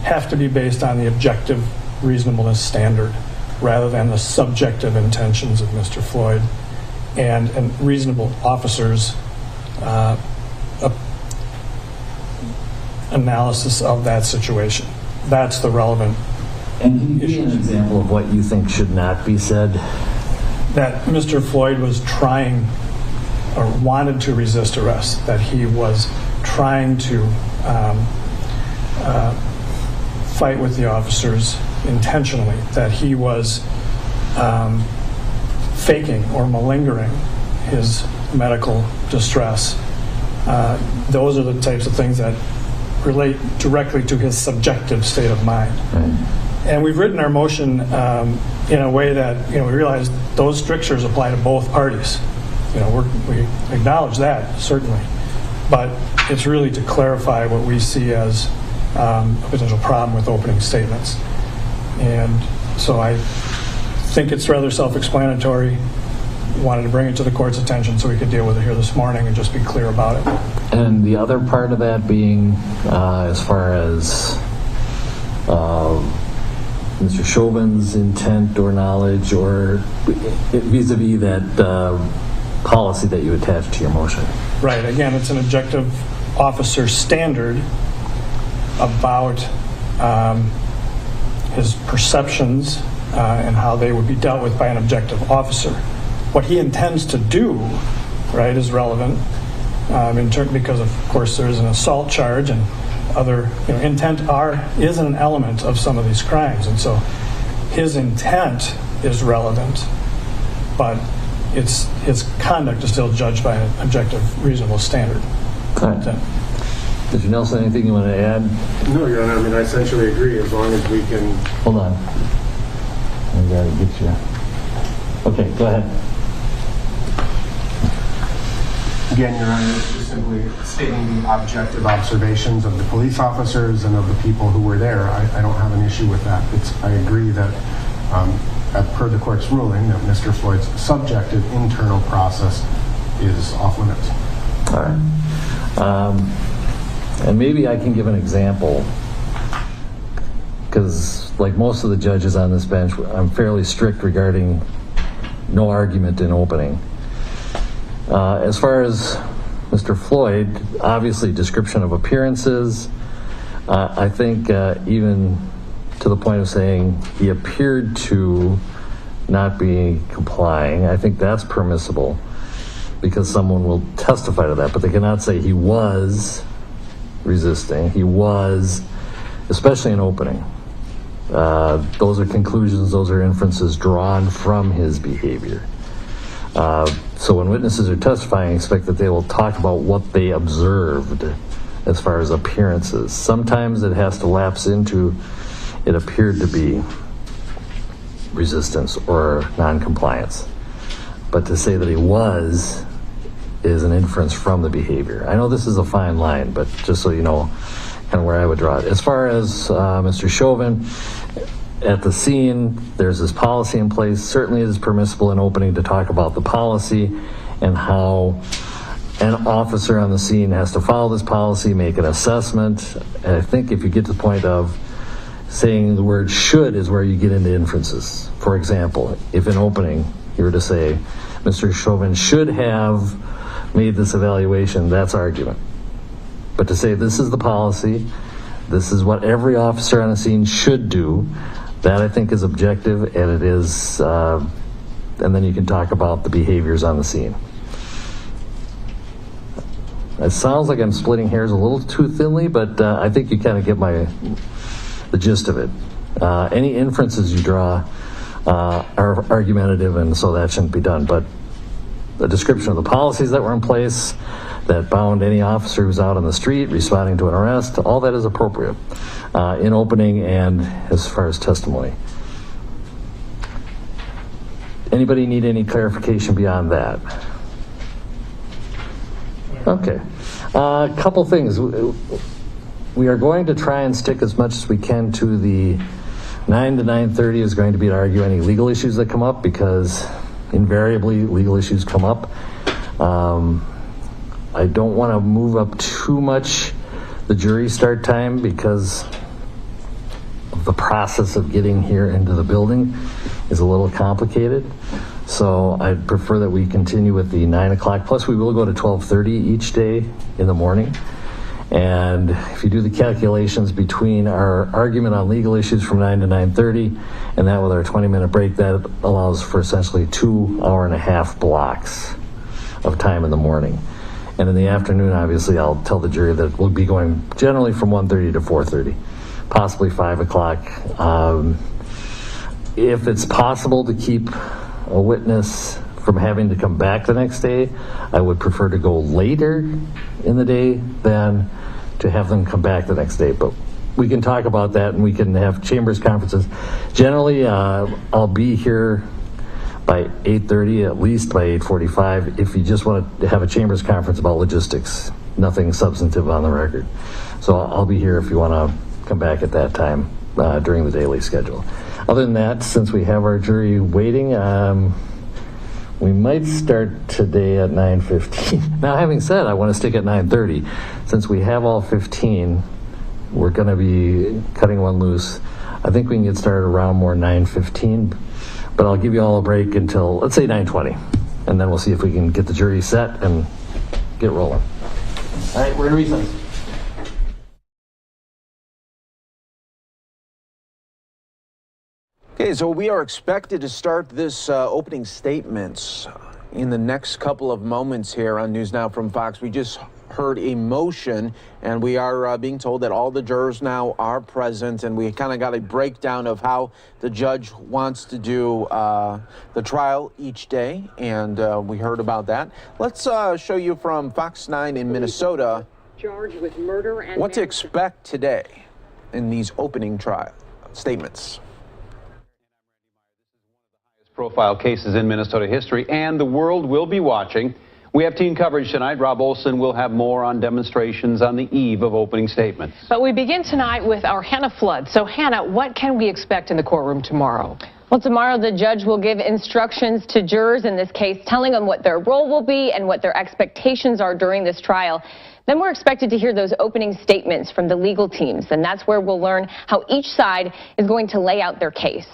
have to be based on the objective reasonableness standard rather than the subjective intentions of Mr. Floyd and reasonable officers' analysis of that situation. That's the relevant And can you give issue. me an example of what you think should not be said? That Mr. Floyd was trying or wanted to resist arrest, that he was trying to fight with the officers intentionally, that he was faking or malingering his medical distress. Those are the types of things that relate directly to his subjective state of mind. Right. And we've written our motion in a way that, we realize those strictures apply to both parties. We acknowledge that, certainly. But it's really to clarify what we see as a potential problem with opening statements. And so I think it's rather self-explanatory. Wanted to bring it to the court's attention so we could deal with it here this morning and just be clear about it. And the other part of that being, as far as Mr. Chauvin's intent or knowledge, or vis-a-vis that policy that you attached to your motion. Right. Again, it's an objective officer standard about his perceptions and how they would be dealt with by an objective officer. What he intends to do, right, is relevant because, of course, there is an assault charge and other intent is an element of some of these crimes, and so his intent is relevant, but his conduct is still judged by an objective, reasonable standard. All right. Mr. Nelson, anything you want to add? No, Your Honor. I essentially agree as long as we can. Hold on. I gotta get you. Okay, go ahead. Again, Your Honor, it's just simply stating the objective observations of the police officers and of the people who were there. I don't have an issue with that. I agree that, per the court's ruling, that Mr. Floyd's subjective internal process is off limits. All right. And maybe I can give an example, because like most of the judges on this bench, I'm fairly strict regarding no argument in opening. As far as Mr. Floyd, obviously description of appearances, I think even to the point of saying he appeared to not be complying, I think that's permissible because someone will testify to that, but they cannot say he was resisting. He was, especially in opening. Those are conclusions, those are inferences drawn from his behavior. So when witnesses are testifying, I expect that they will talk about what they observed as far as appearances. Sometimes it has to lapse into it appeared to be resistance or non-compliance. But to say that he was is an inference from the behavior. I know this is a fine line, but just so you know kind of where I would draw it. As far as Mr. Chauvin, at the scene, there's this policy in place. Certainly it is permissible in opening to talk about the policy and how an officer on the scene has to follow this policy, make an assessment. And I think if you get to the point of saying the word should is where you get into inferences. For example, if in opening you were to say, Mr. Chauvin should have made this evaluation, that's argument. But to say this is the policy, this is what every officer on the scene should do, that I think is objective, and it is, and then you can talk about the behaviors on the scene. It sounds like I'm splitting hairs a little too thinly, but I think you kind of get the gist of it. Any inferences you draw are argumentative, and so that shouldn't be done. But the description of the policies that were in place that bound any officer who's out on the street responding to an arrest, all that is appropriate in opening and as far as testimony. Anybody need any clarification beyond that? Okay. A couple things. We are going to try and stick as much as we can to the 9 to 9:30 is going to be to argue any legal issues that come up, because invariably legal issues come up. I don't want to move up too much the jury start time, because the process of getting here into the building is a little complicated. So I'd prefer that we continue with the 9 o'clock. Plus, we will go to 12:30 each day in the morning. And if you do the calculations between our argument on legal issues from 9 to 9:30 and that with our 20-minute break, that allows for essentially 2 hour-and-a-half blocks of time in the morning. And in the afternoon, obviously, I'll tell the jury that we'll be going generally from 1:30 to 4:30, possibly 5 o'clock. If it's possible to keep a witness from having to come back the next day, I would prefer to go later in the day than to have them come back the next day. But we can talk about that, and we can have chambers conferences. Generally, I'll be here by 8:30, at least by 8:45, if you just want to have a chambers conference about logistics, nothing substantive on the record. So I'll be here if you want to come back at that time during the daily schedule. Other than that, since we have our jury waiting, we might start today at 9:15. Now, having said, I want to stick at 9:30. Since we have all 15, we're going to be cutting one loose. I think we can get started around more 9:15, but I'll give you all a break until, let's say, 9:20, and then we'll see if we can get the jury set and get rolling. All right, we're in recess. Okay, so we are expected to start this opening statements in the next couple of moments here on News Now from Fox. We just heard a motion, and we are being told that all the jurors now are present, and we kind of got a breakdown of how the judge wants to do the trial each day, and we heard about that. Let's show you from Fox 9 in Minnesota charged with murder and what to expect today in these opening trial statements. Profile cases in Minnesota history, and the world will be watching. We have team coverage tonight. Rob Olson will have more on demonstrations on the eve of opening statements. But we begin tonight with our Hannah Flood. So Hannah, what can we expect in the courtroom tomorrow? Well, tomorrow the judge will give instructions to jurors in this case, telling them what their role will be and what their expectations are during this trial. Then we're expected to hear those opening statements from the legal teams, and that's where we'll learn how each side is going to lay out their case.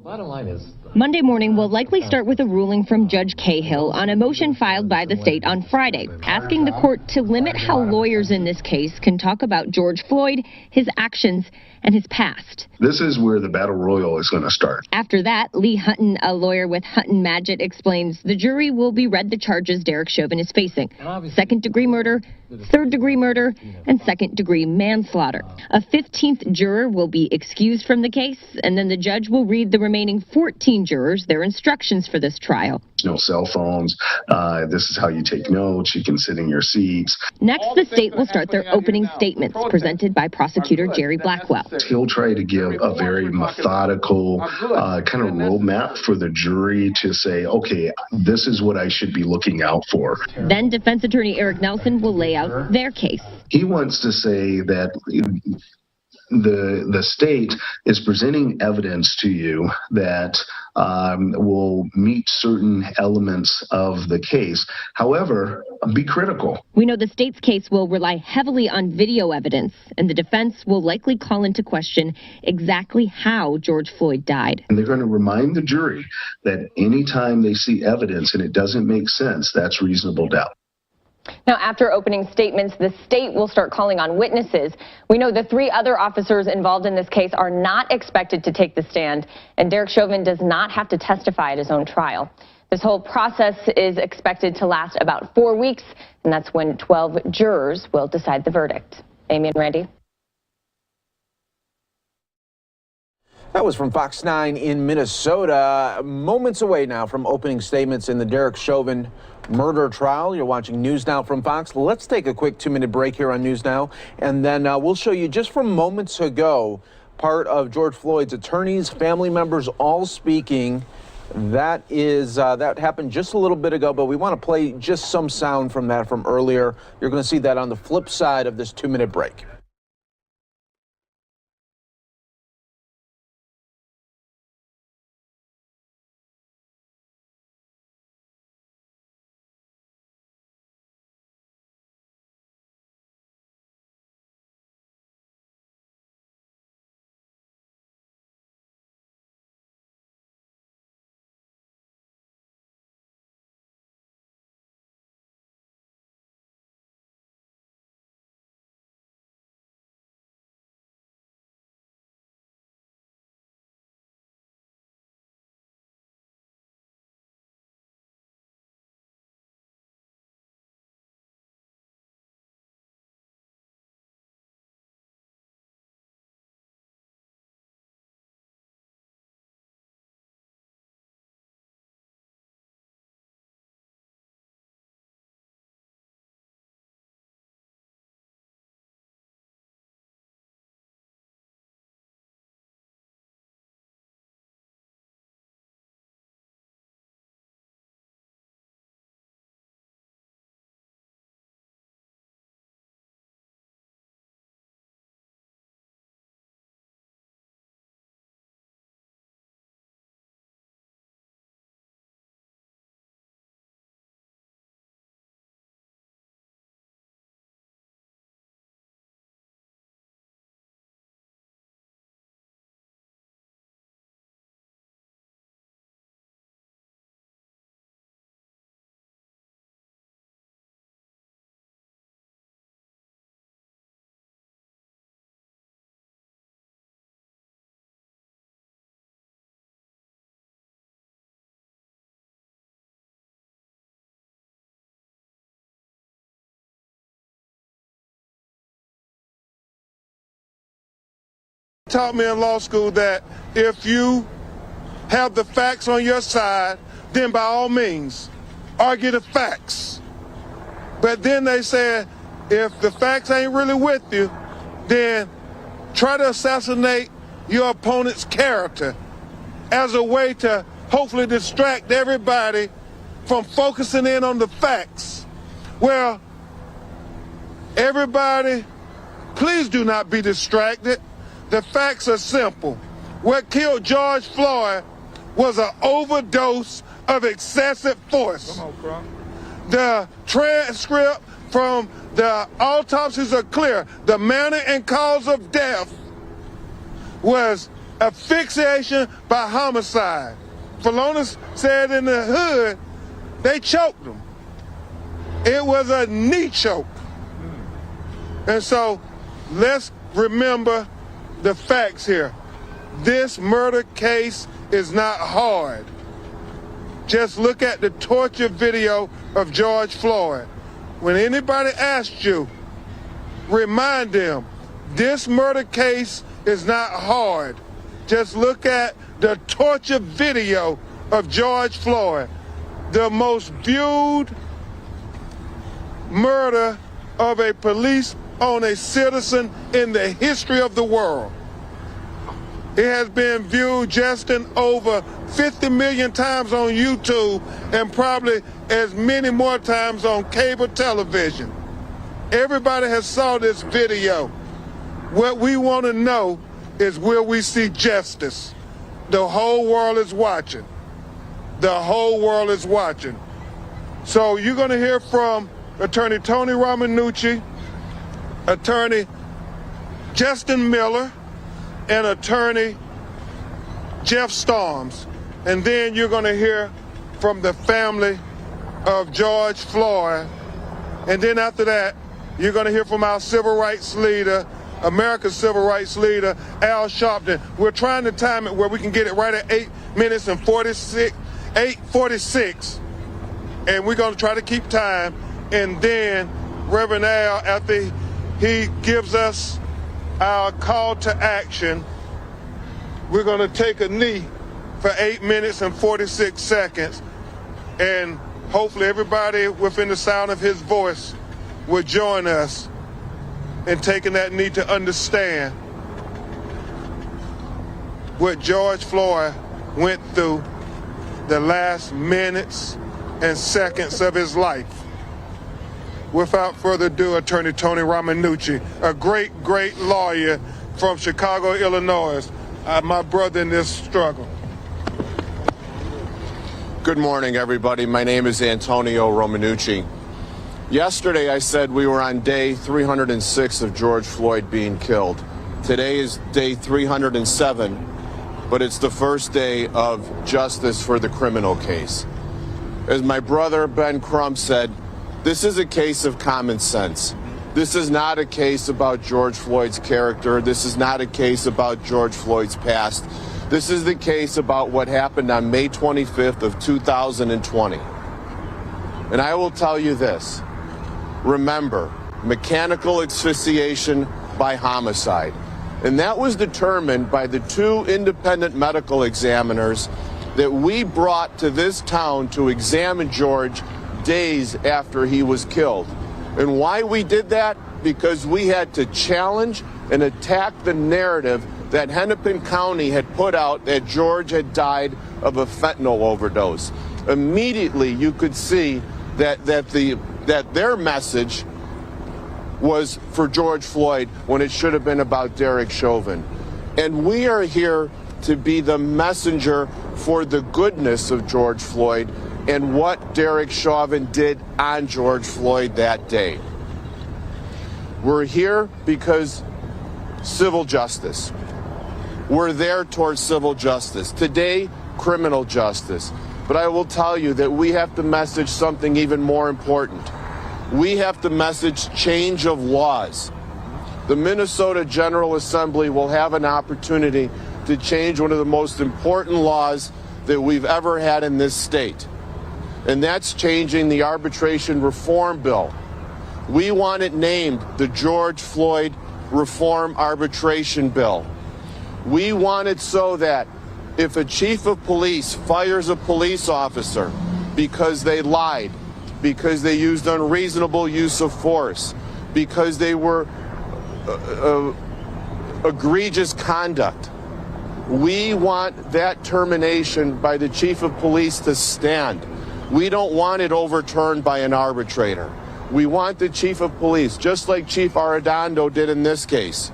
Bottom line is, Monday morning will likely start with a ruling from Judge Cahill on a motion filed by the state on Friday, asking the court to limit how lawyers in this case can talk about George Floyd, his actions, and his past. This is where the battle royal is going to start. After that, Lee Hutton, a lawyer with Hutton Magid, explains the jury will be read the charges Derek Chauvin is facing: second-degree murder, third-degree murder, and second-degree manslaughter. A 15th juror will be excused from the case, and then the judge will read the remaining 14 jurors their instructions for this trial. No cell phones. This is how you take notes. You can sit in your seats. Next, the state will start their opening statements presented by prosecutor Jerry Blackwell. He'll try to give a very methodical kind of roadmap for the jury to say, okay, this is what I should be looking out for. Then defense attorney Eric Nelson will lay out their case. He wants to say that the state is presenting evidence to you that will meet certain elements of the case. However, be critical. We know the state's case will rely heavily on video evidence, and the defense will likely call into question exactly how George Floyd died. And they're going to remind the jury that anytime they see evidence and it doesn't make sense, that's reasonable doubt. Now, after opening statements, the state will start calling on witnesses. We know the 3 other officers involved in this case are not expected to take the stand, and Derek Chauvin does not have to testify at his own trial. This whole process is expected to last about 4 weeks, and that's when 12 jurors will decide the verdict. Amy and Randy. That was from Fox 9 in Minnesota. Moments away now from opening statements in the Derek Chauvin murder trial. You're watching News Now from Fox. Let's take a quick 2-minute break here on News Now, and then we'll show you just from moments ago part of George Floyd's attorneys, family members all speaking. That happened just a little bit ago, but we want to play just some sound from that from earlier. You're going to see that on the flip side of this 2-minute break. Taught me in law school that if you have the facts on your side, then by all means, argue the facts. But then they said, if the facts ain't really with you, then try to assassinate your opponent's character as a way to hopefully distract everybody from focusing in on the facts. Well, everybody, please do not be distracted. The facts are simple. What killed George Floyd was an overdose of excessive force. The transcript from the autopsies are clear. The manner and cause of death was asphyxiation by homicide. Philonus said in the hood, they choked him. It was a knee choke. And so let's remember the facts here. This murder case is not hard. Just look at the torture video of George Floyd. When anybody asks you, remind them, this murder case is not hard. Just look at the torture video of George Floyd, the most viewed murder of a police on a citizen in the history of the world. It has been viewed just in over 50 million times on YouTube and probably as many more times on cable television. Everybody has saw this video. What we want to know is, will we see justice? The whole world is watching. The whole world is watching. So you're going to hear from Attorney Tony Romanucci, Attorney Justin Miller, and Attorney Jeff Storms. And then you're going to hear from the family of George Floyd. And then after that, you're going to hear from our civil rights leader, America's civil rights leader, Al Sharpton. We're trying to time it where we can get it right at 8 minutes and 8:46. And we're going to try to keep time. And then Reverend Al, after he gives us our call to action, we're going to take a knee for 8 minutes and 46 seconds. And hopefully everybody within the sound of his voice will join us in taking that knee to understand what George Floyd went through the last minutes and seconds of his life. Without further ado, Attorney Tony Romanucci, a great, great lawyer from Chicago, Illinois, my brother in this struggle. Good morning, everybody. My name is Antonio Romanucci. Yesterday, I said we were on day 306 of George Floyd being killed. Today is day 307, but it's the first day of justice for the criminal case. As my brother Ben Crump said, this is a case of common sense. This is not a case about George Floyd's character. This is not a case about George Floyd's past. This is the case about what happened on May 25th of 2020. And I will tell you this. Remember, mechanical asphyxiation by homicide. And that was determined by the 2 independent medical examiners that we brought to this town to examine George days after he was killed. And why we did that? Because we had to challenge and attack the narrative that Hennepin County had put out that George had died of a fentanyl overdose. Immediately you could see that their message was for George Floyd when it should have been about Derek Chauvin. And we are here to be the messenger for the goodness of George Floyd and what Derek Chauvin did on George Floyd that day. We're here because civil justice. We're there towards civil justice. Today, criminal justice. But I will tell you that we have to message something even more important. We have to message change of laws. The Minnesota General Assembly will have an opportunity to change one of the most important laws that we've ever had in this state. And that's changing the arbitration reform bill. We want it named the George Floyd Reform Arbitration Bill. We want it so that if a chief of police fires a police officer because they lied, because they used unreasonable use of force, because they were egregious conduct, we want that termination by the chief of police to stand. We don't want it overturned by an arbitrator. We want the chief of police, just like Chief Arredondo did in this case.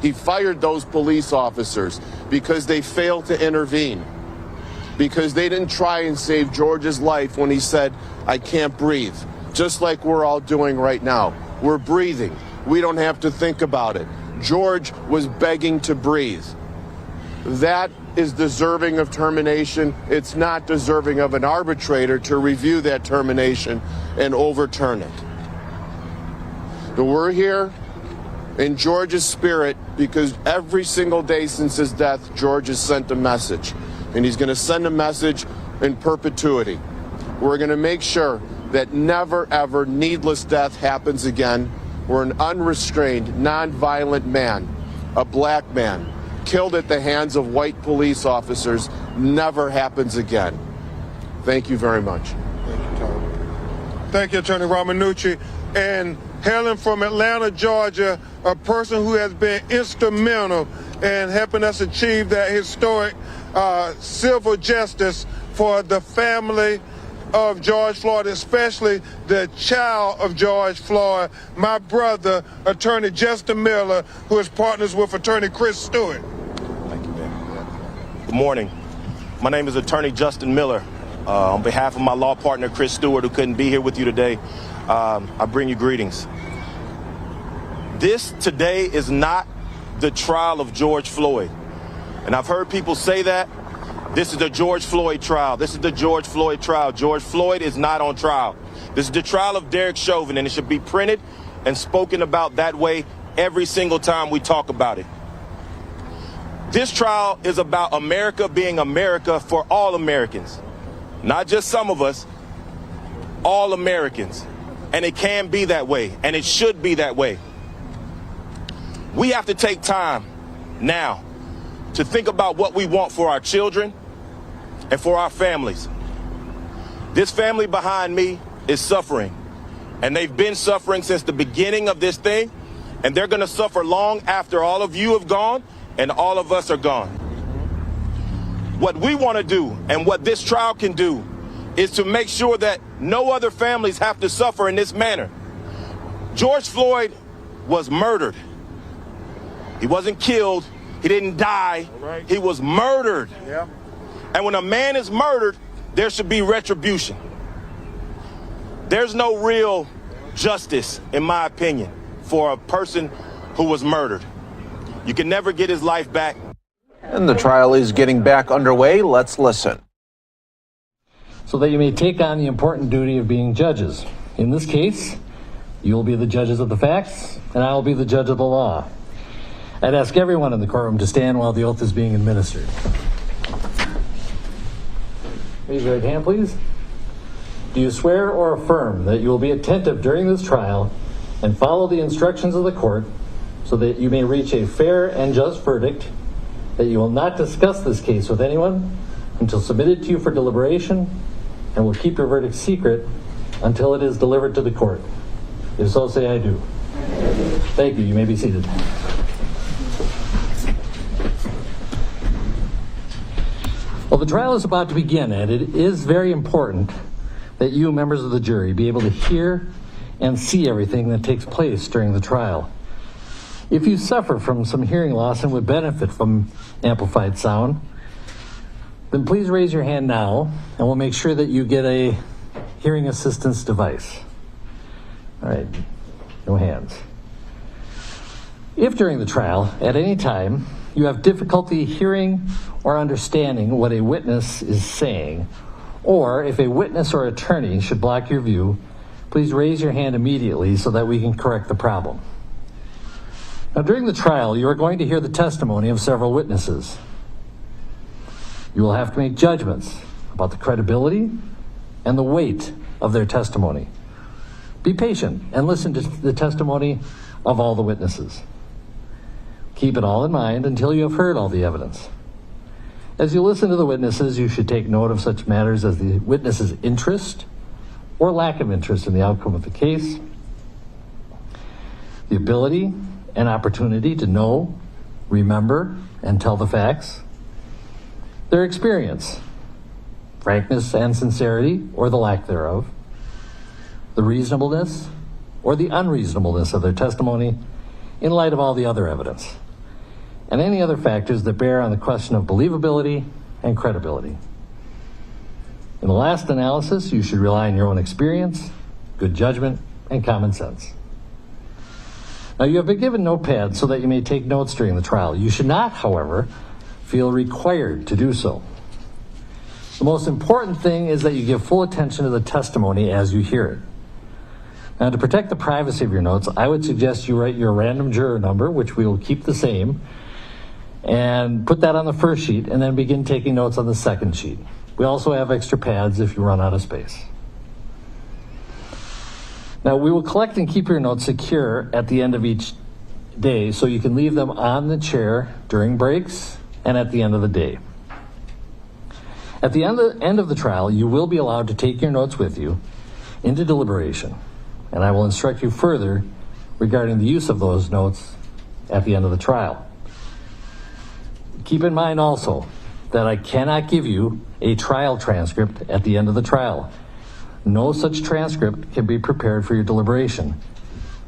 He fired those police officers because they failed to intervene, because they didn't try and save George's life when he said, "I can't breathe," just like we're all doing right now. We're breathing. We don't have to think about it. George was begging to breathe. That is deserving of termination. It's not deserving of an arbitrator to review that termination and overturn it. But we're here in George's spirit because every single day since his death, George has sent a message. And he's going to send a message in perpetuity. We're going to make sure that never, ever needless death happens again. Where an unrestrained, non-violent man, a black man, killed at the hands of white police officers never happens again. Thank you very much. Thank you, Tom. Thank you, Attorney Romanucci. And hailing from Atlanta, Georgia, a person who has been instrumental in helping us achieve that historic civil justice for the family of George Floyd, especially the child of George Floyd, my brother, Attorney Justin Miller, who is partners with Attorney Chris Stewart. Thank you, man. Good morning. My name is Attorney Justin Miller. On behalf of my law partner, Chris Stewart, who couldn't be here with you today, I bring you greetings. This today is not the trial of George Floyd. And I've heard people say that. This is the George Floyd trial. This is the George Floyd trial. George Floyd is not on trial. This is the trial of Derek Chauvin, and it should be printed and spoken about that way every single time we talk about it. This trial is about America being America for all Americans. Not just some of us, all Americans. And it can be that way, and it should be that way. We have to take time now to think about what we want for our children and for our families. This family behind me is suffering, and they've been suffering since the beginning of this thing, and they're going to suffer long after all of you have gone and all of us are gone. What we want to do and what this trial can do is to make sure that no other families have to suffer in this manner. George Floyd was murdered. He wasn't killed. He didn't die. Right. He was murdered. Yeah. And when a man is murdered, there should be retribution. There's no real justice, in my opinion, for a person who was murdered. You can never get his life back. And the trial is getting back underway. Let's listen. So that you may take on the important duty of being judges. In this case, you will be the judges of the facts, and I will be the judge of the law. I'd ask everyone in the courtroom to stand while the oath is being administered. Raise your right hand, please. Do you swear or affirm that you will be attentive during this trial and follow the instructions of the court so that you may reach a fair and just verdict, that you will not discuss this case with anyone until submitted to you for deliberation, and will keep your verdict secret until it is delivered to the court? If so, say I do. Thank you. You may be seated. Well, the trial is about to begin, and it is very important that you, members of the jury, be able to hear and see everything that takes place during the trial. If you suffer from some hearing loss and would benefit from amplified sound, then please raise your hand now, and we'll make sure that you get a hearing assistance device. All right, no hands. If during the trial, at any time, you have difficulty hearing or understanding what a witness is saying, or if a witness or attorney should block your view, please raise your hand immediately so that we can correct the problem. Now, during the trial, you are going to hear the testimony of several witnesses. You will have to make judgments about the credibility and the weight of their testimony. Be patient and listen to the testimony of all the witnesses. Keep it all in mind until you have heard all the evidence. As you listen to the witnesses, you should take note of such matters as the witness's interest or lack of interest in the outcome of the case, the ability and opportunity to know, remember, and tell the facts, their experience, frankness and sincerity, or the lack thereof, the reasonableness or the unreasonableness of their testimony in light of all the other evidence, and any other factors that bear on the question of believability and credibility. In the last analysis, you should rely on your own experience, good judgment, and common sense. Now, you have been given notepads so that you may take notes during the trial. You should not, however, feel required to do so. The most important thing is that you give full attention to the testimony as you hear it. Now, to protect the privacy of your notes, I would suggest you write your random juror number, which we will keep the same, and put that on the first sheet, and then begin taking notes on the second sheet. We also have extra pads if you run out of space. Now, we will collect and keep your notes secure at the end of each day, so you can leave them on the chair during breaks and at the end of the day. At the end of the trial, you will be allowed to take your notes with you into deliberation, and I will instruct you further regarding the use of those notes at the end of the trial. Keep in mind also that I cannot give you a trial transcript at the end of the trial. No such transcript can be prepared for your deliberation.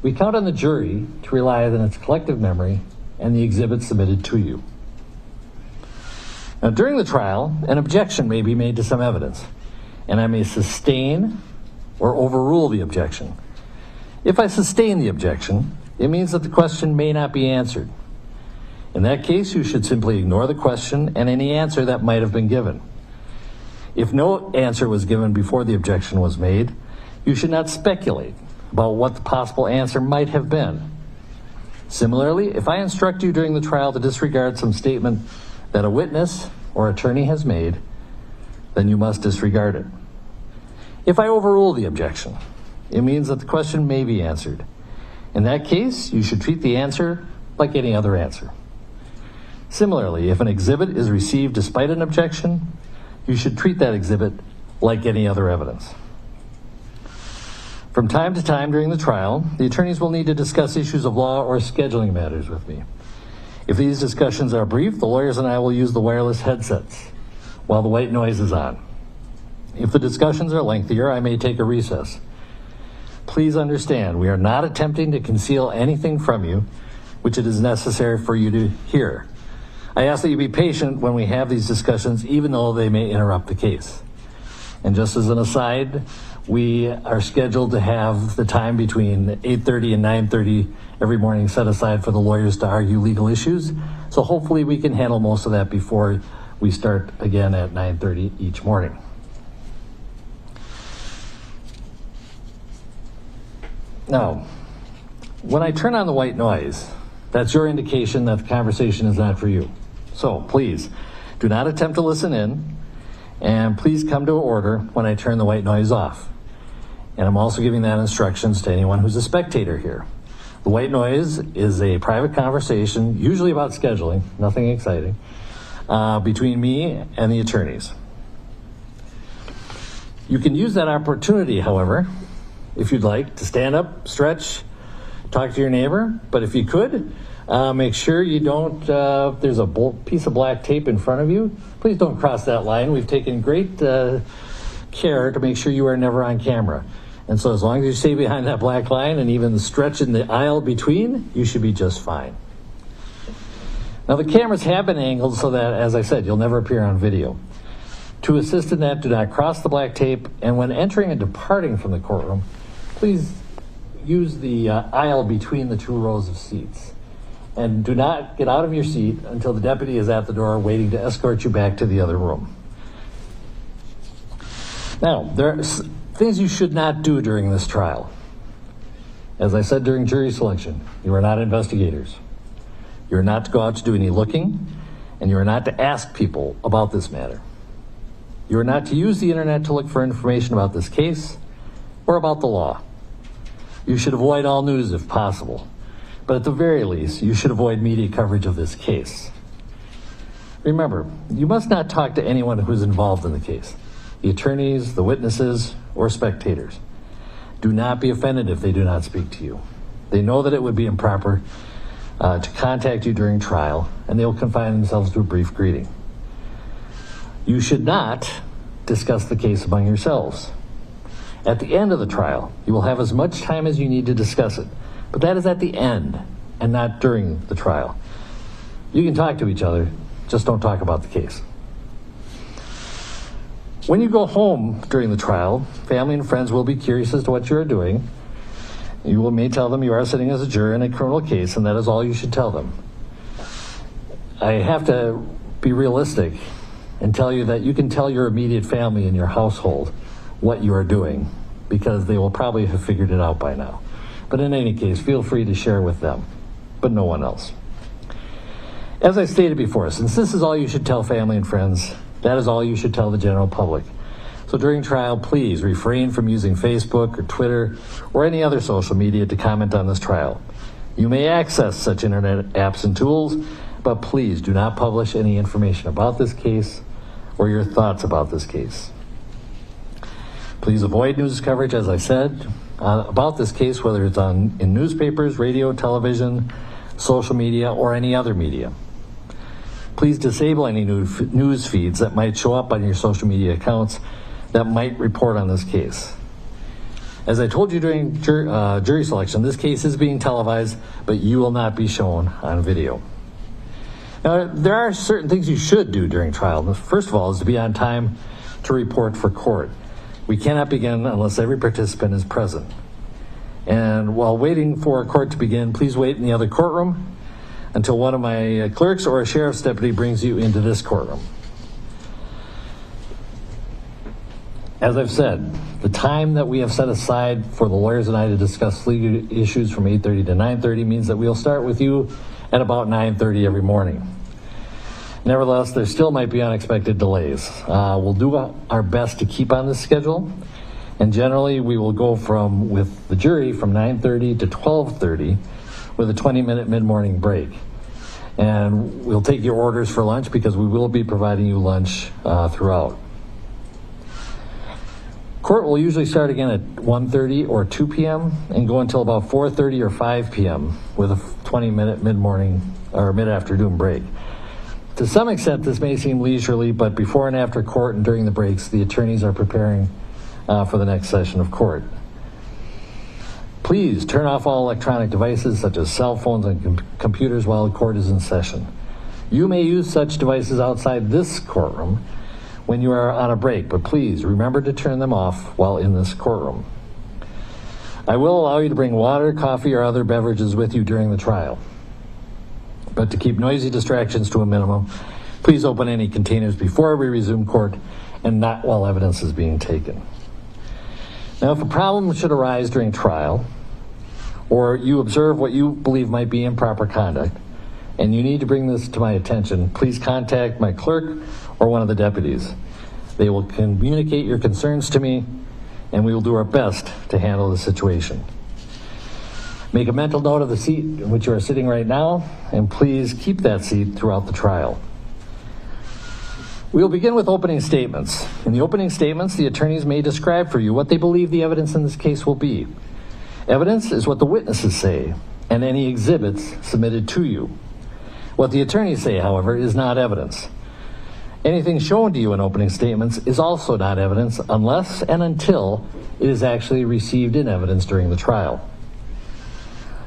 We count on the jury to rely on its collective memory and the exhibits submitted to you. Now, during the trial, an objection may be made to some evidence, and I may sustain or overrule the objection. If I sustain the objection, it means that the question may not be answered. In that case, you should simply ignore the question and any answer that might have been given. If no answer was given before the objection was made, you should not speculate about what the possible answer might have been. Similarly, if I instruct you during the trial to disregard some statement that a witness or attorney has made, then you must disregard it. If I overrule the objection, it means that the question may be answered. In that case, you should treat the answer like any other answer. Similarly, if an exhibit is received despite an objection, you should treat that exhibit like any other evidence. From time to time during the trial, the attorneys will need to discuss issues of law or scheduling matters with me. If these discussions are brief, the lawyers and I will use the wireless headsets while the white noise is on. If the discussions are lengthier, I may take a recess. Please understand, we are not attempting to conceal anything from you which it is necessary for you to hear. I ask that you be patient when we have these discussions, even though they may interrupt the case. And just as an aside, we are scheduled to have the time between 8:30 and 9:30 every morning set aside for the lawyers to argue legal issues. So hopefully we can handle most of that before we start again at 9:30 each morning. Now, when I turn on the white noise, that's your indication that the conversation is not for you. So please, do not attempt to listen in, and please come to order when I turn the white noise off. And I'm also giving that instructions to anyone who's a spectator here. The white noise is a private conversation, usually about scheduling, nothing exciting, between me and the attorneys. You can use that opportunity, however, if you'd like, to stand up, stretch, talk to your neighbor, but if you could, make sure you don't, there's a piece of black tape in front of you. Please don't cross that line. We've taken great care to make sure you are never on camera. And so as long as you stay behind that black line and even stretch in the aisle between, you should be just fine. Now, the cameras have been angled so that, as I said, you'll never appear on video. To assist in that, do not cross the black tape, and when entering and departing from the courtroom, please use the aisle between the two rows of seats. And do not get out of your seat until the deputy is at the door waiting to escort you back to the other room. Now, there are things you should not do during this trial. As I said during jury selection, you are not investigators. You are not to go out to do any looking, and you are not to ask people about this matter. You are not to use the internet to look for information about this case or about the law. You should avoid all news if possible. But at the very least, you should avoid media coverage of this case. Remember, you must not talk to anyone who is involved in the case, the attorneys, the witnesses, or spectators. Do not be offended if they do not speak to you. They know that it would be improper to contact you during trial, and they will confine themselves to a brief greeting. You should not discuss the case among yourselves. At the end of the trial, you will have as much time as you need to discuss it, but that is at the end and not during the trial. You can talk to each other, just don't talk about the case. When you go home during the trial, family and friends will be curious as to what you are doing. You may tell them you are sitting as a juror in a criminal case, and that is all you should tell them. I have to be realistic and tell you that you can tell your immediate family and your household what you are doing, because they will probably have figured it out by now. But in any case, feel free to share with them, but no one else. As I stated before, since this is all you should tell family and friends, that is all you should tell the general public. So during trial, please refrain from using Facebook or Twitter or any other social media to comment on this trial. You may access such internet apps and tools, but please do not publish any information about this case or your thoughts about this case. Please avoid news coverage, as I said, about this case, whether it's in newspapers, radio, television, social media, or any other media. Please disable any news feeds that might show up on your social media accounts that might report on this case. As I told you during jury selection, this case is being televised, but you will not be shown on video. Now, there are certain things you should do during trial. The first of all is to be on time to report for court. We cannot begin unless every participant is present. And while waiting for court to begin, please wait in the other courtroom until one of my clerks or a sheriff's deputy brings you into this courtroom. As I've said, the time that we have set aside for the lawyers and I to discuss legal issues from 8:30 to 9:30 means that we'll start with you at about 9:30 every morning. Nevertheless, there still might be unexpected delays. We'll do our best to keep on this schedule, and generally we will go with the jury from 9:30 to 12:30 with a 20-minute mid-morning break. And we'll take your orders for lunch because we will be providing you lunch throughout. Court will usually start again at 1:30 or 2 p.m. and go until about 4:30 or 5 p.m. with a 20-minute mid-morning or mid-afternoon break. To some extent, this may seem leisurely, but before and after court and during the breaks, the attorneys are preparing for the next session of court. Please turn off all electronic devices such as cell phones and computers while the court is in session. You may use such devices outside this courtroom when you are on a break, but please remember to turn them off while in this courtroom. I will allow you to bring water, coffee, or other beverages with you during the trial. But to keep noisy distractions to a minimum, please open any containers before we resume court and not while evidence is being taken. Now, if a problem should arise during trial, or you observe what you believe might be improper conduct, and you need to bring this to my attention, please contact my clerk or one of the deputies. They will communicate your concerns to me, and we will do our best to handle the situation. Make a mental note of the seat in which you are sitting right now, and please keep that seat throughout the trial. We will begin with opening statements. In the opening statements, the attorneys may describe for you what they believe the evidence in this case will be. Evidence is what the witnesses say, and any exhibits submitted to you. What the attorneys say, however, is not evidence. Anything shown to you in opening statements is also not evidence unless and until it is actually received in evidence during the trial.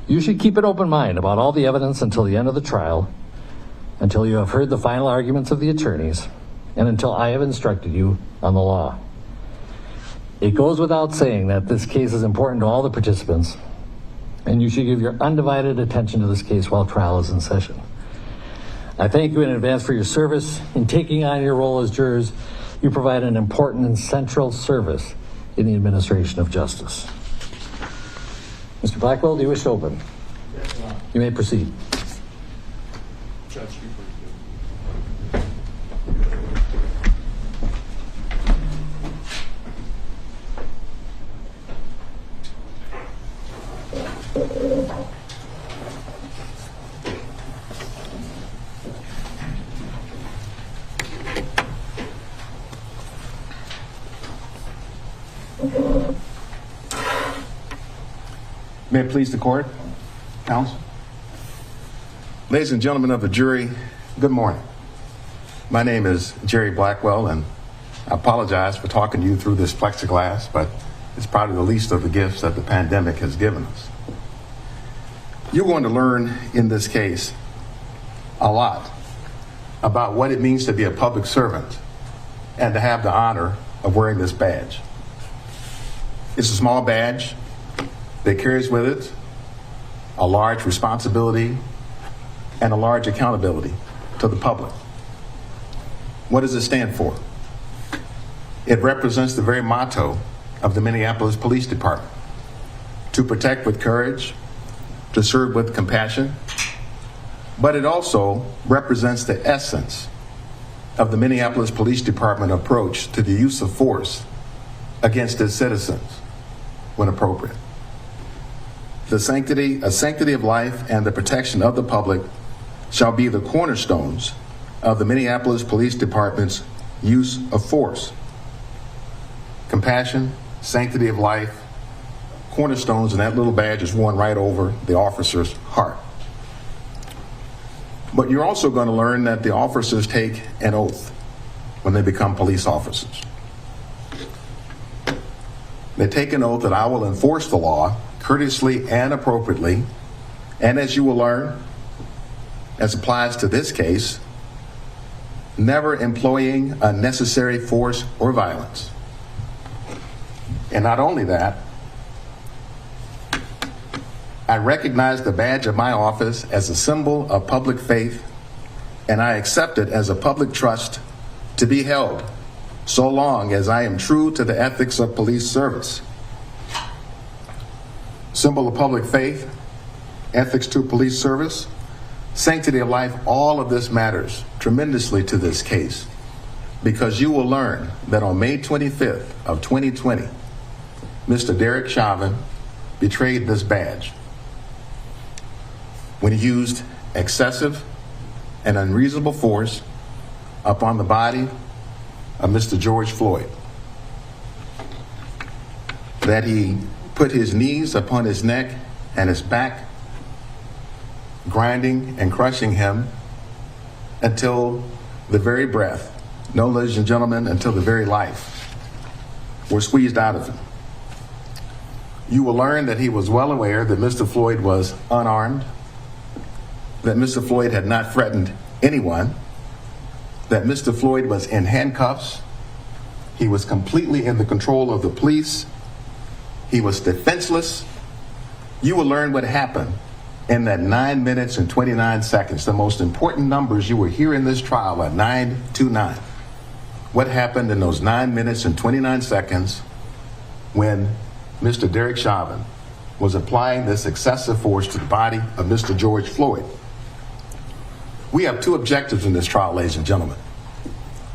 You should keep an open mind about all the evidence until the end of the trial, until you have heard the final arguments of the attorneys, and until I have instructed you on the law. It goes without saying that this case is important to all the participants, and you should give your undivided attention to this case while trial is in session. I thank you in advance for your service. In taking on your role as jurors, you provide an important and central service in the administration of justice. Mr. Blackwell, do you wish to open? Yes, Your Honor. You may proceed. Judge, May it please the court, counsel. Ladies and gentlemen of the jury, good morning. My name is Jerry Blackwell, and I apologize for talking to you through this plexiglass, but it's probably the least of the gifts that the pandemic has given us. You're going to learn in this case a lot about what it means to be a public servant and to have the honor of wearing this badge. It's a small badge that carries with it a large responsibility and a large accountability to the public. What does it stand for? It represents the very motto of the Minneapolis Police Department: to protect with courage, to serve with compassion. But it also represents the essence of the Minneapolis Police Department approach to the use of force against its citizens when appropriate. A sanctity of life and the protection of the public shall be the cornerstones of the Minneapolis Police Department's use of force. Compassion, sanctity of life, cornerstones, and that little badge is worn right over the officer's heart. But you're also going to learn that the officers take an oath when they become police officers. They take an oath that I will enforce the law courteously and appropriately, and as you will learn, as applies to this case, never employing unnecessary force or violence. And not only that, I recognize the badge of my office as a symbol of public faith, and I accept it as a public trust to be held so long as I am true to the ethics of police service. Symbol of public faith, ethics to police service, sanctity of life, all of this matters tremendously to this case, because you will learn that on May 25th of 2020, Mr. Derek Chauvin betrayed this badge when he used excessive and unreasonable force upon the body of Mr. George Floyd. That he put his knees upon his neck and his back, grinding and crushing him until the very breath, no, ladies and gentlemen, until the very life were squeezed out of him. You will learn that he was well aware that Mr. Floyd was unarmed, that Mr. Floyd had not threatened anyone, that Mr. Floyd was in handcuffs, he was completely in the control of the police, he was defenseless. You will learn what happened in that 9 minutes and 29 seconds. The most important numbers you will hear in this trial are 929. What happened in those 9 minutes and 29 seconds when Mr. Derek Chauvin was applying this excessive force to the body of Mr. George Floyd. We have two objectives in this trial, ladies and gentlemen.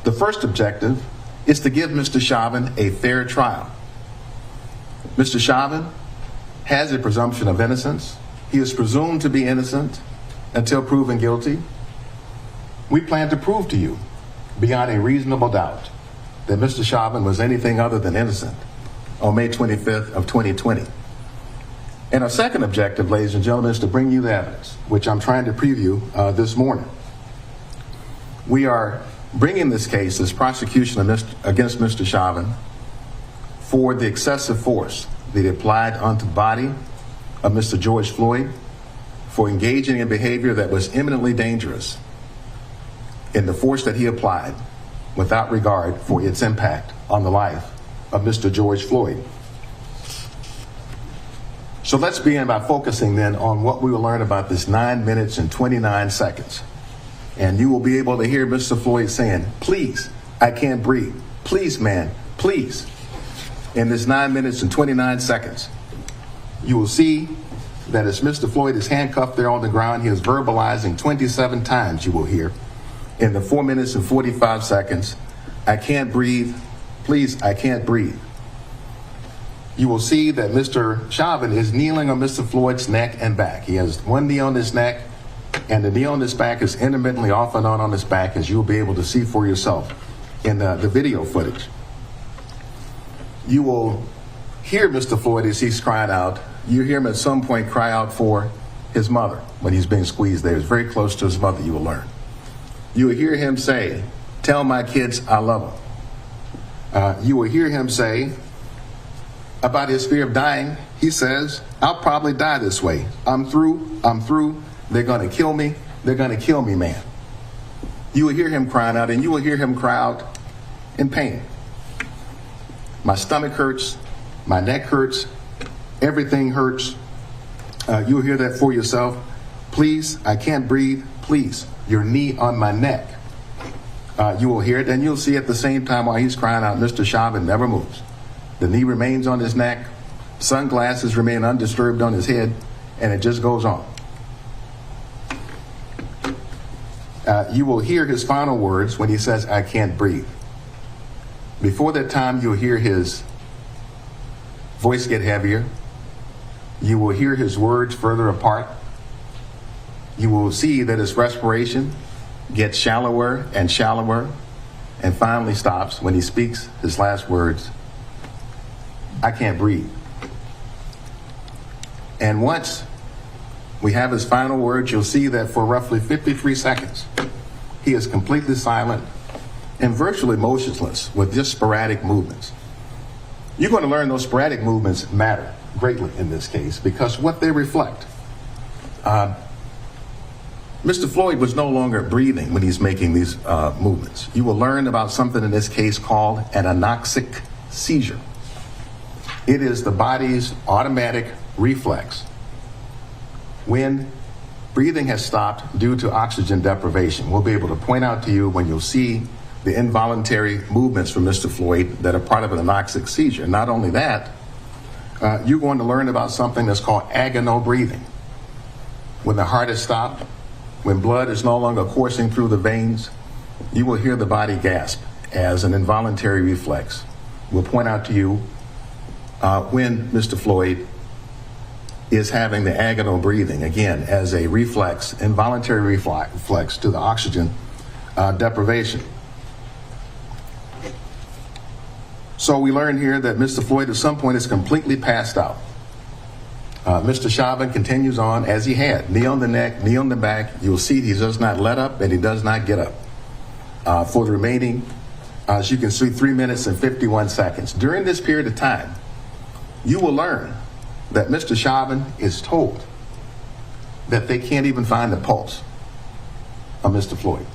The first objective is to give Mr. Chauvin a fair trial. Mr. Chauvin has a presumption of innocence. He is presumed to be innocent until proven guilty. We plan to prove to you, beyond a reasonable doubt, that Mr. Chauvin was anything other than innocent on May 25th of 2020. And our second objective, ladies and gentlemen, is to bring you the evidence, which I'm trying to preview this morning. We are bringing this case, this prosecution against Mr. Chauvin, for the excessive force that he applied onto the body of Mr. George Floyd, for engaging in behavior that was imminently dangerous, in the force that he applied without regard for its impact on the life of Mr. George Floyd. So let's begin by focusing then on what we will learn about this 9 minutes and 29 seconds. And you will be able to hear Mr. Floyd saying, "Please, I can't breathe. Please, man, please." In this 9 minutes and 29 seconds, you will see that as Mr. Floyd is handcuffed there on the ground, he is verbalizing 27 times, you will hear, in the 4 minutes and 45 seconds, "I can't breathe. Please, I can't breathe." You will see that Mr. Chauvin is kneeling on Mr. Floyd's neck and back. He has one knee on his neck, and the knee on his back is intermittently off and on his back, as you'll be able to see for yourself in the video footage. You will hear Mr. Floyd as he's crying out, you hear him at some point cry out for his mother when he's being squeezed there. He's very close to his mother, you will learn. You will hear him say, "Tell my kids I love them." You will hear him say about his fear of dying, he says, "I'll probably die this way. I'm through. They're going to kill me. They're going to kill me, man." You will hear him crying out, and you will hear him cry out in pain. "My stomach hurts. My neck hurts. Everything hurts." You'll hear that for yourself. "Please, I can't breathe. Please, your knee on my neck." You will hear it, and you'll see at the same time while he's crying out, Mr. Chauvin never moves. The knee remains on his neck, sunglasses remain undisturbed on his head, and it just goes on. You will hear his final words when he says, "I can't breathe." Before that time, you'll hear his voice get heavier. You will hear his words further apart. You will see that his respiration gets shallower and shallower and finally stops when he speaks his last words, "I can't breathe." And once we have his final words, you'll see that for roughly 53 seconds, he is completely silent and virtually motionless with just sporadic movements. You're going to learn those sporadic movements matter greatly in this case because what they reflect. Mr. Floyd was no longer breathing when he's making these movements. You will learn about something in this case called an anoxic seizure. It is the body's automatic reflex when breathing has stopped due to oxygen deprivation. We'll be able to point out to you when you'll see the involuntary movements from Mr. Floyd that are part of an anoxic seizure. Not only that, you're going to learn about something that's called agonal breathing. When the heart is stopped, when blood is no longer coursing through the veins, you will hear the body gasp as an involuntary reflex. We'll point out to you when Mr. Floyd is having the agonal breathing, again, as a reflex, involuntary reflex to the oxygen deprivation. So we learn here that Mr. Floyd at some point is completely passed out. Mr. Chauvin continues on as he had, knee on the neck, knee on the back. You'll see he does not let up and he does not get up. For the remaining, as you can see, 3 minutes and 51 seconds. During this period of time, you will learn that Mr. Chauvin is told that they can't even find the pulse of Mr. Floyd.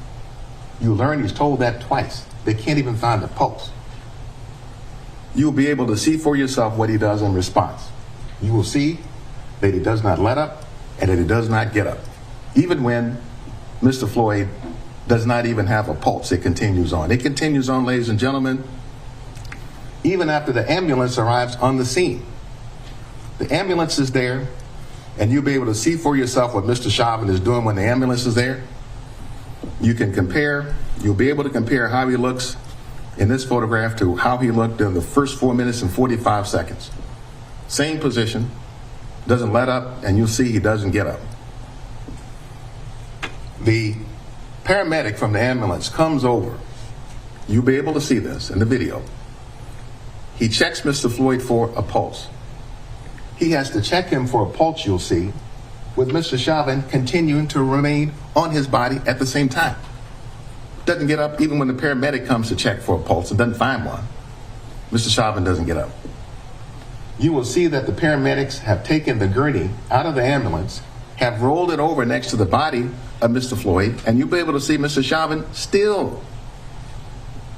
You learn he's told that twice. They can't even find the pulse. You'll be able to see for yourself what he does in response. You will see that he does not let up and that he does not get up. Even when Mr. Floyd does not even have a pulse, it continues on. It continues on, ladies and gentlemen, even after the ambulance arrives on the scene. The ambulance is there, and you'll be able to see for yourself what Mr. Chauvin is doing when the ambulance is there. You can compare, you'll be able to compare how he looks in this photograph to how he looked in the first 4 minutes and 45 seconds. Same position, doesn't let up, and you'll see he doesn't get up. The paramedic from the ambulance comes over. You'll be able to see this in the video. He checks Mr. Floyd for a pulse. He has to check him for a pulse, you'll see, with Mr. Chauvin continuing to remain on his body at the same time. Doesn't get up even when the paramedic comes to check for a pulse and doesn't find one. Mr. Chauvin doesn't get up. You will see that the paramedics have taken the gurney out of the ambulance, have rolled it over next to the body of Mr. Floyd, and you'll be able to see Mr. Chauvin still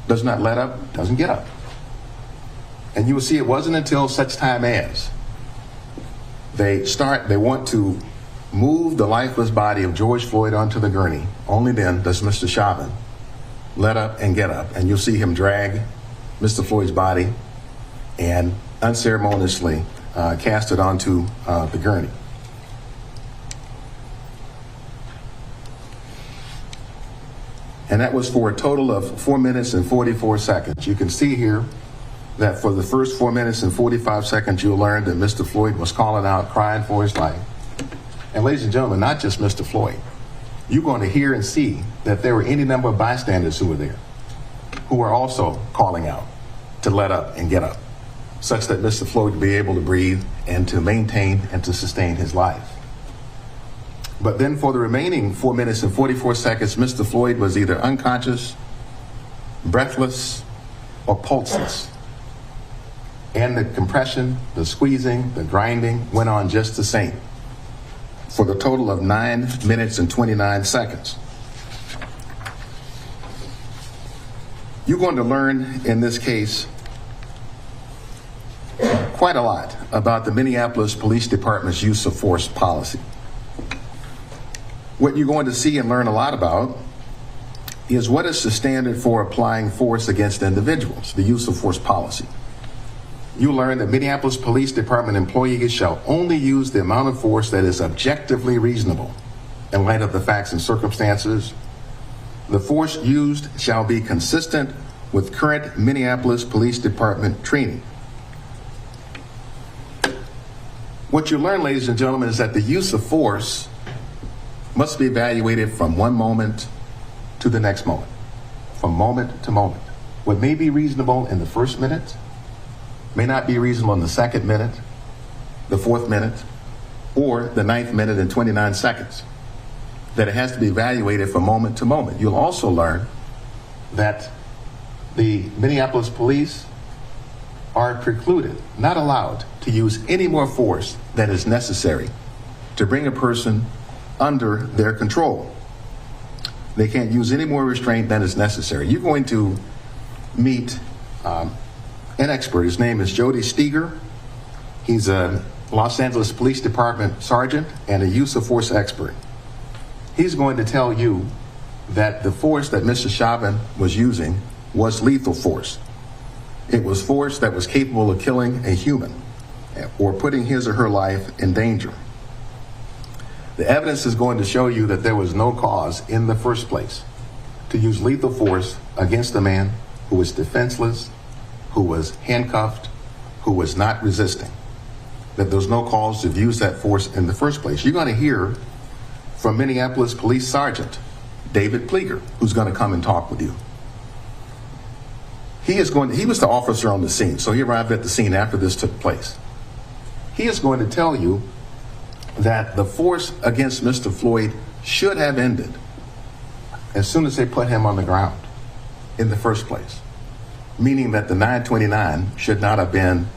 does not let up, doesn't get up. And you will see it wasn't until such time as they want to move the lifeless body of George Floyd onto the gurney. Only then does Mr. Chauvin let up and get up. And you'll see him drag Mr. Floyd's body and unceremoniously cast it onto the gurney. And that was for a total of 4 minutes and 44 seconds. You can see here that for the first 4 minutes and 45 seconds, you'll learn that Mr. Floyd was calling out, crying for his life. And ladies and gentlemen, not just Mr. Floyd. You're going to hear and see that there were any number of bystanders who were there, who were also calling out to let up and get up. such that Mr. Floyd would be able to breathe and to maintain and to sustain his life. But then for the remaining 4 minutes and 44 seconds, Mr. Floyd was either unconscious, breathless, or pulseless. And the compression, the squeezing, the grinding went on just the same for the total of 9 minutes and 29 seconds. You're going to learn in this case quite a lot about the Minneapolis Police Department's use of force policy. What you're going to see and learn a lot about is what is the standard for applying force against individuals, the use of force policy. You learn that Minneapolis Police Department employees shall only use the amount of force that is objectively reasonable in light of the facts and circumstances. The force used shall be consistent with current Minneapolis Police Department training. What you learn, ladies and gentlemen, is that the use of force must be evaluated from one moment to the next moment, from moment to moment. What may be reasonable in the first minute may not be reasonable in the second minute, the fourth minute, or the 9th minute and 29 seconds. That it has to be evaluated from moment to moment. You'll also learn that the Minneapolis police are precluded, not allowed, to use any more force than is necessary to bring a person under their control. They can't use any more restraint than is necessary. You're going to meet an expert. His name is Jody Steger. He's a Los Angeles Police Department sergeant and a use of force expert. He's going to tell you that the force that Mr. Chauvin was using was lethal force. It was force that was capable of killing a human or putting his or her life in danger. The evidence is going to show you that there was no cause in the first place to use lethal force against a man who was defenseless, who was handcuffed, who was not resisting. That there was no cause to use that force in the first place. You're going to hear from Minneapolis Police Sergeant David Pleger, who's going to come and talk with you. He was the officer on the scene, so he arrived at the scene after this took place. He is going to tell you that the force against Mr. Floyd should have ended as soon as they put him on the ground in the first place, meaning that the 929 should not have been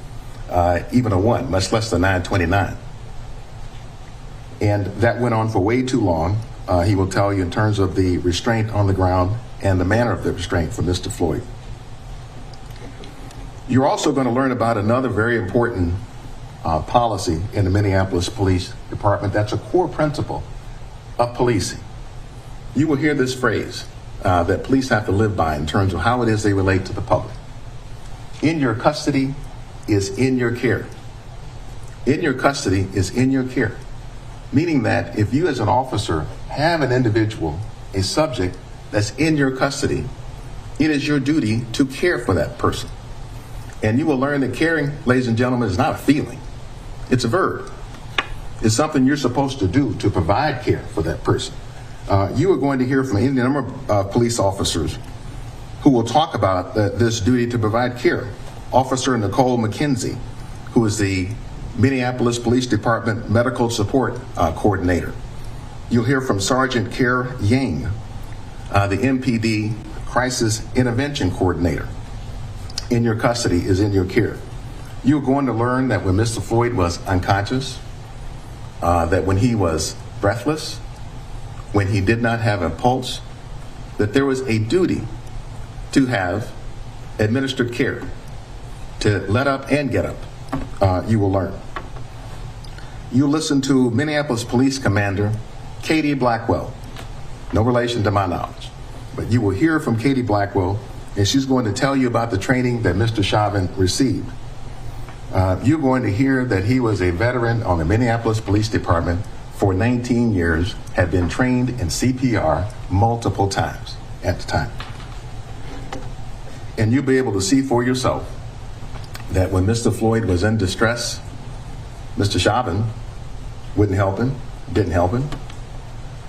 even a 1, much less the 929. And that went on for way too long. He will tell you in terms of the restraint on the ground and the manner of the restraint for Mr. Floyd. You're also going to learn about another very important policy in the Minneapolis Police Department that's a core principle of policing. You will hear this phrase that police have to live by in terms of how it is they relate to the public. In your custody is in your care. In your custody is in your care. Meaning that if you as an officer have an individual, a subject that's in your custody, it is your duty to care for that person. And you will learn that caring, ladies and gentlemen, is not a feeling. It's a verb. It's something you're supposed to do to provide care for that person. You are going to hear from any number of police officers who will talk about this duty to provide care. Officer Nicole McKenzie, who is the Minneapolis Police Department Medical Support Coordinator. You'll hear from Sergeant Kerr Yang, the MPD Crisis Intervention Coordinator. In your custody is in your care. You're going to learn that when Mr. Floyd was unconscious, that when he was breathless, when he did not have a pulse, that there was a duty to have administered care, to let up and get up. You will learn. You listen to Minneapolis Police Commander Katie Blackwell. No relation to my knowledge, but you will hear from Katie Blackwell, and she's going to tell you about the training that Mr. Chauvin received. You're going to hear that he was a veteran on the Minneapolis Police Department for 19 years, had been trained in CPR multiple times at the time. And you'll be able to see for yourself that when Mr. Floyd was in distress, Mr. Chauvin wouldn't help him, didn't help him.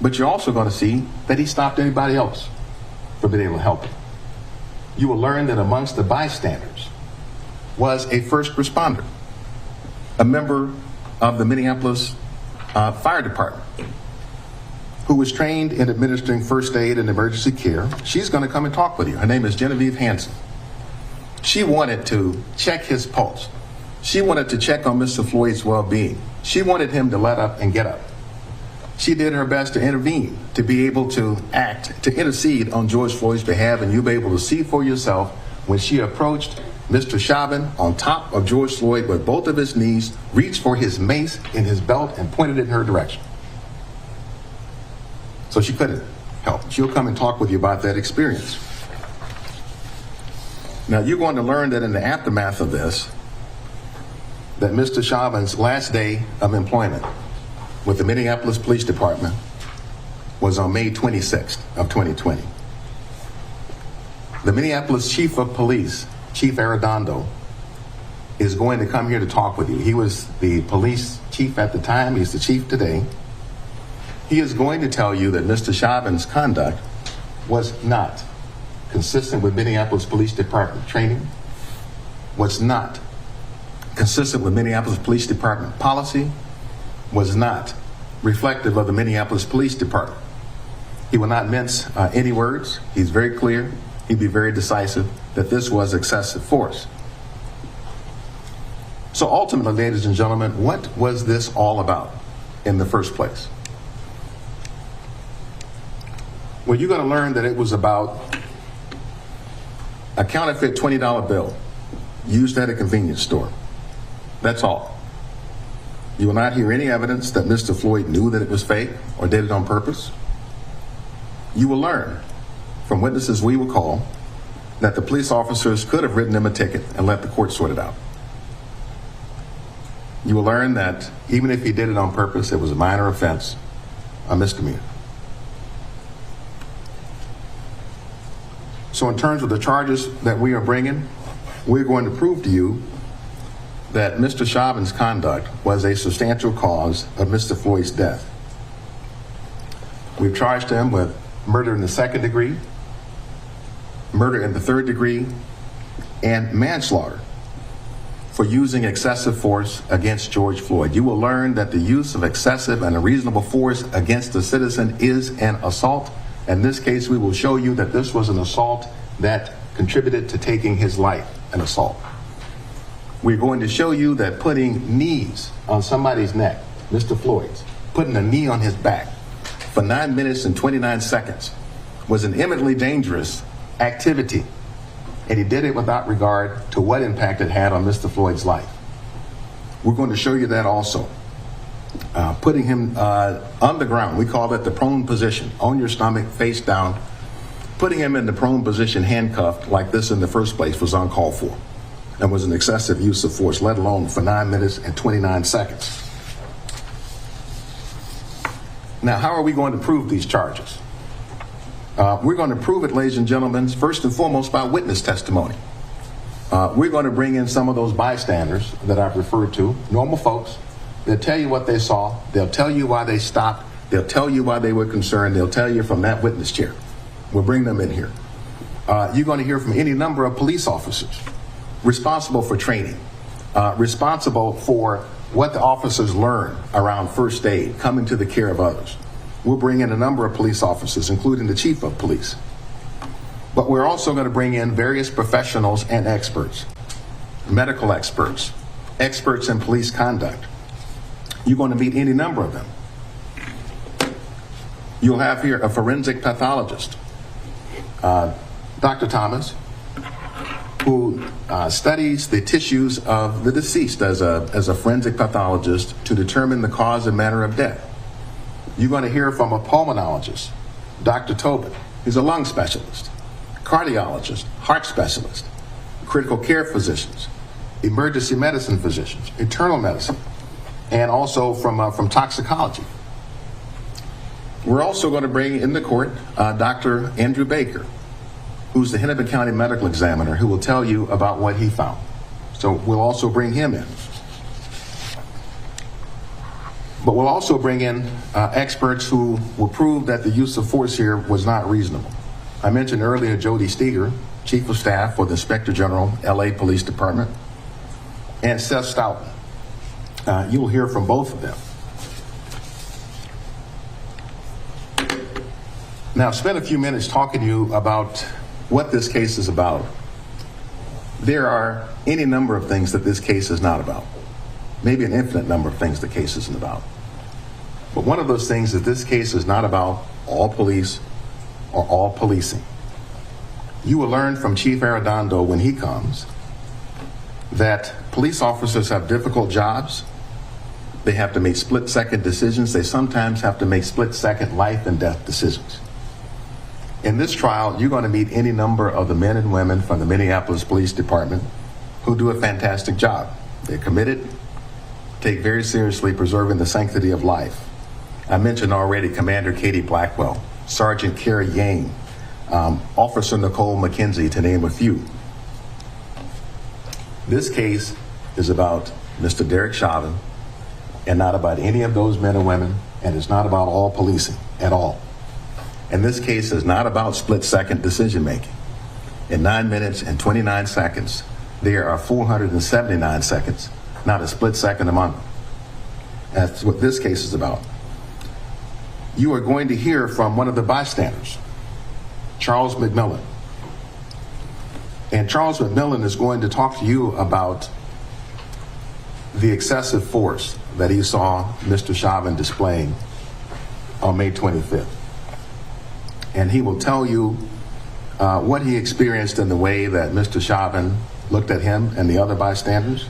But you're also going to see that he stopped anybody else from being able to help him. You will learn that amongst the bystanders, was a first responder, a member of the Minneapolis Fire Department, who was trained in administering first aid and emergency care. She's going to come and talk with you. Her name is Genevieve Hansen. She wanted to check his pulse. She wanted to check on Mr. Floyd's well-being. She wanted him to let up and get up. She did her best to intervene, to be able to act, to intercede on George Floyd's behalf, and you'll be able to see for yourself when she approached Mr. Chauvin on top of George Floyd with both of his knees, reached for his mace in his belt and pointed it in her direction. So she couldn't help. She'll come and talk with you about that experience. Now, you're going to learn that in the aftermath of this, that Mr. Chauvin's last day of employment with the Minneapolis Police Department was on May 26th of 2020. The Minneapolis Chief of Police, Chief Arredondo, is going to come here to talk with you. He was the police chief at the time. He's the chief today. He is going to tell you that Mr. Chauvin's conduct was not consistent with Minneapolis Police Department training, was not consistent with Minneapolis Police Department policy, was not reflective of the Minneapolis Police Department. He will not mince any words. He's very clear. He'd be very decisive that this was excessive force. So ultimately, ladies and gentlemen, what was this all about in the first place? Well, you're going to learn that it was about a counterfeit $20 bill used at a convenience store. That's all. You will not hear any evidence that Mr. Floyd knew that it was fake or did it on purpose. You will learn from witnesses we will call that the police officers could have written him a ticket and let the court sort it out. You will learn that even if he did it on purpose, it was a minor offense, a misdemeanor. So in terms of the charges that we are bringing, we're going to prove to you that Mr. Chauvin's conduct was a substantial cause of Mr. Floyd's death. We've charged him with murder in the second degree, murder in the third degree, and manslaughter for using excessive force against George Floyd. You will learn that the use of excessive and unreasonable force against a citizen is an assault. In this case, we will show you that this was an assault that contributed to taking his life, an assault. We're going to show you that putting knees on somebody's neck, Mr. Floyd's, putting a knee on his back for 9 minutes and 29 seconds was an eminently dangerous activity. And he did it without regard to what impact it had on Mr. Floyd's life. We're going to show you that also. Putting him on the ground, we call it the prone position, on your stomach, face down. Putting him in the prone position, handcuffed like this in the first place was uncalled for and was an excessive use of force, let alone for 9 minutes and 29 seconds. Now, how are we going to prove these charges? We're going to prove it, ladies and gentlemen, first and foremost by witness testimony. We're going to bring in some of those bystanders that I've referred to, normal folks. They'll tell you what they saw. They'll tell you why they stopped. They'll tell you why they were concerned. They'll tell you from that witness chair. We'll bring them in here. You're going to hear from any number of police officers responsible for training, responsible for what the officers learn around first aid, coming to the care of others. We'll bring in a number of police officers, including the chief of police. But we're also going to bring in various professionals and experts, medical experts, experts in police conduct. You're going to meet any number of them. You'll have here a forensic pathologist, Dr. Thomas, who studies the tissues of the deceased as a forensic pathologist to determine the cause and manner of death. You're going to hear from a pulmonologist, Dr. Tobin. He's a lung specialist, cardiologist, heart specialist, critical care physicians, emergency medicine physicians, internal medicine, and also from toxicology. We're also going to bring in the court Dr. Andrew Baker, who's the Hennepin County medical examiner, who will tell you about what he found. So we'll also bring him in. But we'll also bring in experts who will prove that the use of force here was not reasonable. I mentioned earlier Jody Steger, Chief of Staff for the Inspector General, LA Police Department. and Seth Stoughton. You'll hear from both of them. Now, I've spent a few minutes talking to you about what this case is about. There are any number of things that this case is not about. Maybe an infinite number of things the case isn't about. But one of those things is this case is not about all police or all policing. You will learn from Chief Arredondo when he comes that police officers have difficult jobs. They have to make split-second decisions. They sometimes have to make split-second life and death decisions. In this trial, you're going to meet any number of the men and women from the Minneapolis Police Department who do a fantastic job. They're committed, take very seriously preserving the sanctity of life. I mentioned already Commander Katie Blackwell, Sergeant Carrie Yang, Officer Nicole McKenzie, to name a few. This case is about Mr. Derek Chauvin and not about any of those men and women, and it's not about all policing at all. And this case is not about split-second decision-making. In 9 minutes and 29 seconds, there are 479 seconds, not a split second among them. That's what this case is about. You are going to hear from one of the bystanders, Charles McMillan. And Charles McMillan is going to talk to you about the excessive force that he saw Mr. Chauvin displaying on May 25th. And he will tell you what he experienced in the way that Mr. Chauvin looked at him and the other bystanders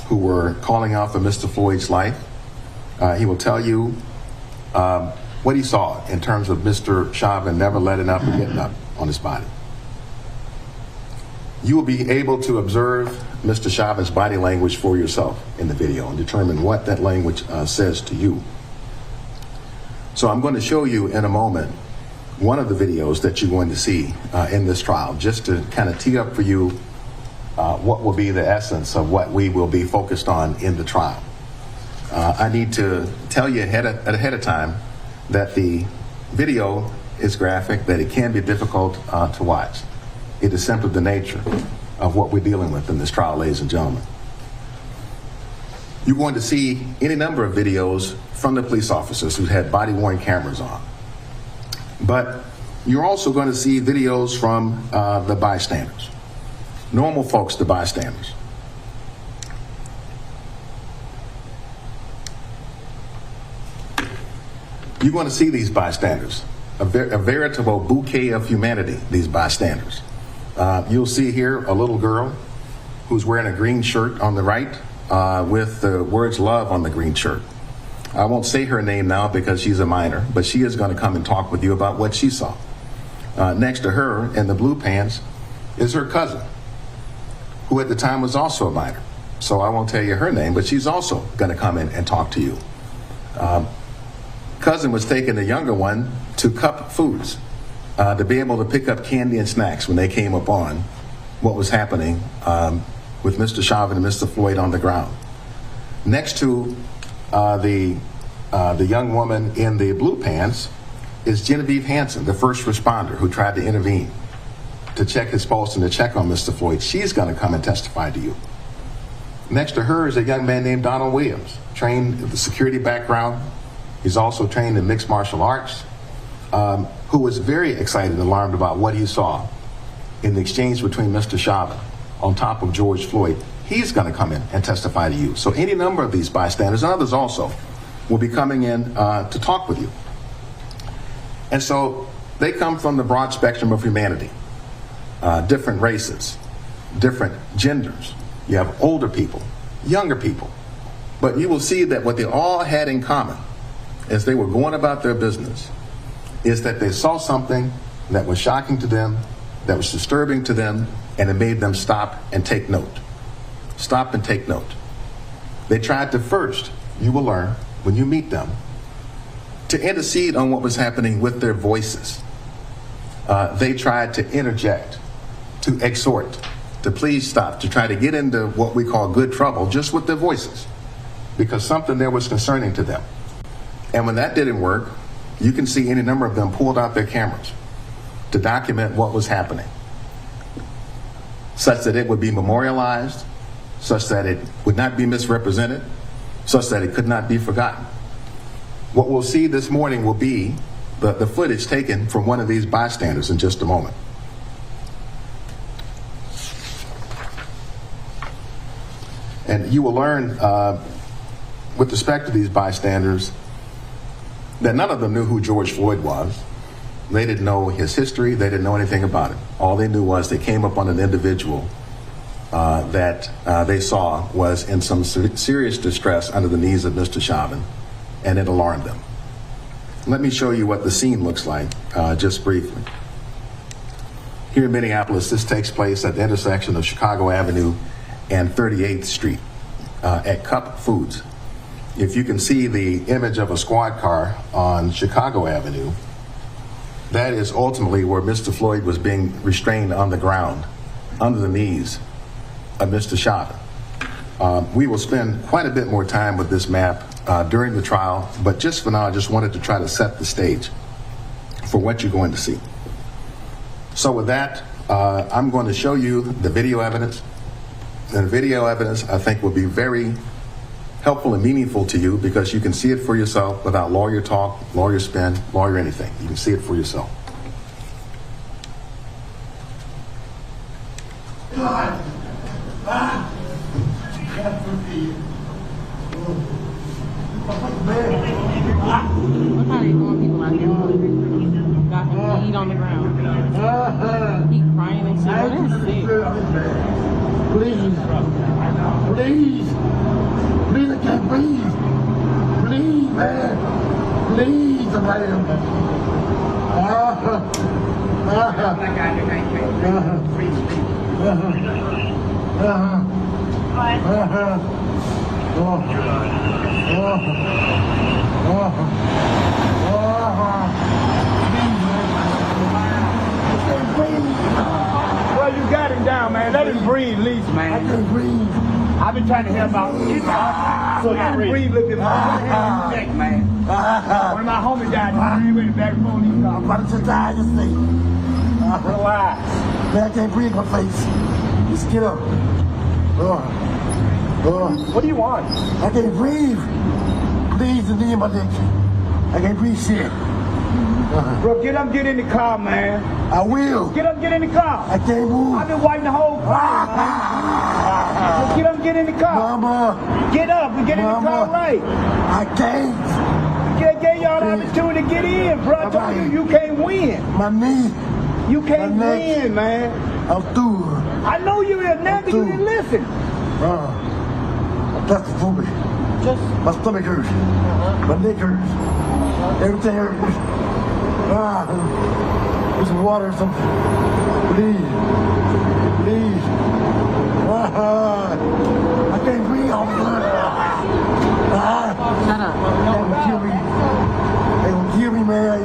who were calling out for Mr. Floyd's life. He will tell you what he saw in terms of Mr. Chauvin never letting up or getting up on his body. You will be able to observe Mr. Chauvin's body language for yourself in the video and determine what that language says to you. So I'm going to show you in a moment one of the videos that you're going to see in this trial, just to kind of tee up for you what will be the essence of what we will be focused on in the trial. I need to tell you ahead of time that the video is graphic, that it can be difficult to watch. It is simply the nature of what we're dealing with in this trial, ladies and gentlemen. You're going to see any number of videos from the police officers who had body-worn cameras on. But you're also going to see videos from the bystanders, normal folks, the bystanders. You're going to see these bystanders, a veritable bouquet of humanity, these bystanders. You'll see here a little girl who's wearing a green shirt on the right with the words love on the green shirt. I won't say her name now because she's a minor, but she is going to come and talk with you about what she saw. Next to her in the blue pants is her cousin, who at the time was also a minor. So I won't tell you her name, but she's also going to come in and talk to you. Cousin was taking the younger one to Cup Foods to be able to pick up candy and snacks when they came upon what was happening with Mr. Chauvin and Mr. Floyd on the ground. Next to the young woman in the blue pants is Genevieve Hansen, the first responder who tried to intervene to check his pulse and to check on Mr. Floyd. She's going to come and testify to you. Next to her is a young man named Donald Williams, trained in the security background. He's also trained in mixed martial arts, who was very excited and alarmed about what he saw in the exchange between Mr. Chauvin on top of George Floyd. He's going to come in and testify to you. So any number of these bystanders, and others also, will be coming in to talk with you. And so they come from the broad spectrum of humanity, different races, different genders. You have older people, younger people. But you will see that what they all had in common as they were going about their business is that they saw something that was shocking to them, that was disturbing to them, and it made them stop and take note. Stop and take note. They tried to first, you will learn when you meet them, to intercede on what was happening with their voices. They tried to interject, to exhort, to please stop, to try to get into what we call good trouble just with their voices, because something there was concerning to them. And when that didn't work, you can see any number of them pulled out their cameras to document what was happening, such that it would be memorialized, such that it would not be misrepresented, such that it could not be forgotten. What we'll see this morning will be the footage taken from one of these bystanders in just a moment. And you will learn with respect to these bystanders that none of them knew who George Floyd was. They didn't know his history. They didn't know anything about it. All they knew was they came upon an individual that they saw was in some serious distress under the knees of Mr. Chauvin, and it alarmed them. Let me show you what the scene looks like just briefly. Here in Minneapolis, this takes place at the intersection of Chicago Avenue and 38th Street at Cup Foods. If you can see the image of a squad car on Chicago Avenue, that is ultimately where Mr. Floyd was being restrained on the ground, under the knees of Mr. Chauvin. We will spend quite a bit more time with this map during the trial, but just for now, I just wanted to try to set the stage for what you're going to see. So with that, I'm going to show you the video evidence. And the video evidence, I think, will be very helpful and meaningful to you because you can see it for yourself without lawyer talk, lawyer spin, lawyer anything. You can see it for yourself. Look how they throwing people out here. Got him bleed on the ground. He crying and shit. That is sick. Please. Please. Please, I can't breathe. Please, man. Please, somebody help me. Well, you got him down, man. Let him breathe, at least, man. I can't breathe. I've been trying to help out. So let him breathe a little bit more. Neck, man. One of my homies died. He went back and forth. I'm about to die this thing. Relax. Man, I can't breathe my face. Just get up. What do you want? I can't breathe. Please, the knee in my neck. I can't breathe shit. Bro, get up, get in the car, man. I will. Get up, get in the car. I can't move. I've been waiting the whole time, man. So get up, get in the car. Mama. Get up and get in the car right. I can't. Gave y'all the opportunity to get in, bro. I told you can't win. My knee. You can't win, man. I'm through. I know you is now, but you didn't listen. I'm claustrophobic. My stomach hurts. My neck hurts. Everything hurts. Get some water or something. Please. Please. I can't breathe. I'm Shut up. They gonna kill me. They gonna kill me, man.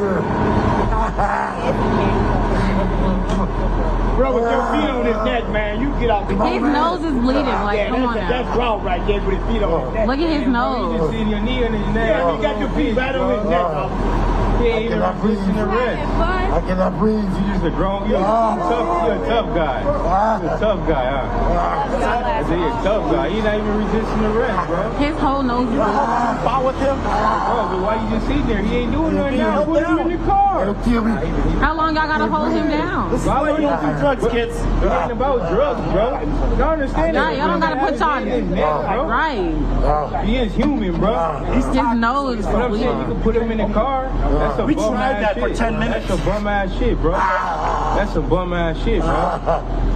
Bro, with your feet on his neck, man, you get out the car. His nose is bleeding. Like, come on now. That's wrong right there with his feet on his neck. Look at his nose. You just see your knee on his neck. Yeah, he got your feet right on his neck, bro. He ain't even resisting the rest. I cannot breathe. You just a grown, you're a tough guy. You're a tough guy, huh? I said you're a tough guy. He's not even resisting the rest, bro. His whole nose is bleeding. Fight with him? Bro, but why you just sitting there? He ain't doing nothing now. Put him in the car. They'll kill me. How long y'all gotta hold him down? Why you don't do drugs, kids? It ain't about drugs, bro. Y'all understand that? Y'all don't gotta put y'all right. He is human, bro. His nose is What I'm saying, you bleeding. can put him in the car. That's a We bum tried ass that for shit. 10 minutes. That's a bum ass shit, bro. That's a bum ass shit, bro.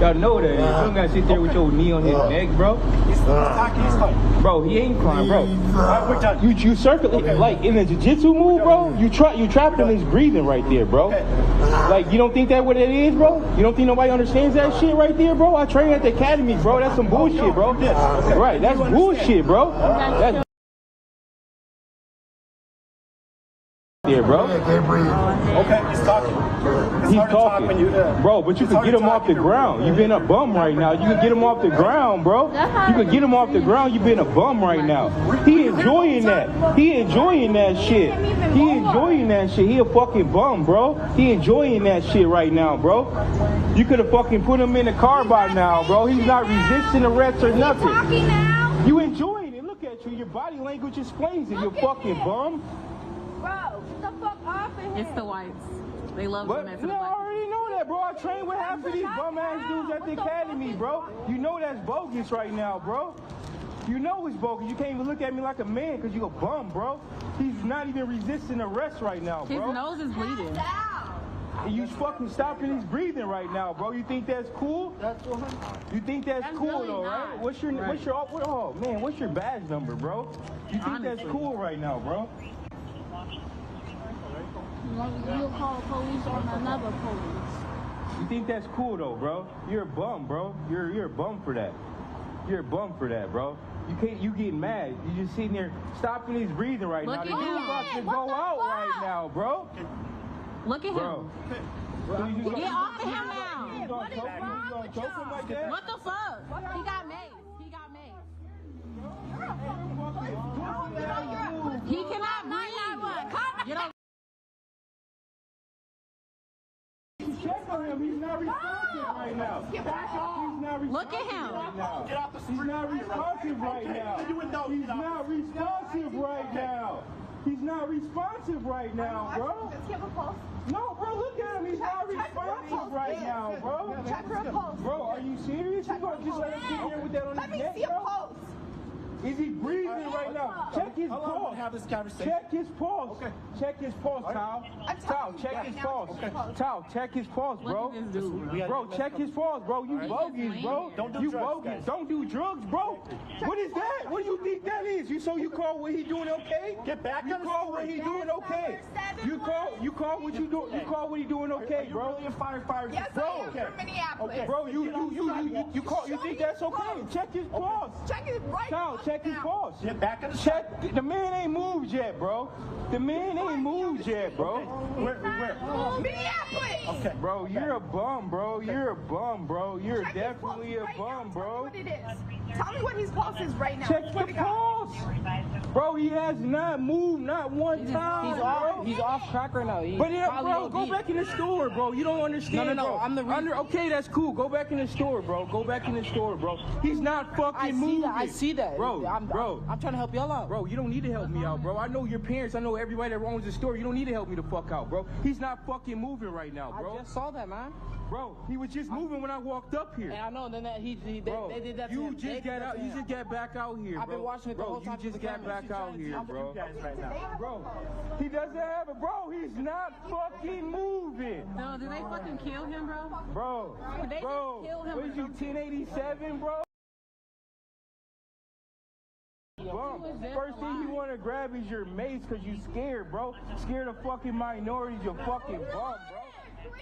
Y'all know that. You don't gotta sit there with your knee on his neck, bro. He's talking, he's fine. Bro, he ain't crying, bro. We're done. You circle like in a jiu-jitsu move, bro. You trapped in his breathing right there, bro. Like you don't think that what it is, bro? You don't think nobody understands that shit right there, bro? I trained at the academy, bro. That's some bullshit, bro. Right, that's bullshit, bro. That's there, bro. bro. I can't breathe. Okay, he's talking. It's He's hard to talk talking. when you, Bro, but you it's could hard get to him talk off the when you're ground. You've been a bum right now. You can get him off the ground, bro. You can get him off the ground. You've been a bum right now. He enjoying that. He enjoying that shit. He enjoying that shit. He a fucking bum, bro. He enjoying that shit right now, bro. You could have fucking put him in the car by now, bro. He's not resisting arrest or nothing. You enjoying it. Look at you. Your body language explains it, you fucking bum. Bro, get the fuck off of him. It's the whites. They love the men for the I black. already know that, bro. I trained with half of these bum-ass dudes at the academy, bro. You know that's bogus right now, bro. You know it's bogus. You can't even look at me like a man because you a bum, bro. He's not even resisting arrest right now, bro. His nose is bleeding. And you fucking stopping his breathing right now, bro. You think that's cool? You think that's cool really though, not. right? What's your oh man, what's your badge number, bro? You think that's cool right now, bro? You'll call the police on another police. You think that's cool though, bro? You're a bum, bro. You're a bum for that. You're a bum for that, bro. You getting mad. You just sitting there stopping his breathing right now. Look The at dude him. about to go out right now, bro. Look at Bro. him. Get off of him now. What is wrong with y'all? What the fuck? He got made. He got made. He cannot breathe. Get over. Check on him. He's not responsive right now. He's not responsive Look at him. right now. Get off the He's not responsive right now. You would know. He's not responsive right now. He's not responsive right now, bro. Does he have a pulse? No, bro, look at him. He's not responsive right now, bro. Check for a pulse. Bro, are you serious? You gonna just let him sit there with that on his neck, Let me see a bro? pulse. Is he breathing right now? Check his pulse. Have this conversation. Check his pulse. Okay. Check his pulse, Kyle. Kyle, check his pulse. Kyle, check his pulse, bro. Bro, check his pulse, bro. You bogus, bro. Don't do you drugs, bogus. guys. Don't do drugs, bro. What is that? What do you think that is? You call what he doing okay? Get back You on the call what he doing okay? You call what you doing? You call what he doing okay, Are bro? you really a firefighter? Yes, I am from Minneapolis. Bro, you think that's okay? Check his pulse. Check his right Kyle, check his pulse. Get back on the Check. The man ain't moved yet, bro. The man ain't moved yet, bro. Where? Minneapolis. Okay. Bro, you're a bum, bro. You're a bum, bro. You're Check his definitely a pulse right bum, now. bro. Tell me what it is. Tell me what his pulse is right now. Check Swear the to God. pulse. Bro, he has not moved not one time. bro. He's off track right now. But yeah, bro, go back in the store, bro. You don't understand, No, bro. I'm the reason. Okay, that's cool. Go back in the store, bro. Go back in the store, bro. He's not fucking moving. I see that. Bro, I'm trying to help y'all out. Bro, you don't need to help me out, bro. I know your parents. I know everybody that owns the store. You don't need to help me the fuck out, bro. He's not fucking moving right now, bro. I just saw that, man. Bro, he was just moving when I walked up here. And I know, then that they did that to him. You just got out. You just got back out here, bro. I've been watching it the whole time. You just got back out here, bro. Right Bro, he doesn't have it, bro. He's not fucking moving. No, did they fucking kill him, bro? Bro, Did they just kill him what or is you, something? 1087, bro? Bum. First thing you want to grab is your mace because you scared, bro. Scared of fucking minorities, you fucking bum, bro.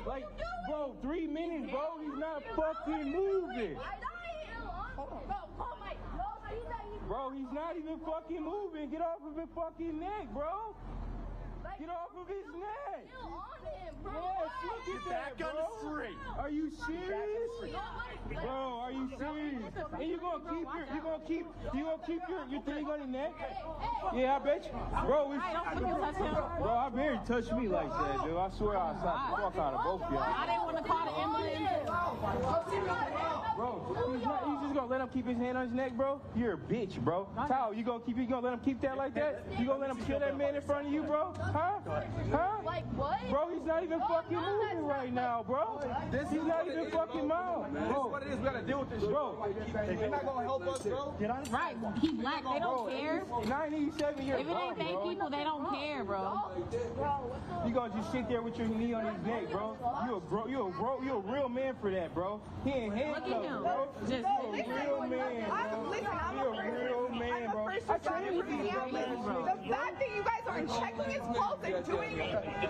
Like, bro, 3 minutes, bro. He's not fucking moving. Bro, he's not even fucking moving. Get off of his fucking neck, bro. Get off of his neck. Yes, look at that, bro. Are you serious? Bro, are you serious? And you gonna keep your thing on your neck? Yeah, I bet you. Bro, bro, I barely touched me like that, dude. I swear I'll slap the fuck out of both of y'all. I didn't want to call the ambulance. Bro, you just gonna let him keep his hand on his neck, bro? You're a bitch, bro. Tao, you gonna let him keep that like that? You gonna let him kill that man in front of you, bro? Huh? Like what? Bro, he's not even fucking moving right now, bro. He's not even fucking moving. This is what it is. We gotta deal with this, bro. They're not gonna help us, bro. Right, he's black. They don't care. 97 years If it ain't fake people, they don't care, bro. You gonna just sit there with your knee on his neck, bro? You a real man for that, bro. He ain't handcuffed, bro. Just a real man, bro. You're a real man, bro. I trained with these dumbass, bro. The fact that you guys aren't checking his pulse and doing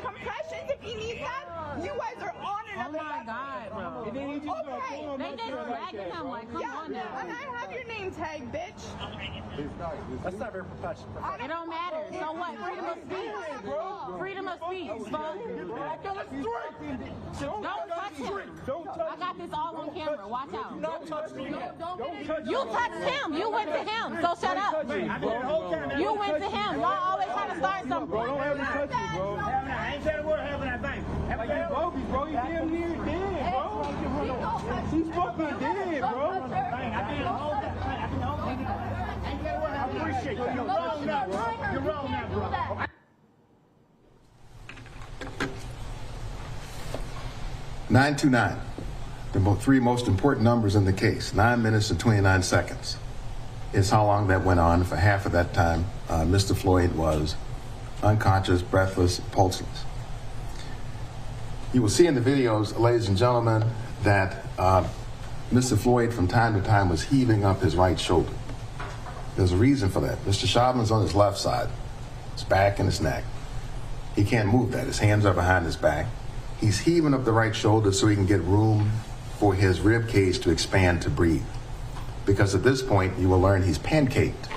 compressions if he needs that, you guys are on another level. Oh my God, bro. then he just gonna Okay. pull him They up just there like dragging that, him bro. like, come on Yeah, now. and I have your name tag, bitch. That's not very professional. It don't matter. So what? Freedom of speech. Freedom of speech. Fuck. Don't touch him. I got this all on camera. Watch out. Don't touch me. You touched him. You went to him. So shut up. You went to him. Y'all always trying to start something. Bro, don't ever touch me, bro. I ain't saying a word having that thing. Like, you bogus, bro. You damn near dead, bro. He's fucking dead, bro. I appreciate you. You're wrong now, bro. You're wrong now, bro. 929, the three most important numbers in the case. 9 minutes and 29 seconds is how long that went on. For half of that time, Mr. Floyd was unconscious, breathless, pulseless. You will see in the videos, ladies and gentlemen, that Mr. Floyd from time to time was heaving up his right shoulder. There's a reason for that. Mr. Chauvin's on his left side, his back and his neck. He can't move that. His hands are behind his back. He's heaving up the right shoulder so he can get room for his rib cage to expand to breathe. Because at this point, you will learn he's pancaked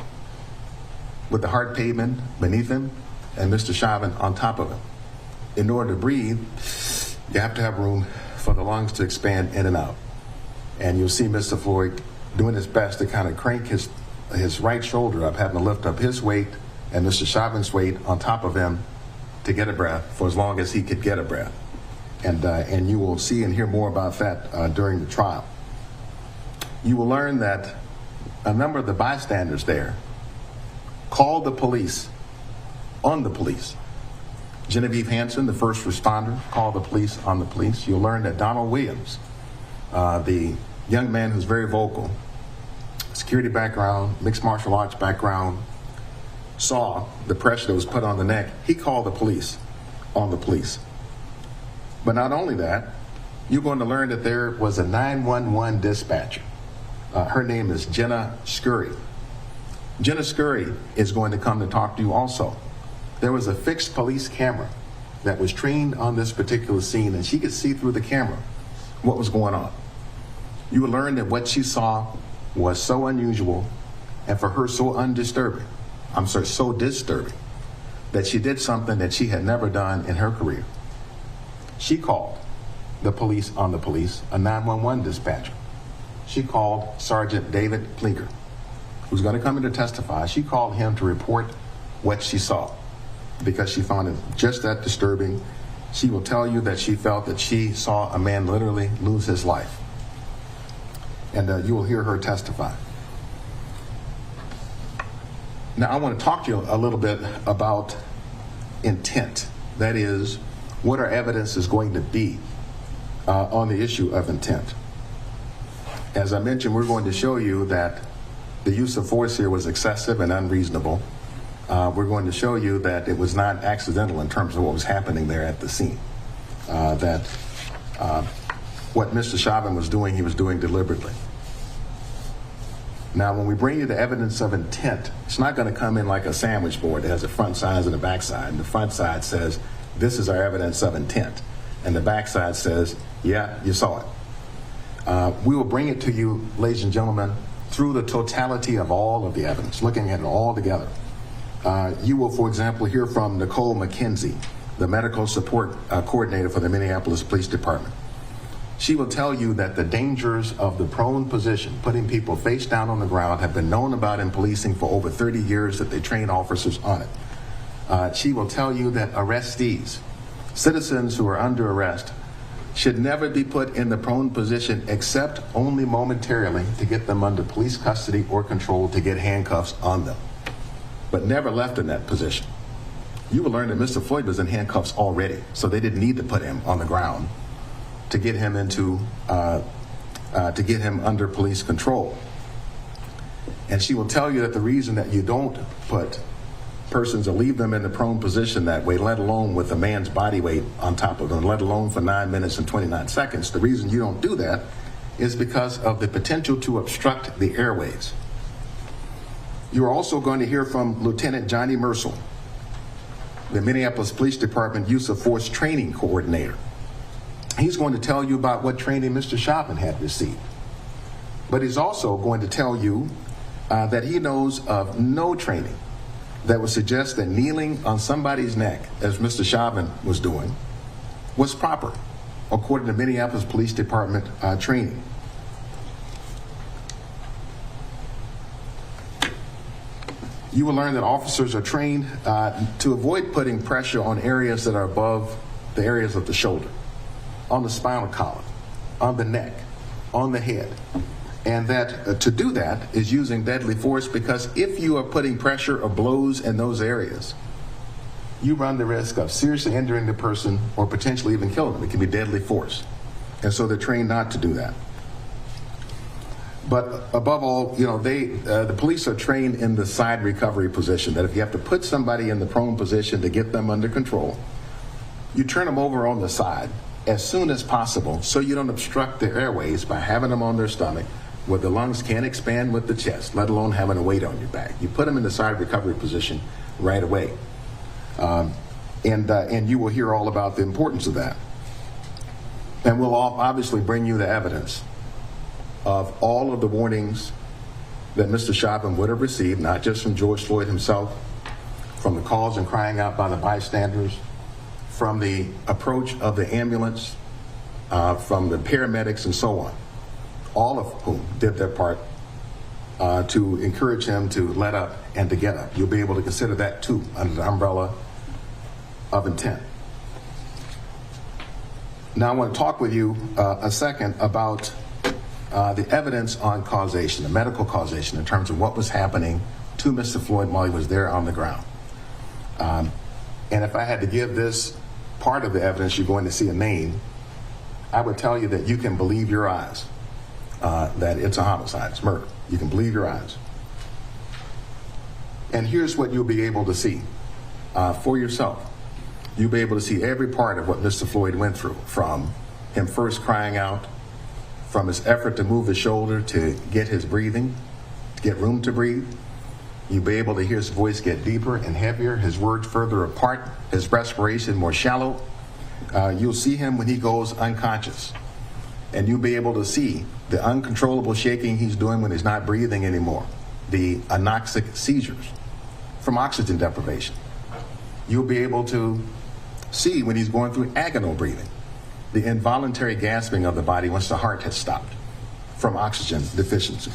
with the hard pavement beneath him and Mr. Chauvin on top of him. In order to breathe, you have to have room for the lungs to expand in and out. And you'll see Mr. Floyd doing his best to kind of crank his right shoulder up, having to lift up his weight and Mr. Chauvin's weight on top of him to get a breath for as long as he could get a breath. And you will see and hear more about that during the trial. You will learn that a number of the bystanders there called the police on the police. Genevieve Hanson, the first responder, called the police on the police. You'll learn that Donald Williams, the young man who's very vocal, security background, mixed martial arts background, saw the pressure that was put on the neck. He called the police on the police. But not only that, you're going to learn that there was a 911 dispatcher. Her name is Jenna Scurry. Jenna Scurry is going to come to talk to you also. There was a fixed police camera that was trained on this particular scene, and she could see through the camera what was going on. You will learn that what she saw was so unusual, and for her so so disturbing, that she did something that she had never done in her career. She called the police on the police, a 911 dispatcher. She called Sergeant David Pleger, who's going to come in to testify. She called him to report what she saw because she found it just that disturbing. She will tell you that she felt that she saw a man literally lose his life. And you will hear her testify. Now, I want to talk to you a little bit about intent. That is, what our evidence is going to be on the issue of intent. As I mentioned, we're going to show you that the use of force here was excessive and unreasonable. We're going to show you that it was not accidental in terms of what was happening there at the scene. That what Mr. Chauvin was doing, he was doing deliberately. Now, when we bring you the evidence of intent, it's not going to come in like a sandwich board that has a front side and a back side. And the front side says, this is our evidence of intent. And the back side says, yeah, you saw it. We will bring it to you, ladies and gentlemen, through the totality of all of the evidence, looking at it all together. You will, for example, hear from Nicole McKenzie, the medical support coordinator for the Minneapolis Police Department. She will tell you that the dangers of the prone position, putting people face down on the ground, have been known about in policing for over 30 years, that they train officers on it. She will tell you that arrestees, citizens who are under arrest, should never be put in the prone position except only momentarily to get them under police custody or control to get handcuffs on them, but never left in that position. You will learn that Mr. Floyd was in handcuffs already, so they didn't need to put him on the ground to get him under police control. And she will tell you that the reason that you don't put persons or leave them in the prone position that way, let alone with a man's body weight on top of them, let alone for 9 minutes and 29 seconds, the reason you don't do that is because of the potential to obstruct the airways. You're also going to hear from Lieutenant Johnny Mercel, the Minneapolis Police Department Use of Force Training Coordinator. He's going to tell you about what training Mr. Chauvin had received. But he's also going to tell you that he knows of no training that would suggest that kneeling on somebody's neck, as Mr. Chauvin was doing, was proper, according to Minneapolis Police Department training. You will learn that officers are trained to avoid putting pressure on areas that are above the areas of the shoulder, on the spinal column, on the neck, on the head. And that to do that is using deadly force, because if you are putting pressure or blows in those areas, you run the risk of seriously injuring the person or potentially even killing them. It can be deadly force. And so they're trained not to do that. But above all, you know, the police are trained in the side recovery position, that if you have to put somebody in the prone position to get them under control, you turn them over on the side as soon as possible so you don't obstruct their airways by having them on their stomach where the lungs can't expand with the chest, let alone having a weight on your back. You put them in the side recovery position right away. And you will hear all about the importance of that. And we'll obviously bring you the evidence of all of the warnings that Mr. Chauvin would have received, not just from George Floyd himself, from the calls and crying out by the bystanders, from the approach of the ambulance, from the paramedics and so on, all of whom did their part to encourage him to let up and to get up. You'll be able to consider that too under the umbrella of intent. Now I want to talk with you a second about the evidence on causation, the medical causation, in terms of what was happening to Mr. Floyd while he was there on the ground. And if I had to give this part of the evidence, you're going to see a name, I would tell you that you can believe your eyes, that it's a homicide, it's murder. You can believe your eyes. And here's what you'll be able to see for yourself. You'll be able to see every part of what Mr. Floyd went through, from him first crying out, from his effort to move his shoulder to get his breathing, to get room to breathe. You'll be able to hear his voice get deeper and heavier, his words further apart, his respiration more shallow. You'll see him when he goes unconscious. And you'll be able to see the uncontrollable shaking he's doing when he's not breathing anymore, the anoxic seizures from oxygen deprivation. You'll be able to see when he's going through agonal breathing, the involuntary gasping of the body once the heart has stopped from oxygen deficiency.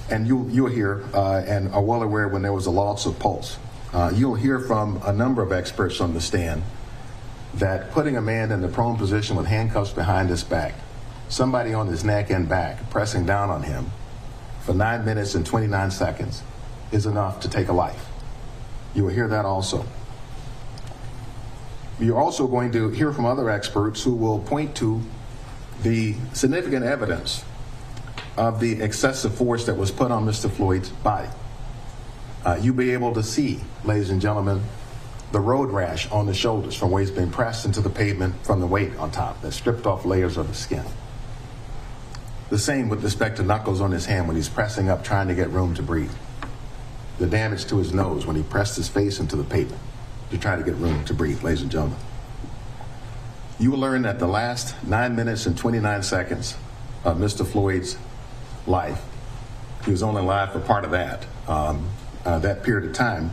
And you'll hear, and are well aware when there was a loss of pulse. You'll hear from a number of experts on the stand that putting a man in the prone position with handcuffs behind his back, somebody on his neck and back pressing down on him for 9 minutes and 29 seconds is enough to take a life. You will hear that also. You're also going to hear from other experts who will point to the significant evidence of the excessive force that was put on Mr. Floyd's body. You'll be able to see, ladies and gentlemen, the road rash on the shoulders from where he's been pressed into the pavement from the weight on top that stripped off layers of the skin. The same with respect to knuckles on his hand when he's pressing up trying to get room to breathe. The damage to his nose when he pressed his face into the pavement to try to get room to breathe, ladies and gentlemen. You will learn that the last 9 minutes and 29 seconds of Mr. Floyd's life, he was only alive for part of that period of time,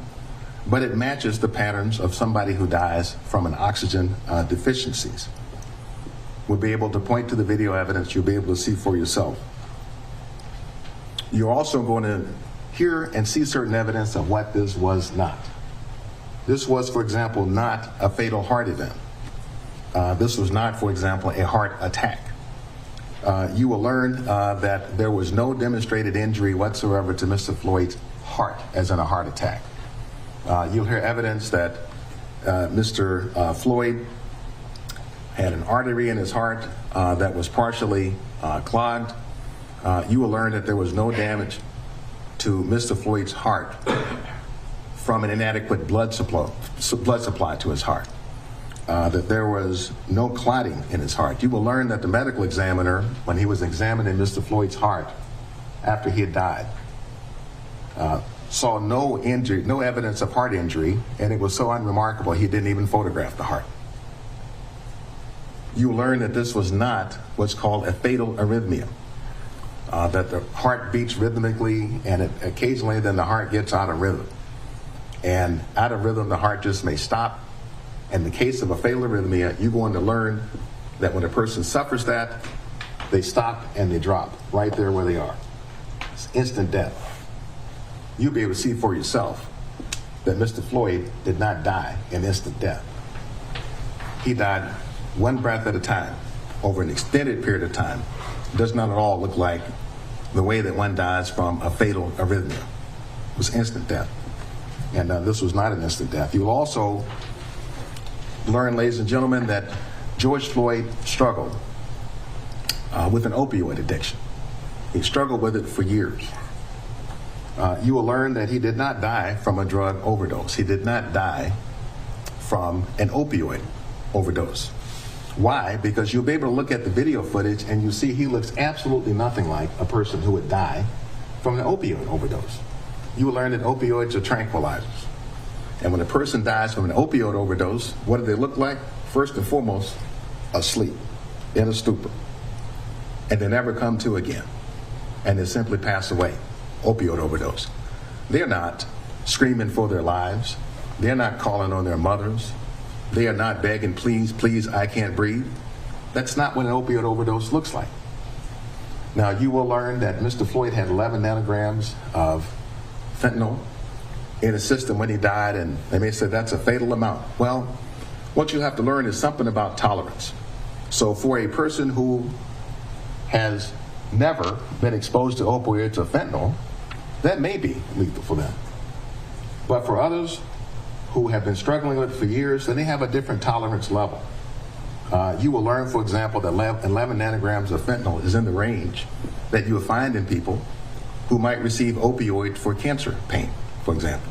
but it matches the patterns of somebody who dies from an oxygen deficiencies. We'll be able to point to the video evidence. You'll be able to see for yourself. You're also going to hear and see certain evidence of what this was not. This was, for example, not a fatal heart event. This was not, for example, a heart attack. You will learn that there was no demonstrated injury whatsoever to Mr. Floyd's heart, as in a heart attack. You'll hear evidence that Mr. Floyd had an artery in his heart that was partially clogged. You will learn that there was no damage to Mr. Floyd's heart from an inadequate blood supply to his heart. That there was no clotting in his heart. You will learn that the medical examiner, when he was examining Mr. Floyd's heart after he had died, saw no injury, no evidence of heart injury, and it was so unremarkable he didn't even photograph the heart. you learn that this was not what's called a fatal arrhythmia, that the heart beats rhythmically, and occasionally then the heart gets out of rhythm. And out of rhythm, the heart just may stop. In the case of a fatal arrhythmia, you're going to learn that when a person suffers that, they stop and they drop right there where they are. It's instant death. You'll be able to see for yourself that Mr. Floyd did not die in instant death. He died one breath at a time over an extended period of time. It does not at all look like the way that one dies from a fatal arrhythmia. It was instant death. And this was not an instant death. You'll also learn, ladies and gentlemen, that George Floyd struggled with an opioid addiction. He struggled with it for years. You will learn that he did not die from a drug overdose. He did not die from an opioid overdose. Why? Because you'll be able to look at the video footage and you see he looks absolutely nothing like a person who would die from an opioid overdose. You will learn that opioids are tranquilizers. And when a person dies from an opioid overdose, what do they look like? First and foremost, asleep, in a stupor. And they never come to again. And they simply pass away. Opioid overdose. They're not screaming for their lives. They're not calling on their mothers. They are not begging, please, please, I can't breathe. That's not what an opioid overdose looks like. Now, you will learn that Mr. Floyd had 11 nanograms of fentanyl in his system when he died, and they may say that's a fatal amount. Well, what you have to learn is something about tolerance. So for a person who has never been exposed to opioids or fentanyl, that may be lethal for them. But for others who have been struggling with it for years, then they have a different tolerance level. You will learn, for example, that 11 nanograms of fentanyl is in the range that you will find in people who might receive opioid for cancer pain, for example.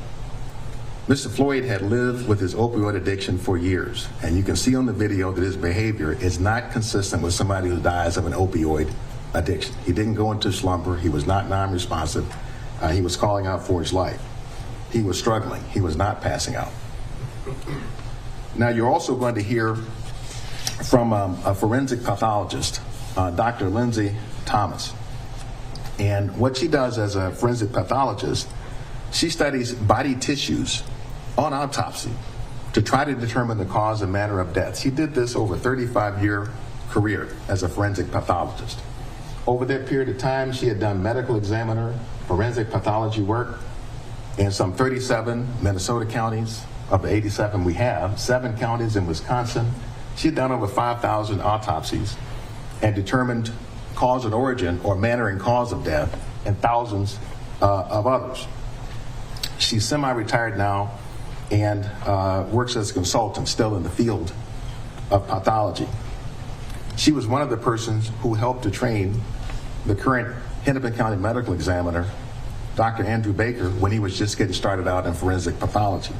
Mr. Floyd had lived with his opioid addiction for years, and you can see on the video that his behavior is not consistent with somebody who dies of an opioid addiction. He didn't go into slumber. He was not non-responsive. He was calling out for his life. He was struggling. He was not passing out. Now, you're also going to hear from a forensic pathologist, Dr. Lindsay Thomas. And what she does as a forensic pathologist, she studies body tissues on autopsy to try to determine the cause and manner of death. She did this over a 35-year career as a forensic pathologist. Over that period of time, she had done medical examiner, forensic pathology work in some 37 Minnesota counties. Of the 87 we have, 7 counties in Wisconsin. She had done over 5,000 autopsies and determined cause and origin or manner and cause of death and thousands of others. She's semi-retired now and works as a consultant still in the field of pathology. She was one of the persons who helped to train the current Hennepin County medical examiner, Dr. Andrew Baker, when he was just getting started out in forensic pathology.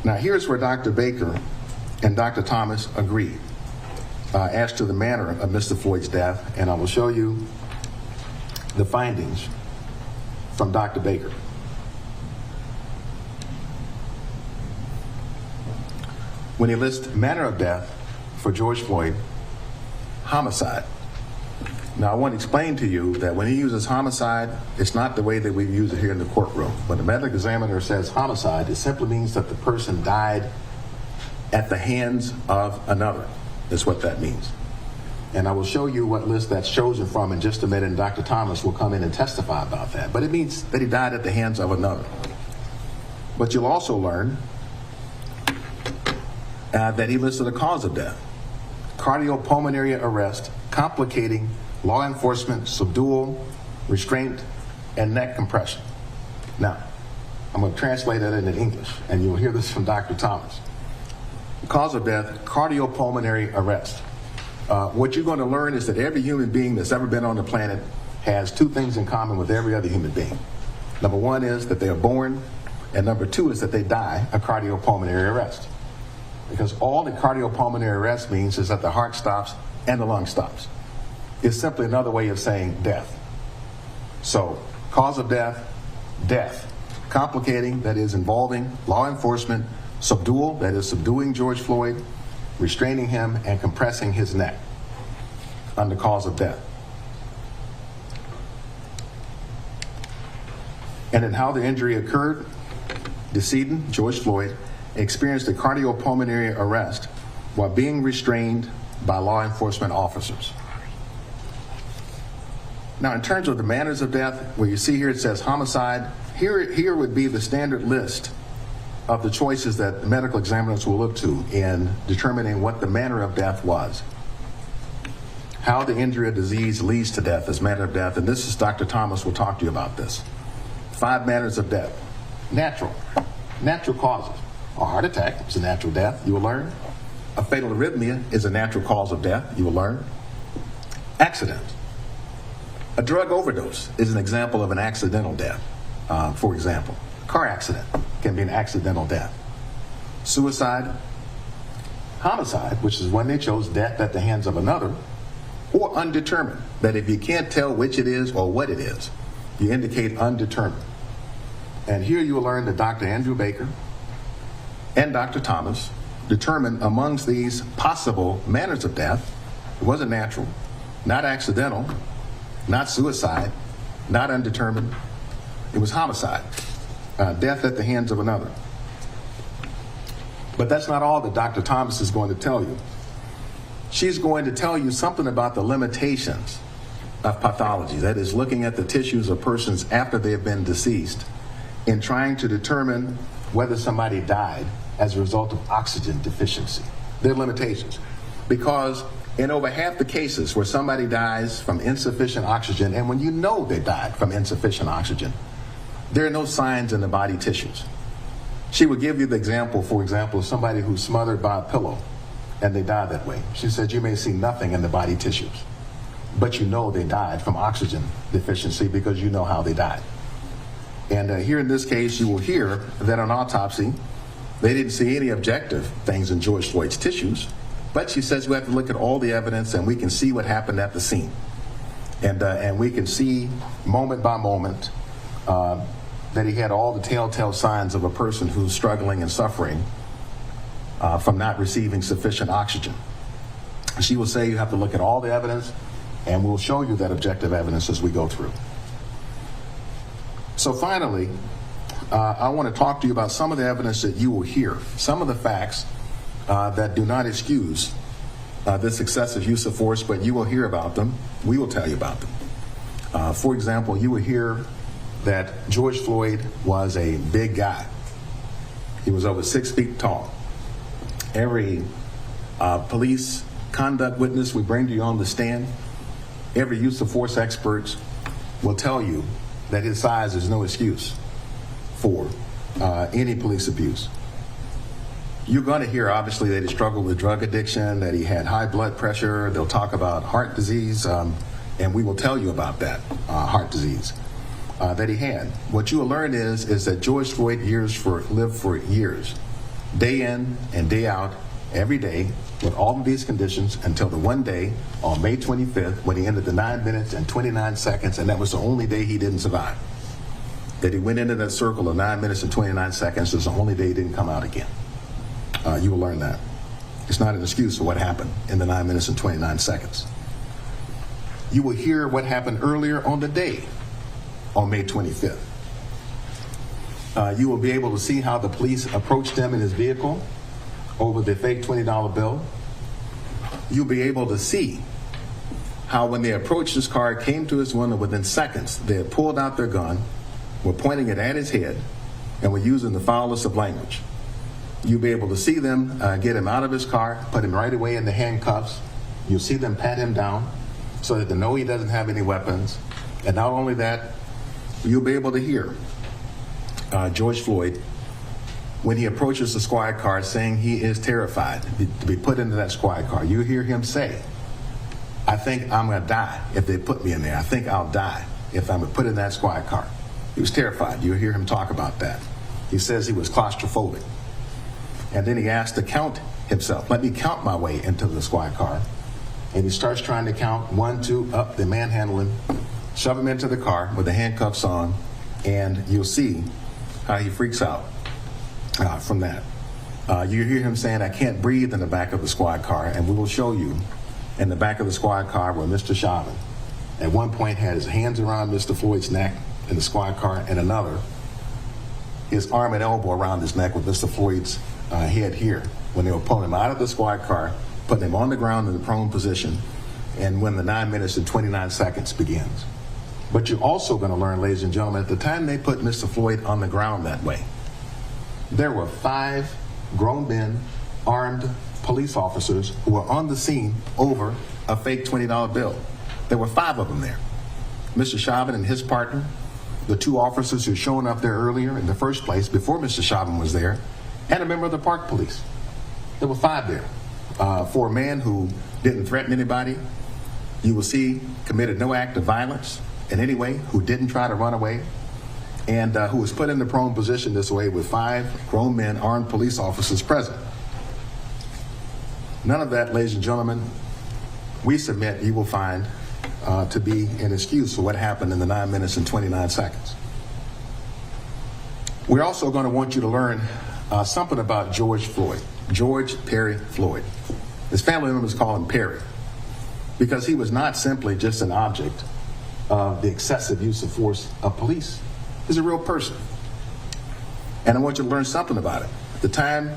Now, here's where Dr. Baker and Dr. Thomas agree as to the manner of Mr. Floyd's death, and I will show you the findings from Dr. Baker. When he lists manner of death for George Floyd, homicide. Now, I want to explain to you that when he uses homicide, it's not the way that we use it here in the courtroom. When the medical examiner says homicide, it simply means that the person died at the hands of another. That's what that means. And I will show you what list that's chosen from in just a minute, and Dr. Thomas will come in and testify about that. But it means that he died at the hands of another. But you'll also learn that he listed a cause of death: cardiopulmonary arrest, complicating law enforcement, subdual, restraint, and neck compression. Now, I'm going to translate that into English, and you'll hear this from Dr. Thomas. The cause of death, cardiopulmonary arrest. What you're going to learn is that every human being that's ever been on the planet has 2 things in common with every other human being. Number 1 is that they are born, and number 2 is that they die of cardiopulmonary arrest. Because all the cardiopulmonary arrest means is that the heart stops and the lung stops. It's simply another way of saying death. So, cause of death, death. Complicating, that is involving law enforcement, subdual, that is subduing George Floyd, restraining him, and compressing his neck under cause of death. And in how the injury occurred, decedent, George Floyd, experienced a cardiopulmonary arrest while being restrained by law enforcement officers. Now, in terms of the manners of death, where you see here it says homicide, here would be the standard list of the choices that medical examiners will look to in determining what the manner of death was. How the injury or disease leads to death is manner of death, and this is Dr. Thomas will talk to you about this. 5 manners of death. Natural causes. A heart attack is a natural death, you will learn. A fatal arrhythmia is a natural cause of death, you will learn. Accident. A drug overdose is an example of an accidental death. For example, car accident can be an accidental death. Suicide, homicide, which is when they chose death at the hands of another, or undetermined, that if you can't tell which it is or what it is, you indicate undetermined. And here you will learn that Dr. Andrew Baker and Dr. Thomas determined amongst these possible manners of death, it wasn't natural, not accidental, not suicide, not undetermined, it was homicide, death at the hands of another. But that's not all that Dr. Thomas is going to tell you. She's going to tell you something about the limitations of pathology, that is, looking at the tissues of persons after they have been deceased in trying to determine whether somebody died as a result of oxygen deficiency. There are limitations. Because in over half the cases where somebody dies from insufficient oxygen, and when you know they died from insufficient oxygen, there are no signs in the body tissues. She would give you the example, for example, of somebody who's smothered by a pillow and they died that way. She said you may see nothing in the body tissues, but you know they died from oxygen deficiency because you know how they died. And here in this case, you will hear that on autopsy, they didn't see any objective things in George Floyd's tissues, but she says we have to look at all the evidence and we can see what happened at the scene. And we can see moment by moment that he had all the telltale signs of a person who's struggling and suffering from not receiving sufficient oxygen. She will say you have to look at all the evidence, and we'll show you that objective evidence as we go through. So finally, I want to talk to you about some of the evidence that you will hear, some of the facts that do not excuse this excessive use of force, but you will hear about them. We will tell you about them. For example, you will hear that George Floyd was a big guy. He was over 6 feet tall. Every police conduct witness we bring to you on the stand, every use of force expert will tell you that his size is no excuse for any police abuse. You're going to hear, obviously, that he struggled with drug addiction, that he had high blood pressure. They'll talk about heart disease, and we will tell you about that heart disease that he had. What you will learn is that George Floyd lived for years, day in and day out, every day, with all of these conditions until the one day on May 25th when he ended the 9 minutes and 29 seconds, and that was the only day he didn't survive. That he went into that circle of 9 minutes and 29 seconds is the only day he didn't come out again. You will learn that. It's not an excuse for what happened in the 9 minutes and 29 seconds. You will hear what happened earlier on the day on May 25th. You will be able to see how the police approached him in his vehicle over the fake $20 bill. You'll be able to see how when they approached his car, came to his window within seconds, they had pulled out their gun, were pointing it at his head, and were using the foulest of language. You'll be able to see them get him out of his car, put him right away in the handcuffs. You'll see them pat him down so that they know he doesn't have any weapons. And not only that, you'll be able to hear George Floyd, when he approaches the squad car, saying he is terrified to be put into that squad car. You hear him say, I think I'm going to die if they put me in there. I think I'll die if I'm put in that squad car. He was terrified. You'll hear him talk about that. He says he was claustrophobic. And then he asked to count himself. Let me count my way into the squad car. And he starts trying to count 1, 2, up, they manhandle him, shove him into the car with the handcuffs on, and you'll see how he freaks out from that. You hear him saying, "I can't breathe," in the back of the squad car, and we will show you in the back of the squad car where Mr. Chauvin at one point had his hands around Mr. Floyd's neck in the squad car, and another, his arm and elbow around his neck with Mr. Floyd's head here, when they were pulling him out of the squad car, putting him on the ground in the prone position, and when the 9 minutes and 29 seconds begins. But you're also going to learn, ladies and gentlemen, at the time they put Mr. Floyd on the ground that way, there were 5 grown men, armed police officers who were on the scene over a fake $20 bill. There were 5 of them there. Mr. Chauvin and his partner, the 2 officers who shown up there earlier in the first place before Mr. Chauvin was there, and a member of the park police. There were 5 there. For a man who didn't threaten anybody, you will see committed no act of violence in any way, who didn't try to run away, and who was put in the prone position this way with 5 grown men, armed police officers present. None of that, ladies and gentlemen, we submit you will find to be an excuse for what happened in the 9 minutes and 29 seconds. We're also going to want you to learn something about George Floyd, George Perry Floyd. His family members call him Perry because he was not simply just an object of the excessive use of force of police. He's a real person. And I want you to learn something about it. At the time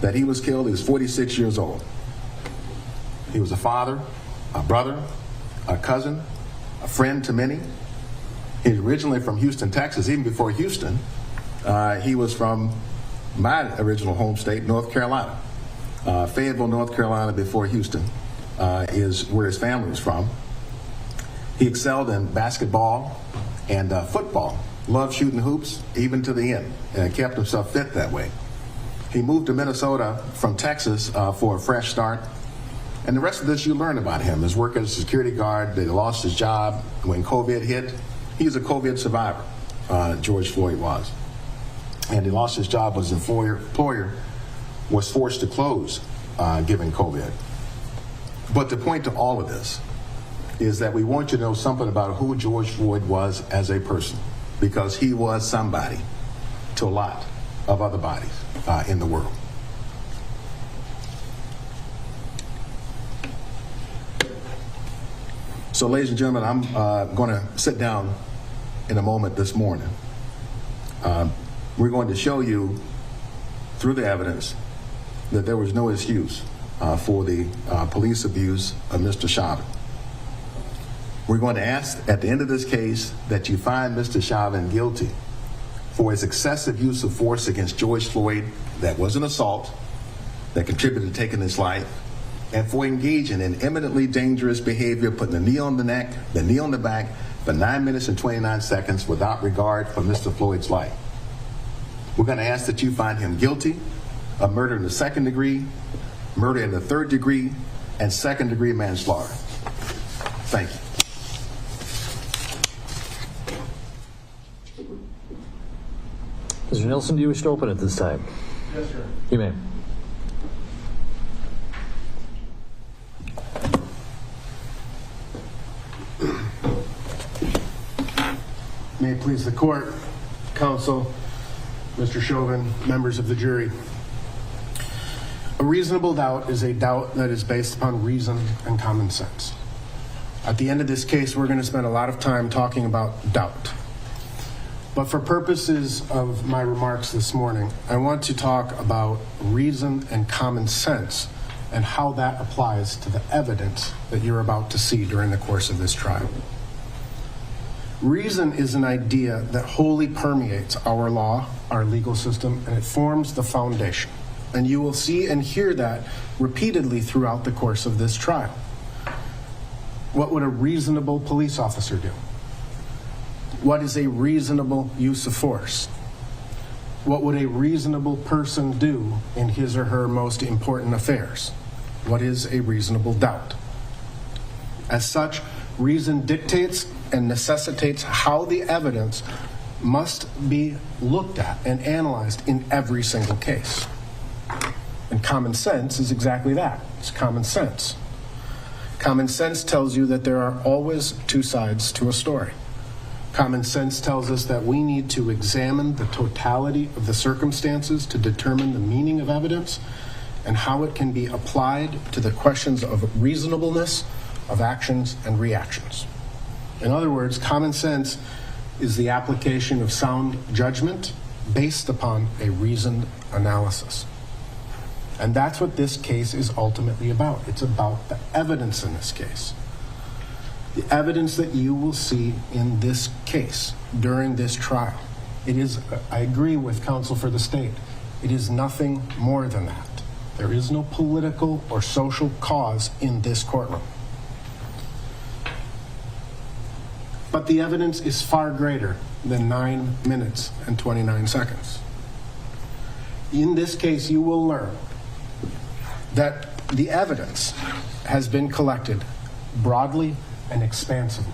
that he was killed, he was 46 years old. He was a father, a brother, a cousin, a friend to many. He's originally from Houston, Texas. Even before Houston, he was from my original home state, North Carolina. Fayetteville, North Carolina, before Houston, is where his family was from. He excelled in basketball and football, loved shooting hoops, even to the end, and kept himself fit that way. He moved to Minnesota from Texas for a fresh start. And the rest of this you learn about him. His work as a security guard, that he lost his job when COVID hit. He's a COVID survivor, George Floyd was. And he lost his job as his employer was forced to close given COVID. But the point to all of this is that we want you to know something about who George Floyd was as a person, because he was somebody to a lot of other bodies in the world. So, ladies and gentlemen, I'm going to sit down in a moment this morning. We're going to show you through the evidence that there was no excuse for the police abuse of Mr. Chauvin. We're going to ask at the end of this case that you find Mr. Chauvin guilty for his excessive use of force against George Floyd that was an assault that contributed to taking his life, and for engaging in eminently dangerous behavior, putting the knee on the neck, the knee on the back, for 9 minutes and 29 seconds without regard for Mr. Floyd's life. We're going to ask that you find him guilty of murder in the 2nd degree, murder in the 3rd degree, and 2nd degree manslaughter. Thank you. Mr. Nelson, do you wish to open at this time? Yes, sir. You may. May it please the court, counsel, Mr. Chauvin, members of the jury. A reasonable doubt is a doubt that is based upon reason and common sense. At the end of this case, we're going to spend a lot of time talking about doubt. But for purposes of my remarks this morning, I want to talk about reason and common sense and how that applies to the evidence that you're about to see during the course of this trial. Reason is an idea that wholly permeates our law, our legal system, and it forms the foundation. And you will see and hear that repeatedly throughout the course of this trial. What would a reasonable police officer do? What is a reasonable use of force? What would a reasonable person do in his or her most important affairs? What is a reasonable doubt? As such, reason dictates and necessitates how the evidence must be looked at and analyzed in every single case. And common sense is exactly that. It's common sense. Common sense tells you that there are always 2 sides to a story. Common sense tells us that we need to examine the totality of the circumstances to determine the meaning of evidence and how it can be applied to the questions of reasonableness of actions and reactions. In other words, common sense is the application of sound judgment based upon a reasoned analysis. And that's what this case is ultimately about. It's about the evidence in this case. The evidence that you will see in this case during this trial. It is, I agree with counsel for the state, it is nothing more than that. There is no political or social cause in this courtroom. But the evidence is far greater than 9 minutes and 29 seconds. In this case, you will learn that the evidence has been collected broadly and expansively.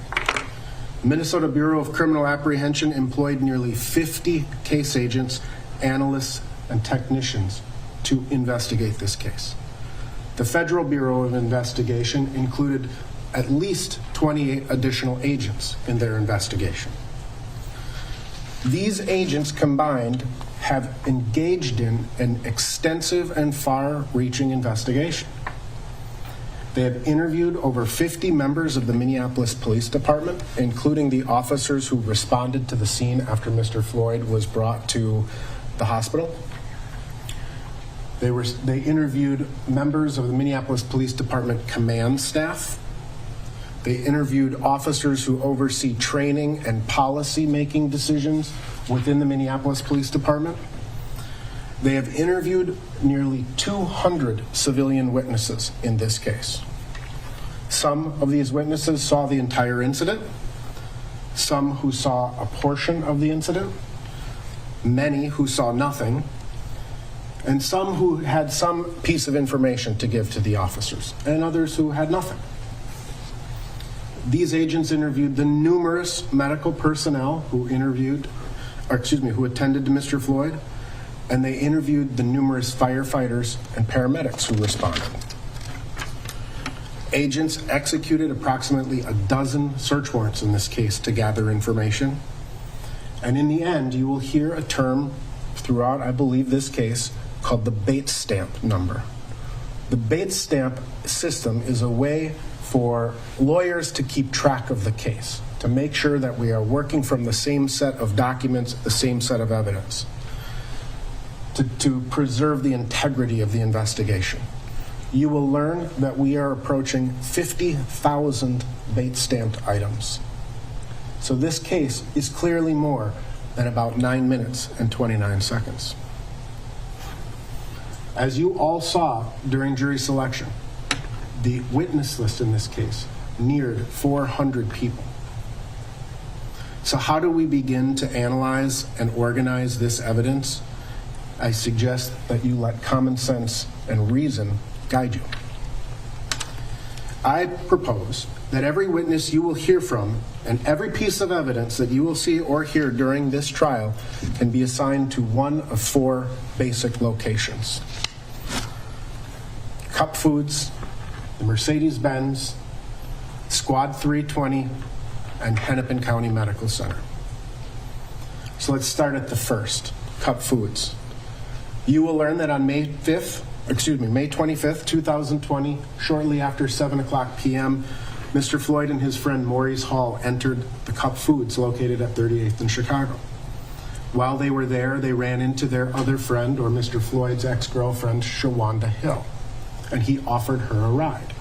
The Minnesota Bureau of Criminal Apprehension employed nearly 50 case agents, analysts, and technicians to investigate this case. The Federal Bureau of Investigation included at least 28 additional agents in their investigation. These agents combined have engaged in an extensive and far-reaching investigation. They have interviewed over 50 members of the Minneapolis Police Department, including the officers who responded to the scene after Mr. Floyd was brought to the hospital. They interviewed members of the Minneapolis Police Department command staff. They interviewed officers who oversee training and policy-making decisions within the Minneapolis Police Department. They have interviewed nearly 200 civilian witnesses in this case. Some of these witnesses saw the entire incident, some who saw a portion of the incident, many who saw nothing, and some who had some piece of information to give to the officers, and others who had nothing. These agents interviewed the numerous medical personnel who attended to Mr. Floyd, and they interviewed the numerous firefighters and paramedics who responded. Agents executed approximately a dozen search warrants in this case to gather information. And in the end, you will hear a term throughout, I believe, this case called the Bates stamp number. The Bates stamp system is a way for lawyers to keep track of the case, to make sure that we are working from the same set of documents, the same set of evidence, to preserve the integrity of the investigation. You will learn that we are approaching 50,000 Bates stamped items. So this case is clearly more than about 9 minutes and 29 seconds. As you all saw during jury selection, the witness list in this case neared 400 people. So how do we begin to analyze and organize this evidence? I suggest that you let common sense and reason guide you. I propose that every witness you will hear from and every piece of evidence that you will see or hear during this trial can be assigned to one of 4 basic locations: Cup Foods, the Mercedes-Benz, Squad 320, and Hennepin County Medical Center. So let's start at the first, Cup Foods. You will learn that on May 25th, 2020, shortly after 7:00 p.m., Mr. Floyd and his friend Maurice Hall entered the Cup Foods located at 38th and Chicago. While they were there, they ran into their other friend, or Mr. Floyd's ex-girlfriend, Chauvin Hill, and he offered her a ride.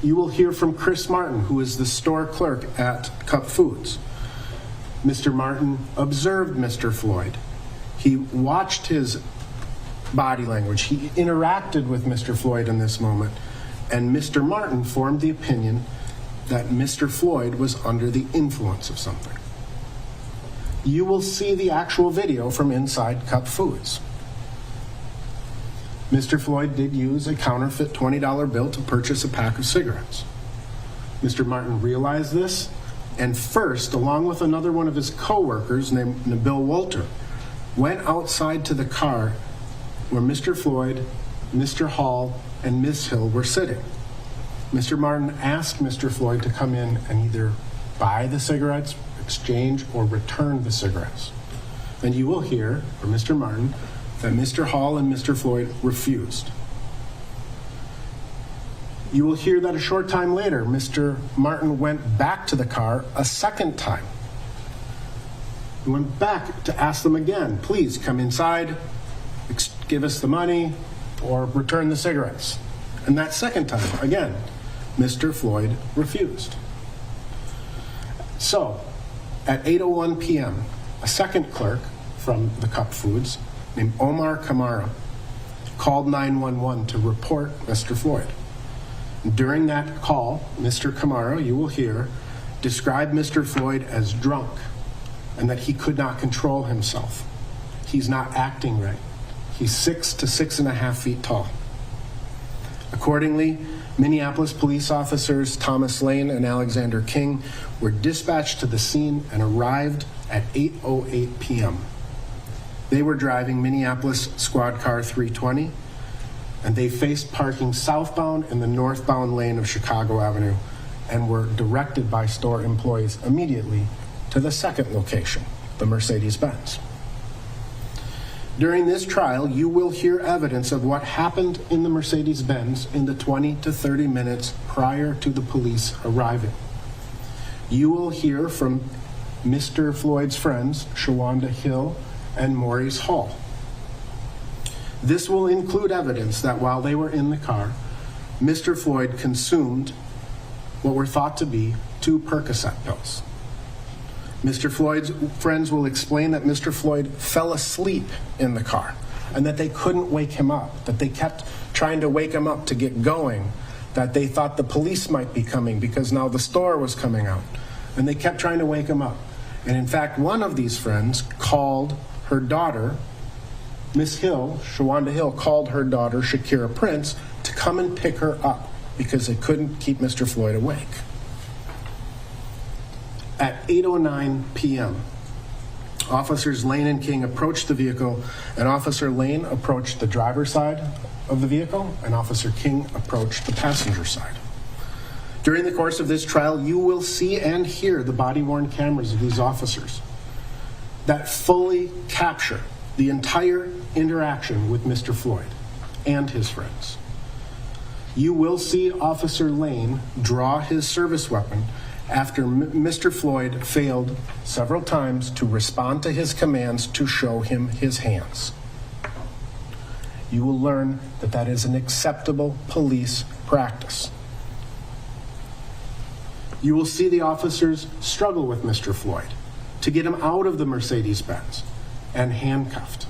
You will hear from Chris Martin, who is the store clerk at Cup Foods. Mr. Martin observed Mr. Floyd. He watched his body language. He interacted with Mr. Floyd in this moment, and Mr. Martin formed the opinion that Mr. Floyd was under the influence of something. You will see the actual video from inside Cup Foods. Mr. Floyd did use a counterfeit $20 bill to purchase a pack of cigarettes. Mr. Martin realized this, and first, along with another one of his co-workers named Bill Walter, went outside to the car where Mr. Floyd, Mr. Hall, and Ms. Hill were sitting. Mr. Martin asked Mr. Floyd to come in and either buy the cigarettes, exchange, or return the cigarettes. And you will hear from Mr. Martin that Mr. Hall and Mr. Floyd refused. You will hear that a short time later, Mr. Martin went back to the car a second time. He went back to ask them again, please come inside, give us the money, or return the cigarettes. And that second time, again, Mr. Floyd refused. So, at 8:01 p.m., a second clerk from the Cup Foods, named Omar Camara, called 911 to report Mr. Floyd. During that call, Mr. Camara, you will hear, described Mr. Floyd as drunk and that he could not control himself. He's not acting right. He's 6 to 6.5 feet tall. Accordingly, Minneapolis police officers Thomas Lane and Alexander King were dispatched to the scene and arrived at 8:08 p.m. They were driving Minneapolis Squad Car 320, and they faced parking southbound in the northbound lane of Chicago Avenue and were directed by store employees immediately to the second location, the Mercedes-Benz. During this trial, you will hear evidence of what happened in the Mercedes-Benz in the 20 to 30 minutes prior to the police arriving. You will hear from Mr. Floyd's friends, Shawanda Hill and Maurice Hall. This will include evidence that while they were in the car, Mr. Floyd consumed what were thought to be 2 Percocet pills. Mr. Floyd's friends will explain that Mr. Floyd fell asleep in the car and that they couldn't wake him up, that they kept trying to wake him up to get going, that they thought the police might be coming because now the store was coming out, and they kept trying to wake him up. And in fact, one of these friends called her daughter, Miss Hill, Shawanda Hill, called her daughter, Shakira Prince, to come and pick her up because they couldn't keep Mr. Floyd awake. At 8:09 p.m., Officers Lane and King approached the vehicle, and Officer Lane approached the driver's side of the vehicle, and Officer King approached the passenger side. During the course of this trial, you will see and hear the body-worn cameras of these officers that fully capture the entire interaction with Mr. Floyd and his friends. You will see Officer Lane draw his service weapon after Mr. Floyd failed several times to respond to his commands to show him his hands. You will learn that that is an acceptable police practice. You will see the officers struggle with Mr. Floyd to get him out of the Mercedes-Benz and handcuffed.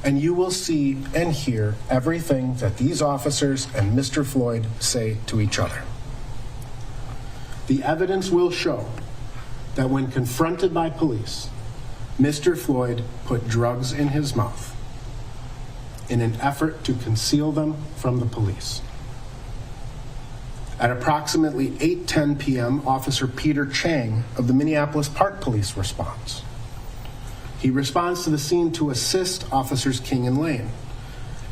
And you will see and hear everything that these officers and Mr. Floyd say to each other. The evidence will show that when confronted by police, Mr. Floyd put drugs in his mouth in an effort to conceal them from the police. At approximately 8:10 p.m., Officer Peter Chang of the Minneapolis Park Police responds. He responds to the scene to assist Officers King and Lane,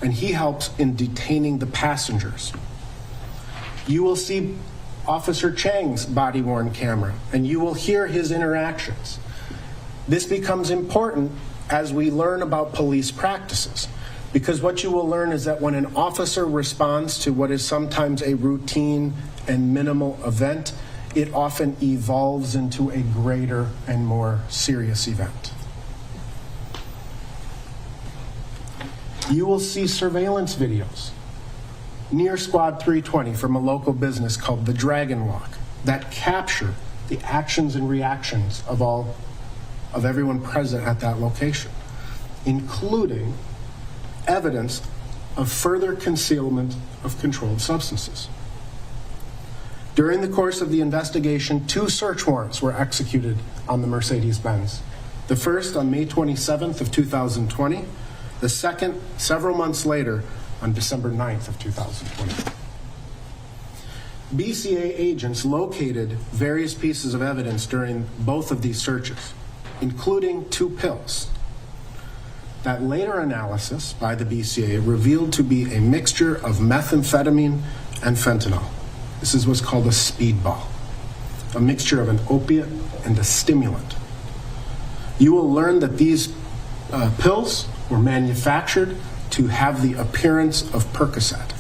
and he helps in detaining the passengers. You will see Officer Chang's body-worn camera, and you will hear his interactions. This becomes important as we learn about police practices, because what you will learn is that when an officer responds to what is sometimes a routine and minimal event, it often evolves into a greater and more serious event. You will see surveillance videos near Squad 320 from a local business called the Dragon Walk that capture the actions and reactions of everyone present at that location, including evidence of further concealment of controlled substances. During the course of the investigation, 2 search warrants were executed on the Mercedes-Benz. The first on May 27th of 2020, the second several months later on December 9th of 2020. BCA agents located various pieces of evidence during both of these searches, including 2 pills that later analysis by the BCA revealed to be a mixture of methamphetamine and fentanyl. This is what's called a speedball. a mixture of an opiate and a stimulant. You will learn that these pills were manufactured to have the appearance of Percocet.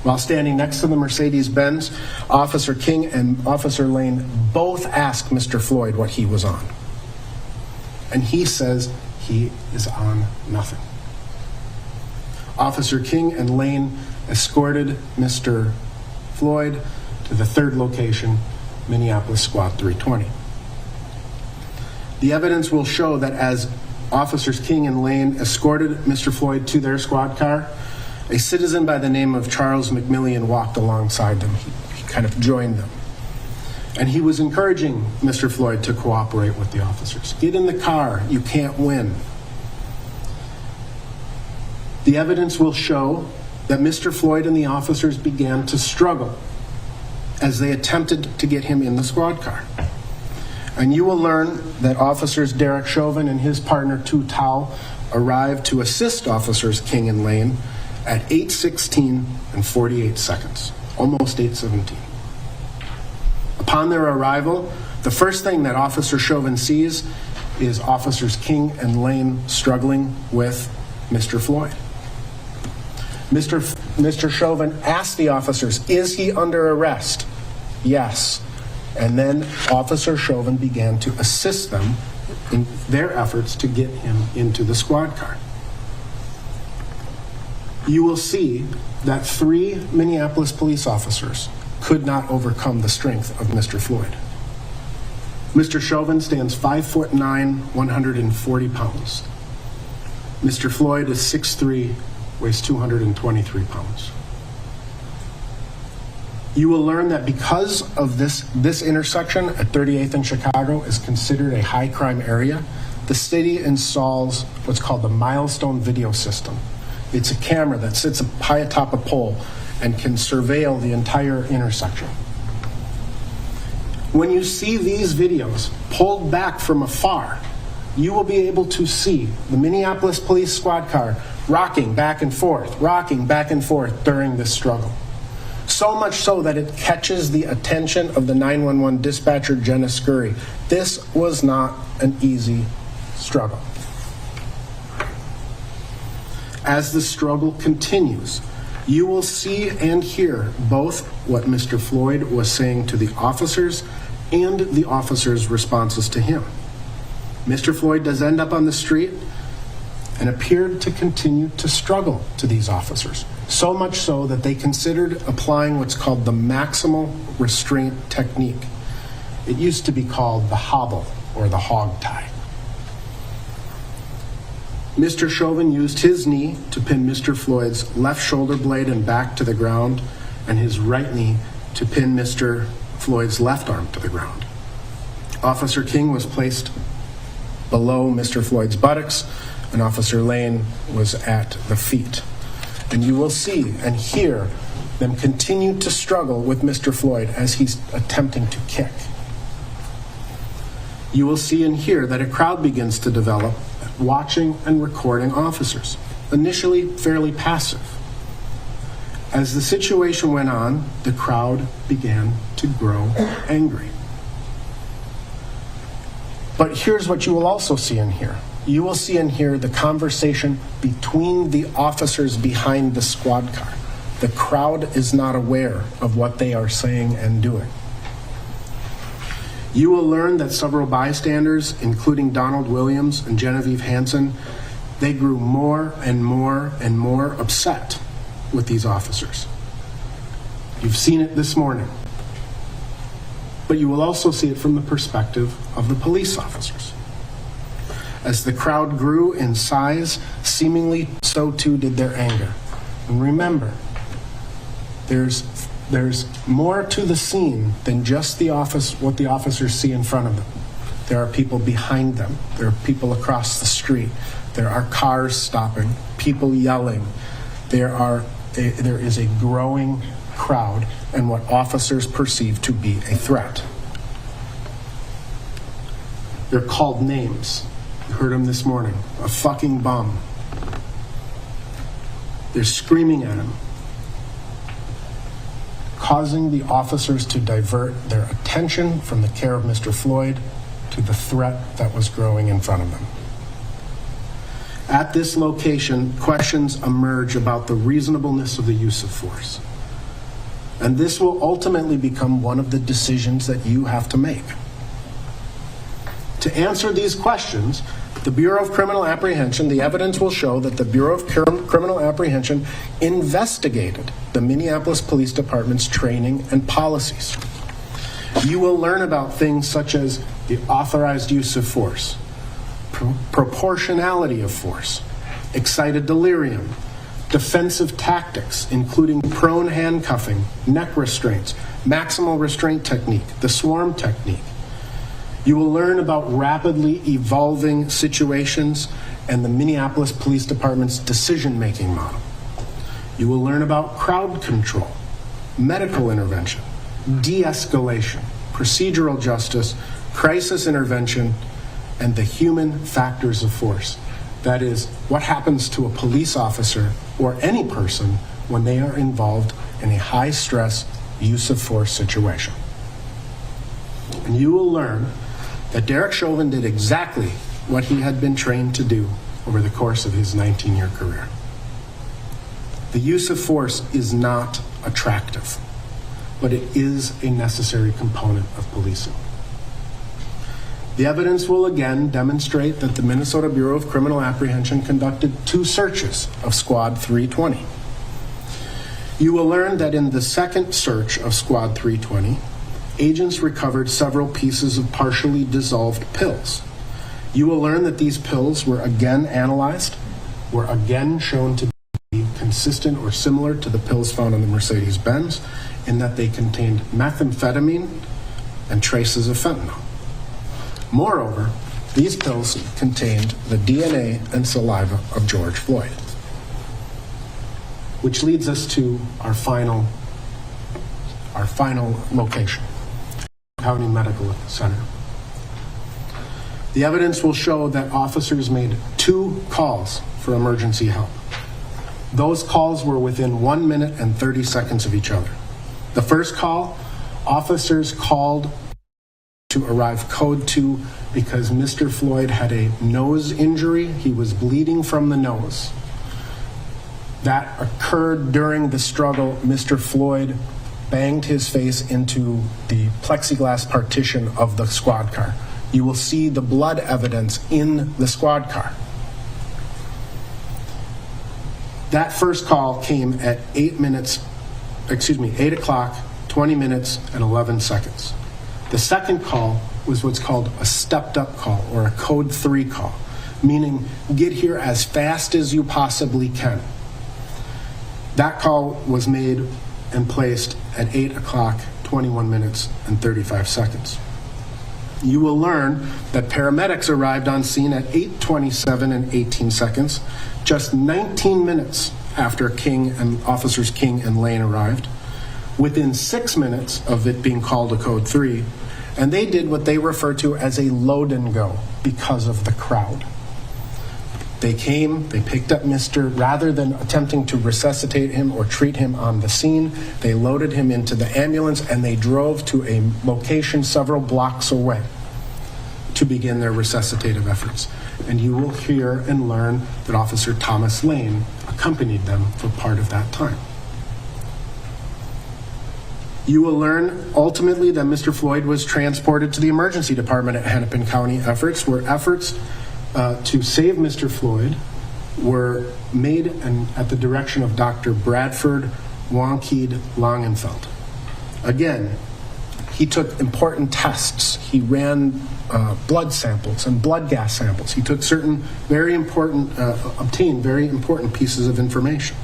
While standing next to the Mercedes-Benz, Officer King and Officer Lane both asked Mr. Floyd what he was on. And he says he is on nothing. Officer King and Lane escorted Mr. Floyd to the third location, Minneapolis Squad 320. The evidence will show that as Officers King and Lane escorted Mr. Floyd to their squad car, a citizen by the name of Charles McMillian walked alongside them. He kind of joined them. And he was encouraging Mr. Floyd to cooperate with the officers. Get in the car, you can't win. The evidence will show that Mr. Floyd and the officers began to struggle as they attempted to get him in the squad car. And you will learn that Officers Derek Chauvin and his partner Tu Tao arrived to assist Officers King and Lane at 8:16 and 48 seconds, almost 8:17. Upon their arrival, the first thing that Officer Chauvin sees is Officers King and Lane struggling with Mr. Floyd. Mr. Chauvin asked the officers, "Is he under arrest?" Yes. And then Officer Chauvin began to assist them in their efforts to get him into the squad car. You will see that 3 Minneapolis police officers could not overcome the strength of Mr. Floyd. Mr. Chauvin stands 5'9", 140 pounds. Mr. Floyd is 6'3", weighs 223 pounds. You will learn that because of this intersection at 38th and Chicago is considered a high crime area, the city installs what's called the Milestone Video System. It's a camera that sits high atop a pole and can surveil the entire intersection. When you see these videos pulled back from afar, you will be able to see the Minneapolis police squad car rocking back and forth during this struggle. So much so that it catches the attention of the 911 dispatcher, Jenna Scurry. This was not an easy struggle. As the struggle continues, you will see and hear both what Mr. Floyd was saying to the officers and the officers' responses to him. Mr. Floyd does end up on the street and appeared to continue to struggle to these officers, so much so that they considered applying what's called the maximal restraint technique. It used to be called the hobble or the hog tie. Mr. Chauvin used his knee to pin Mr. Floyd's left shoulder blade and back to the ground, and his right knee to pin Mr. Floyd's left arm to the ground. Officer King was placed below Mr. Floyd's buttocks, and Officer Lane was at the feet. And you will see and hear them continue to struggle with Mr. Floyd as he's attempting to kick. You will see and hear that a crowd begins to develop, watching and recording officers, initially fairly passive. As the situation went on, the crowd began to grow angry. But here's what you will also see and hear. You will see and hear the conversation between the officers behind the squad car. The crowd is not aware of what they are saying and doing. You will learn that several bystanders, including Donald Williams and Genevieve Hansen, they grew more and more and more upset with these officers. You've seen it this morning. But you will also see it from the perspective of the police officers. As the crowd grew in size, seemingly so too did their anger. And remember, there's more to the scene than just what the officers see in front of them. There are people behind them. There are people across the street. There are cars stopping, people yelling. There is a growing crowd and what officers perceive to be a threat. They're called names. You heard them this morning. A fucking bum. They're screaming at him. causing the officers to divert their attention from the care of Mr. Floyd to the threat that was growing in front of them. At this location, questions emerge about the reasonableness of the use of force. And this will ultimately become one of the decisions that you have to make. To answer these questions, the Bureau of Criminal Apprehension, the evidence will show that the Bureau of Criminal Apprehension investigated the Minneapolis Police Department's training and policies. You will learn about things such as the authorized use of force, proportionality of force, excited delirium, defensive tactics, including prone handcuffing, neck restraints, maximal restraint technique, the swarm technique. You will learn about rapidly evolving situations and the Minneapolis Police Department's decision-making model. You will learn about crowd control, medical intervention, de-escalation, procedural justice, crisis intervention, and the human factors of force. That is, what happens to a police officer or any person when they are involved in a high-stress use of force situation. And you will learn that Derek Chauvin did exactly what he had been trained to do over the course of his 19-year career. The use of force is not attractive, but it is a necessary component of policing. The evidence will again demonstrate that the Minnesota Bureau of Criminal Apprehension conducted 2 searches of Squad 320. You will learn that in the second search of Squad 320, agents recovered several pieces of partially dissolved pills. You will learn that these pills were again analyzed, were again shown to be consistent or similar to the pills found on the Mercedes-Benz, in that they contained methamphetamine and traces of fentanyl. Moreover, these pills contained the DNA and saliva of George Floyd. Which leads us to our final location, County Medical Center. The evidence will show that officers made 2 calls for emergency help. Those calls were within 1 minute and 30 seconds of each other. The first call, officers called to arrive code 2 because Mr. Floyd had a nose injury. He was bleeding from the nose. That occurred during the struggle. Mr. Floyd banged his face into the plexiglass partition of the squad car. You will see the blood evidence in the squad car. That first call came at 8 o'clock, 20 minutes, and 11 seconds. The second call was what's called a stepped-up call, or a code 3 call, meaning get here as fast as you possibly can. That call was made and placed at 8 o'clock, 21 minutes, and 35 seconds. You will learn that paramedics arrived on scene at 8:27 and 18 seconds, just 19 minutes after Officers King and Lane arrived, within 6 minutes of it being called a code 3, and they did what they refer to as a load and go because of the crowd. They came, they picked up rather than attempting to resuscitate him or treat him on the scene, they loaded him into the ambulance and they drove to a location several blocks away to begin their resuscitative efforts. And you will hear and learn that Officer Thomas Lane accompanied them for part of that time. You will learn ultimately that Mr. Floyd was transported to the emergency department at Hennepin County. Efforts to save Mr. Floyd were made at the direction of Dr. Bradford Wankeed Langenfeld. Again, he took important tests. He ran blood samples and blood gas samples. He took obtained very important pieces of information.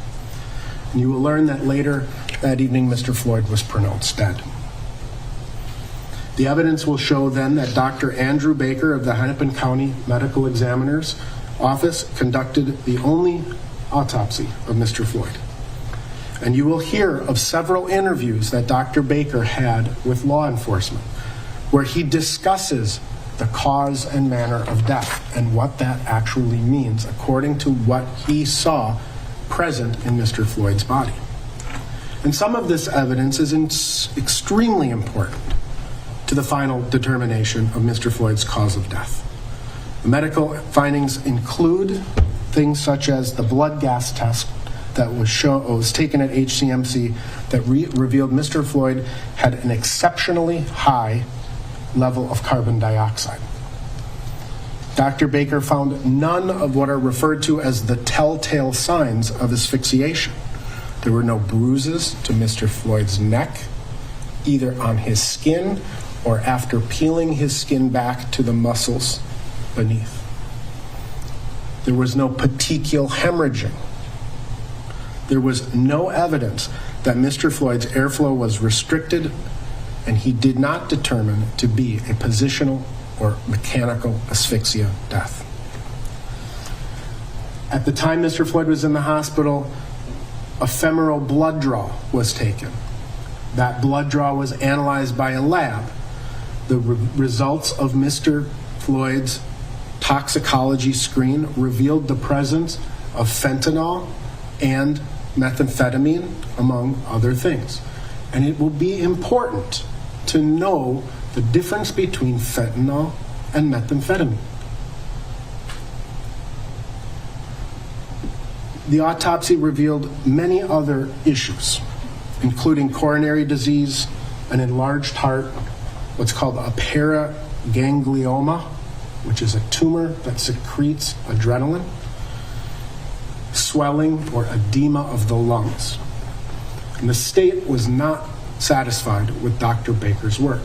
And you will learn that later that evening, Mr. Floyd was pronounced dead. The evidence will show then that Dr. Andrew Baker of the Hennepin County Medical Examiner's Office conducted the only autopsy of Mr. Floyd. And you will hear of several interviews that Dr. Baker had with law enforcement, where he discusses the cause and manner of death and what that actually means according to what he saw present in Mr. Floyd's body. And some of this evidence is extremely important to the final determination of Mr. Floyd's cause of death. The medical findings include things such as the blood gas test that was taken at HCMC that revealed Mr. Floyd had an exceptionally high level of carbon dioxide. Dr. Baker found none of what are referred to as the telltale signs of asphyxiation. There were no bruises to Mr. Floyd's neck, either on his skin or after peeling his skin back to the muscles beneath. There was no petechial hemorrhaging. There was no evidence that Mr. Floyd's airflow was restricted, and he did not determine to be a positional or mechanical asphyxia death. At the time Mr. Floyd was in the hospital, a femoral blood draw was taken. That blood draw was analyzed by a lab. The results of Mr. Floyd's toxicology screen revealed the presence of fentanyl and methamphetamine, among other things. And it will be important to know the difference between fentanyl and methamphetamine. The autopsy revealed many other issues, including coronary disease, an enlarged heart, what's called a paraganglioma, which is a tumor that secretes adrenaline, swelling or edema of the lungs. And the state was not satisfied with Dr. Baker's work.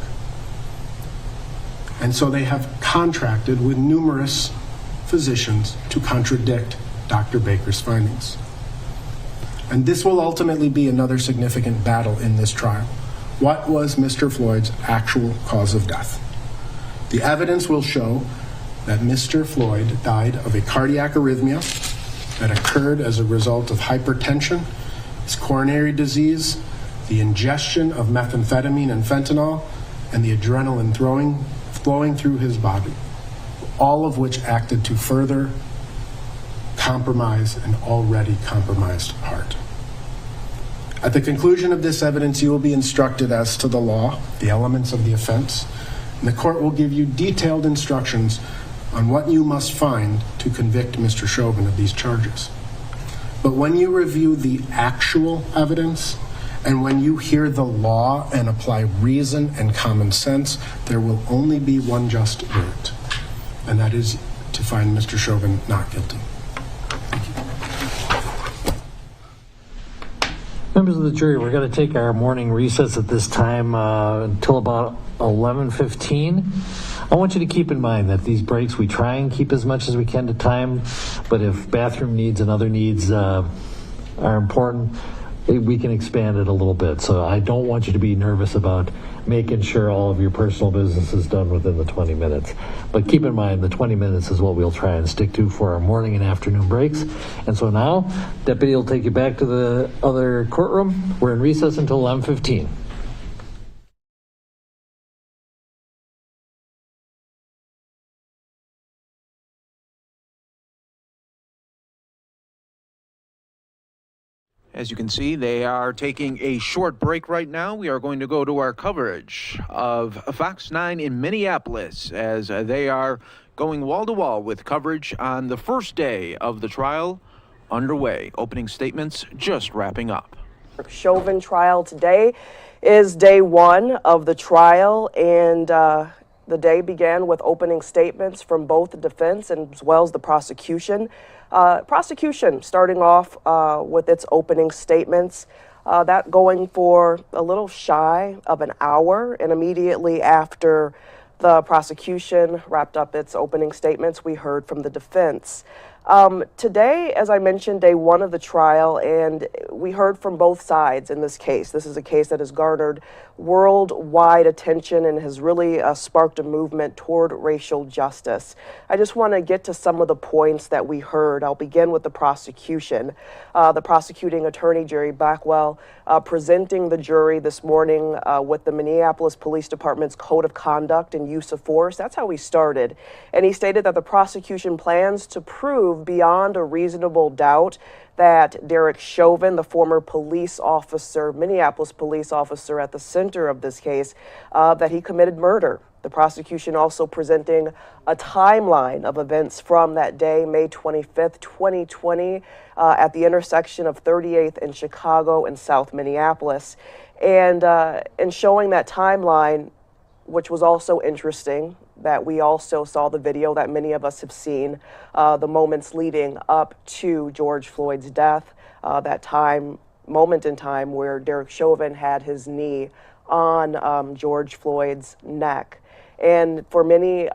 And so they have contracted with numerous physicians to contradict Dr. Baker's findings. And this will ultimately be another significant battle in this trial. What was Mr. Floyd's actual cause of death? The evidence will show that Mr. Floyd died of a cardiac arrhythmia that occurred as a result of hypertension, his coronary disease, the ingestion of methamphetamine and fentanyl, and the adrenaline flowing through his body, all of which acted to further compromise an already compromised heart. At the conclusion of this evidence, you will be instructed as to the law, the elements of the offense, and the court will give you detailed instructions on what you must find to convict Mr. Chauvin of these charges. But when you review the actual evidence, and when you hear the law and apply reason and common sense, there will only be one just verdict, and that is to find Mr. Chauvin not guilty. Members of the jury, we're going to take our morning recess at this time until about 11:15. I want you to keep in mind that these breaks, we try and keep as much as we can to time, but if bathroom needs and other needs are important, we can expand it a little bit. So I don't want you to be nervous about making sure all of your personal business is done within the 20 minutes. But keep in mind the 20 minutes is what we'll try and stick to for our morning and afternoon breaks. And so now, Deputy will take you back to the other courtroom. We're in recess until 11:15. As you can see, they are taking a short break right now. We are going to go to our coverage of Fox 9 in Minneapolis as they are going wall to wall with coverage on the first day of the trial underway. Opening statements just wrapping up. Chauvin trial today is day one of the trial, and the day began with opening statements from both the defense as well as the prosecution. Prosecution starting off with its opening statements, that going for a little shy of an hour, and immediately after the prosecution wrapped up its opening statements, we heard from the defense. Today, as I mentioned, day one of the trial, and we heard from both sides in this case. This is a case that has garnered worldwide attention and has really sparked a movement toward racial justice. I just want to get to some of the points that we heard. I'll begin with the prosecution. The prosecuting attorney, Jerry Blackwell, presenting the jury this morning with the Minneapolis Police Department's Code of Conduct and Use of Force. That's how he started. And he stated that the prosecution plans to prove beyond a reasonable doubt that Derek Chauvin, the former police officer, Minneapolis police officer at the center of this case, that he committed murder. The prosecution also presenting a timeline of events from that day, May 25th, 2020, at the intersection of 38th and Chicago and South Minneapolis. And showing that timeline, which was also interesting, that we also saw the video that many of us have seen, the moments leading up to George Floyd's death, that moment in time where Derek Chauvin had his knee on George Floyd's neck. And for many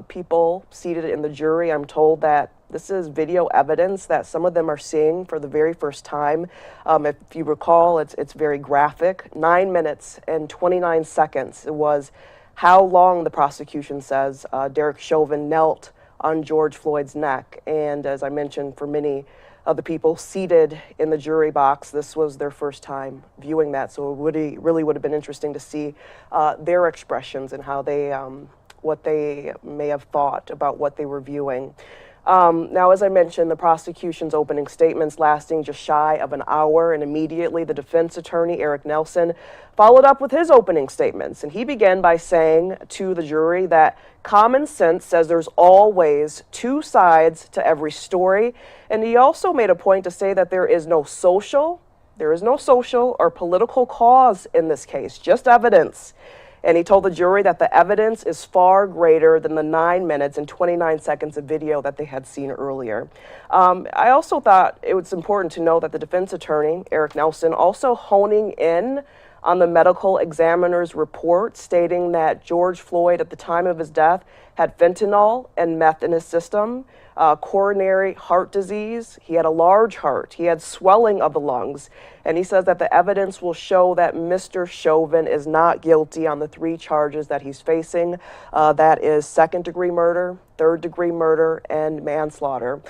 people seated in the jury, I'm told that this is video evidence that some of them are seeing for the very first time. If you recall, it's very graphic. 9 minutes and 29 seconds. It was how long the prosecution says Derek Chauvin knelt on George Floyd's neck. And as I mentioned, for many of the people seated in the jury box, this was their first time viewing that. So it really would have been interesting to see their expressions and how they, what they may have thought about what they were viewing. Now, as I mentioned, the prosecution's opening statements lasting just shy of an hour, and immediately the defense attorney, Eric Nelson, followed up with his opening statements. And he began by saying to the jury that common sense says there's always two sides to every story. And he also made a point to say that there is no social or political cause in this case, just evidence. And he told the jury that the evidence is far greater than the 9 minutes and 29 seconds of video that they had seen earlier. I also thought it was important to know that the defense attorney, Eric Nelson, also honing in on the medical examiner's report stating that George Floyd at the time of his death had fentanyl and meth in his system, coronary heart disease. He had a large heart. He had swelling of the lungs. And he says that the evidence will show that Mr. Chauvin is not guilty on the 3 charges that he's facing. That is second-degree murder, third-degree murder, and manslaughter.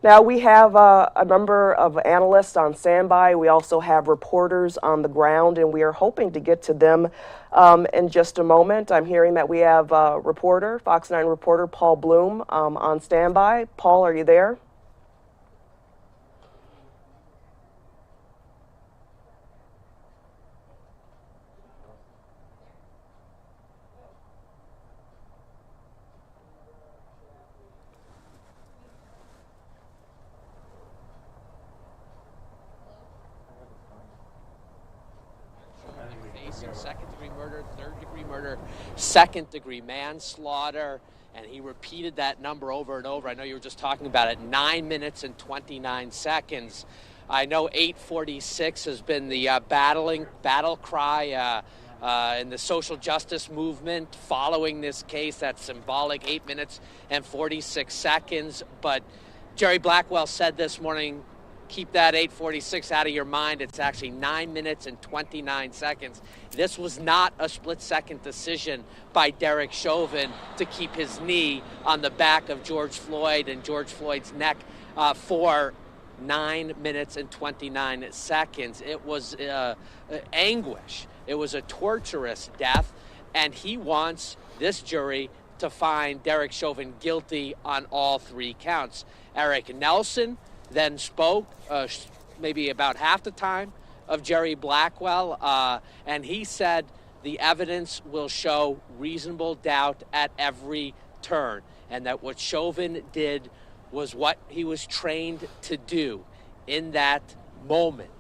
Now, we have a number of analysts on standby. We also have reporters on the ground, and we are hoping to get to them in just a moment. I'm hearing that we have reporter, Fox 9 reporter Paul Bloom on standby. Paul, are you there? Second-degree murder, third-degree murder, second-degree manslaughter, and he repeated that number over and over. I know you were just talking about it, 9 minutes and 29 seconds. I know 846 has been the battle cry in the social justice movement following this case. That's symbolic, 8 minutes and 46 seconds. But Jerry Blackwell said this morning, keep that 846 out of your mind. It's actually 9 minutes and 29 seconds. This was not a split-second decision by Derek Chauvin to keep his knee on the back of George Floyd and George Floyd's neck for 9 minutes and 29 seconds. It was anguish. It was a torturous death, and he wants this jury to find Derek Chauvin guilty on all 3 counts. Eric Nelson then spoke maybe about half the time of Jerry Blackwell, and he said the evidence will show reasonable doubt at every turn, and that what Chauvin did was what he was trained to do in that moment.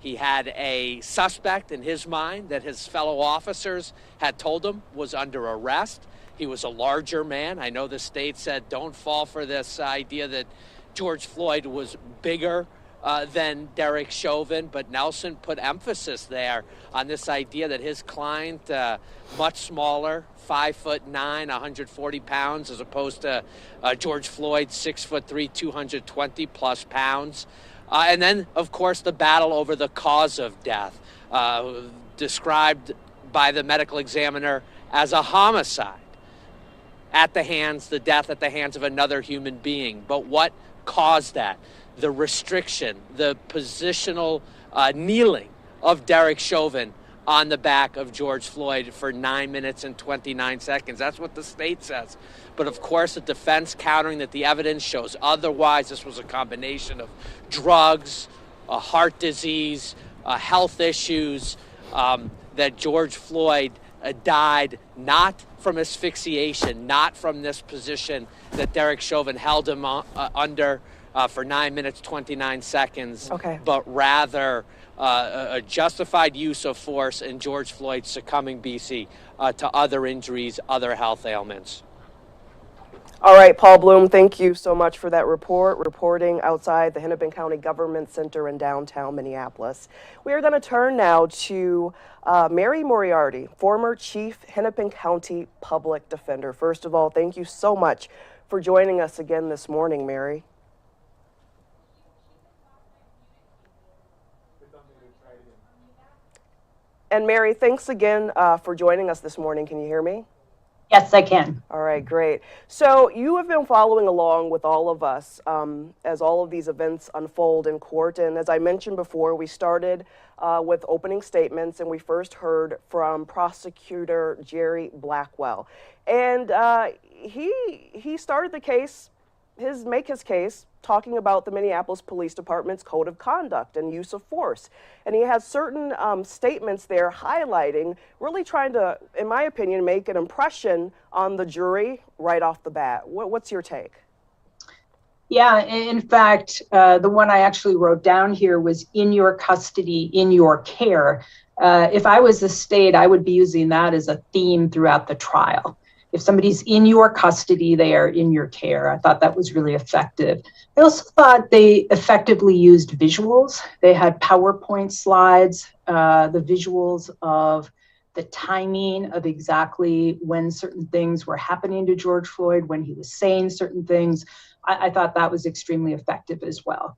He had a suspect in his mind that his fellow officers had told him was under arrest. He was a larger man. I know the state said don't fall for this idea that George Floyd was bigger than Derek Chauvin, but Nelson put emphasis there on this idea that his client, much smaller, 5'9", 140 pounds, as opposed to George Floyd, 6'3", 220 plus pounds. And then, of course, the battle over the cause of death, described by the medical examiner as a homicide the death at the hands of another human being. But what caused that? The restriction, the positional kneeling of Derek Chauvin on the back of George Floyd for 9 minutes and 29 seconds. That's what the state says. But of course, the defense countering that the evidence shows otherwise. This was a combination of drugs, heart disease, health issues, that George Floyd died not from asphyxiation, not from this position that Derek Chauvin held him under for 9 minutes, 29 seconds, but rather a justified use of force and George Floyd succumbing, BC, to other injuries, other health ailments. All right, Paul Bloom, thank you so much for that reporting outside the Hennepin County Government Center in downtown Minneapolis. We are going to turn now to Mary Moriarty, former Chief Hennepin County Public Defender. First of all, thank you so much for joining us again this morning, Mary. And Mary, thanks again for joining us this morning. Can you hear me? Yes, I can. All right, great. So you have been following along with all of us as all of these events unfold in court. And as I mentioned before, we started with opening statements, and we first heard from Prosecutor Jerry Blackwell. And he started the case, his case, talking about the Minneapolis Police Department's code of conduct and use of force. And he has certain statements there highlighting, really trying to, in my opinion, make an impression on the jury right off the bat. What's your take? Yeah, in fact, the one I actually wrote down here was in your custody, in your care. If I was the state, I would be using that as a theme throughout the trial. If somebody's in your custody, they are in your care. I thought that was really effective. I also thought they effectively used visuals. They had PowerPoint slides, the visuals of the timing of exactly when certain things were happening to George Floyd, when he was saying certain things. I thought that was extremely effective as well.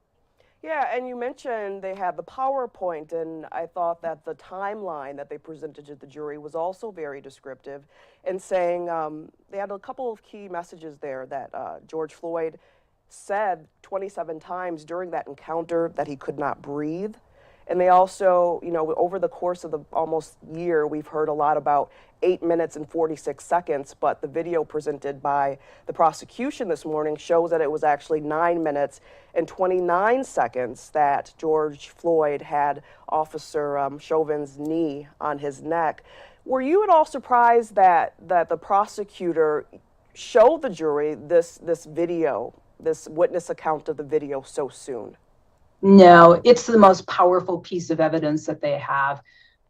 Yeah, and you mentioned they had the PowerPoint, and I thought that the timeline that they presented to the jury was also very descriptive in saying they had a couple of key messages there that George Floyd said 27 times during that encounter that he could not breathe. And they also, you know, over the course of the almost year, we've heard a lot about 8 minutes and 46 seconds, but the video presented by the prosecution this morning shows that it was actually 9 minutes and 29 seconds that George Floyd had Officer Chauvin's knee on his neck. Were you at all surprised that the prosecutor showed the jury this video, this witness account of the video so soon? No, it's the most powerful piece of evidence that they have.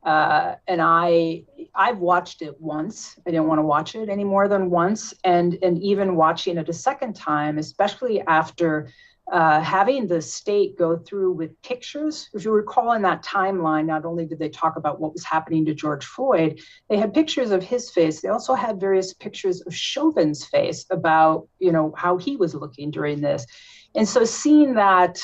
And I've watched it once. I didn't want to watch it any more than once. And even watching it a second time, especially after having the state go through with pictures. If you recall in that timeline, not only did they talk about what was happening to George Floyd, they had pictures of his face. They also had various pictures of Chauvin's face about, you know, how he was looking during this. And so seeing that,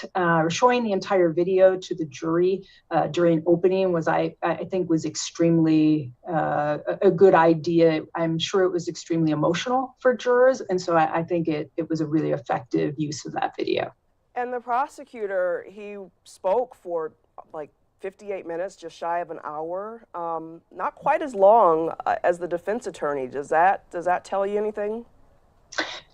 showing the entire video to the jury during opening was, I think, was extremely a good idea. I'm sure it was extremely emotional for jurors. And so I think it was a really effective use of that video. And the prosecutor, he spoke for like 58 minutes, just shy of an hour. Not quite as long as the defense attorney. Does that tell you anything?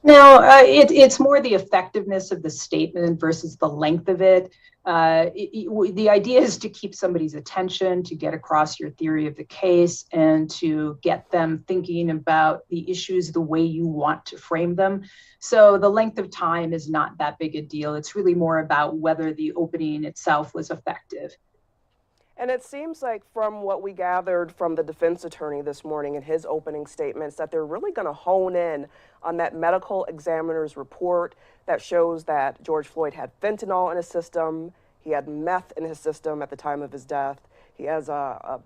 No, it's more the effectiveness of the statement versus the length of it. The idea is to keep somebody's attention, to get across your theory of the case, and to get them thinking about the issues the way you want to frame them. So the length of time is not that big a deal. It's really more about whether the opening itself was effective. And it seems like from what we gathered from the defense attorney this morning in his opening statements that they're really going to hone in on that medical examiner's report that shows that George Floyd had fentanyl in his system, he had meth in his system at the time of his death, he has a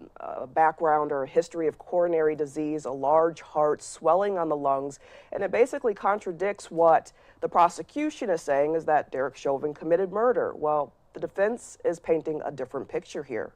background or a history of coronary disease, a large heart, swelling on the lungs, and it basically contradicts what the prosecution is saying is that Derek Chauvin committed murder. Well, the defense is painting a different picture here.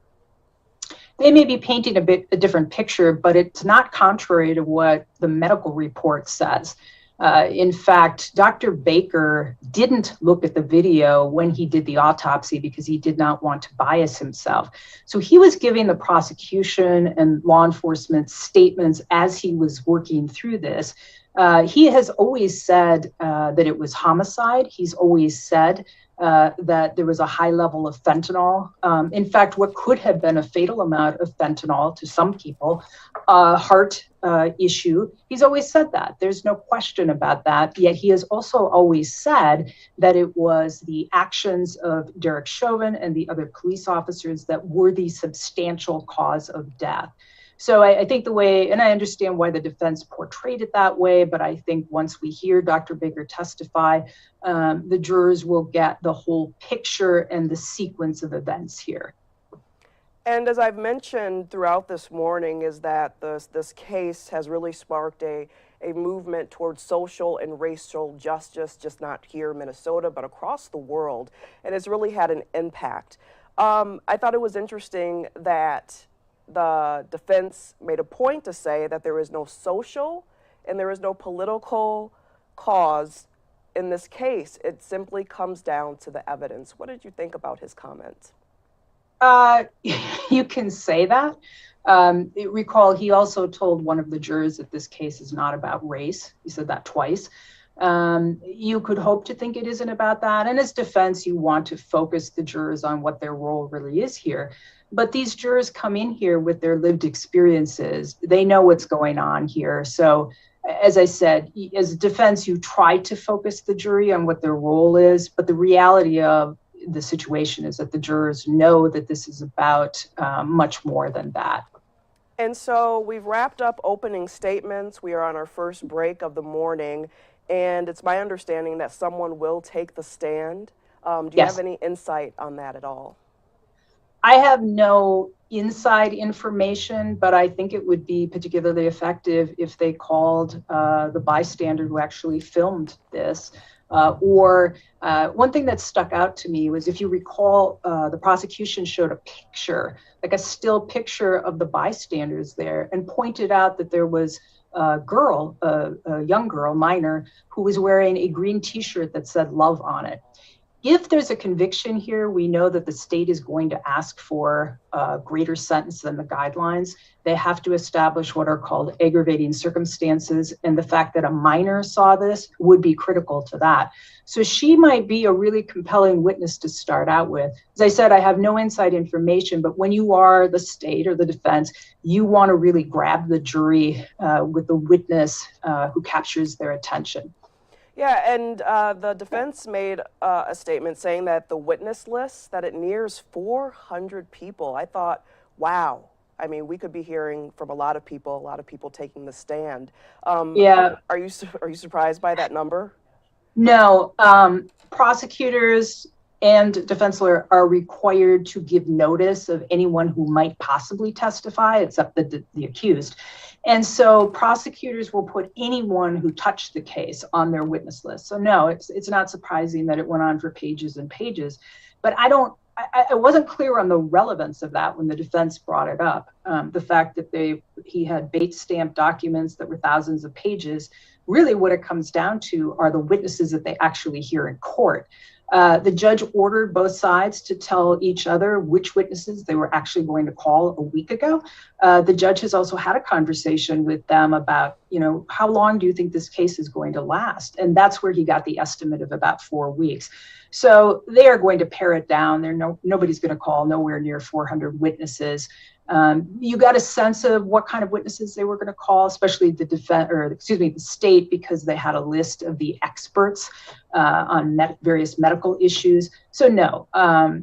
They may be painting a different picture, but it's not contrary to what the medical report says. In fact, Dr. Baker didn't look at the video when he did the autopsy because he did not want to bias himself. So he was giving the prosecution and law enforcement statements as he was working through this. He has always said that it was homicide. He's always said that there was a high level of fentanyl. In fact, what could have been a fatal amount of fentanyl to some people, heart issue. He's always said that. There's no question about that. Yet he has also always said that it was the actions of Derek Chauvin and the other police officers that were the substantial cause of death. So I think the way, and I understand why the defense portrayed it that way, but I think once we hear Dr. Baker testify, the jurors will get the whole picture and the sequence of events here. And as I've mentioned throughout this morning, is that this case has really sparked a movement towards social and racial justice, just not here in Minnesota, but across the world. And it's really had an impact. I thought it was interesting that the defense made a point to say that there is no social and there is no political cause in this case. It simply comes down to the evidence. What did you think about his comments? You can say that. Recall, he also told one of the jurors that this case is not about race. He said that twice. You could hope to think it isn't about that. And as defense, you want to focus the jurors on what their role really is here. But these jurors come in here with their lived experiences. They know what's going on here. So as I said, as defense, you try to focus the jury on what their role is. But the reality of the situation is that the jurors know that this is about much more than that. And so we've wrapped up opening statements. We are on our first break of the morning. And it's my understanding that someone will take the stand. Do you have any insight on that at all? I have no inside information, but I think it would be particularly effective if they called the bystander who actually filmed this. One thing that stuck out to me was, if you recall, the prosecution showed a picture, like a still picture of the bystanders there, and pointed out that there was a girl, a young girl, minor, who was wearing a green t-shirt that said love on it. If there's a conviction here, we know that the state is going to ask for a greater sentence than the guidelines. They have to establish what are called aggravating circumstances, and the fact that a minor saw this would be critical to that. So she might be a really compelling witness to start out with. As I said, I have no inside information, but when you are the state or the defense, you want to really grab the jury with the witness who captures their attention. Yeah, and the defense made a statement saying that the witness list, that it nears 400 people. I thought, wow. I mean, we could be hearing from a lot of people taking the stand. Yeah. Are you surprised by that number? No. Prosecutors and defense lawyer are required to give notice of anyone who might possibly testify, except the accused. And so prosecutors will put anyone who touched the case on their witness list. So no, it's not surprising that it went on for pages and pages. But I wasn't clear on the relevance of that when the defense brought it up. The fact that he had bait stamped documents that were thousands of pages. Really what it comes down to are the witnesses that they actually hear in court. The judge ordered both sides to tell each other which witnesses they were actually going to call a week ago. The judge has also had a conversation with them about, how long do you think this case is going to last? And that's where he got the estimate of about 4 weeks. So they are going to pare it down. Nobody's going to call nowhere near 400 witnesses. You got a sense of what kind of witnesses they were going to call, especially the state, because they had a list of the experts on various medical issues. So no,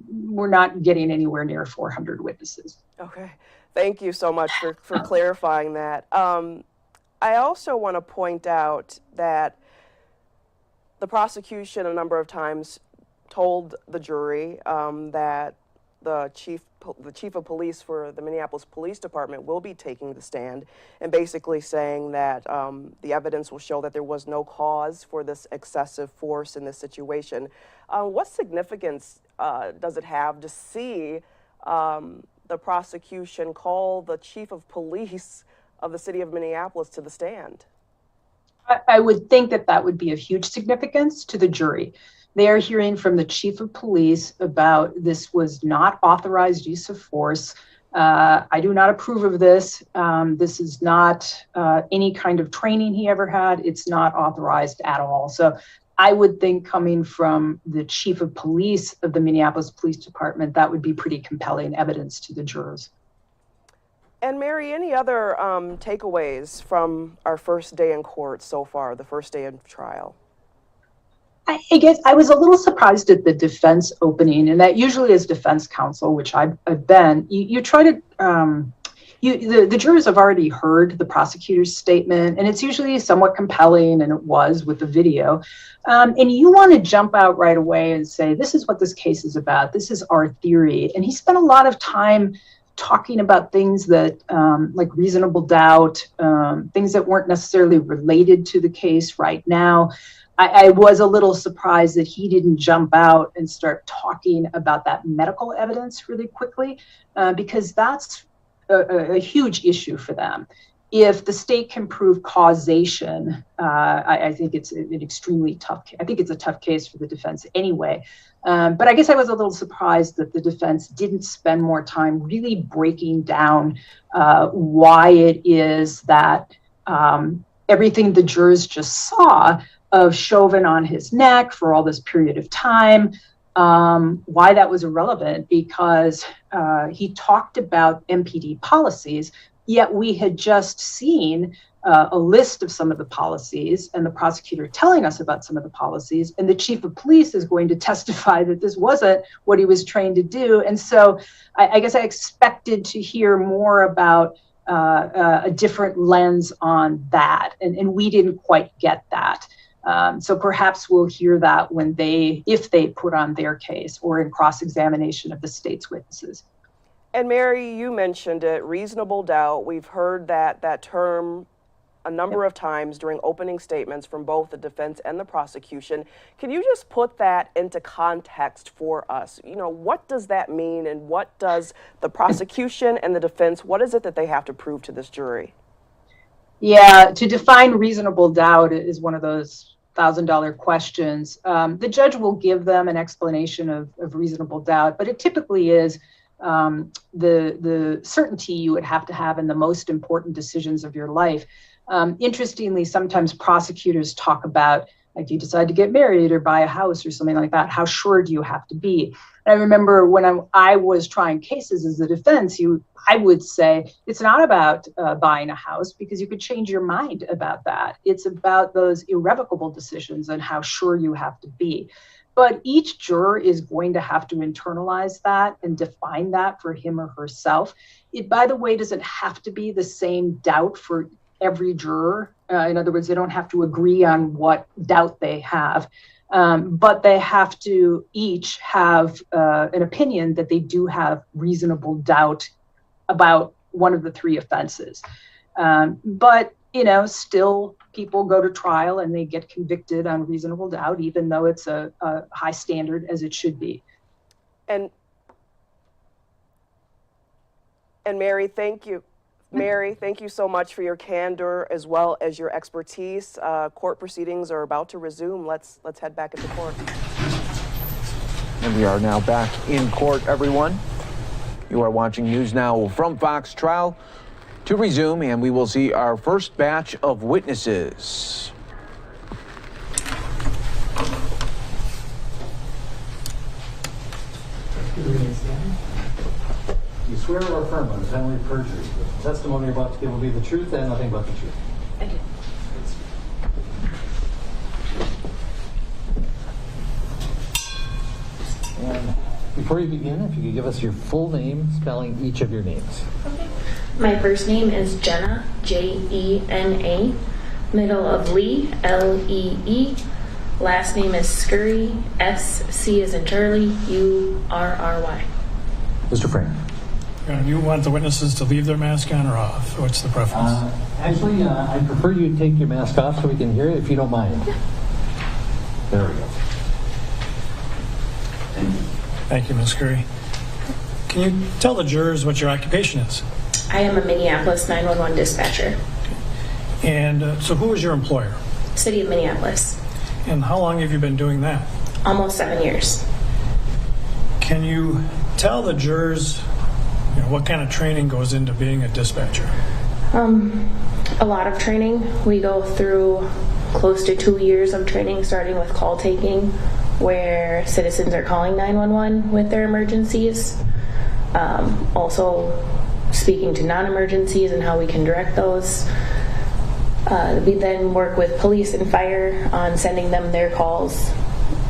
we're not getting anywhere near 400 witnesses. Okay, thank you so much for clarifying that. I also want to point out that the prosecution a number of times told the jury that the chief of police for the Minneapolis Police Department will be taking the stand and basically saying that the evidence will show that there was no cause for this excessive force in this situation. What significance does it have to see the prosecution call the chief of police of the city of Minneapolis to the stand? I would think that that would be of huge significance to the jury. They are hearing from the chief of police about this was not authorized use of force. I do not approve of this. This is not any kind of training he ever had. It's not authorized at all. So I would think coming from the chief of police of the Minneapolis Police Department, that would be pretty compelling evidence to the jurors. And Mary, any other takeaways from our first day in court so far, the first day of trial? I guess I was a little surprised at the defense opening, and that usually as defense counsel, which I've been, you try to, the jurors have already heard the prosecutor's statement, and it's usually somewhat compelling, and it was with the video. And you want to jump out right away and say, this is what this case is about. This is our theory. And he spent a lot of time talking about things that, like reasonable doubt, things that weren't necessarily related to the case right now. I was a little surprised that he didn't jump out and start talking about that medical evidence really quickly, because that's a huge issue for them. If the state can prove causation, I think it's an extremely tough case. I think it's a tough case for the defense anyway. But I guess I was a little surprised that the defense didn't spend more time really breaking down why it is that everything the jurors just saw of Chauvin on his neck for all this period of time, why that was irrelevant, because he talked about MPD policies, yet we had just seen a list of some of the policies and the prosecutor telling us about some of the policies, and the chief of police is going to testify that this wasn't what he was trained to do. And so I guess I expected to hear more about a different lens on that, and we didn't quite get that. So perhaps we'll hear that when if they put on their case or in cross-examination of the state's witnesses. And Mary, you mentioned it, reasonable doubt. We've heard that term a number of times during opening statements from both the defense and the prosecution. Can you just put that into context for us? You know, what does that mean, and what does the prosecution and the defense, what is it that they have to prove to this jury? Yeah, to define reasonable doubt is one of those $1,000 questions. The judge will give them an explanation of reasonable doubt, but it typically is the certainty you would have to have in the most important decisions of your life. Interestingly, sometimes prosecutors talk about, like, you decide to get married or buy a house or something like that, how sure do you have to be? And I remember when I was trying cases as the defense, I would say it's not about buying a house, because you could change your mind about that. It's about those irrevocable decisions and how sure you have to be. But each juror is going to have to internalize that and define that for him or herself. It, by the way, doesn't have to be the same doubt for every juror. In other words, they don't have to agree on what doubt they have, but they have to each have an opinion that they do have reasonable doubt about one of the three offenses. But, you know, still people go to trial and they get convicted on reasonable doubt, even though it's a high standard, as it should be. And Mary, thank you. Mary, thank you so much for your candor as well as your expertise. Court proceedings are about to resume. Let's head back into court. And we are now back in court, everyone. You are watching News Now from Fox. Trial to resume, and we will see our first batch of witnesses. You swear or affirm on the penalty of perjury that the testimony you're about to give will be the truth and nothing but the truth? I do. And before you begin, if you could give us your full name, spelling each of your names. Okay. My first name is Jenna, Jena. Middle of Lee, Lee. Last name is Scurry, SC as in Charlie, URRY. Mr. Frank. You want the witnesses to leave their mask on or off? What's the preference? Actually, I prefer you take your mask off so we can hear it, if you don't mind. Yeah. There we go. Thank you, Ms. Curry. Can you tell the jurors what your occupation is? I am a Minneapolis 911 dispatcher. And so who is your employer? City of Minneapolis. And how long have you been doing that? Almost 7 years. Can you tell the jurors, what kind of training goes into being a dispatcher? A lot of training. We go through close to 2 years of training, starting with call taking, where citizens are calling 911 with their emergencies. Also speaking to non-emergencies and how we can direct those. We then work with police and fire on sending them their calls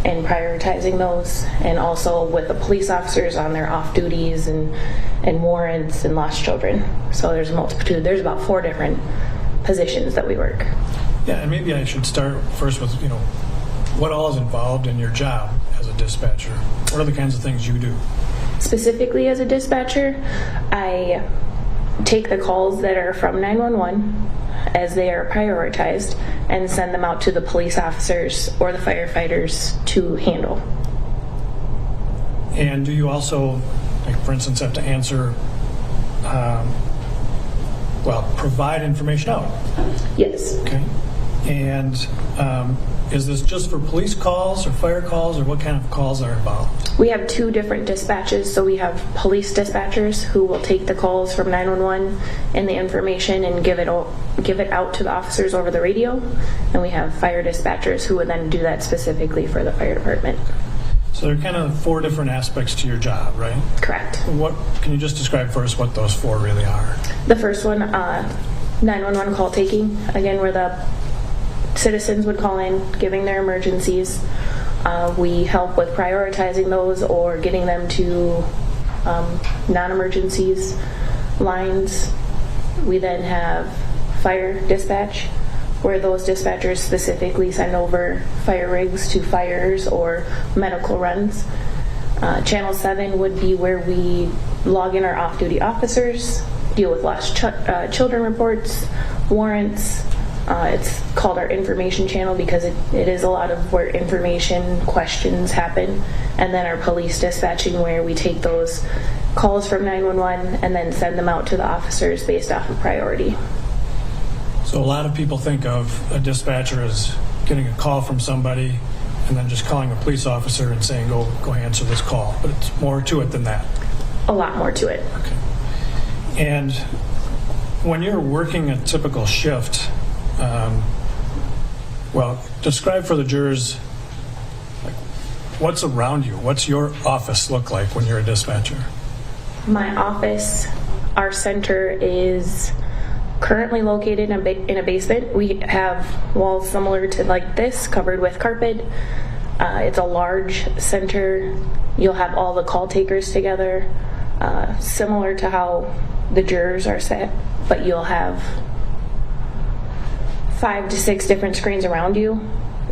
and prioritizing those, and also with the police officers on their off duties and warrants and lost children. So there's a multitude. There's about 4 different positions that we work. Yeah, and maybe I should start first with, what all is involved in your job as a dispatcher? What are the kinds of things you do? Specifically as a dispatcher, I take the calls that are from 911 as they are prioritized and send them out to the police officers or the firefighters to handle. And do you also, for instance, have to answer, provide information out? Yes. Okay. And is this just for police calls or fire calls, or what kind of calls are involved? We have 2 different dispatches. So we have police dispatchers who will take the calls from 911 and the information and give it out to the officers over the radio. And we have fire dispatchers who would then do that specifically for the fire department. So there are kind of 4 different aspects to your job, right? Correct. What can you just describe for us what those 4 really are? The first one, 911 call taking, again, where the citizens would call in, giving their emergencies. We help with prioritizing those or getting them to non-emergencies lines. We then have fire dispatch, where those dispatchers specifically send over fire rigs to fires or medical runs. Channel 7 would be where we log in our off-duty officers, deal with lost children reports, warrants. It's called our information channel because it is a lot of where information questions happen. And then our police dispatching, where we take those calls from 911 and then send them out to the officers based off of priority. So a lot of people think of a dispatcher as getting a call from somebody and then just calling a police officer and saying, go answer this call. But it's more to it than that. A lot more to it. Okay. And when you're working a typical shift, describe for the jurors, what's around you? What's your office look like when you're a dispatcher? My office, our center is currently located in a basement. We have walls similar to like this, covered with carpet. It's a large center. You'll have all the call takers together, similar to how the jurors are set, but you'll have 5 to 6 different screens around you.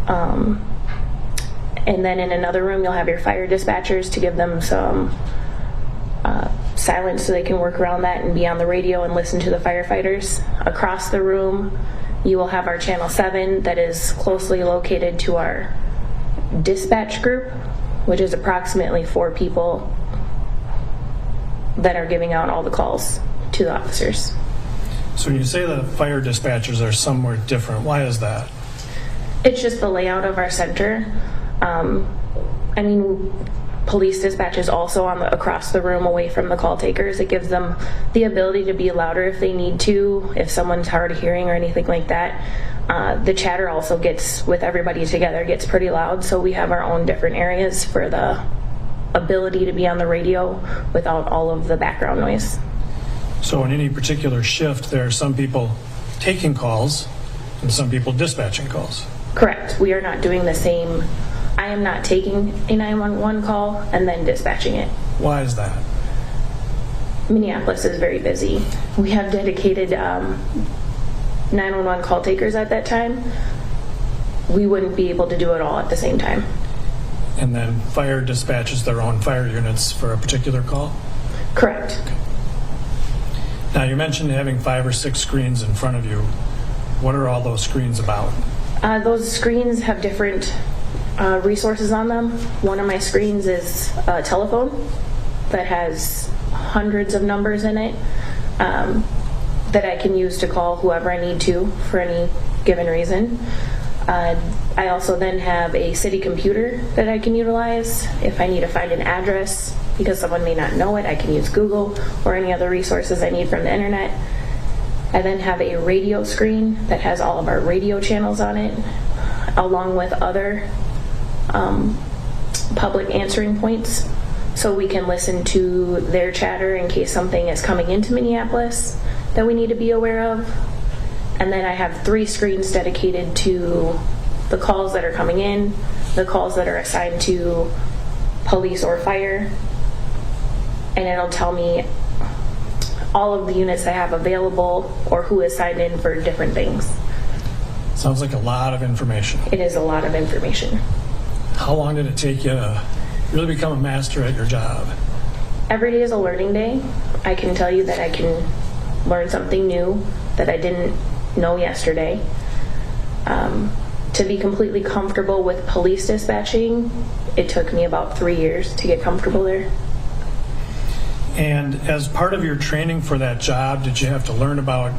And then in another room, you'll have your fire dispatchers to give them some silence so they can work around that and be on the radio and listen to the firefighters. Across the room, you will have our Channel 7 that is closely located to our dispatch group, which is approximately 4 people that are giving out all the calls to the officers. So when you say the fire dispatchers are somewhere different, why is that? It's just the layout of our center. Police dispatch is also across the room away from the call takers. It gives them the ability to be louder if they need to, if someone's hard of hearing or anything like that. The chatter also gets, with everybody together, gets pretty loud, so we have our own different areas for the ability to be on the radio without all of the background noise. So in any particular shift, there are some people taking calls and some people dispatching calls. Correct. We are not doing the same. I am not taking a 911 call and then dispatching it. Why is that? Minneapolis is very busy. We have dedicated 911 call takers at that time. We wouldn't be able to do it all at the same time. And then fire dispatches their own fire units for a particular call? Correct. Okay. Now you mentioned having 5 or 6 screens in front of you. What are all those screens about? Those screens have different resources on them. One of my screens is a telephone that has hundreds of numbers in it that I can use to call whoever I need to for any given reason. I also then have a city computer that I can utilize. If I need to find an address because someone may not know it, I can use Google or any other resources I need from the internet. I then have a radio screen that has all of our radio channels on it, along with other public answering points, so we can listen to their chatter in case something is coming into Minneapolis that we need to be aware of. And then I have 3 screens dedicated to the calls that are coming in, the calls that are assigned to police or fire, and it'll tell me all of the units I have available or who is signed in for different things. Sounds like a lot of information. It is a lot of information. How long did it take you to really become a master at your job? Every day is a learning day. I can tell you that I can learn something new that I didn't know yesterday. To be completely comfortable with police dispatching, it took me about 3 years to get comfortable there. And as part of your training for that job, did you have to learn about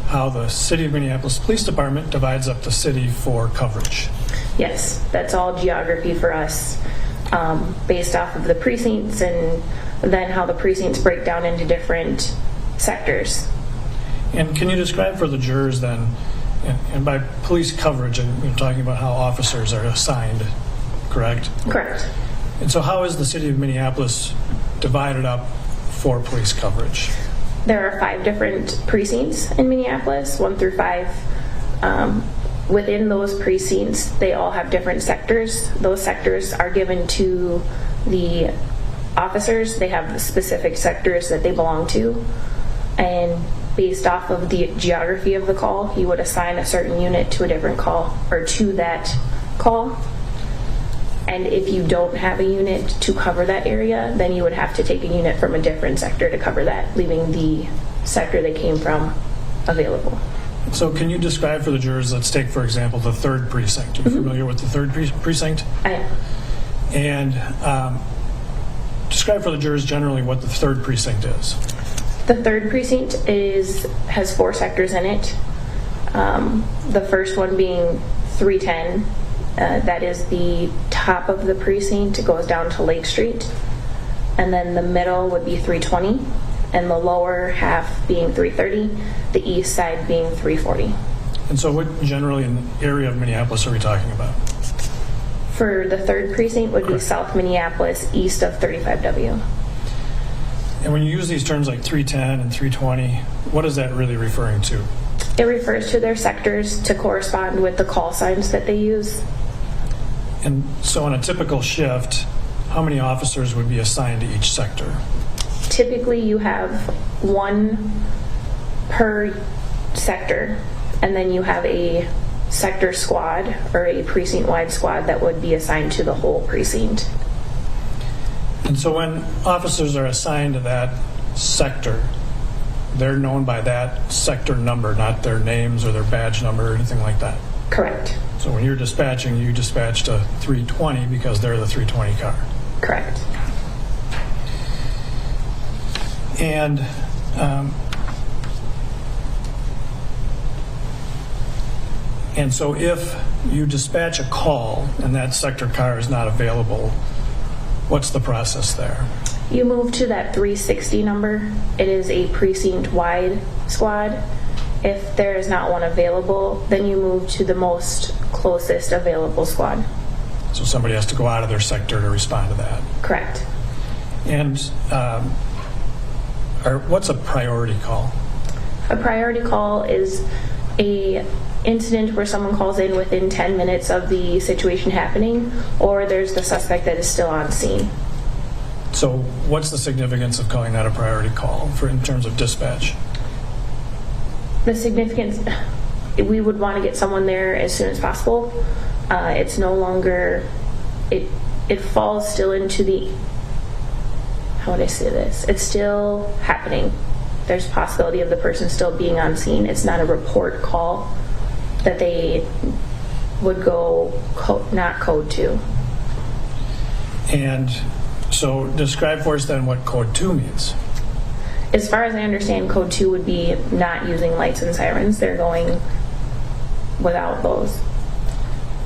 how the City of Minneapolis Police Department divides up the city for coverage? Yes, that's all geography for us, based off of the precincts and then how the precincts break down into different sectors. And can you describe for the jurors then, and by police coverage, and you're talking about how officers are assigned, correct? Correct. And so how is the City of Minneapolis divided up for police coverage? There are 5 different precincts in Minneapolis, 1 through 5. Within those precincts, they all have different sectors. Those sectors are given to the officers. They have specific sectors that they belong to. And based off of the geography of the call, you would assign a certain unit to a different call, or to that call. And if you don't have a unit to cover that area, then you would have to take a unit from a different sector to cover that, leaving the sector they came from available. So can you describe for the jurors, let's take, for example, the 3rd precinct. Are you familiar with the 3rd precinct? I am. And describe for the jurors generally what the 3rd precinct is. The 3rd precinct has 4 sectors in it. The first one being 310. That is the top of the precinct. It goes down to Lake Street. And then the middle would be 320. And the lower half being 330. The east side being 340. And so what generally in the area of Minneapolis are we talking about? For the 3rd precinct would be South Minneapolis, east of 35W. And when you use these terms like 310 and 320, what is that really referring to? It refers to their sectors to correspond with the call signs that they use. And so on a typical shift, how many officers would be assigned to each sector? Typically you have 1 per sector, and then you have a sector squad or a precinct-wide squad that would be assigned to the whole precinct. And so when officers are assigned to that sector, they're known by that sector number, not their names or their badge number or anything like that? Correct. So when you're dispatching, you dispatch to 320 because they're the 320 car? Correct. And so if you dispatch a call and that sector car is not available, what's the process there? You move to that 360 number. It is a precinct-wide squad. If there is not one available, then you move to the most closest available squad. So somebody has to go out of their sector to respond to that? Correct. And what's a priority call? A priority call is a incident where someone calls in within 10 minutes of the situation happening, or there's the suspect that is still on scene. So what's the significance of calling that a priority call in terms of dispatch? The significance, we would want to get someone there as soon as possible. It's no longer, it falls still into the, how would I say this? It's still happening. There's a possibility of the person still being on scene. It's not a report call that they would go not code to. And so describe for us then what code 2 means. As far as I understand, code 2 would be not using lights and sirens. They're going without those.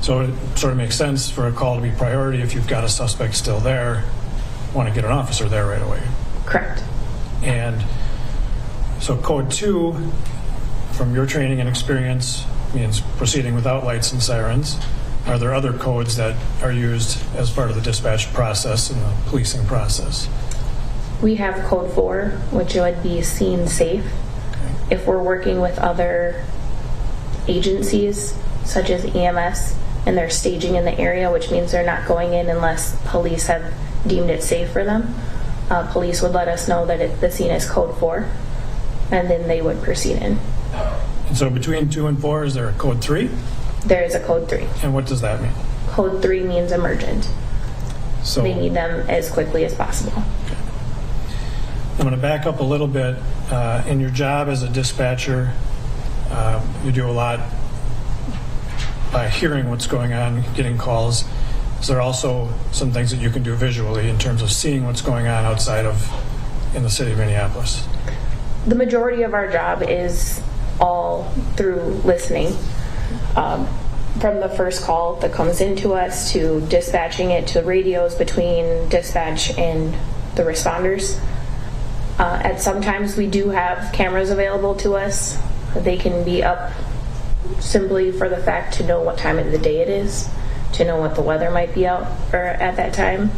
So it sort of makes sense for a call to be priority if you've got a suspect still there, want to get an officer there right away. Correct. And so code 2, from your training and experience, means proceeding without lights and sirens. Are there other codes that are used as part of the dispatch process and the policing process? We have code 4, which would be scene safe. Okay. If we're working with other agencies, such as EMS, and they're staging in the area, which means they're not going in unless police have deemed it safe for them, police would let us know that the scene is code 4, and then they would proceed in. And so between 2 and 4, is there a code 3? There is a code 3. And what does that mean? Code 3 means emergent. So they need them as quickly as possible. Okay. I'm going to back up a little bit. In your job as a dispatcher, you do a lot by hearing what's going on, getting calls. Is there also some things that you can do visually in terms of seeing what's going on outside of in the city of Minneapolis? The majority of our job is all through listening. From the first call that comes into us to dispatching it to radios between dispatch and the responders. At sometimes we do have cameras available to us. They can be up simply for the fact to know what time of the day it is, to know what the weather might be out or at that time,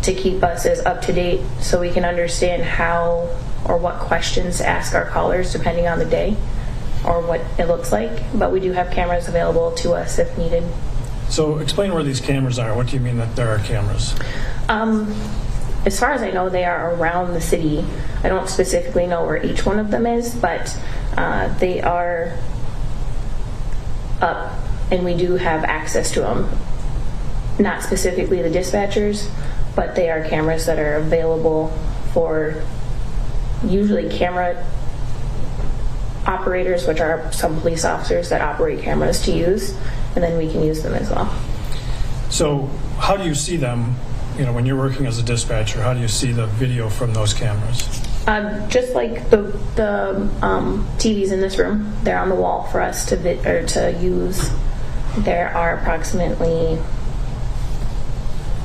to keep us as up to date so we can understand how or what questions to ask our callers depending on the day or what it looks like. But we do have cameras available to us if needed. So explain where these cameras are. What do you mean that there are cameras? As far as I know, they are around the city. I don't specifically know where each one of them is, but they are up and we do have access to them. Not specifically the dispatchers, but they are cameras that are available for usually camera operators, which are some police officers that operate cameras to use, and then we can use them as well. So how do you see them, when you're working as a dispatcher? How do you see the video from those cameras? Just like the TVs in this room, they're on the wall for us to use. There are approximately,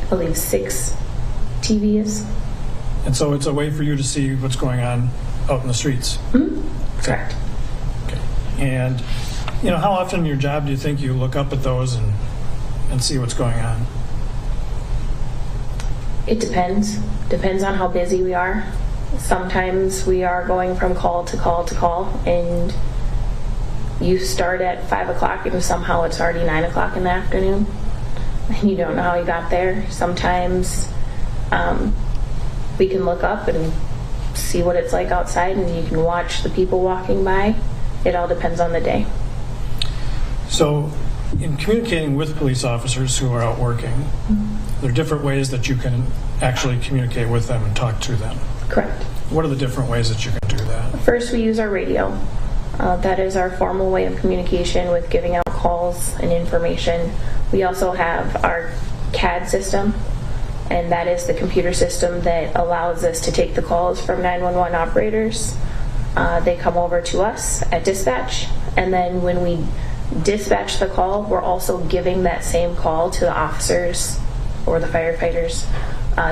I believe, 6 TVs. And so it's a way for you to see what's going on out in the streets? Mm-hmm. Correct. Okay. And, how often in your job do you think you look up at those and see what's going on? It depends. Depends on how busy we are. Sometimes we are going from call to call to call, and you start at 5 o'clock and somehow it's already 9 o'clock in the afternoon, and you don't know how you got there. Sometimes we can look up and see what it's like outside, and you can watch the people walking by. It all depends on the day. So, in communicating with police officers who are out working, there are different ways that you can actually communicate with them and talk to them. Correct. What are the different ways that you can do that? First, we use our radio. That is our formal way of communication with giving out calls and information. We also have our CAD system, and that is the computer system that allows us to take the calls from 911 operators. They come over to us at dispatch, and then when we dispatch the call, we're also giving that same call to the officers or the firefighters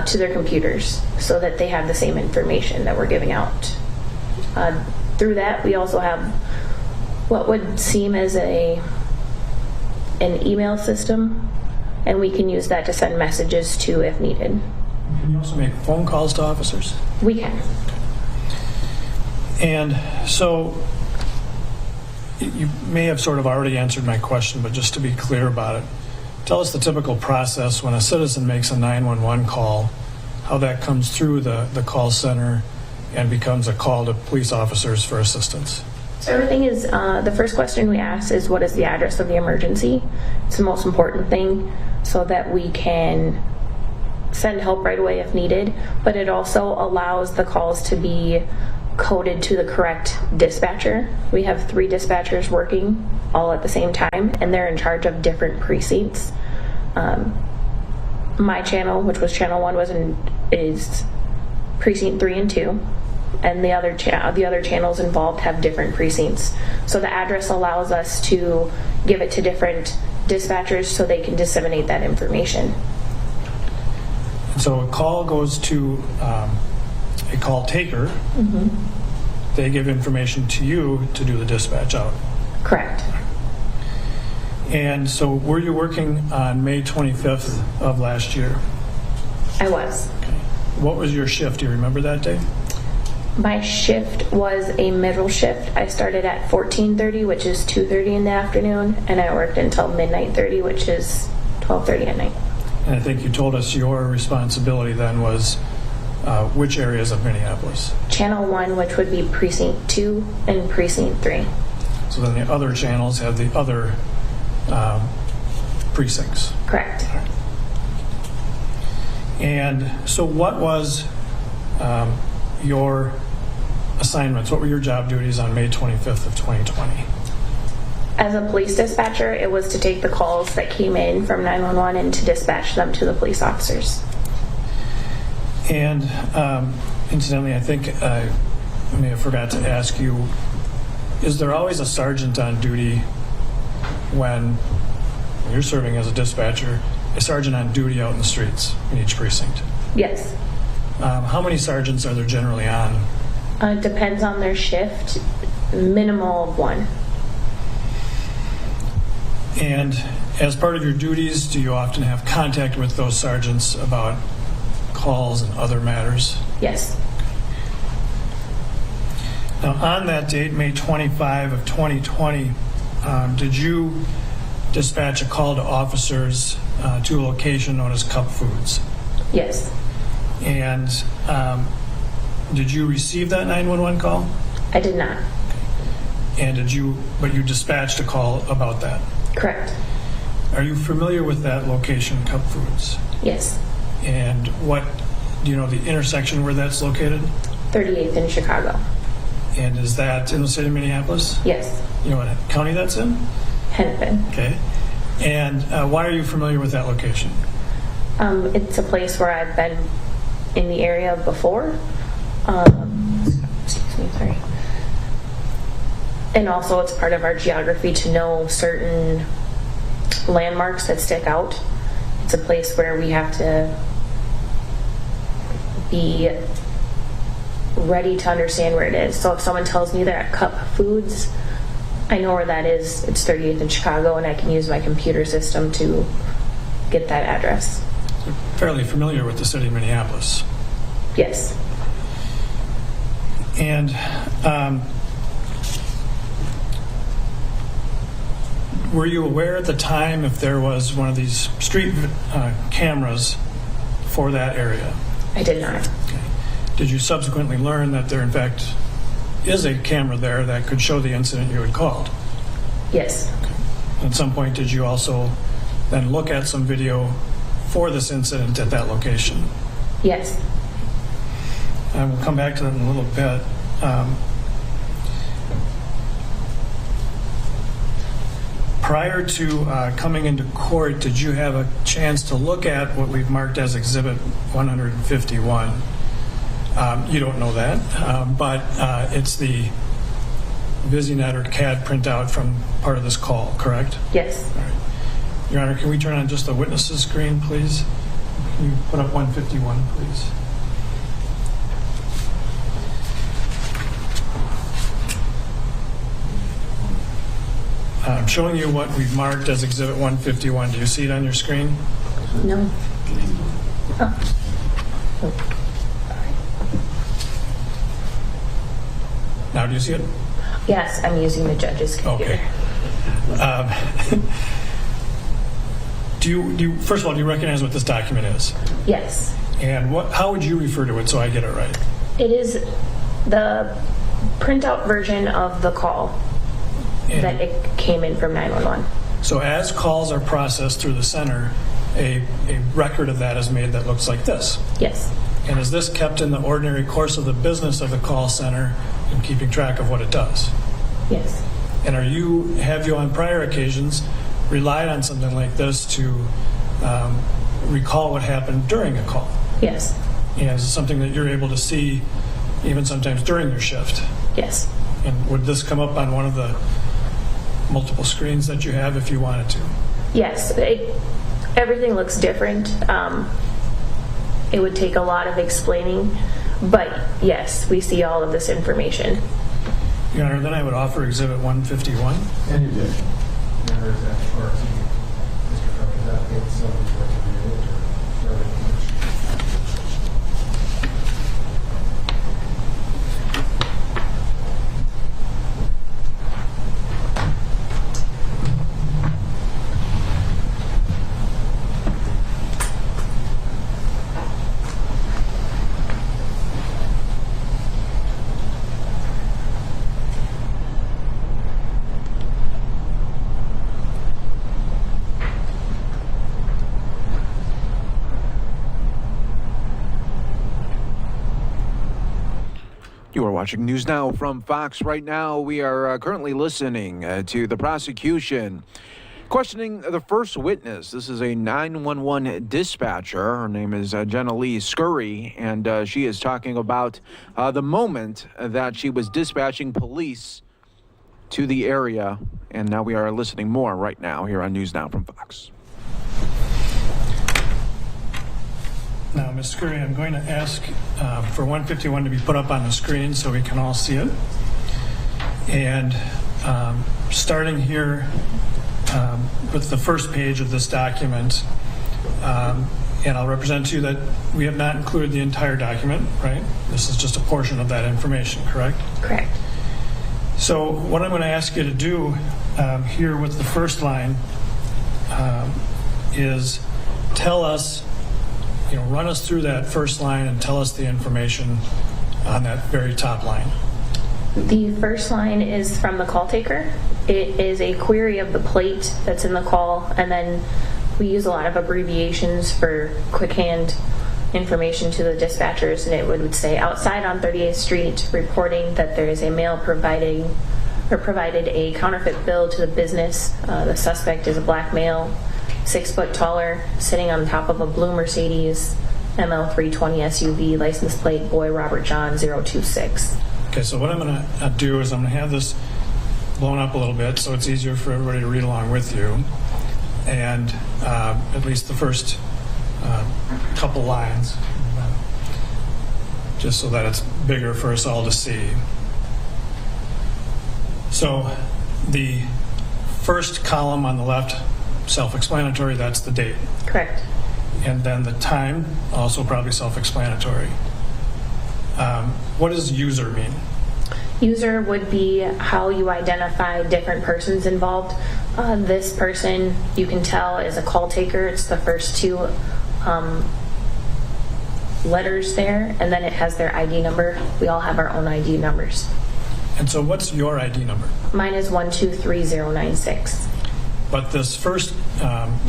to their computers so that they have the same information that we're giving out. Through that, we also have what would seem as an email system, and we can use that to send messages to if needed. Can you also make phone calls to officers? We can. And so you may have sort of already answered my question, but just to be clear about it, tell us the typical process when a citizen makes a 911 call, how that comes through the call center and becomes a call to police officers for assistance. So everything is, the first question we ask is what is the address of the emergency? It's the most important thing so that we can send help right away if needed, but it also allows the calls to be coded to the correct dispatcher. We have 3 dispatchers working all at the same time, and they're in charge of different precincts. My channel, which was channel 1, is precinct 3 and 2, and the other channels involved have different precincts. So the address allows us to give it to different dispatchers so they can disseminate that information. So a call goes to a call taker. They give information to you to do the dispatch out. Correct. And so were you working on May 25th of last year? I was. What was your shift? Do you remember that day? My shift was a middle shift. I started at 14:30, which is 2:30 in the afternoon, and I worked until midnight 30, which is 12:30 at night. And I think you told us your responsibility then was which areas of Minneapolis? Channel 1, which would be Precinct 2 and Precinct 3. So then the other channels have the other precincts. Correct. And so what was your assignments? What were your job duties on May 25th of 2020? As a police dispatcher, it was to take the calls that came in from 911 and to dispatch them to the police officers. And incidentally, I think I may have forgot to ask you, is there always a sergeant on duty when you're serving as a dispatcher, a sergeant on duty out in the streets in each precinct? Yes. How many sergeants are there generally on? It depends on their shift, minimal of 1. And as part of your duties, do you often have contact with those sergeants about calls and other matters? Yes. Now, on that date, May 25 of 2020, did you dispatch a call to officers to a location known as Cup Foods? Yes. And did you receive that 911 call? I did not. And but you dispatched a call about that? Correct. Are you familiar with that location, Cup Foods? Yes. And do you know the intersection where that's located? 38th in Chicago. And is that in the city of Minneapolis? Yes. You know what county that's in? Hennepin. Okay. And why are you familiar with that location? It's a place where I've been in the area before. Excuse me, sorry. And also it's part of our geography to know certain landmarks that stick out. It's a place where we have to be ready to understand where it is. So if someone tells me they're at Cup Foods, I know where that is. It's 38th in Chicago, and I can use my computer system to get that address. You're fairly familiar with the city of Minneapolis. Yes. And were you aware at the time if there was one of these street cameras for that area? I did not. Okay. Did you subsequently learn that there in fact is a camera there that could show the incident you had called? Yes. Okay. At some point, did you also then look at some video for this incident at that location? Yes. And we'll come back to that in a little bit. Prior to coming into court, did you have a chance to look at what we've marked as Exhibit 151? You don't know that, but it's the VisiNet or CAD printout from part of this call, correct? Yes. All right. Your Honor, can we turn on just the witnesses screen, please? Can you put up 151, please? I'm showing you what we've marked as Exhibit 151. Do you see it on your screen? No. Oh. Now do you see it? Yes, I'm using the judge's computer. Okay. Do you first of all, do you recognize what this document is? Yes. And how would you refer to it so I get it right? It is the printout version of the call that it came in from 911. So as calls are processed through the center, a record of that is made that looks like this. Yes. And is this kept in the ordinary course of the business of the call center and keeping track of what it does? Yes. And have you on prior occasions relied on something like this to recall what happened during a call? Yes. And is it something that you're able to see even sometimes during your shift? Yes. And would this come up on one of the multiple screens that you have if you wanted to? Yes, everything looks different. It would take a lot of explaining, but yes, we see all of this information. Your Honor, then I would offer Exhibit 151. And you did. You are watching News Now from Fox. Right now, we are currently listening to the prosecution questioning the first witness. This is a 911 dispatcher. Her name is Jenna Lee Scurry, and she is talking about the moment that she was dispatching police to the area. And now we are listening more right now here on News Now from Fox. Now, Ms. Scurry, I'm going to ask for 151 to be put up on the screen so we can all see it. And starting here with the first page of this document, and I'll represent to you that we have not included the entire document, right? This is just a portion of that information, correct? Correct. So what I'm going to ask you to do here with the first line is tell us, run us through that first line and tell us the information on that very top line. The first line is from the call taker. It is a query of the plate that's in the call, and then we use a lot of abbreviations for quick hand information to the dispatchers, and it would say outside on 38th Street reporting that there is a male provided a counterfeit bill to the business. The suspect is a black male, 6 foot taller, sitting on top of a blue Mercedes ML320 SUV, license plate boy Robert John 026. Okay, so what I'm going to do is I'm going to have this blown up a little bit so it's easier for everybody to read along with you, and at least the first couple lines, just so that it's bigger for us all to see. So the first column on the left, self-explanatory, that's the date. Correct. And then the time, also probably self-explanatory. What does user mean? User would be how you identify different persons involved. This person, you can tell, is a call taker. It's the first two letters there, and then it has their ID number. We all have our own ID numbers. And so what's your ID number? Mine is 123096. But this first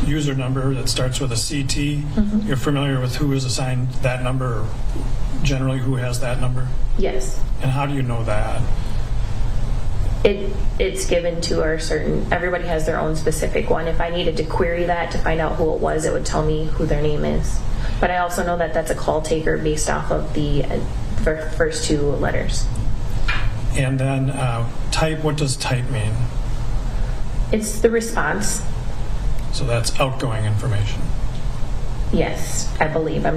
user number that starts with a CT, you're familiar with who is assigned that number, or generally who has that number? Yes. And how do you know that? It's given to our certain, everybody has their own specific one. If I needed to query that to find out who it was, it would tell me who their name is. But I also know that that's a call taker based off of the first two letters. And then type, what does type mean? It's the response. So that's outgoing information. Yes, I believe. I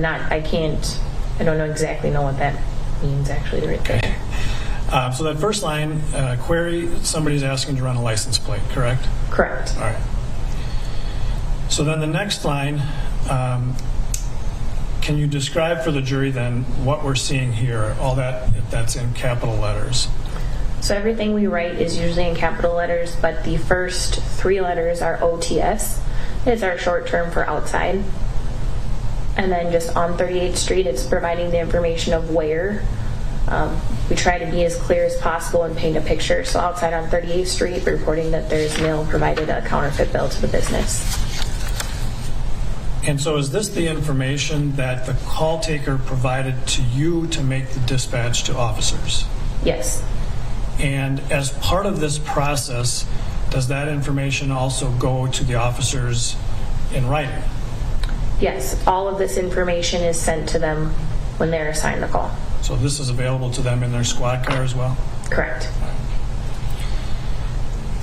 don't exactly know what that means actually. Okay. So that first line, query, somebody's asking to run a license plate, correct? Correct. All right. So then the next line, can you describe for the jury then what we're seeing here, all that, if that's in capital letters? So everything we write is usually in capital letters, but the first three letters are OTS. It's our short term for outside. And then just on 38th Street, it's providing the information of where. We try to be as clear as possible and paint a picture. So outside on 38th Street, reporting that there's mail provided a counterfeit bill to the business. And so is this the information that the call taker provided to you to make the dispatch to officers? Yes. And as part of this process, does that information also go to the officers in writing? Yes, all of this information is sent to them when they're assigned the call. So this is available to them in their squad car as well? Correct.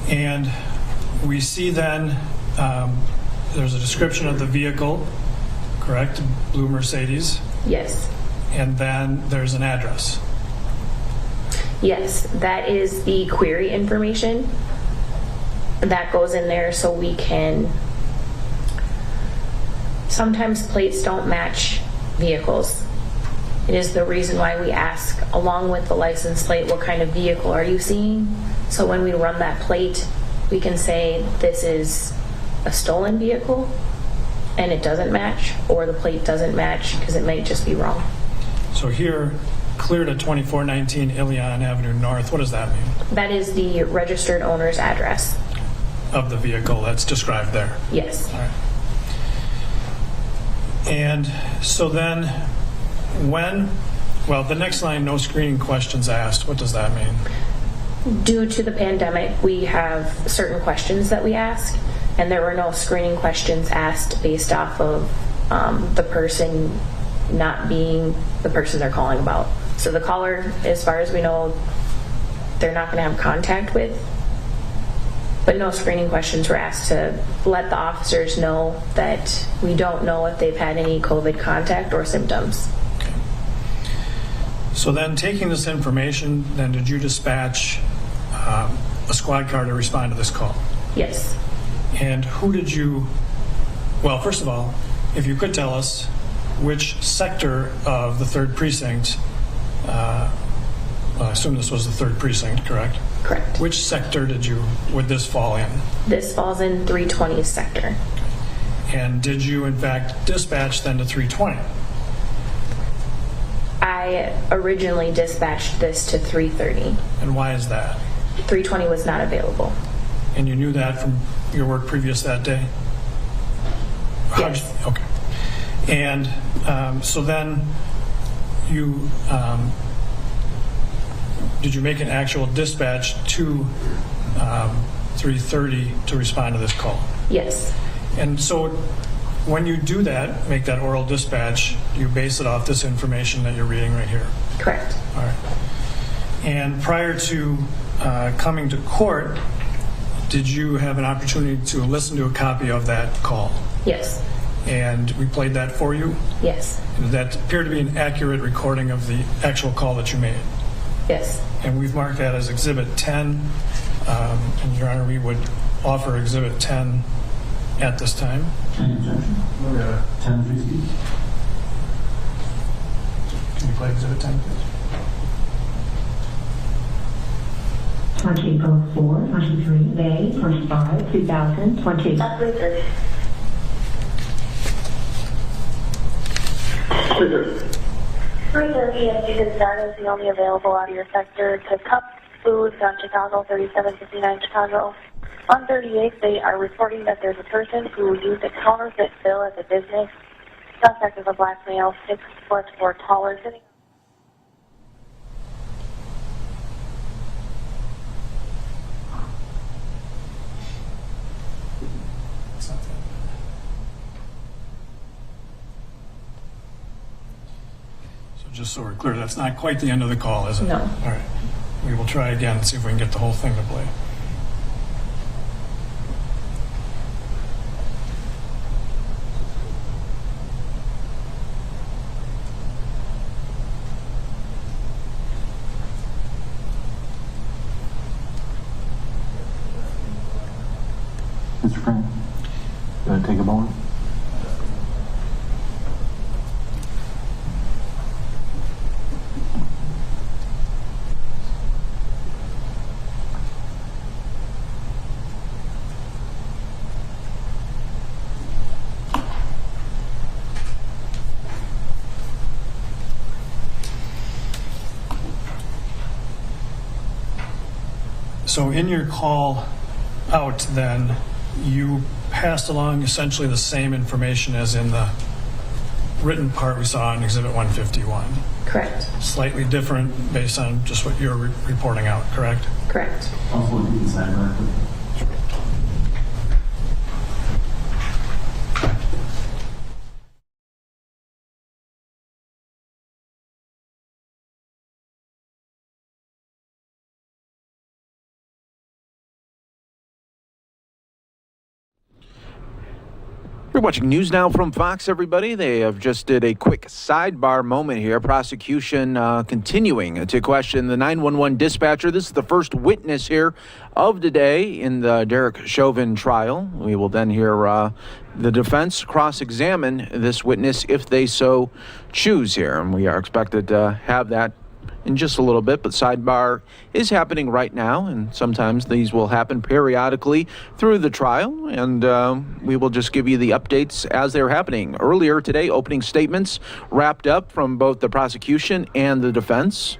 And we see then there's a description of the vehicle, correct? Blue Mercedes. Yes. And then there's an address. Yes, that is the query information. That goes in there so we can, sometimes plates don't match vehicles. It is the reason why we ask, along with the license plate, what kind of vehicle are you seeing? So when we run that plate, we can say this is a stolen vehicle and it doesn't match, or the plate doesn't match because it might just be wrong. So here, cleared at 2419 Ilion Avenue North, what does that mean? That is the registered owner's address. Of the vehicle that's described there? Yes. All right. And so then the next line, no screening questions asked, what does that mean? Due to the pandemic, we have certain questions that we ask, and there were no screening questions asked based off of the person not being the person they're calling about. So the caller, as far as we know, they're not going to have contact with, but no screening questions were asked to let the officers know that we don't know if they've had any COVID contact or symptoms. Okay. So then, taking this information, then did you dispatch a squad car to respond to this call? Yes. And who did you, well, first of all, if you could tell us which sector of the 3rd precinct, I assume this was the 3rd precinct, correct? Correct. Which sector would this fall in? This falls in 320 sector. And did you in fact dispatch then to 320? I originally dispatched this to 330. And why is that? 320 was not available. And you knew that from your work previous that day? Yes. Okay. And so then you, did you make an actual dispatch to 330 to respond to this call? Yes. And so when you do that, make that oral dispatch, you base it off this information that you're reading right here? Correct. All right. And prior to coming to court, did you have an opportunity to listen to a copy of that call? Yes. And we played that for you? Yes. And did that appear to be an accurate recording of the actual call that you made? Yes. And we've marked that as Exhibit 10. And Your Honor, we would offer Exhibit 10 at this time. Any objection? 10, please. Can you play Exhibit 10, please? 23 May 25, 2020. Operator. 330 and you can start as the only available out of your sector to Cup Foods on Chicago, 3759 Chicago. On 38, they are reporting that there's a person who used a counterfeit bill at the business. Suspect is a black male, 6 foot or taller, sitting. Just so we're clear, that's not quite the end of the call, is it? No. All right. We will try again and see if we can get the whole thing to play. Mr. Frank, take a moment. So in your call out, then, you passed along essentially the same information as in the written part we saw in Exhibit 151. Correct. Slightly different based on just what you're reporting out, correct? Correct. Also, inside record. You're watching News Now from Fox, everybody. They have just did a quick sidebar moment here. Prosecution continuing to question the 911 dispatcher. This is the first witness here of the day in the Derek Chauvin trial. We will then hear the defense cross-examine this witness if they so choose here. And we are expected to have that in just a little bit, but sidebar is happening right now, and sometimes these will happen periodically through the trial, and we will just give you the updates as they're happening. Earlier today, opening statements wrapped up from both the prosecution and the defense.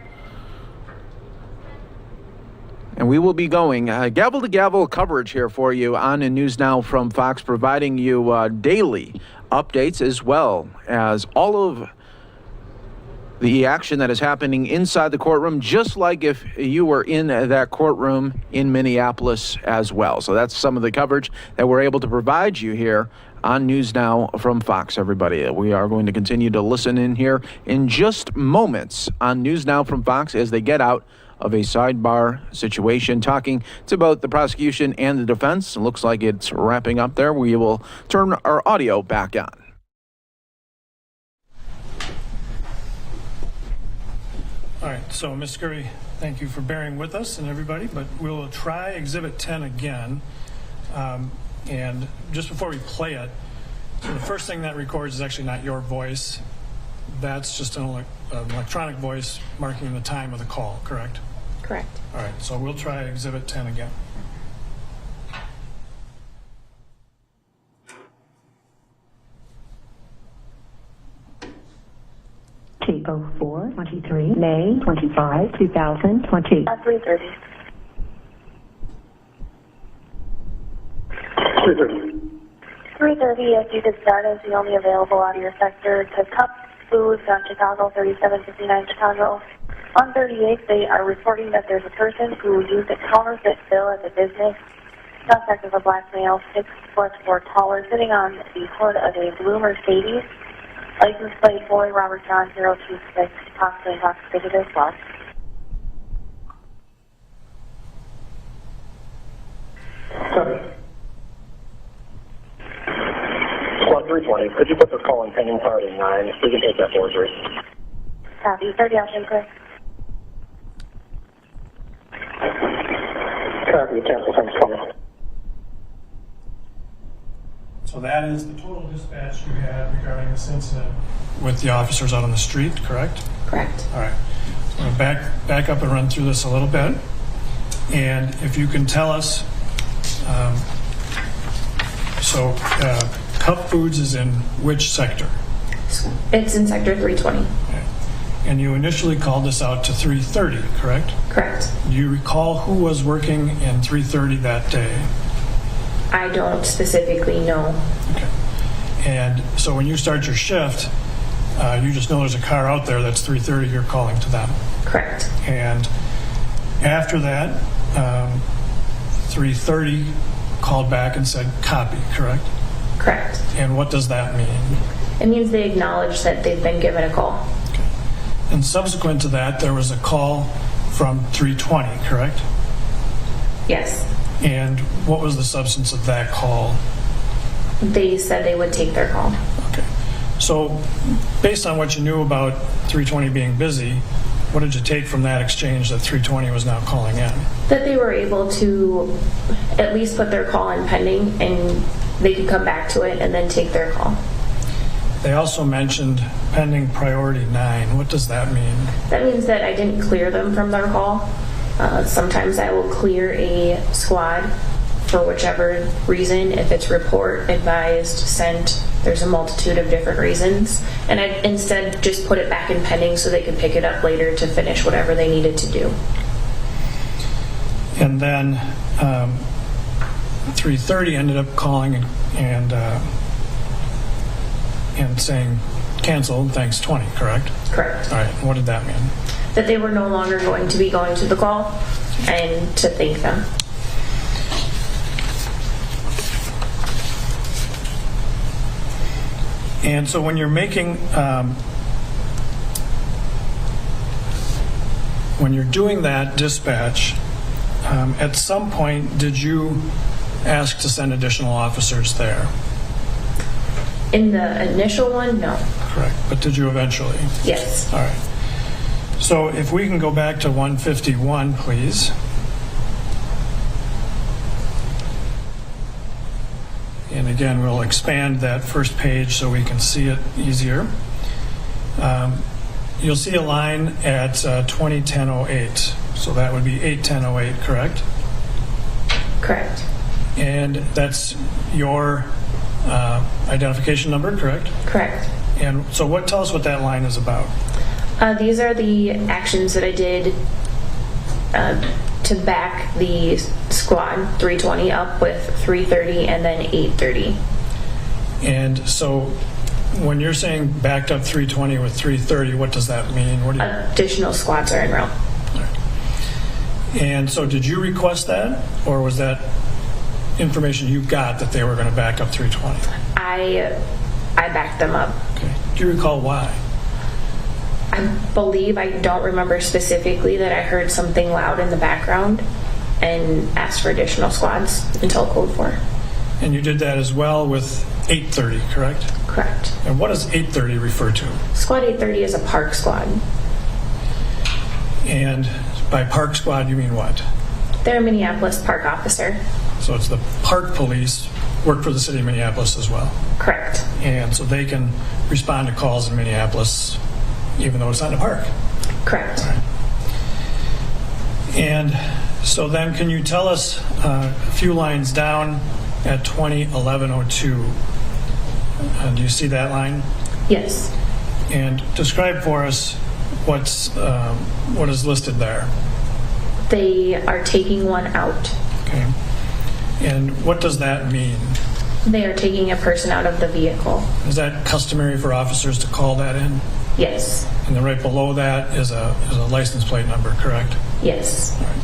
And we will be going gavel-to-gavel coverage here for you on News Now from Fox, providing you daily updates as well as all of the action that is happening inside the courtroom, just like if you were in that courtroom in Minneapolis as well. So that's some of the coverage that we're able to provide you here on News Now from Fox, everybody. We are going to continue to listen in here in just moments on News Now from Fox as they get out of a sidebar situation, talking to both the prosecution and the defense. It looks like it's wrapping up there. We will turn our audio back on. All right, so Ms. Scurry, thank you for bearing with us and everybody, but we'll try Exhibit 10 again. And just before we play it, so the first thing that records is actually not your voice. That's just an electronic voice marking the time of the call, correct? Correct. All right, so we'll try Exhibit 10 again. T0423, May 25, 2020. At 3:30. 3:30, as you could start as the only available out of your sector to Cup Foods on Chicago, 3759 Chicago. On 38, they are reporting that there's a person who used a counterfeit bill at the business. Suspect is a black male, 6 foot or taller, sitting on the hood of a blue Mercedes. License plate boy, Robert John 026, possibly intoxicated as well. Squad 320, could you put this call in pending priority 9? We can take that forgery. Copy, 30 option, clear. Copy, cancel time's coming. So that is the total dispatch you had regarding this incident with the officers out on the street, correct? Correct. All right. So I'm going to back up and run through this a little bit. And if you can tell us, Cup Foods is in which sector? It's in Sector 320. Okay. And you initially called this out to 3:30, correct? Correct. Do you recall who was working in 3:30 that day? I don't specifically know. Okay. And so when you start your shift, you just know there's a car out there that's 3:30, you're calling to them. Correct. And after that, 3:30 called back and said copy, correct? Correct. And what does that mean? It means they acknowledge that they've been given a call. Okay. And subsequent to that, there was a call from 320, correct? Yes. And what was the substance of that call? They said they would take their call. Okay. So based on what you knew about 320 being busy, what did you take from that exchange that 320 was now calling in? That they were able to at least put their call in pending and they could come back to it and then take their call. They also mentioned pending priority 9. What does that mean? That means that I didn't clear them from their call. Sometimes I will clear a squad for whichever reason. If it's report, advised, sent, there's a multitude of different reasons. And I instead just put it back in pending so they could pick it up later to finish whatever they needed to do. And then 3:30 ended up calling and saying cancel, thanks 20, correct? Correct. All right, what did that mean? That they were no longer going to be going to the call and to thank them. And so when you're making, when you're doing that dispatch, at some point did you ask to send additional officers there? In the initial one, no. Correct. But did you eventually? Yes. All right. So if we can go back to 151, please. And again, we'll expand that first page so we can see it easier. You'll see a line at 2010-08. So that would be 810-08, correct? Correct. And that's your identification number, correct? Correct. And so tell us what that line is about. These are the actions that I did to back the squad 320 up with 330 and then 830. And so when you're saying backed up 320 with 330, what does that mean? What do you... Additional squads are en route. And so did you request that, or was that information you got that they were going to back up 320? I backed them up. Okay. Do you recall why? I believe, I don't remember specifically, that I heard something loud in the background and asked for additional squads until code 4. And you did that as well with 830, correct? Correct. And what does 830 refer to? Squad 830 is a park squad. And by park squad, you mean what? They're a Minneapolis park officer. So it's the park police, work for the city of Minneapolis as well. Correct. And so they can respond to calls in Minneapolis even though it's not in a park. Correct. Right. And so then can you tell us a few lines down at 2011-02? Do you see that line? Yes. And describe for us what is listed there. They are taking one out. Okay. And what does that mean? They are taking a person out of the vehicle. Is that customary for officers to call that in? Yes. And then right below that is a license plate number, correct? Yes. All right.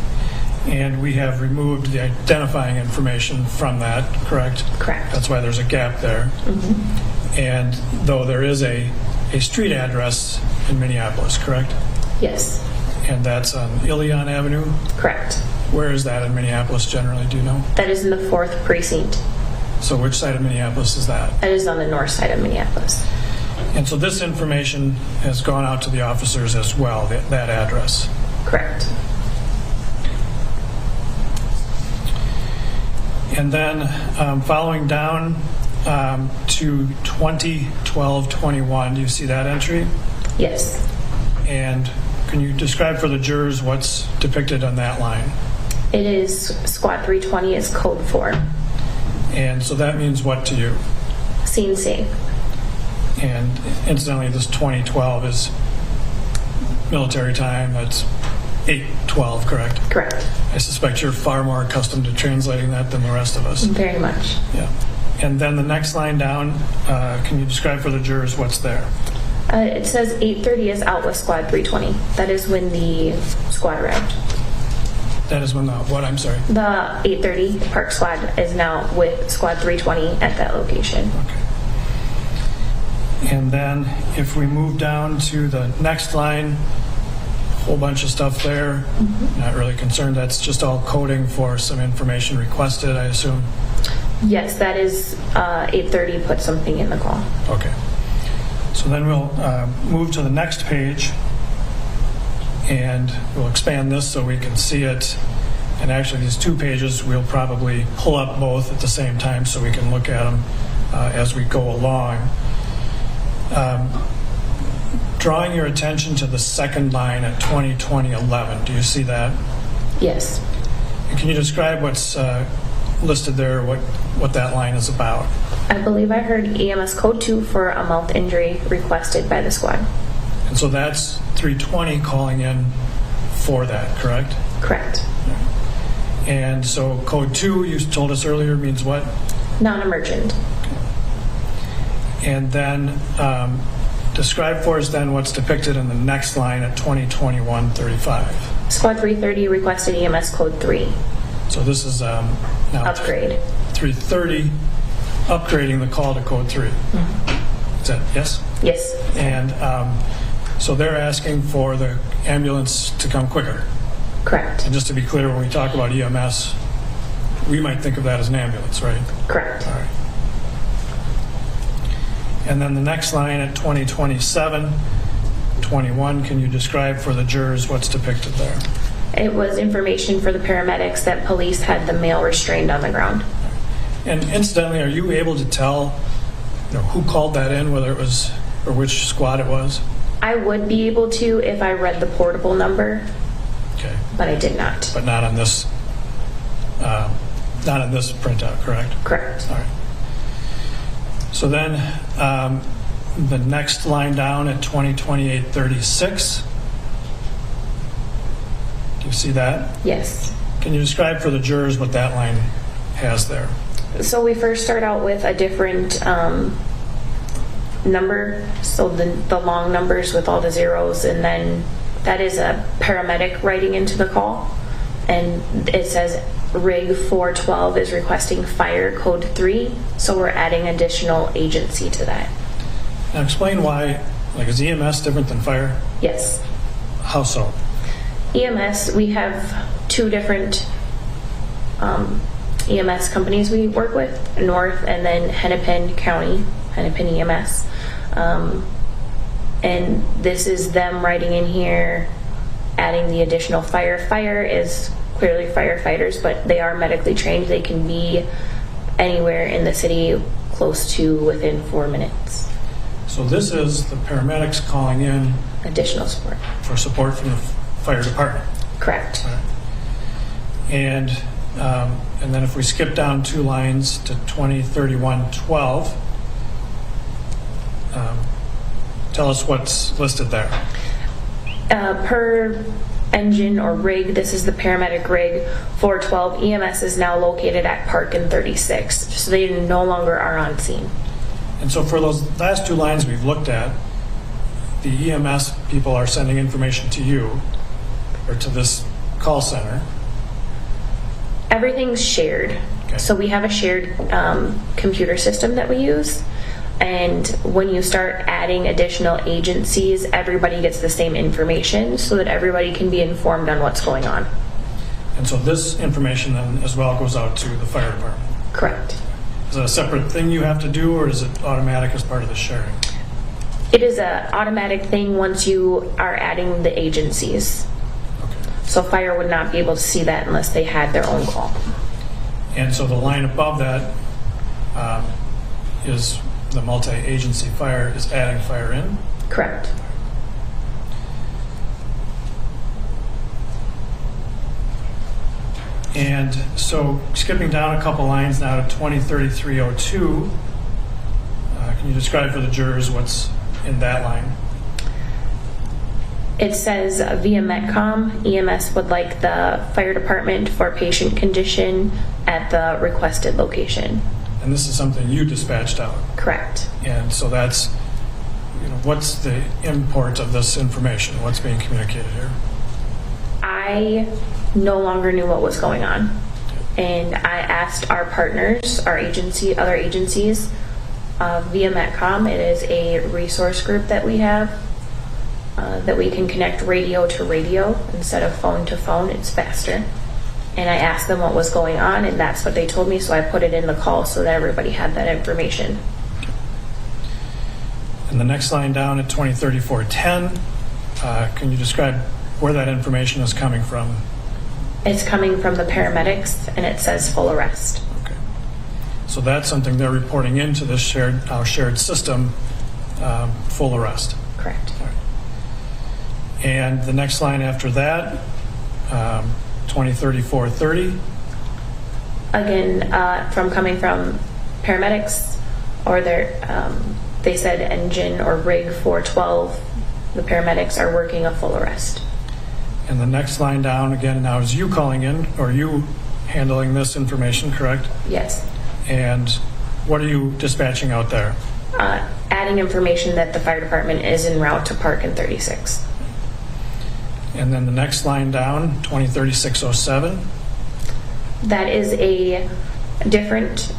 And we have removed the identifying information from that, correct? Correct. That's why there's a gap there. Mm-hmm. And though there is a street address in Minneapolis, correct? Yes. And that's on Ilion Avenue? Correct. Where is that in Minneapolis generally, do you know? That is in the 4th precinct. So which side of Minneapolis is that? That is on the north side of Minneapolis. And so this information has gone out to the officers as well, that address? Correct. And then following down to 2012-21, do you see that entry? Yes. And can you describe for the jurors what's depicted on that line? It is squad 320 is code 4. And so that means what to you? Scene safe. And incidentally, this 2012 is military time. That's 8/12, correct? Correct. I suspect you're far more accustomed to translating that than the rest of us. Very much. Yeah. And then the next line down, can you describe for the jurors what's there? It says 830 is out with squad 320. That is when the squad arrived. That is when the what? I'm sorry. The 830 park squad is now with squad 320 at that location. Okay. And then if we move down to the next line, a whole bunch of stuff there. Mm-hmm. Not really concerned. That's just all coding for some information requested, I assume. Yes, that is 830 put something in the call. Okay. So then we'll move to the next page, and we'll expand this so we can see it. And actually, these 2 pages, we'll probably pull up both at the same time so we can look at them as we go along. Drawing your attention to the second line at 20-20-11. Do you see that? Yes. And can you describe what's listed there, what that line is about? I believe I heard EMS code 2 for a mouth injury requested by the squad. And so that's 320 calling in for that, correct? Correct. And so code 2, you told us earlier, means what? Non-emergent. And then describe for us then what's depicted in the next line at 20-21-35. Squad 330 requested EMS code 3. So this is now upgrade. 330 upgrading the call to code 3. Mm-hmm. Is that yes? Yes. And so they're asking for the ambulance to come quicker. Correct. And just to be clear, when we talk about EMS, we might think of that as an ambulance, right? Correct. All right. And then the next line at 2027-21, can you describe for the jurors what's depicted there? It was information for the paramedics that police had the male restrained on the ground. And incidentally, are you able to tell who called that in, whether it was, or which squad it was? I would be able to if I read the portable number, okay, but I did not. But not on this printout, correct? Correct. All right. So then the next line down at 2028-36, do you see that? Yes. Can you describe for the jurors what that line has there? So we first start out with a different number, so the long numbers with all the zeros, and then that is a paramedic writing into the call, and it says Rig 412 is requesting fire code 3, so we're adding additional agency to that. Now explain why, is EMS different than fire? Yes. How so? EMS, we have two different EMS companies we work with, North and then Hennepin County, Hennepin EMS. And this is them writing in here, adding the additional fire. Fire is clearly firefighters, but they are medically trained. They can be anywhere in the city close to within 4 minutes. So this is the paramedics calling in additional support. For support from the fire department. Correct. Right. And then if we skip down 2 lines to 2031-12, tell us what's listed there. Per engine or rig, this is the paramedic rig 412. EMS is now located at Park and 36, so they no longer are on scene. And so for those last 2 lines we've looked at, the EMS people are sending information to you or to this call center. Everything's shared. Okay. So we have a shared computer system that we use. And when you start adding additional agencies, everybody gets the same information so that everybody can be informed on what's going on. And so this information then as well goes out to the fire department? Correct. Is it a separate thing you have to do, or is it automatic as part of the sharing? It is an automatic thing once you are adding the agencies. Okay. So fire would not be able to see that unless they had their own call. And so the line above that is the multi-agency fire is adding fire in? Correct. And so skipping down a couple lines now to 2033-02, can you describe for the jurors what's in that line? It says via Metcom, EMS would like the fire department for patient condition at the requested location. And this is something you dispatched out? Correct. And so that's, what's the import of this information? What's being communicated here? I no longer knew what was going on. And I asked our partners, our agency, other agencies, via Metcom. It is a resource group that we have that we can connect radio to radio instead of phone to phone. It's faster. And I asked them what was going on, and that's what they told me, so I put it in the call so that everybody had that information. And the next line down at 2034-10, can you describe where that information is coming from? It's coming from the paramedics, and it says full arrest. Okay. So that's something they're reporting into this our shared system, full arrest. Correct. All right. And the next line after that, 2034-30. Again, coming from paramedics, or they said engine or rig 412. The paramedics are working a full arrest. And the next line down again now is you calling in, or you handling this information, correct? Yes. And what are you dispatching out there? Adding information that the fire department is en route to Park and 36. And then the next line down, 2036-07. That is a different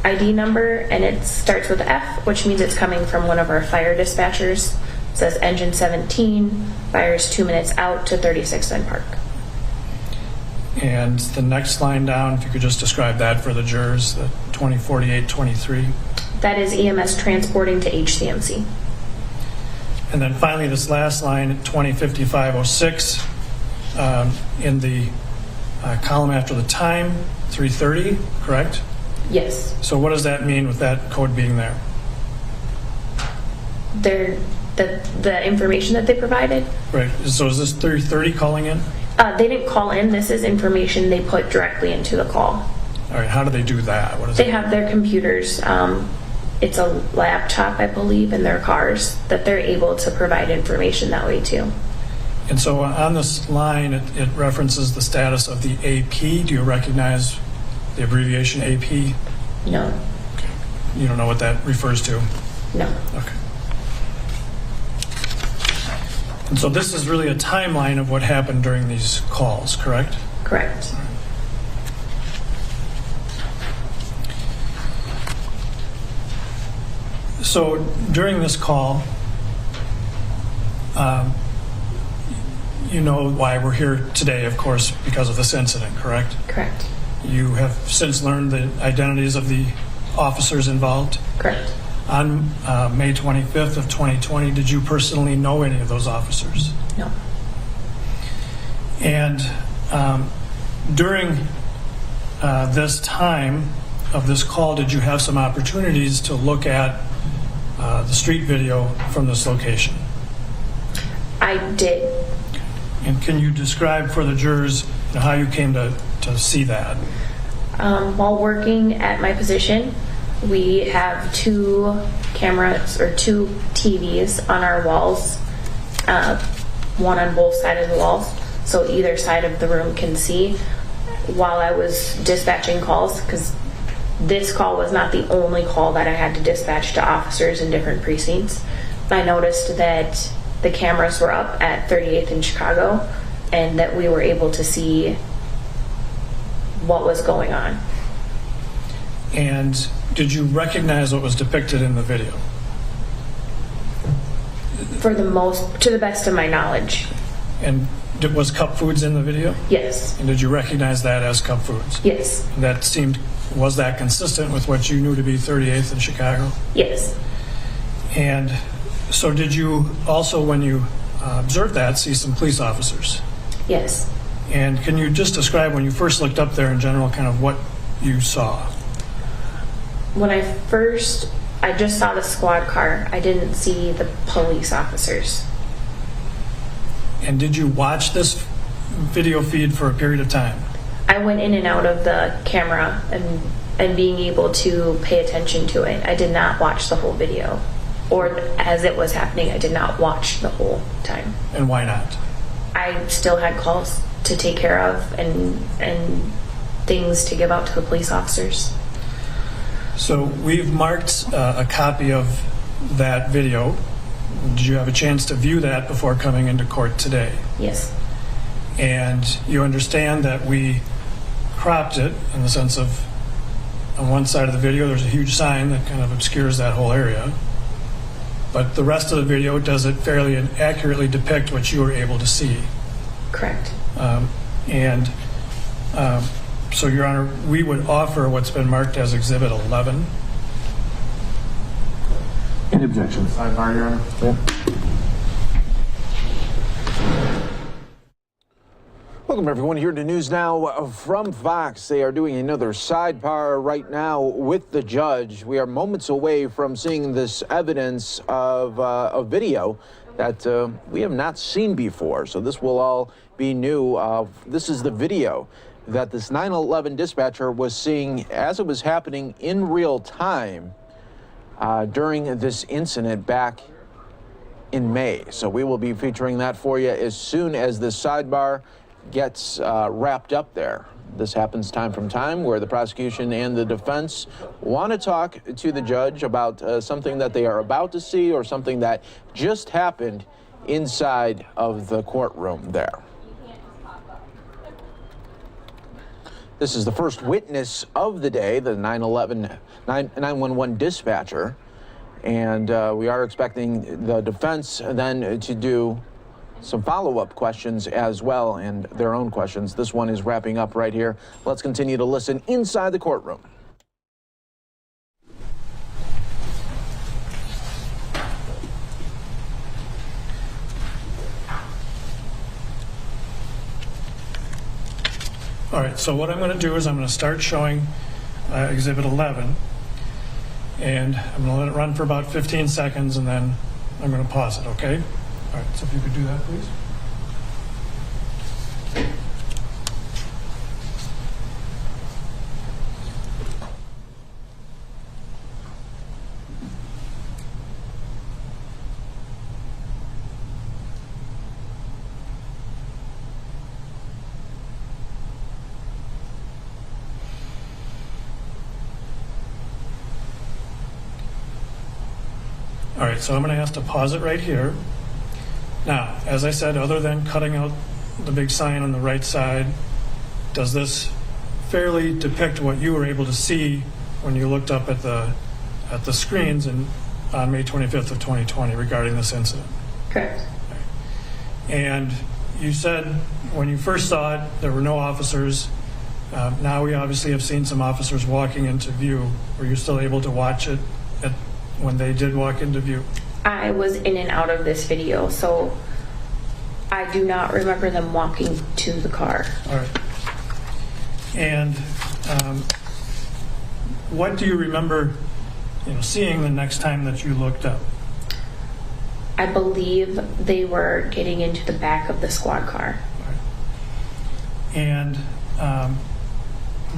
ID number, and it starts with F, which means it's coming from one of our fire dispatchers. It says engine 17, fires 2 minutes out to 36th and Park. And the next line down, if you could just describe that for the jurors, the 2048-23. That is EMS transporting to HCMC. And then finally, this last line, 205506, in the column after the time, 3:30, correct? Yes. So what does that mean with that code being there? The information that they provided. Right. So is this 3:30 calling in? They didn't call in. This is information they put directly into the call. All right. How do they do that? What is They have their computers. It's a laptop, I believe, in their cars that they're able to provide information that way too. And so on this line, it references the status of the AP. Do you recognize the abbreviation AP? No. Okay. You don't know what that refers to? No. Okay. And so this is really a timeline of what happened during these calls, correct? Correct. So during this call, you know why we're here today, of course, because of this incident, correct? Correct. You have since learned the identities of the officers involved? Correct. On May 25th of 2020, did you personally know any of those officers? No. And during this time of this call, did you have some opportunities to look at the street video from this location? I did. And can you describe for the jurors how you came to see that? While working at my position, we have 2 cameras or 2 TVs on our walls, one on both sides of the walls, so either side of the room can see. While I was dispatching calls, because this call was not the only call that I had to dispatch to officers in different precincts, I noticed that the cameras were up at 38th in Chicago and that we were able to see what was going on. And did you recognize what was depicted in the video? To the best of my knowledge. And was Cup Foods in the video? Yes. And did you recognize that as Cup Foods? Yes. Was that consistent with what you knew to be 38th in Chicago? Yes. And so did you also, when you observed that, see some police officers? Yes. And can you just describe when you first looked up there in general kind of what you saw? When I just saw the squad car. I didn't see the police officers. And did you watch this video feed for a period of time? I went in and out of the camera and being able to pay attention to it. I did not watch the whole video. Or as it was happening, I did not watch the whole time. And why not? I still had calls to take care of and things to give out to the police officers. So we've marked a copy of that video. Did you have a chance to view that before coming into court today? Yes. And you understand that we cropped it in the sense of on one side of the video there's a huge sign that kind of obscures that whole area. But the rest of the video, does it fairly and accurately depict what you were able to see? Correct. So, Your Honor, we would offer what's been marked as Exhibit 11. Any objections? Sidebar, Your Honor. Yeah. Welcome everyone here to News Now from Fox. They are doing another sidebar right now with the judge. We are moments away from seeing this evidence of a video that we have not seen before. So this will all be new. This is the video that this 911 dispatcher was seeing as it was happening in real time during this incident back in May. So we will be featuring that for you as soon as this sidebar gets wrapped up there. This happens time from time where the prosecution and the defense want to talk to the judge about something that they are about to see or something that just happened inside of the courtroom there. This is the first witness of the day, the 911 dispatcher, and we are expecting the defense then to do some follow-up questions as well, and their own questions. This one is wrapping up right here. Let's continue to listen inside the courtroom. All right, so what I'm going to do is I'm going to start showing Exhibit 11, and I'm going to let it run for about 15 seconds, and then I'm going to pause it, okay? All right, so if you could do that, please. All right, so I'm going to have to pause it right here. Now, as I said, other than cutting out the big sign on the right side, does this fairly depict what you were able to see when you looked up at the screens on May 25th of 2020 regarding this incident? Correct. And you said when you first saw it, there were no officers. Now we obviously have seen some officers walking into view. Were you still able to watch it when they did walk into view? I was in and out of this video, so I do not remember them walking to the car. All right. And what do you remember, seeing the next time that you looked up? I believe they were getting into the back of the squad car. And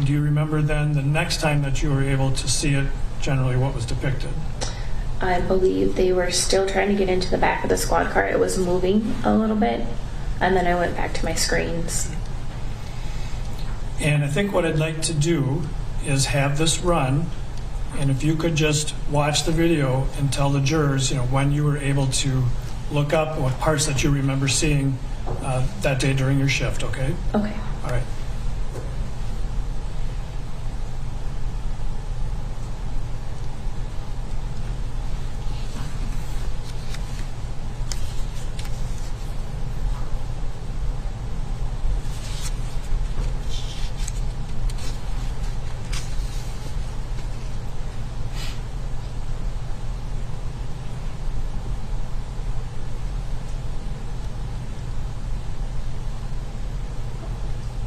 do you remember then the next time that you were able to see it, generally what was depicted? I believe they were still trying to get into the back of the squad car. It was moving a little bit, and then I went back to my screens. And I think what I'd like to do is have this run, and if you could just watch the video and tell the jurors, when you were able to look up what parts that you remember seeing that day during your shift, okay? Okay. All right.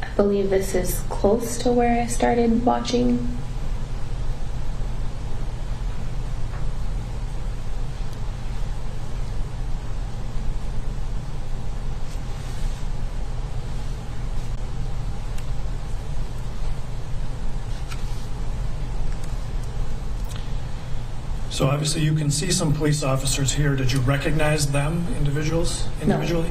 I believe this is close to where I started watching. So obviously you can see some police officers here. Did you recognize them individually? No.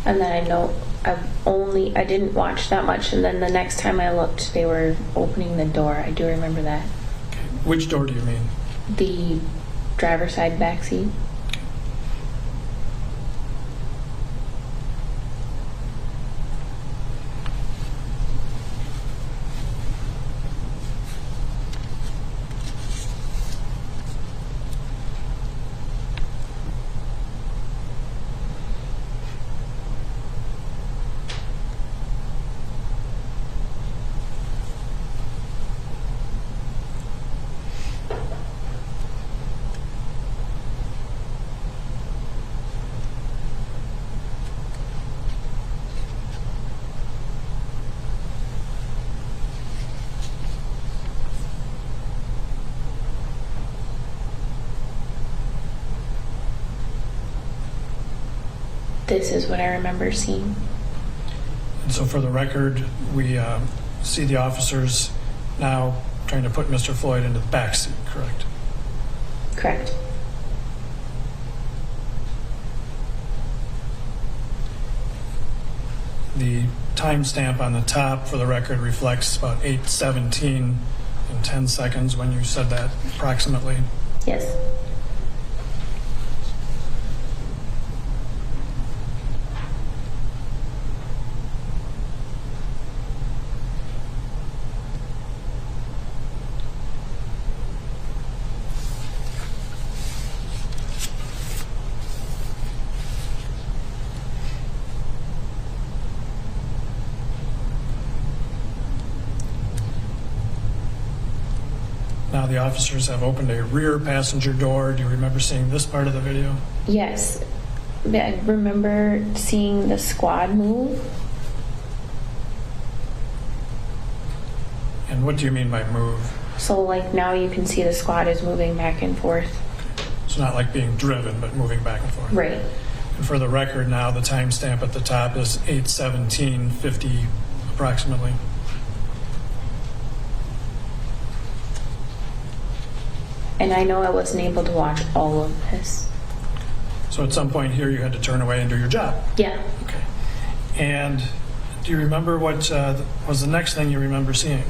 And then I know I didn't watch that much, and then the next time I looked, they were opening the door. I do remember that. Okay. Which door do you mean? The driver's side back seat. This is what I remember seeing. And so for the record, we see the officers now trying to put Mr. Floyd into the back seat, correct? Correct. The timestamp on the top, for the record, reflects about 8:17 and 10 seconds when you said that, approximately. Yes. the officers have opened a rear passenger door. Do you remember seeing this part of the video? Yes. I remember seeing the squad move. And what do you mean by move? So like now you can see the squad is moving back and forth. It's not like being driven, but moving back and forth. Right. And for the record now, the timestamp at the top is 8:17:50 approximately. And I know I wasn't able to watch all of this. So at some point here, you had to turn away and do your job. Yeah. Okay. And do you remember what was the next thing you remember seeing?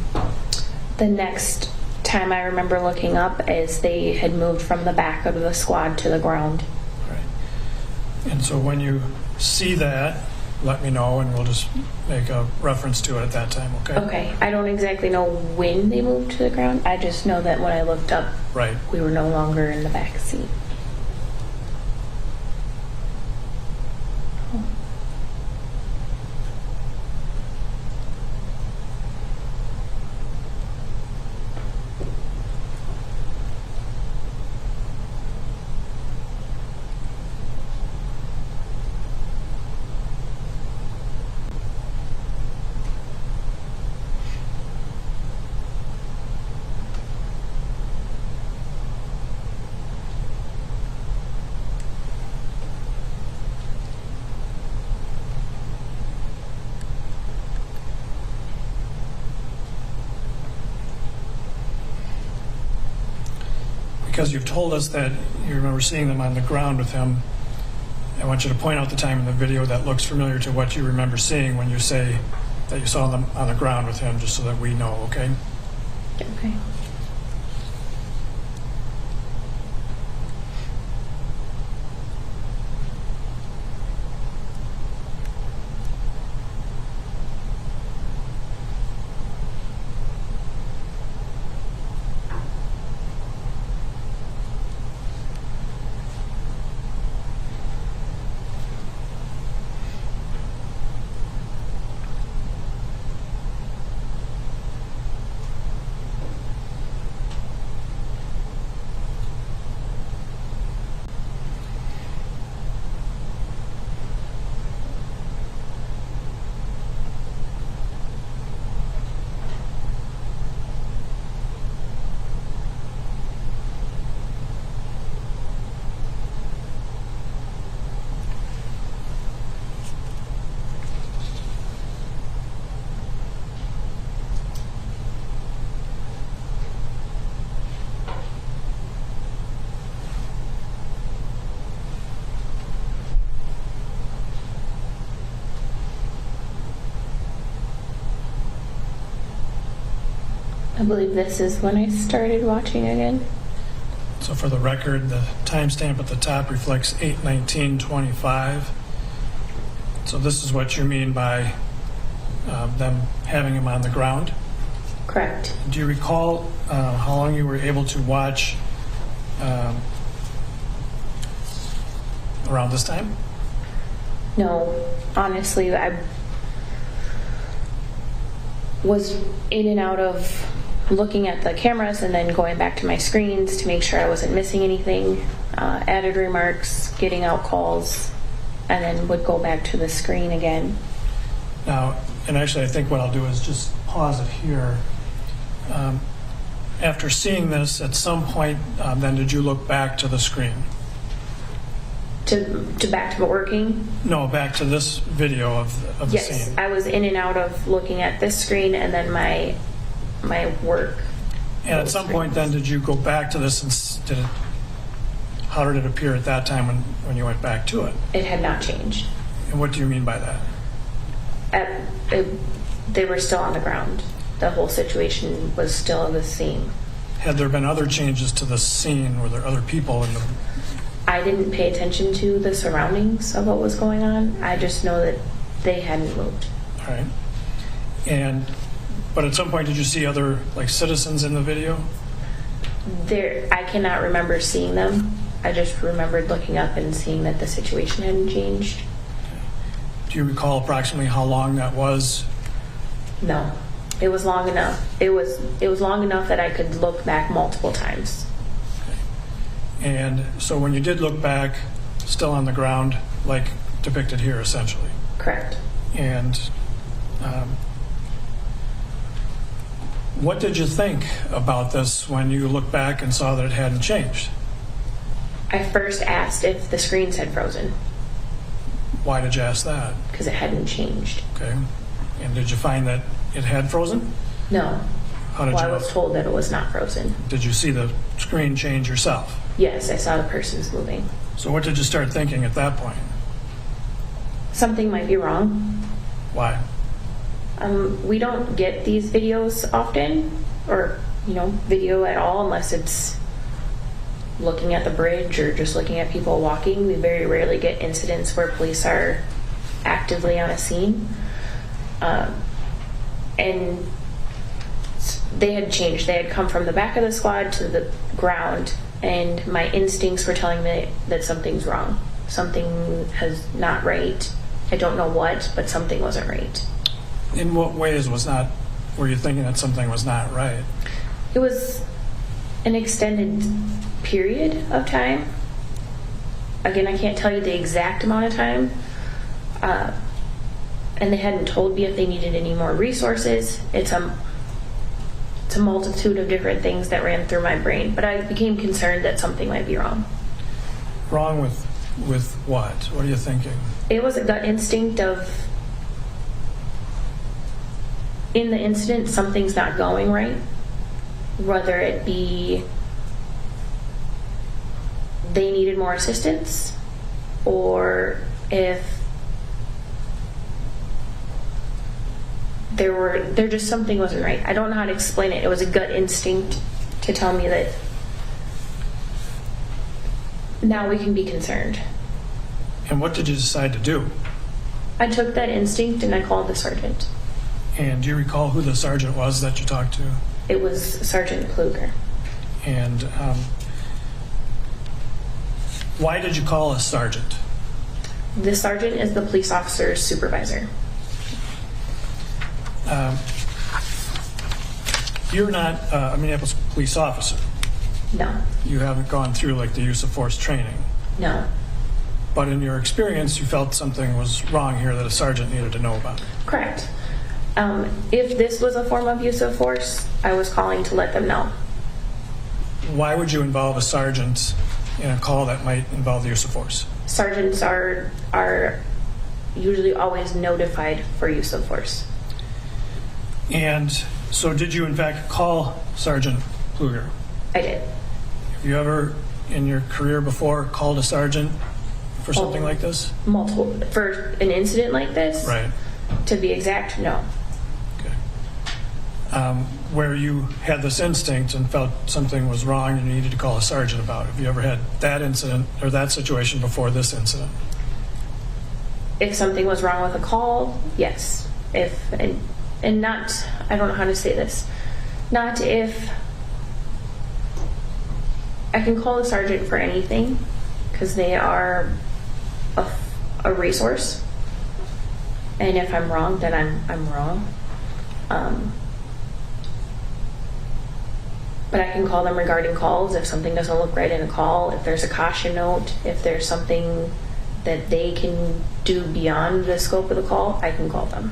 The next time I remember looking up is they had moved from the back of the squad to the ground. Right. And so when you see that, let me know and we'll just make a reference to it at that time, okay? Okay. I don't exactly know when they moved to the ground. I just know that when I looked up, right, we were no longer in the back seat. Because you've told us that you remember seeing them on the ground with him, I want you to point out the time in the video that looks familiar to what you remember seeing when you say that you saw them on the ground with him, just so that we know, okay? Okay. I believe this is when I started watching again. So for the record, the timestamp at the top reflects 8:19:25. So this is what you mean by them having him on the ground? Correct. Do you recall how long you were able to watch around this time? No, honestly, I was in and out of looking at the cameras and then going back to my screens to make sure I wasn't missing anything, added remarks, getting out calls, and then would go back to the screen again. Now, and actually I think what I'll do is just pause it here. After seeing this, at some point, then did you look back to the screen? To back to working? No, back to this video of the Yes, scene. I was in and out of looking at this screen and then my work. And at some point then, did you go back to this and how did it appear at that time when you went back to it? It had not changed. And what do you mean by that? They were still on the ground. The whole situation was still the same. Had there been other changes to the scene? Were there other people in the... I didn't pay attention to the surroundings of what was going on. I just know that they hadn't moved. All right. But at some point, did you see other citizens in the video? I cannot remember seeing them. I just remembered looking up and seeing that the situation hadn't changed. Do you recall approximately how long that was? No. It was long enough. It was long enough that I could look back multiple times. And so when you did look back, still on the ground, like depicted here, essentially. Correct. And what did you think about this when you looked back and saw that it hadn't changed? I first asked if the screens had frozen. Why did you ask that? Because it hadn't changed. Okay. And did you find that it had frozen? No. How did Well, you I was told that it was not frozen. Did you see the screen change yourself? Yes, I saw the person's moving. So what did you start thinking at that point? Something might be wrong. Why? We don't get these videos often, or, video at all, unless it's looking at the bridge or just looking at people walking. We very rarely get incidents where police are actively on a scene. And they had changed. They had come from the back of the squad to the ground, and my instincts were telling me that something's wrong. Something is not right. I don't know what, but something wasn't right. In what ways were you thinking that something was not right? It was an extended period of time. Again, I can't tell you the exact amount of time. And they hadn't told me if they needed any more resources. It's a multitude of different things that ran through my brain, but I became concerned that something might be wrong. Wrong with what? What are you thinking? It was a gut instinct of, in the incident, something's not going right. Whether it be they needed more assistance, or if there just something wasn't right. I don't know how to explain it. It was a gut instinct to tell me that now we can be concerned. And what did you decide to do? I took that instinct and I called the sergeant. And do you recall who the sergeant was that you talked to? It was Sergeant Kluger. And why did you call a sergeant? The sergeant is the police officer's supervisor. You're not a Minneapolis police officer. No. You haven't gone through like the use of force training. No. But in your experience, you felt something was wrong here that a sergeant needed to know about. Correct. If this was a form of use of force, I was calling to let them know. Why would you involve a sergeant in a call that might involve the use of force? Sergeants are usually always notified for use of force. And so did you in fact call Sergeant Kluger? I did. Have you ever in your career before called a sergeant for something like this? Multiple. For an incident like this? Right. To be exact, no. Okay. Where you had this instinct and felt something was wrong and you needed to call a sergeant about it. Have you ever had that incident or that situation before this incident? If something was wrong with a call, yes. And not, I don't know how to say this, not if, I can call the sergeant for anything because they are a resource. And if I'm wrong, then I'm wrong. But I can call them regarding calls if something doesn't look right in a call, if there's a caution note, if there's something that they can do beyond the scope of the call, I can call them.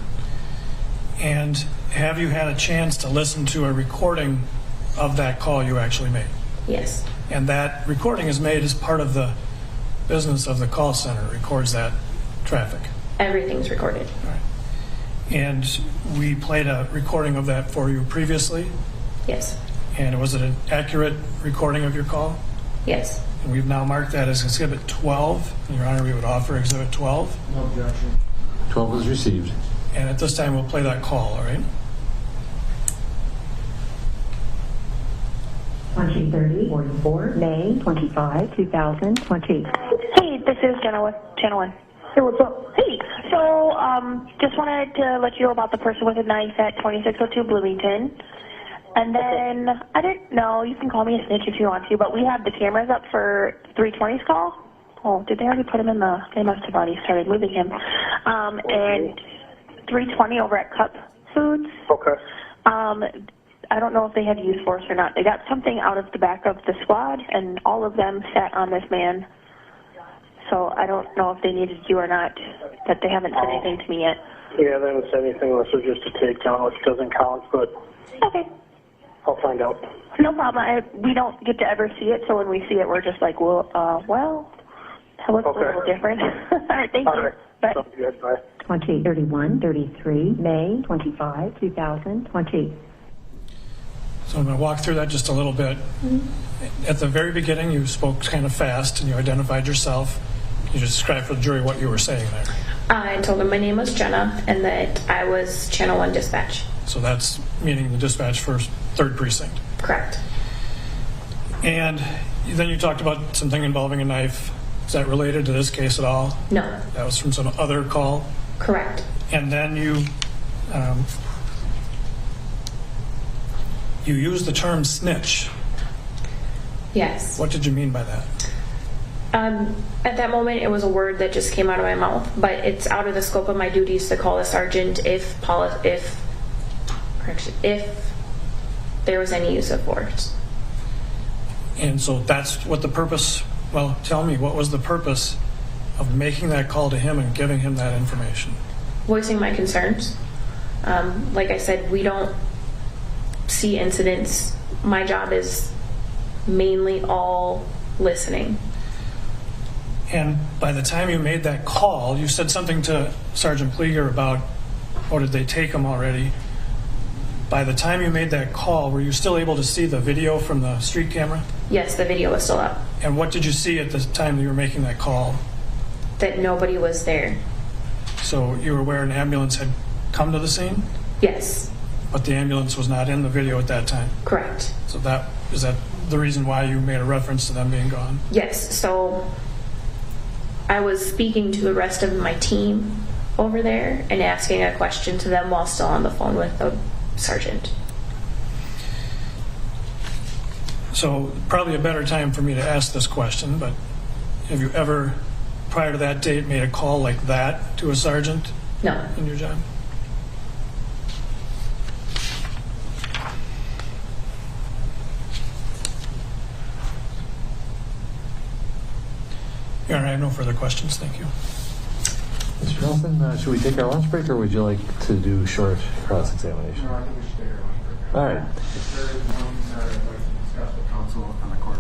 And have you had a chance to listen to a recording of that call you actually made? Yes. And that recording is made as part of the business of the call center. It records that traffic. Everything's recorded. All right. And we played a recording of that for you previously? Yes. And was it an accurate recording of your call? Yes. And we've now marked that as Exhibit 12. In Your Honor, we would offer Exhibit 12. No objection. 12 was received. And at this time, we'll play that call, all right? 2030-44, May 25, 2020. Hey, this is Jenna with Channel 1. Hey, what's up? Hey, so just wanted to let you know about the person with a knife at 2602 Bloomington. And then, I didn't know, you can call me a snitch if you want to, but we have the cameras up for 320's call. Oh, did they already put him in the, they must have already started moving him. And 320 over at Cup Foods. Okay. I don't know if they had used force or not. They got something out of the back of the squad, and all of them sat on this man. So I don't know if they needed to or not, but they haven't said anything to me yet. Yeah, they haven't said anything unless it's just a takedown, which doesn't count, but Okay, I'll find out. no problem. We don't get to ever see it, so when we see it, we're just like, well, that looks a little different. All right, thank you. Bye. Sounds good. Bye. 2031-33, May 25, 2020. So I'm going to walk through that just a little bit. At the very beginning, you spoke kind of fast and you identified yourself. You just described for the jury what you were saying there. I told him my name was Jenna and that I was Channel 1 dispatch. So that's meaning the dispatch for 3rd Precinct. Correct. And then you talked about something involving a knife. Is that related to this case at all? No. That was from some other call? Correct. And then you used the term snitch. Yes. What did you mean by that? At that moment, it was a word that just came out of my mouth, but it's out of the scope of my duties to call a sergeant if there was any use of force. And so that's what the purpose, well, tell me, what was the purpose of making that call to him and giving him that information? Voicing my concerns. Like I said, we don't see incidents. My job is mainly all listening. And by the time you made that call, you said something to Sergeant Pleager about, did they take him already? By the time you made that call, were you still able to see the video from the street camera? Yes, the video was still up. And what did you see at the time you were making that call? That nobody was there. So you were aware an ambulance had come to the scene? Yes. But the ambulance was not in the video at that time? Correct. So is that the reason why you made a reference to them being gone? Yes, so I was speaking to the rest of my team over there and asking a question to them while still on the phone with the sergeant. So probably a better time for me to ask this question, but have you ever, prior to that date, made a call like that to a sergeant? No. In your job? All right, I have no further questions. Thank you. Mr. Nelson, should we take our lunch break or would you like to do short cross-examination? No, I think we should take our lunch break. All right. If there is one matter I'd like to discuss with counsel on the court.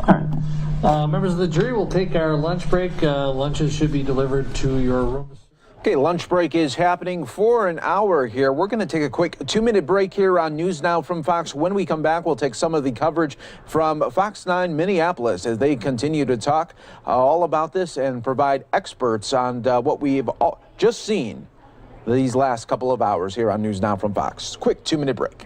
All right. Members of the jury, we'll take our lunch break. Lunches should be delivered to your rooms. Okay, lunch break is happening for an hour here. We're going to take a quick 2-minute break here on News Now from Fox. When we come back, we'll take some of the coverage from Fox 9 Minneapolis as they continue to talk all about this and provide experts on what we've just seen these last couple of hours here on News Now from Fox. Quick 2-minute break.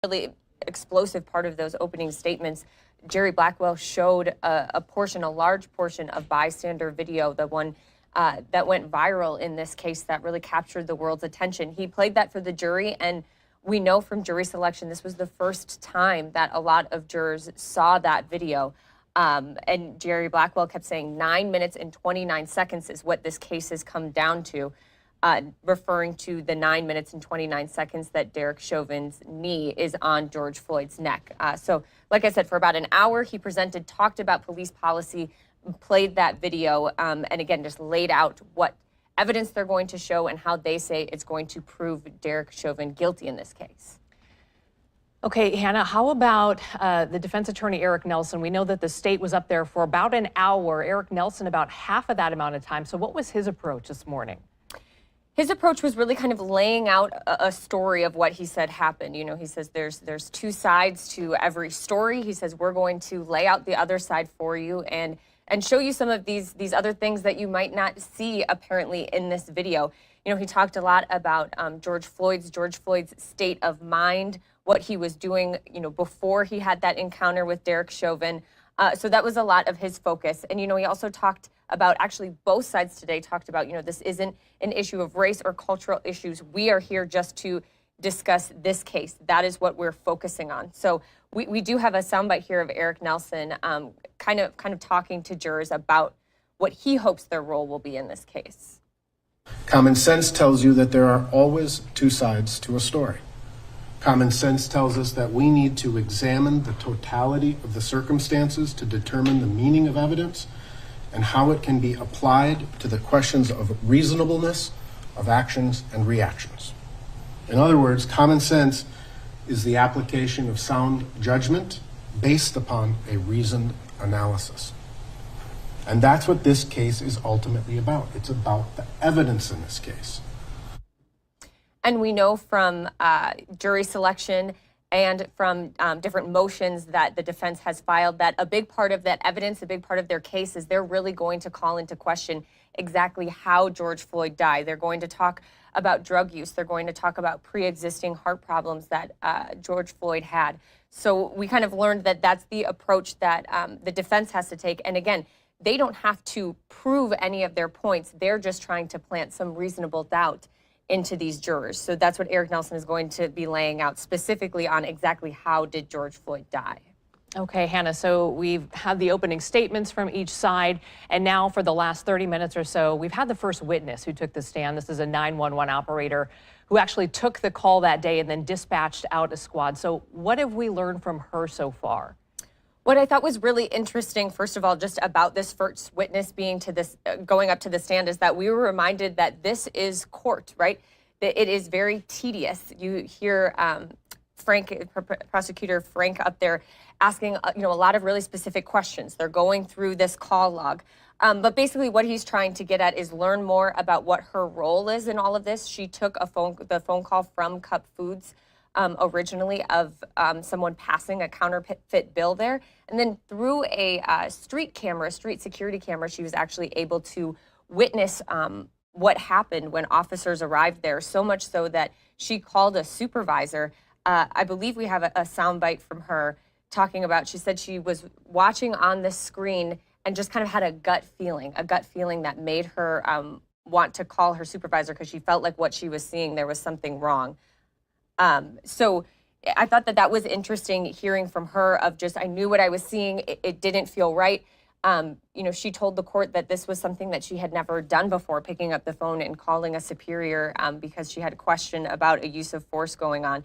really explosive part of those opening statements, Jerry Blackwell showed a large portion of bystander video, the one that went viral in this case that really captured the world's attention. He played that for the jury, and we know from jury selection this was the first time that a lot of jurors saw that video. And Jerry Blackwell kept saying 9 minutes and 29 seconds is what this case has come down to, referring to the 9 minutes and 29 seconds that Derek Chauvin's knee is on George Floyd's neck. So, like I said, for about an hour, he presented, talked about police policy, played that video, and again, just laid out what evidence they're going to show and how they say it's going to prove Derek Chauvin guilty in this case. Okay, Hannah, how about the defense attorney, Eric Nelson? We know that the state was up there for about an hour. Eric Nelson, about half of that amount of time. So what was his approach this morning? His approach was really kind of laying out a story of what he said happened. You know, he says there's two sides to every story. He says we're going to lay out the other side for you and show you some of these other things that you might not see apparently in this video. You know, he talked a lot about George Floyd's state of mind, what he was doing, you know, before he had that encounter with Derek Chauvin. So that was a lot of his focus. And, you know, he also talked about, actually both sides today talked about, you know, this isn't an issue of race or cultural issues. We are here just to discuss this case. That is what we're focusing on. So we do have a soundbite here of Eric Nelson kind of talking to jurors about what he hopes their role will be in this case. Common sense tells you that there are always two sides to a story. Common sense tells us that we need to examine the totality of the circumstances to determine the meaning of evidence and how it can be applied to the questions of reasonableness of actions and reactions. In other words, common sense is the application of sound judgment based upon a reasoned analysis. And that's what this case is ultimately about. It's about the evidence in this case. And we know from jury selection and from different motions that the defense has filed that a big part of that evidence, a big part of their case is they're really going to call into question exactly how George Floyd died. They're going to talk about drug use. They're going to talk about pre-existing heart problems that George Floyd had. So we kind of learned that that's the approach that the defense has to take. And again, they don't have to prove any of their points. They're just trying to plant some reasonable doubt into these jurors. So that's what Eric Nelson is going to be laying out specifically on exactly how did George Floyd die. Okay, Hannah, so we've had the opening statements from each side, and now for the last 30 minutes or so, we've had the first witness who took the stand. This is a 911 operator who actually took the call that day and then dispatched out a squad. So what have we learned from her so far? What I thought was really interesting, first of all, just about this first witness being to this, going up to the stand, is that we were reminded that this is court, right? That it is very tedious. You hear Prosecutor Frank up there asking, a lot of really specific questions. They're going through this call log. But basically what he's trying to get at is learn more about what her role is in all of this. She took the phone call from Cup Foods originally of someone passing a counterfeit bill there. And then through a street security camera, she was actually able to witness what happened when officers arrived there, so much so that she called a supervisor. I believe we have a soundbite from her talking about, she said she was watching on the screen and just kind of had a gut feeling that made her want to call her supervisor because she felt like what she was seeing, there was something wrong. So I thought that was interesting hearing from her of just, I knew what I was seeing. It didn't feel right. She told the court that this was something that she had never done before, picking up the phone and calling a superior because she had a question about a use of force going on.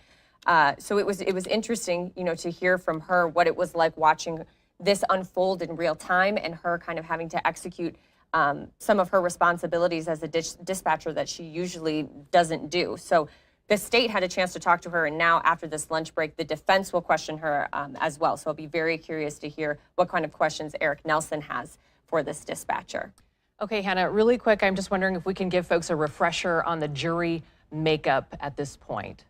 So it was interesting, to hear from her what it was like watching this unfold in real time and her kind of having to execute some of her responsibilities as a dispatcher that she usually doesn't do. So the state had a chance to talk to her, and now after this lunch break, the defense will question her as well. So I'll be very curious to hear what kind of questions Eric Nelson has for this dispatcher. Okay, Hannah, really quick, I'm just wondering if we can give folks a refresher on the jury makeup at this point.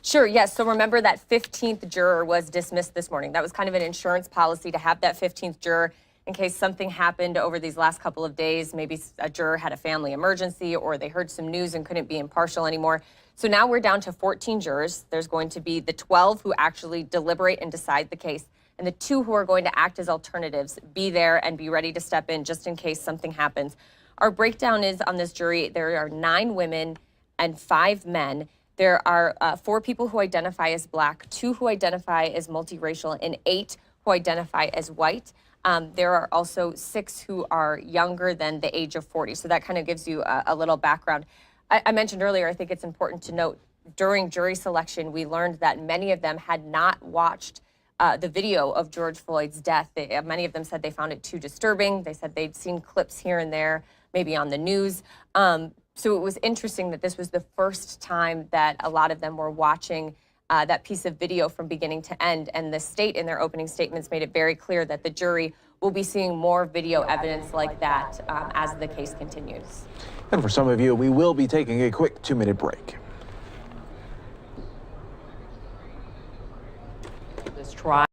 Sure, yes. So remember that 15th juror was dismissed this morning. That was kind of an insurance policy to have that 15th juror. in case something happened over these last couple of days. Maybe a juror had a family emergency or they heard some news and couldn't be impartial anymore. So now we're down to 14 jurors. There's going to be the 12 who actually deliberate and decide the case, and the 2 who are going to act as alternatives, be there and be ready to step in just in case something happens. Our breakdown is on this jury, there are 9 women and 5 men. There are 4 people who identify as Black, 2 who identify as multiracial, and 8 who identify as white. There are also 6 who are younger than the age of 40. So that kind of gives you a little background. I mentioned earlier, I think it's important to note, during jury selection, we learned that many of them had not watched the video of George Floyd's death. Many of them said they found it too disturbing. They said they'd seen clips here and there, maybe on the news. So it was interesting that this was the first time that a lot of them were watching that piece of video from beginning to end. And the state, in their opening statements, made it very clear that the jury will be seeing more video evidence like that as the case continues. And for some of you, we will be taking a quick 2-minute break. This trial.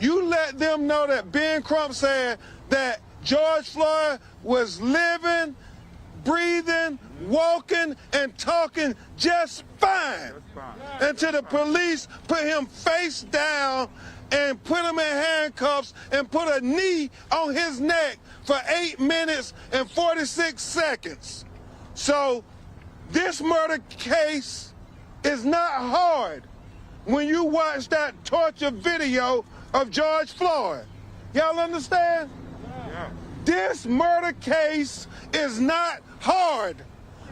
You let them know that Ben Crump said that George Floyd was living, breathing, walking, and talking just fine. Until the police put him face down and put him in handcuffs and put a knee on his neck for 8 minutes and 46 seconds. So this murder case is not hard when you watch that torture video of George Floyd. Y'all understand? Yeah. This murder case is not hard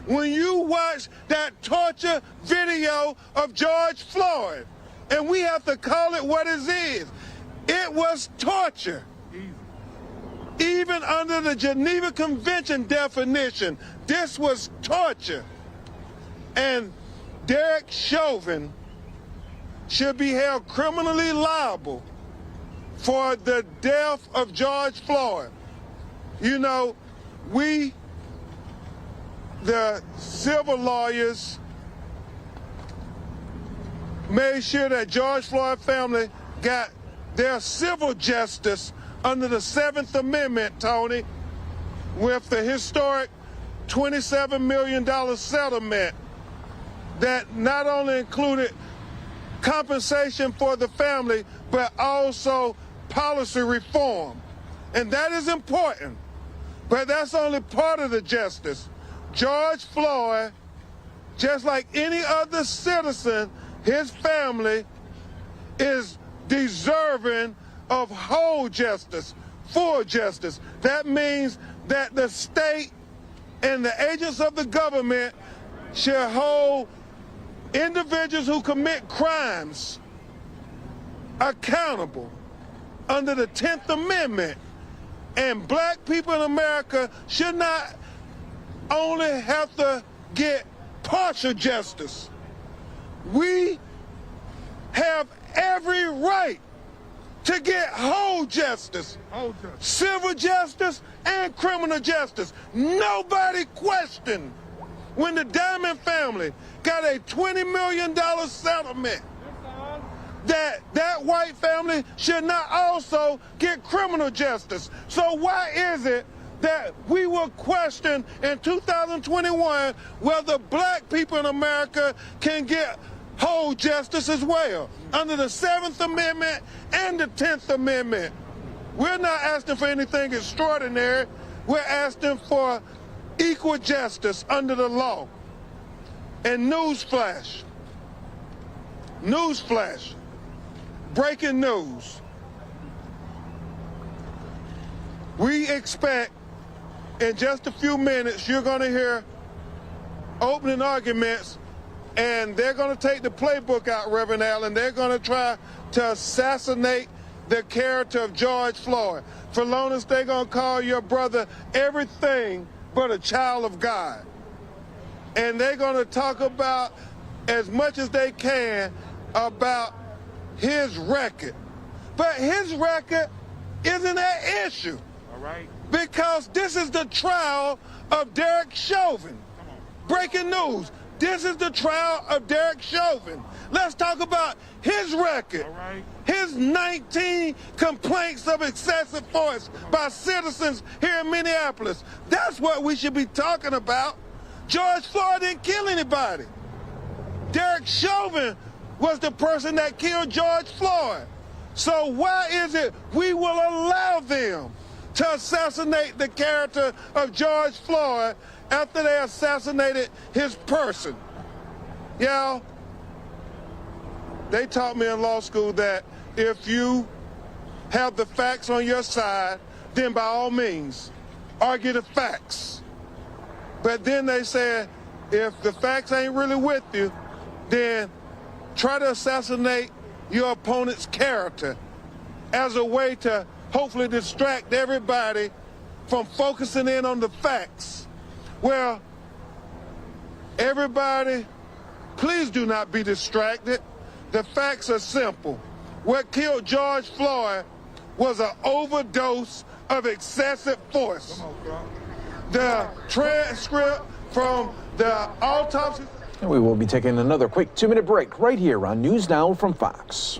when you watch that torture video of George Floyd. And we have to call it what it is. It was torture. Even under the Geneva Convention definition, this was torture. And Derek Chauvin should be held criminally liable for the death of George Floyd. You know, we, the civil lawyers, made sure that George Floyd family got their civil justice under the 7th Amendment, Tony, with the historic $27 million settlement that not only included compensation for the family, but also policy reform. And that is important, but that's only part of the justice. George Floyd, just like any other citizen, his family is deserving of whole justice, full justice. That means that the state and the agents of the government shall hold individuals who commit crimes accountable under the 10th Amendment. And black people in America should not only have to get partial justice. We have every right to get whole justice, civil justice and criminal justice. Nobody questioned when the Diamond family got a $20 million settlement that white family should not also get criminal justice. So why is it that we will question in 2021 whether black people in America can get whole justice as well under the 7th Amendment and the 10th Amendment? We're not asking for anything extraordinary. We're asking for equal justice under the law. And newsflash, breaking news. We expect in just a few minutes you're going to hear opening arguments, and they're going to take the playbook out, Reverend Allen. They're going to try to assassinate the character of George Floyd. For long they're going to call your brother everything but a child of God. And they're going to talk about as much as they can about his record. But his record isn't an issue. All right. Because this is the trial of Derek Chauvin. Breaking news. This is the trial of Derek Chauvin. Let's talk about his record. All right. His 19 complaints of excessive force by citizens here in Minneapolis. That's what we should be talking about. George Floyd didn't kill anybody. Derek Chauvin was the person that killed George Floyd. So why is it we will allow them to assassinate the character of George Floyd after they assassinated his person? Y'all, they taught me in law school that if you have the facts on your side, then by all means, argue the facts. But then they said, if the facts ain't really with you, then try to assassinate your opponent's character as a way to hopefully distract everybody from focusing in on the facts. Well, everybody, please do not be distracted. The facts are simple. What killed George Floyd was an overdose of excessive force. The transcript from the autopsy. And we will be taking another quick 2-minute break right here on News Now from Fox.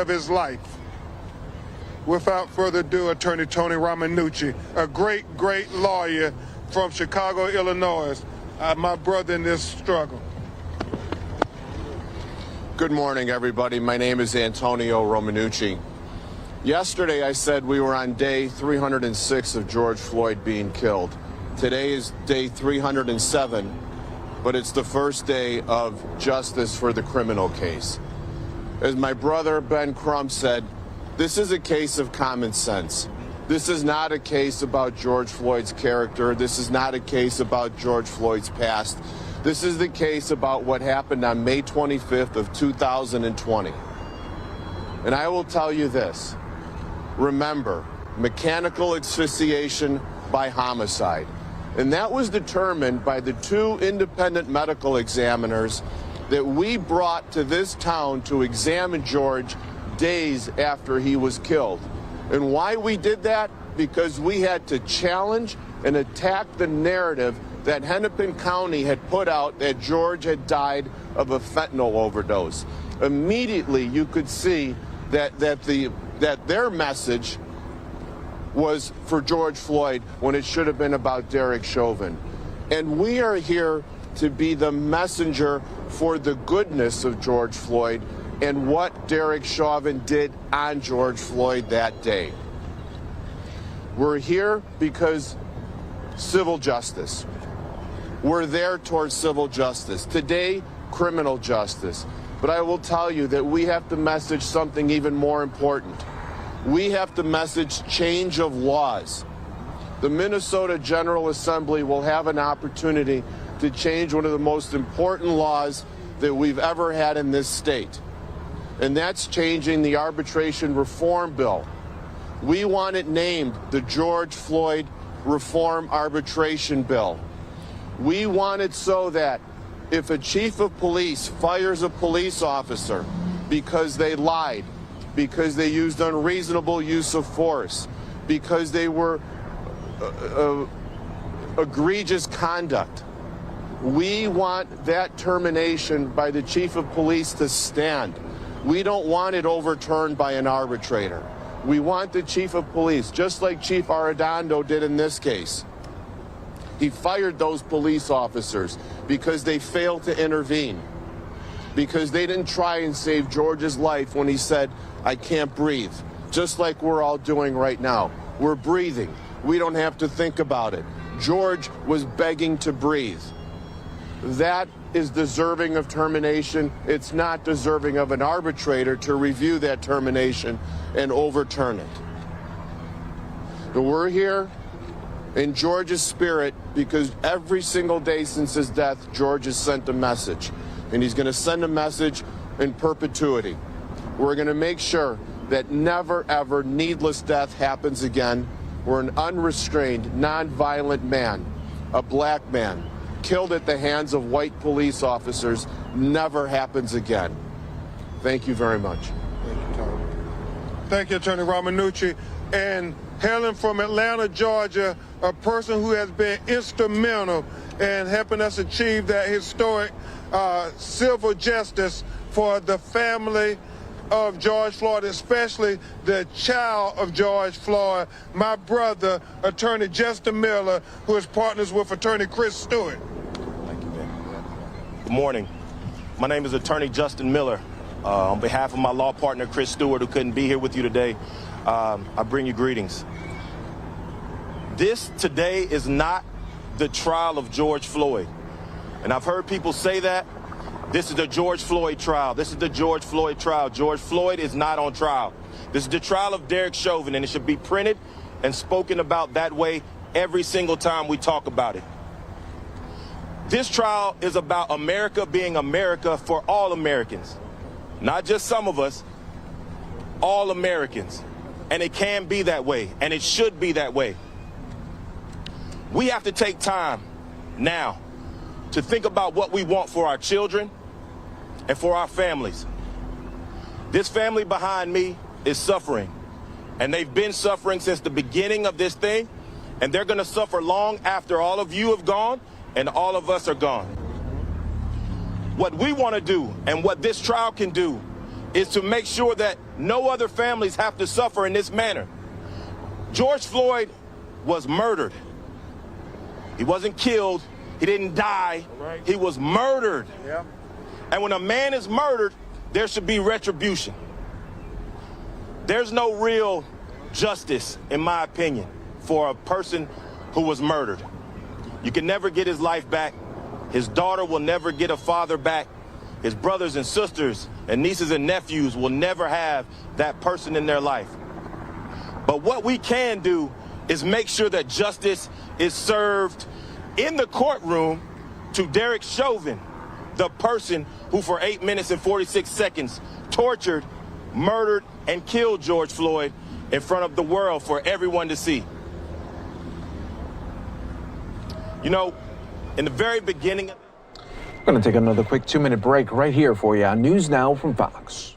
of his life. Without further ado, Attorney Tony Romanucci, a great lawyer from Chicago, Illinois, my brother in this struggle. Good morning, everybody. My name is Antonio Romanucci. Yesterday, I said we were on day 306 of George Floyd being killed. Today is day 307, but it's the first day of justice for the criminal case. As my brother Ben Crump said, this is a case of common sense. This is not a case about George Floyd's character. This is not a case about George Floyd's past. This is the case about what happened on May 25th of 2020. And I will tell you this. Remember, mechanical asphyxiation by homicide. And that was determined by the two independent medical examiners that we brought to this town to examine George days after he was killed. And why we did that? Because we had to challenge and attack the narrative that Hennepin County had put out that George had died of a fentanyl overdose. Immediately you could see that their message was for George Floyd when it should have been about Derek Chauvin. And we are here to be the messenger for the goodness of George Floyd and what Derek Chauvin did on George Floyd that day. We're here because civil justice. We're there towards civil justice. Today, criminal justice. But I will tell you that we have to message something even more important. We have to message change of laws. The Minnesota General Assembly will have an opportunity to change one of the most important laws that we've ever had in this state. And that's changing the arbitration reform bill. We want it named the George Floyd Reform Arbitration Bill. We want it so that if a chief of police fires a police officer because they lied, because they used unreasonable use of force, because they were egregious conduct, we want that termination by the chief of police to stand. We don't want it overturned by an arbitrator. We want the chief of police, just like Chief Arredondo did in this case. He fired those police officers because they failed to intervene, because they didn't try and save George's life when he said, "I can't breathe," just like we're all doing right now. We're breathing. We don't have to think about it. George was begging to breathe. That is deserving of termination. It's not deserving of an arbitrator to review that termination and overturn it. But we're here in George's spirit because every single day since his death, George has sent a message. And he's going to send a message in perpetuity. We're going to make sure that never, ever needless death happens again. We're an unrestrained, non-violent man, a black man, killed at the hands of white police officers, never happens again. Thank you very much. Thank you, Tony. Thank you, Attorney Romanucci. And hailing from Atlanta, Georgia, a person who has been instrumental in helping us achieve that historic civil justice for the family of George Floyd, especially the child of George Floyd, my brother, Attorney Justin Miller, who is partners with Attorney Chris Stewart. Thank you, Ben. Good morning. My name is Attorney Justin Miller. On behalf of my law partner, Chris Stewart, who couldn't be here with you today, I bring you greetings. This today is not the trial of George Floyd. And I've heard people say that. This is the George Floyd trial. This is the George Floyd trial. George Floyd is not on trial. This is the trial of Derek Chauvin, and it should be printed and spoken about that way every single time we talk about it. This trial is about America being America for all Americans. Not just some of us, all Americans. And it can be that way, and it should be that way. We have to take time now to think about what we want for our children and for our families. This family behind me is suffering, and they've been suffering since the beginning of this thing, and they're gonna suffer long after all of you have gone and all of us are gone. What we wanna do and what this trial can do is to make sure that no other families have to suffer in this manner. George Floyd was murdered. He wasn't killed. He didn't die. He was murdered. Yeah. And when a man is murdered, there should be retribution. There's no real justice, in my opinion, for a person who was murdered. You can never get his life back. His daughter will never get a father back. His brothers and sisters and nieces and nephews will never have that person in their life. But what we can do is make sure that justice is served in the courtroom to Derek Chauvin, the person who for 8 minutes and 46 seconds tortured, murdered, and killed George Floyd in front of the world for everyone to see. You know, in the very beginning... We're going to take another quick 2-minute break right here for you on News Now from Fox.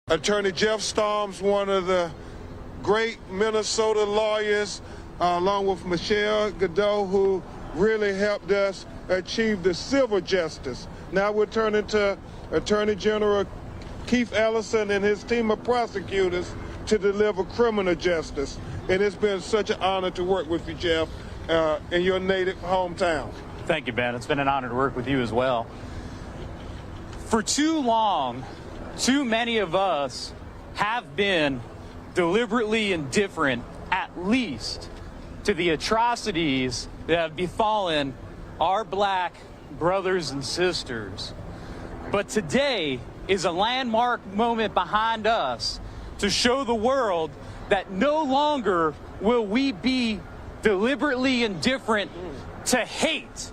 Attorney Jeff Storms, one of the great Minnesota lawyers, along with Michelle Godot, who really helped us achieve the civil justice. Now we're turning to Attorney General Keith Ellison and his team of prosecutors to deliver criminal justice. And it's been such an honor to work with you, Jeff, in your native hometown. Thank you, Ben. It's been an honor to work with you as well. For too long, too many of us have been deliberately indifferent, at least, to the atrocities that have befallen our black brothers and sisters. But today is a landmark moment behind us to show the world that no longer will we be deliberately indifferent to hate.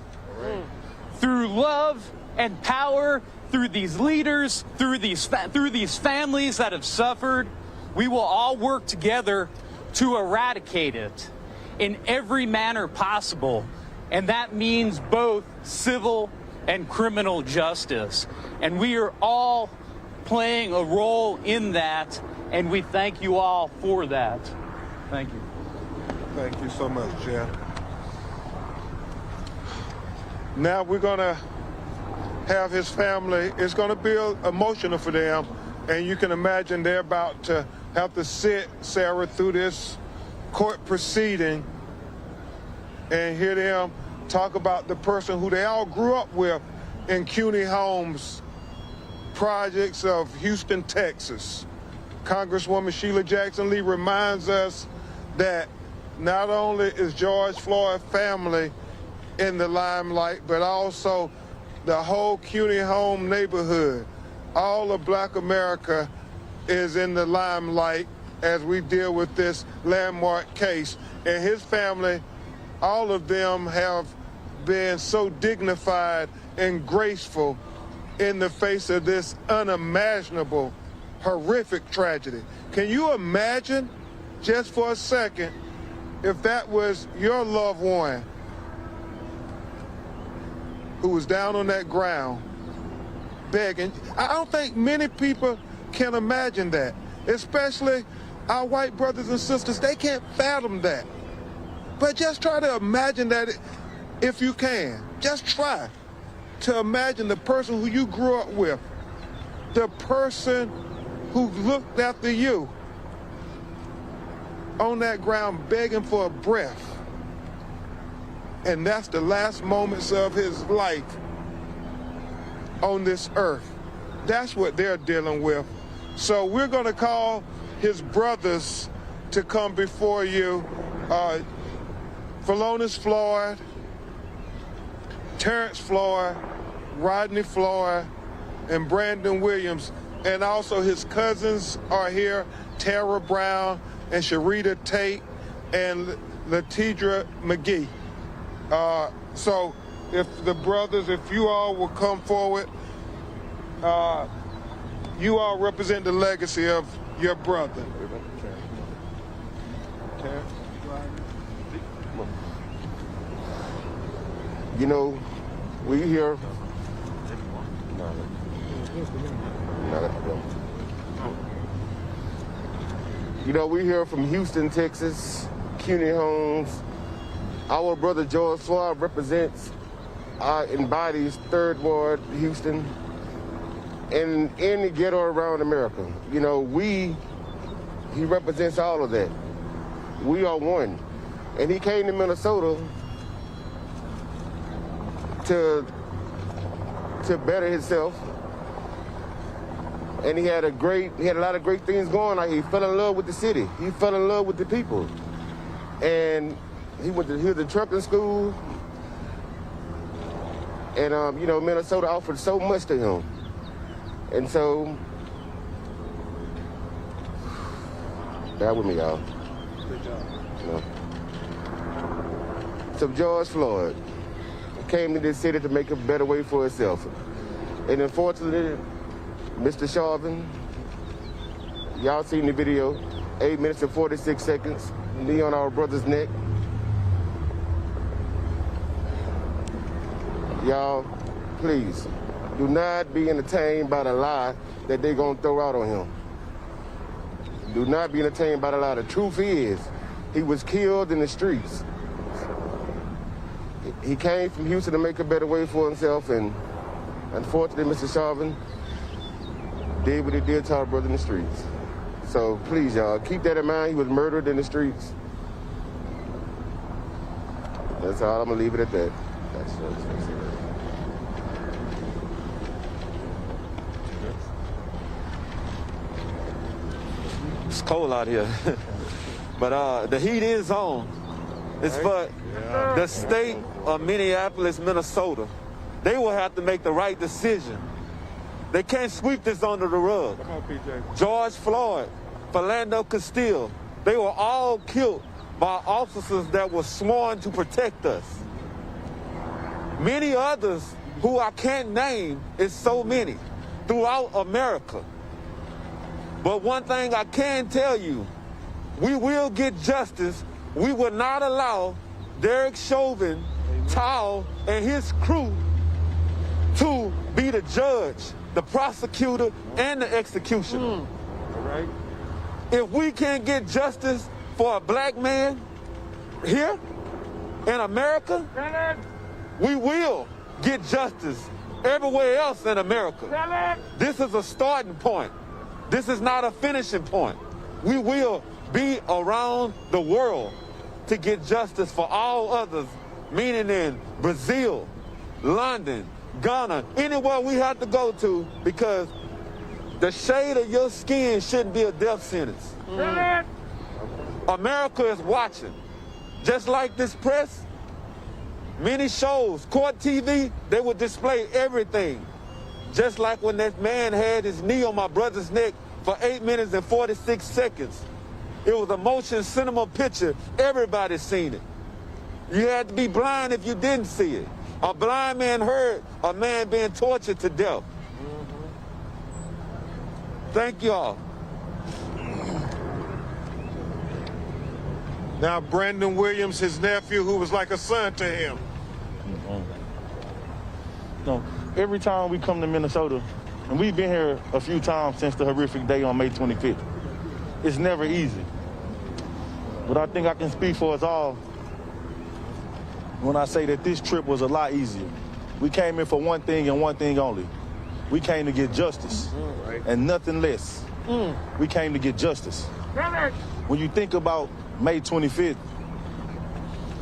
Through love and power, through these leaders, through these families that have suffered, we will all work together to eradicate it in every manner possible. And that means both civil and criminal justice. And we are all playing a role in that, and we thank you all for that. Thank you. Thank you so much, Jeff. Now we're going to have his family. It's going to be emotional for them, and you can imagine they're about to have to sit Sarah through this court proceeding and hear them talk about the person who they all grew up with in CUNY Homes projects of Houston, Texas. Congresswoman Sheila Jackson Lee reminds us that not only is George Floyd's family in the limelight, but also the whole CUNY home neighborhood. All of Black America is in the limelight as we deal with this landmark case. And his family, all of them have been so dignified and graceful in the face of this unimaginable, horrific tragedy. Can you imagine, just for a second, if that was your loved one who was down on that ground begging? I don't think many people can imagine that, especially our white brothers and sisters. They can't fathom that. But just try to imagine that if you can. Just try to imagine the person who you grew up with, the person who looked after you on that ground begging for a breath. And that's the last moments of his life on this earth. That's what they're dealing with. So we're going to call his brothers to come before you. Phalonis Floyd, Terrence Floyd, Rodney Floyd, and Brandon Williams. And also his cousins are here, Tara Brown and Sharita Tate and Latidra McGee. So if the brothers, if you all will come forward, you all represent the legacy of your brother. You know, we here. You know, we here from Houston, Texas, CUNY Homes. Our brother George Floyd represents, embodies 3rd Ward, Houston, and any ghetto around America. You know, he represents all of that. We are one. And he came to Minnesota to better himself. And he had a lot of great things going on. He fell in love with the city. He fell in love with the people. And he was at trucking school. And, you know, Minnesota offered so much to him. And so, bear with me, y'all. Good job. You know. So George Floyd came to this city to make a better way for himself. And unfortunately, Mr. Chauvin, y'all seen the video, 8 minutes and 46 seconds, knee on our brother's neck. Y'all, please, do not be entertained by the lie that they're gonna throw out on him. Do not be entertained by the lie. The truth is, he was killed in the streets. He came from Houston to make a better way for himself, and unfortunately, Mr. Chauvin did what he did to our brother in the streets. So please, y'all, keep that in mind. He was murdered in the streets. That's all. I'm gonna leave it at that. That's It's cold out here, but the heat is on. It's for the state of Minneapolis, Minnesota. They will have to make the right decision. They can't sweep this under the rug. Come on, PJ. George Floyd, Philando Castile, they were all killed by officers that were sworn to protect us. Many others who I can't name, is so many throughout America. But one thing I can tell you, we will get justice. We will not allow Derek Chauvin, Tao, and his crew to be the judge, the prosecutor, and the executioner. All right. If we can't get justice for a black man here in America, we will get justice everywhere else in America. This is a starting point. This is not a finishing point. We will be around the world to get justice for all others, meaning in Brazil, London, Ghana, anywhere we have to go to, because the shade of your skin shouldn't be a death sentence. America is watching. Just like this press, many shows, court TV, they would display everything. Just like when that man had his knee on my brother's neck for 8 minutes and 46 seconds. It was a motion cinema picture. Everybody's seen it. You had to be blind if you didn't see it. A blind man heard a man being tortured to death. Thank y'all. Now, Brandon Williams, his nephew, who was like a son to him. No, every time we come to Minnesota, and we've been here a few times since the horrific day on May 25th, it's never easy. But I think I can speak for us all when I say that this trip was a lot easier. We came in for one thing and one thing only. We came to get justice, and nothing less. We came to get justice. When you think about May 25th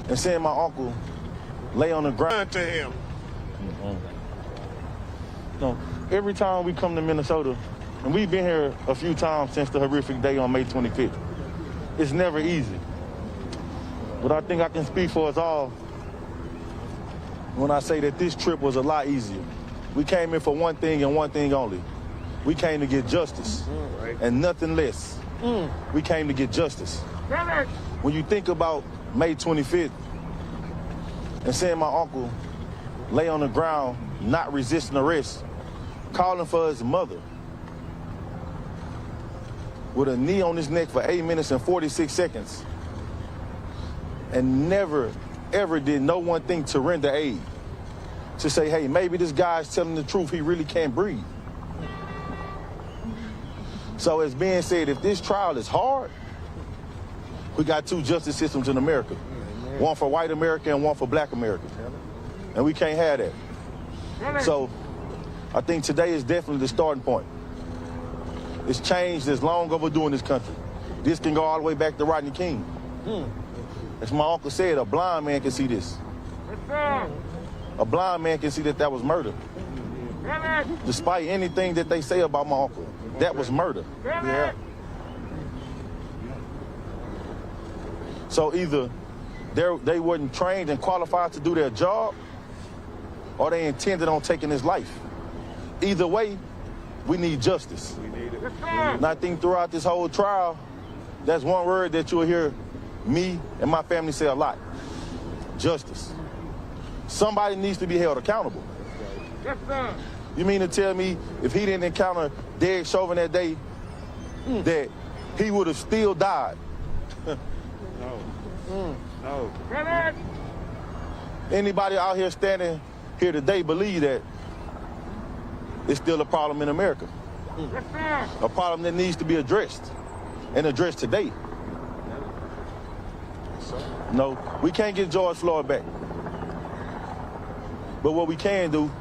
and seeing my uncle lay on the ground to him. No, every time we come to Minnesota, and we've been here a few times since the horrific day on May 25th, it's never easy. But I think I can speak for us all when I say that this trip was a lot easier. We came in for one thing and one thing only. We came to get justice, and nothing less. We came to get justice. When you think about May 25th and seeing my uncle lay on the ground, not resisting arrest, calling for his mother, with a knee on his neck for 8 minutes and 46 seconds, and never, ever did no one think to render aid, to say, hey, maybe this guy's telling the truth, he really can't breathe. So as being said, if this trial is hard, we got two justice systems in America. One for white America and one for black America. And we can't have that. So I think today is definitely the starting point. It's change that's long overdue in this country. This can go all the way back to Rodney King. As my uncle said, a blind man can see this. A blind man can see that that was murder. Despite anything that they say about my uncle, that was murder. Yeah. So either they weren't trained and qualified to do their job, or they intended on taking his life. Either way, we need justice. And I think throughout this whole trial, that's one word that you'll hear me and my family say a lot. Justice. Somebody needs to be held accountable. You mean to tell me if he didn't encounter Derek Chauvin that day, that he would have still died? No. Anybody out here standing here today believe that it's still a problem in America? A problem that needs to be addressed, and addressed today. No, we can't get George Floyd back. But what we can do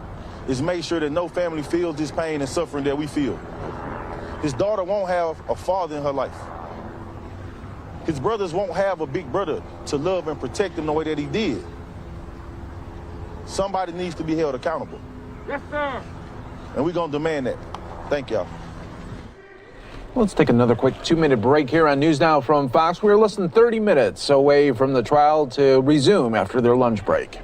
is make sure that no family feels this pain and suffering that we feel. His daughter won't have a father in her life. His brothers won't have a big brother to love and protect him the way that he did. Somebody needs to be held accountable. Yes, sir. And we're going to demand that. Thank y'all. Let's take another quick 2-minute break here on News Now from Fox. We're less than 30 minutes away from the trial to resume after their lunch break.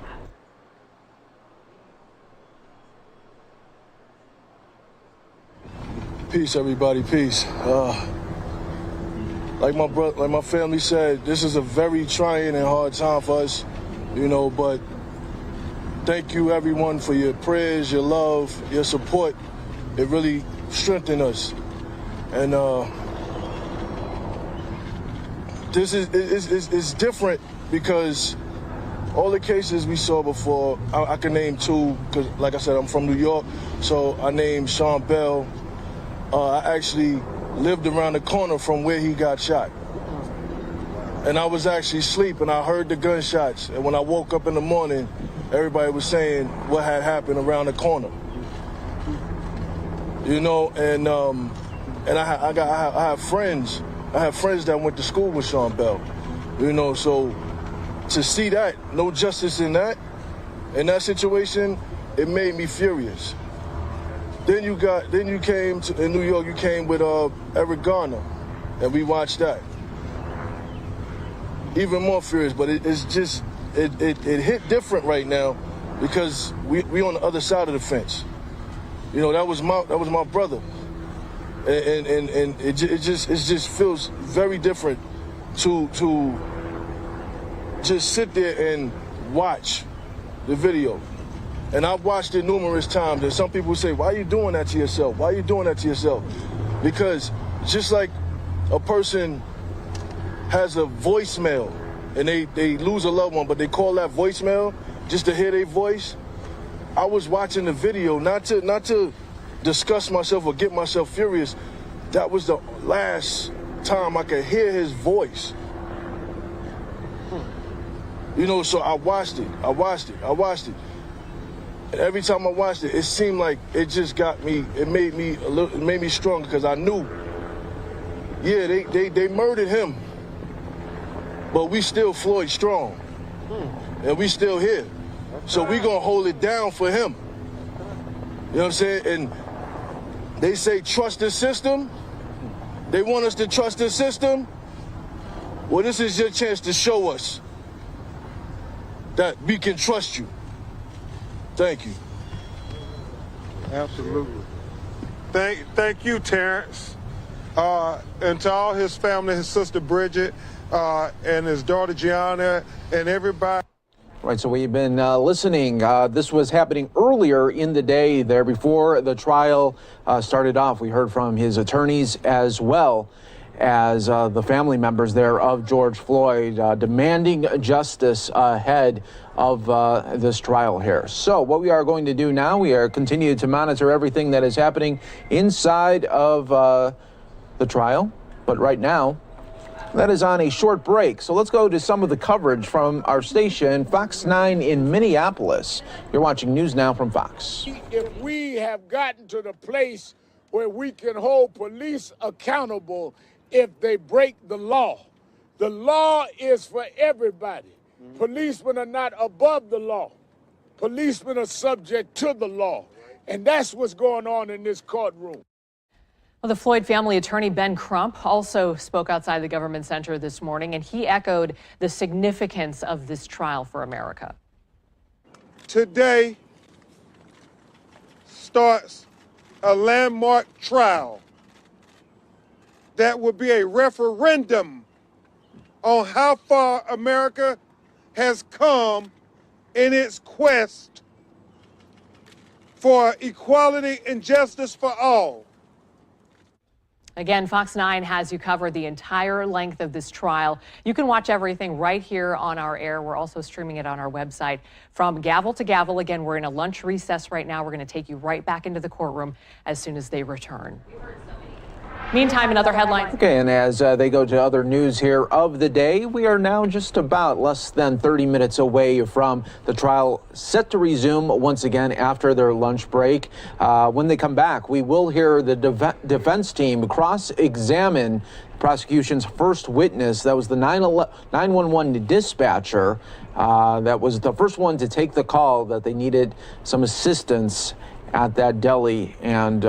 Peace, everybody. Peace. Like my family said, this is a very trying and hard time for us, but thank you, everyone, for your prayers, your love, your support. It really strengthened us. And this is different because all the cases we saw before, I can name two, because like I said, I'm from New York, so I named Sean Bell. I actually lived around the corner from where he got shot. And I was actually asleep, and I heard the gunshots. And when I woke up in the morning, everybody was saying what had happened around the corner. And I have friends. I have friends that went to school with Sean Bell. So to see that, no justice in that situation, it made me furious. Then you came to in New York. You came with Eric Garner, and we watched that. Even more furious, but it's just it hit different right now because we on the other side of the fence. You know, that was my brother, and it just feels very different to just sit there and watch the video. And I've watched it numerous times, and some people say, why are you doing that to yourself? Why are you doing that to yourself? Because just like a person has a voicemail and they lose a loved one, but they call that voicemail just to hear their voice, I was watching the video not to discuss myself or get myself furious. That was the last time I could hear his voice. You know, so I watched it. And every time I watched it, it seemed like it just got me, it made me stronger because I knew, yeah, they murdered him, but we still Floyd strong. And we still here. So we gonna hold it down for him. You know what I'm saying? And they say trust the system. They want us to trust the system. Well, this is your chance to show us that we can trust you. Thank you. Absolutely. Thank you, Terrence. And to all his family, his sister Bridget, and his daughter Gianna, and everybody. Right, so we've been listening. This was happening earlier in the day there before the trial started off. We heard from his attorneys as well as the family members there of George Floyd demanding justice ahead of this trial here. So what we are going to do now, we are continuing to monitor everything that is happening inside of the trial. But right now, that is on a short break. So let's go to some of the coverage from our station, Fox 9 in Minneapolis. You're watching News Now from Fox. If we have gotten to the place where we can hold police accountable if they break the law is for everybody. Policemen are not above the law. Policemen are subject to the law. And that's what's going on in this courtroom. Well, the Floyd family attorney Ben Crump also spoke outside the government center this morning, and he echoed the significance of this trial for America. Today starts a landmark trial that will be a referendum on how far America has come in its quest for equality and justice for all. Again, Fox 9 has you covered the entire length of this trial. You can watch everything right here on our air. We're also streaming it on our website from gavel to gavel. Again, we're in a lunch recess right now. We're going to take you right back into the courtroom as soon as they return. Meantime, another headline. Okay, and as they go to other news here of the day, we are now just about less than 30 minutes away from the trial set to resume once again after their lunch break. When they come back, we will hear the defense team cross-examine prosecution's first witness. That was the 911 dispatcher. That was the first one to take the call that they needed some assistance at that deli and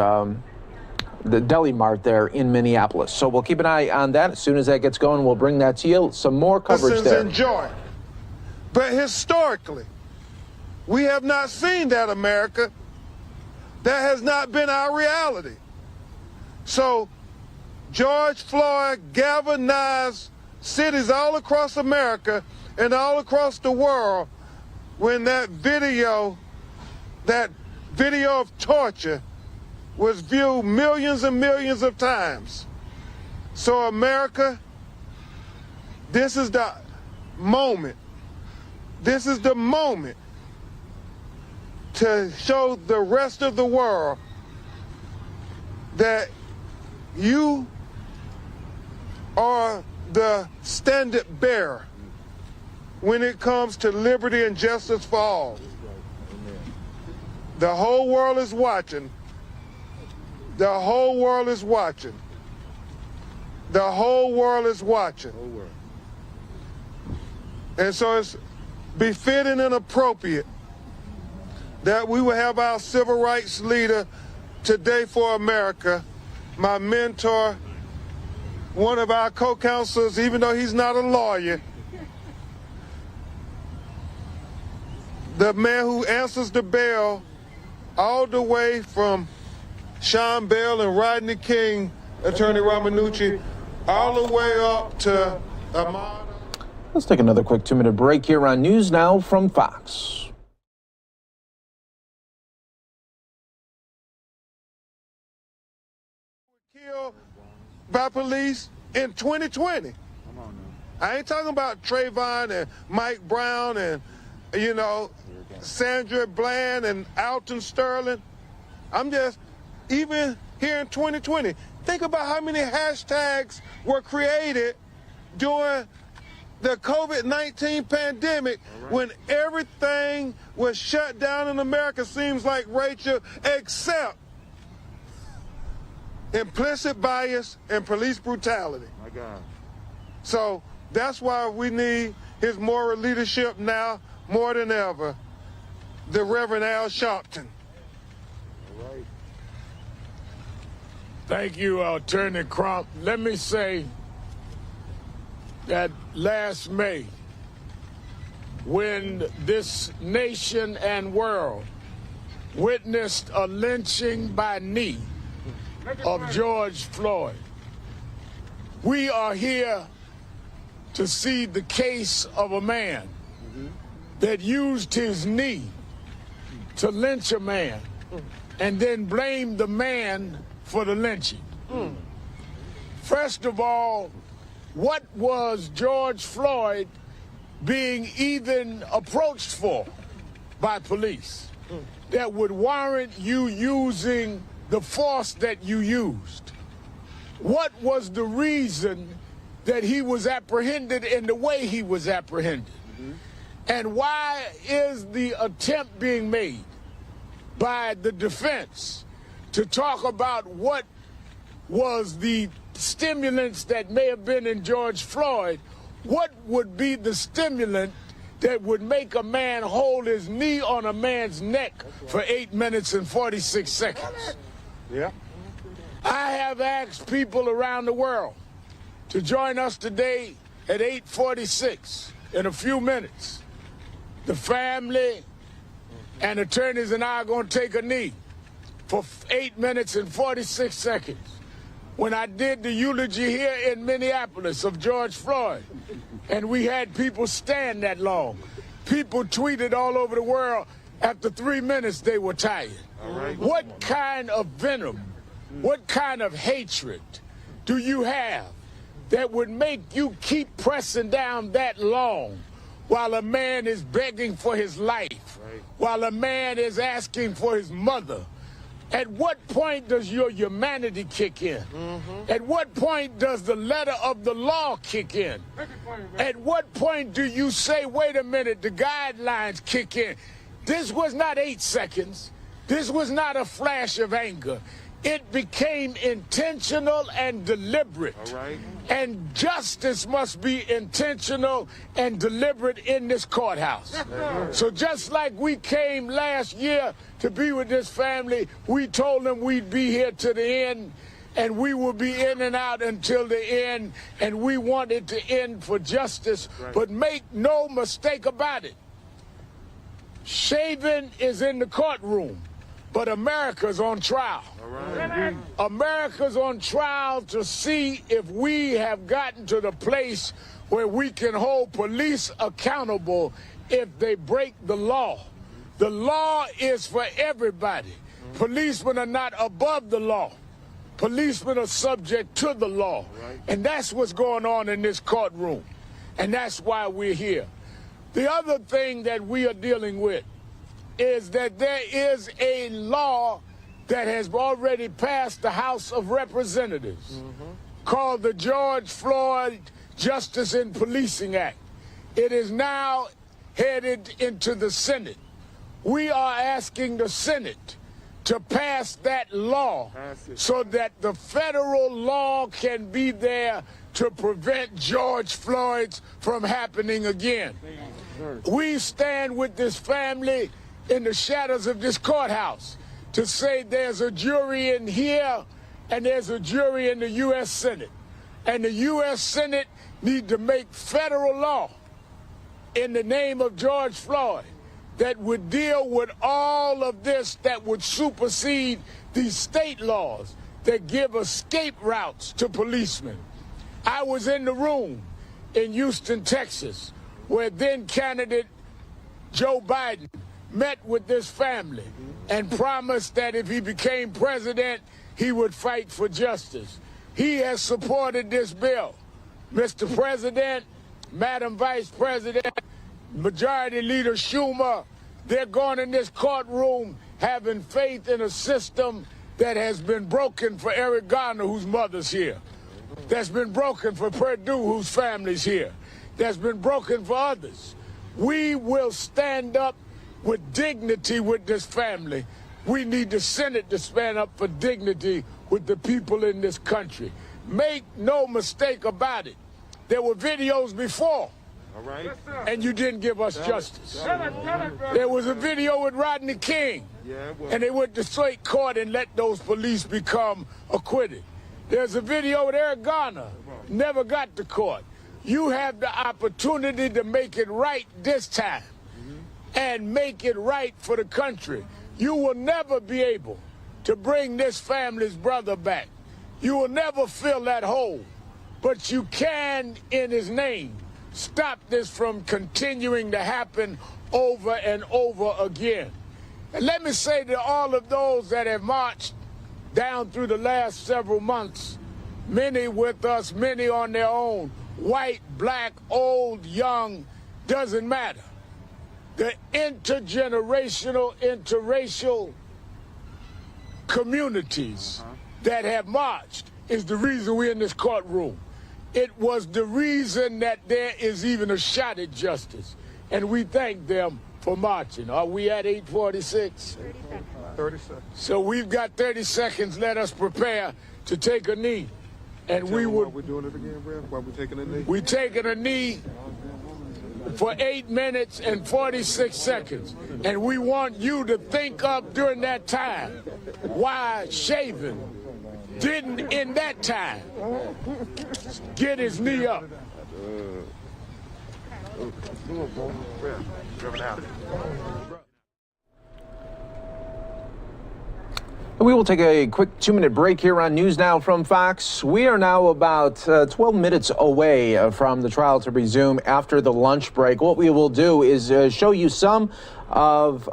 the deli mart there in Minneapolis. So we'll keep an eye on that. As soon as that gets going, we'll bring that to you. Some more coverage there. Enjoy. But historically, we have not seen that America. That has not been our reality. So George Floyd galvanized cities all across America and all across the world when that video of torture was viewed millions and millions of times. So America, this is the moment. This is the moment to show the rest of the world that you are the standard bearer when it comes to liberty and justice for all. The whole world is watching. The whole world is watching. The whole world is watching. And so it's befitting and appropriate that we will have our civil rights leader today for America, my mentor, one of our co-counselors, even though he's not a lawyer, the man who answers the bell all the way from Sean Bell and Rodney King, Attorney Romanucci, all the way up to Ahmaud. Let's take another quick 2-minute break here on News Now from Fox. Killed by police in 2020. I ain't talking about Trayvon and Mike Brown and, you know, Sandra Bland and Alton Sterling. I'm just, even here in 2020, think about how many hashtags were created during the COVID-19 pandemic when everything was shut down in America, seems like, Rachel, except implicit bias and police brutality. My God. So that's why we need his moral leadership now more than ever, the Reverend Al Sharpton. All right. Thank you, Attorney Crump. Let me say that last May, when this nation and world witnessed a lynching by knee of George Floyd, we are here to see the case of a man that used his knee to lynch a man and then blamed the man for the lynching. First of all, what was George Floyd being even approached for by police that would warrant you using the force that you used? What was the reason that he was apprehended in the way he was apprehended? And why is the attempt being made by the defense to talk about what was the stimulants that may have been in George Floyd? What would be the stimulant that would make a man hold his knee on a man's neck for 8 minutes and 46 seconds? Yeah. I have asked people around the world to join us today at 8:46 in a few minutes. The family and attorneys and I are going to take a knee for 8 minutes and 46 seconds. When I did the eulogy here in Minneapolis of George Floyd, and we had people stand that long, people tweeted all over the world, after 3 minutes they were tired. What kind of venom, what kind of hatred do you have that would make you keep pressing down that long while a man is begging for his life, while a man is asking for his mother? At what point does your humanity kick in? At what point does the letter of the law kick in? At what point do you say, wait a minute, the guidelines kick in? This was not 8 seconds. This was not a flash of anger. It became intentional and deliberate. And justice must be intentional and deliberate in this courthouse. So just like we came last year to be with this family, we told them we'd be here to the end, and we will be in and out until the end, and we wanted to end for justice. But make no mistake about it, Chauvin is in the courtroom, but America's on trial. America's on trial to see if we have gotten to the place where we can hold police accountable if they break the law. The law is for everybody. Policemen are not above the law. Policemen are subject to the law. And that's what's going on in this courtroom. And that's why we're here. The other thing that we are dealing with is that there is a law that has already passed the House of Representatives called the George Floyd Justice in Policing Act. It is now headed into the Senate. We are asking the Senate to pass that law so that the federal law can be there to prevent George Floyd's from happening again. We stand with this family in the shadows of this courthouse to say there's a jury in here and there's a jury in the U.S. Senate. And the U.S. Senate need to make federal law in the name of George Floyd that would deal with all of this, that would supersede these state laws that give escape routes to policemen. I was in the room in Houston, Texas, where then candidate Joe Biden met with this family and promised that if he became president, he would fight for justice. He has supported this bill. Mr. President, Madam Vice President, Majority Leader Schumer, they're going in this courtroom having faith in a system that has been broken for Eric Garner, whose mother's here. That's been broken for Perdue, whose family's here. That's been broken for others. We will stand up with dignity with this family. We need the Senate to stand up for dignity with the people in this country. Make no mistake about it. There were videos before, all right, and you didn't give us justice. There was a video with Rodney King, and they went to straight court and let those police become acquitted. There's a video with Eric Garner, never got to court. You have the opportunity to make it right this time and make it right for the country. You will never be able to bring this family's brother back. You will never fill that hole, but you can, in his name, stop this from continuing to happen over and over again. And let me say to all of those that have marched down through the last several months, many with us, many on their own, white, black, old, young, doesn't matter. The intergenerational, interracial communities that have marched is the reason we're in this courtroom. It was the reason that there is even a shot at justice. And we thank them for marching. Are we at 8:46? 30 seconds. So we've got 30 seconds. Let us prepare to take a knee. And we would. Why we're doing it again, Rev? Why we taking a knee? We're taking a knee for 8 minutes and 46 seconds. And we want you to think up during that time why Chauvin didn't, in that time, get his knee up. We will take a quick 2-minute break here on News Now from Fox. We are now about 12 minutes away from the trial to resume after the lunch break. What we will do is show you some of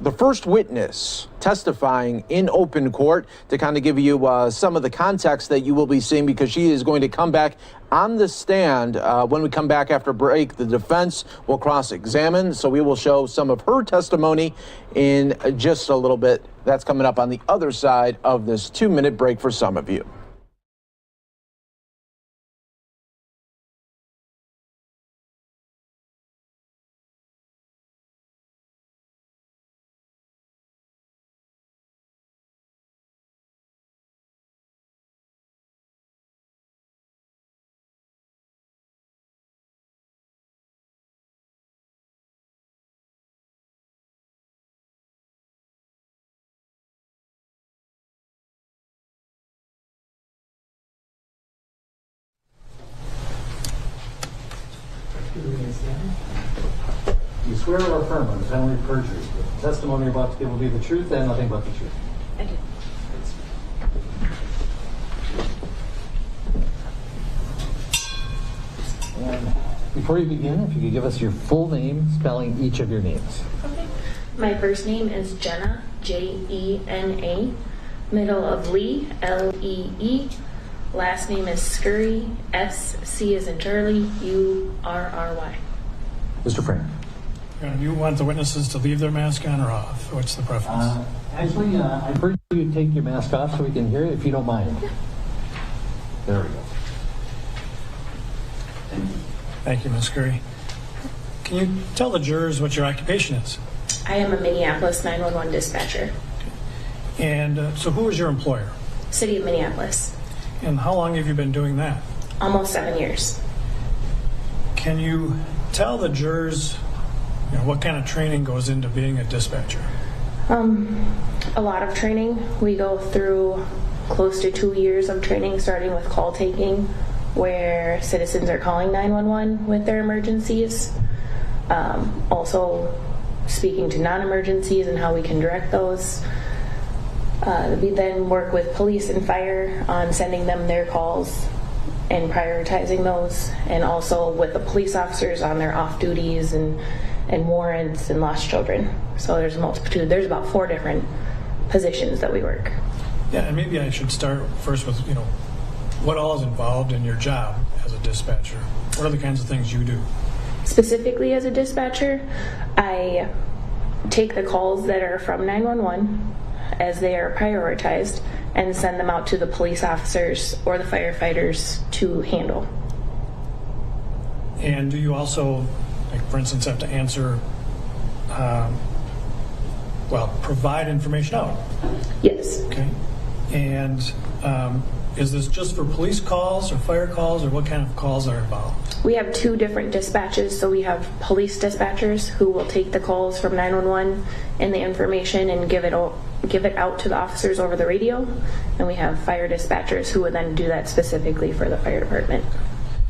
the first witness testifying in open court to kind of give you some of the context that you will be seeing, because she is going to come back on the stand. When we come back after break, the defense will cross-examine. So we will show some of her testimony in just a little bit. That's coming up on the other side of this 2-minute break for some of you. You swear or affirm on the penalty of perjury that the testimony you're about to give will be the truth and nothing but the truth? I do. And before you begin, if you could give us your full name, spelling each of your names. Okay. My first name is Jenna, Jena. Middle of Lee, Lee. Last name is Scurry, SC as in Charlie, URRY. Mr. Frank. You want the witnesses to leave their mask on or off? What's the preference? Actually, I prefer you take your mask off so we can hear it, if you don't mind. There we go. Thank you, Ms. Scurry. Can you tell the jurors what your occupation is? I am a Minneapolis 911 dispatcher. And so who is your employer? City of Minneapolis. And how long have you been doing that? Almost 7 years. Can you tell the jurors what kind of training goes into being a dispatcher? A lot of training. We go through close to 2 years of training, starting with call taking, where citizens are calling 911 with their emergencies. Also speaking to non-emergencies and how we can direct those. We then work with police and fire on sending them their calls and prioritizing those, and also with the police officers on their off duties and warrants and lost children. So there's a multitude. There's about 4 different positions that we work. Yeah, and maybe I should start first with, what all is involved in your job as a dispatcher? What are the kinds of things you do? Specifically as a dispatcher, I take the calls that are from 911 as they are prioritized and send them out to the police officers or the firefighters to handle. And do you also, like for instance, have to answer, provide information out? Yes. Okay. And is this just for police calls or fire calls, or what kind of calls are involved? We have 2 different dispatches. So we have police dispatchers who will take the calls from 911 and the information and give it out to the officers over the radio. And we have fire dispatchers who would then do that specifically for the fire department.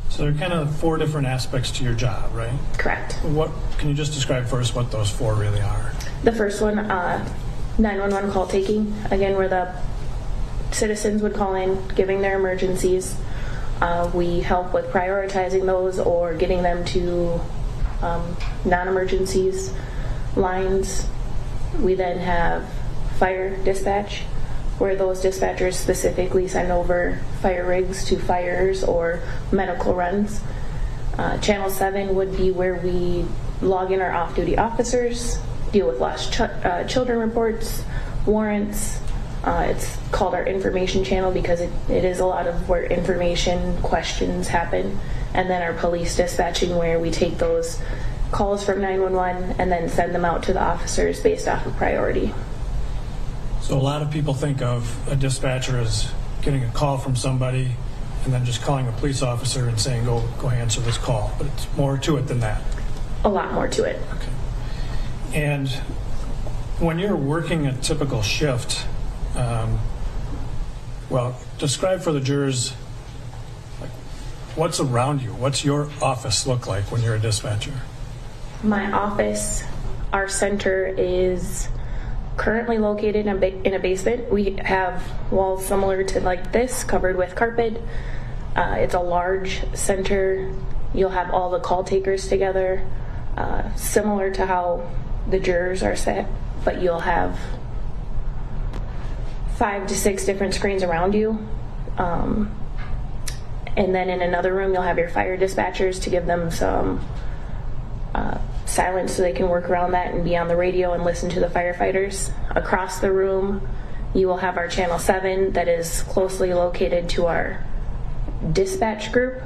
So there are kind of 4 different aspects to your job, right? Correct. What can you just describe first what those 4 really are? The first one, 911 call taking, again, where the citizens would call in, giving their emergencies. We help with prioritizing those or getting them to non-emergencies lines. We then have fire dispatch, where those dispatchers specifically send over fire rigs to fires or medical runs. Channel 7 would be where we log in our off-duty officers, deal with lost children reports, warrants. It's called our information channel because it is a lot of where information questions happen. And then our police dispatching, where we take those calls from 911 and then send them out to the officers based off of priority. So a lot of people think of a dispatcher as getting a call from somebody and then just calling a police officer and saying, go answer this call. But it's more to it than that. A lot more to it. Okay. And when you're working a typical shift, describe for the jurors, like, what's around you? What's your office look like when you're a dispatcher? My office, our center is currently located in a basement. We have walls similar to like this, covered with carpet. It's a large center. You'll have all the call takers together, similar to how the jurors are set, but you'll have 5 to 6 different screens around you. And then in another room, you'll have your fire dispatchers to give them some silence so they can work around that and be on the radio and listen to the firefighters. Across the room, you will have our Channel 7 that is closely located to our dispatch group,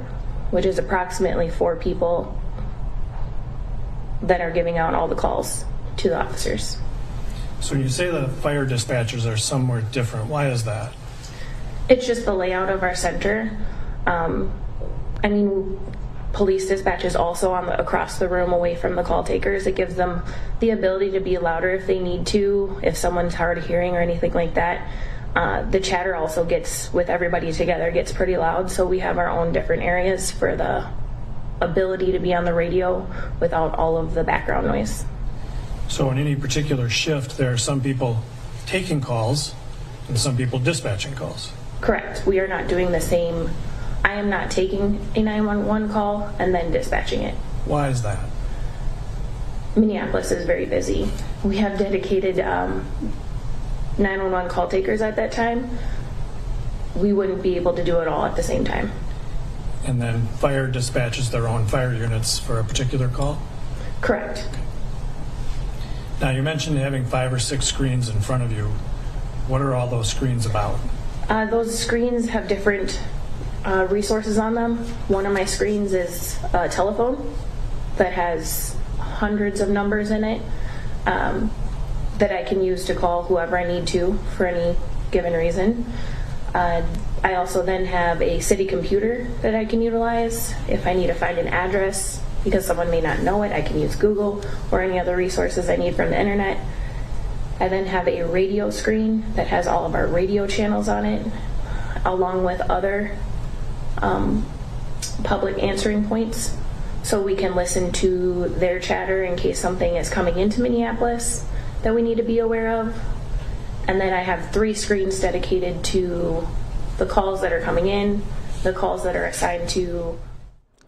which is approximately 4 people that are giving out all the calls to the officers. So you say the fire dispatchers are somewhere different. Why is that? It's just the layout of our center. Police dispatch is also across the room away from the call takers. It gives them the ability to be louder if they need to, if someone's hard of hearing or anything like that. The chatter also gets, with everybody together, gets pretty loud, so we have our own different areas for the ability to be on the radio without all of the background noise. So in any particular shift, there are some people taking calls and some people dispatching calls. Correct. We are not doing the same. I am not taking a 911 call and then dispatching it. Why is that? Minneapolis is very busy. We have dedicated 911 call takers at that time. We wouldn't be able to do it all at the same time. And then fire dispatches their own fire units for a particular call? Correct. Okay. Now, you mentioned having 5 or 6 screens in front of you. What are all those screens about? Those screens have different resources on them. One of my screens is a telephone that has hundreds of numbers in it that I can use to call whoever I need to for any given reason. I also then have a city computer that I can utilize if I need to find an address because someone may not know it. I can use Google or any other resources I need from the internet. I then have a radio screen that has all of our radio channels on it, along with other public answering points so we can listen to their chatter in case something is coming into Minneapolis that we need to be aware of. And then I have 3 screens dedicated to the calls that are coming in, the calls that are assigned to.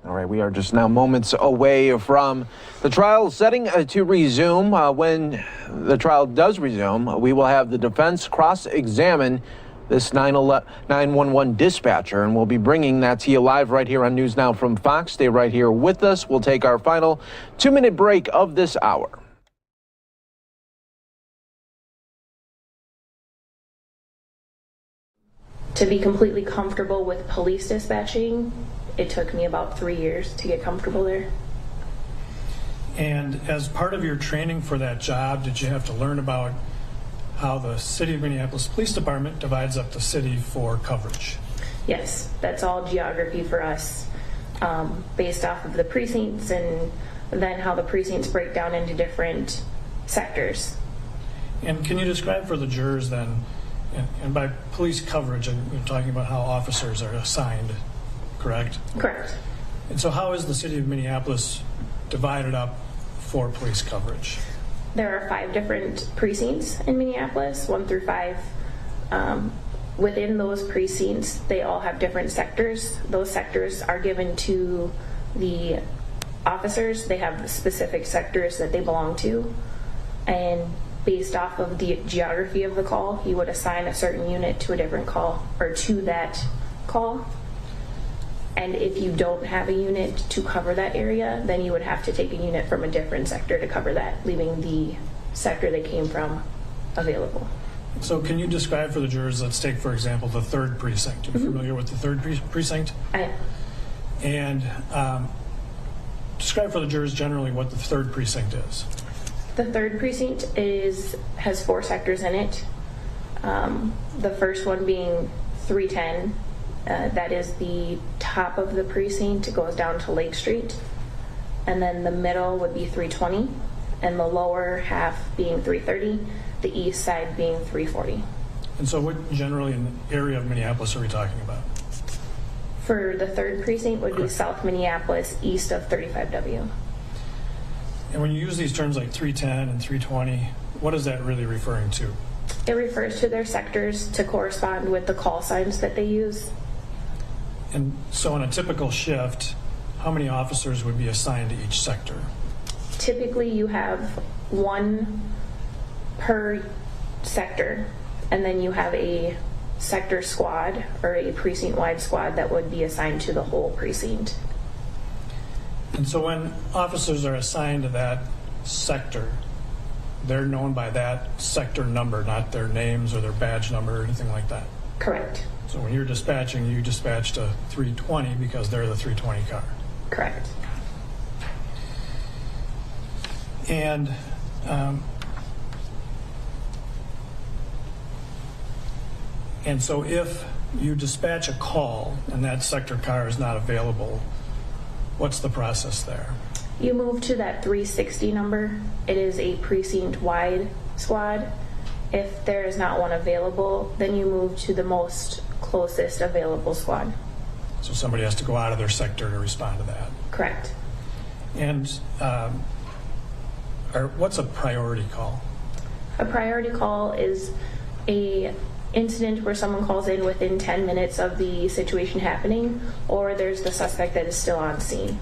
All right, we are just now moments away from the trial setting to resume. When the trial does resume, we will have the defense cross-examine this 911 dispatcher, and we'll be bringing that to you live right here on News Now from Fox. Stay right here with us. We'll take our final 2-minute break of this hour. To be completely comfortable with police dispatching, it took me about 3 years to get comfortable there. And as part of your training for that job, did you have to learn about how the City of Minneapolis Police Department divides up the city for coverage? Yes, that's all geography for us, based off of the precincts and then how the precincts break down into different sectors. And can you describe for the jurors then, and by police coverage, you're talking about how officers are assigned, correct? Correct. And so how is the City of Minneapolis divided up for police coverage? There are 5 different precincts in Minneapolis, 1 through 5. Within those precincts, they all have different sectors. Those sectors are given to the officers. They have specific sectors that they belong to. And based off of the geography of the call, you would assign a certain unit to a different call, or to that call. And if you don't have a unit to cover that area, then you would have to take a unit from a different sector to cover that, leaving the sector they came from available. So can you describe for the jurors, let's take, for example, the 3rd precinct. You're familiar with the 3rd precinct? I am. And describe for the jurors generally what the 3rd precinct is. The 3rd precinct has 4 sectors in it. The first one being 310. That is the top of the precinct. It goes down to Lake Street. And then the middle would be 320, and the lower half being 330, the east side being 340. And so what generally in the area of Minneapolis are we talking about? For the 3rd precinct would be South Minneapolis, east of 35W. And when you use these terms like 310 and 320, what is that really referring to? It refers to their sectors to correspond with the call signs that they use. And so in a typical shift, how many officers would be assigned to each sector? Typically you have 1 per sector, and then you have a sector squad or a precinct-wide squad that would be assigned to the whole precinct. And so when officers are assigned to that sector, they're known by that sector number, not their names or their badge number or anything like that? Correct. So when you're dispatching, you dispatch to 320 because they're the 320 car. Correct. And so if you dispatch a call and that sector car is not available, what's the process there? You move to that 360 number. It is a precinct-wide squad. If there is not one available, then you move to the most closest available squad. So somebody has to go out of their sector to respond to that. Correct. And what's a priority call? A priority call is a incident where someone calls in within 10 minutes of the situation happening, or there's the suspect that is still on scene.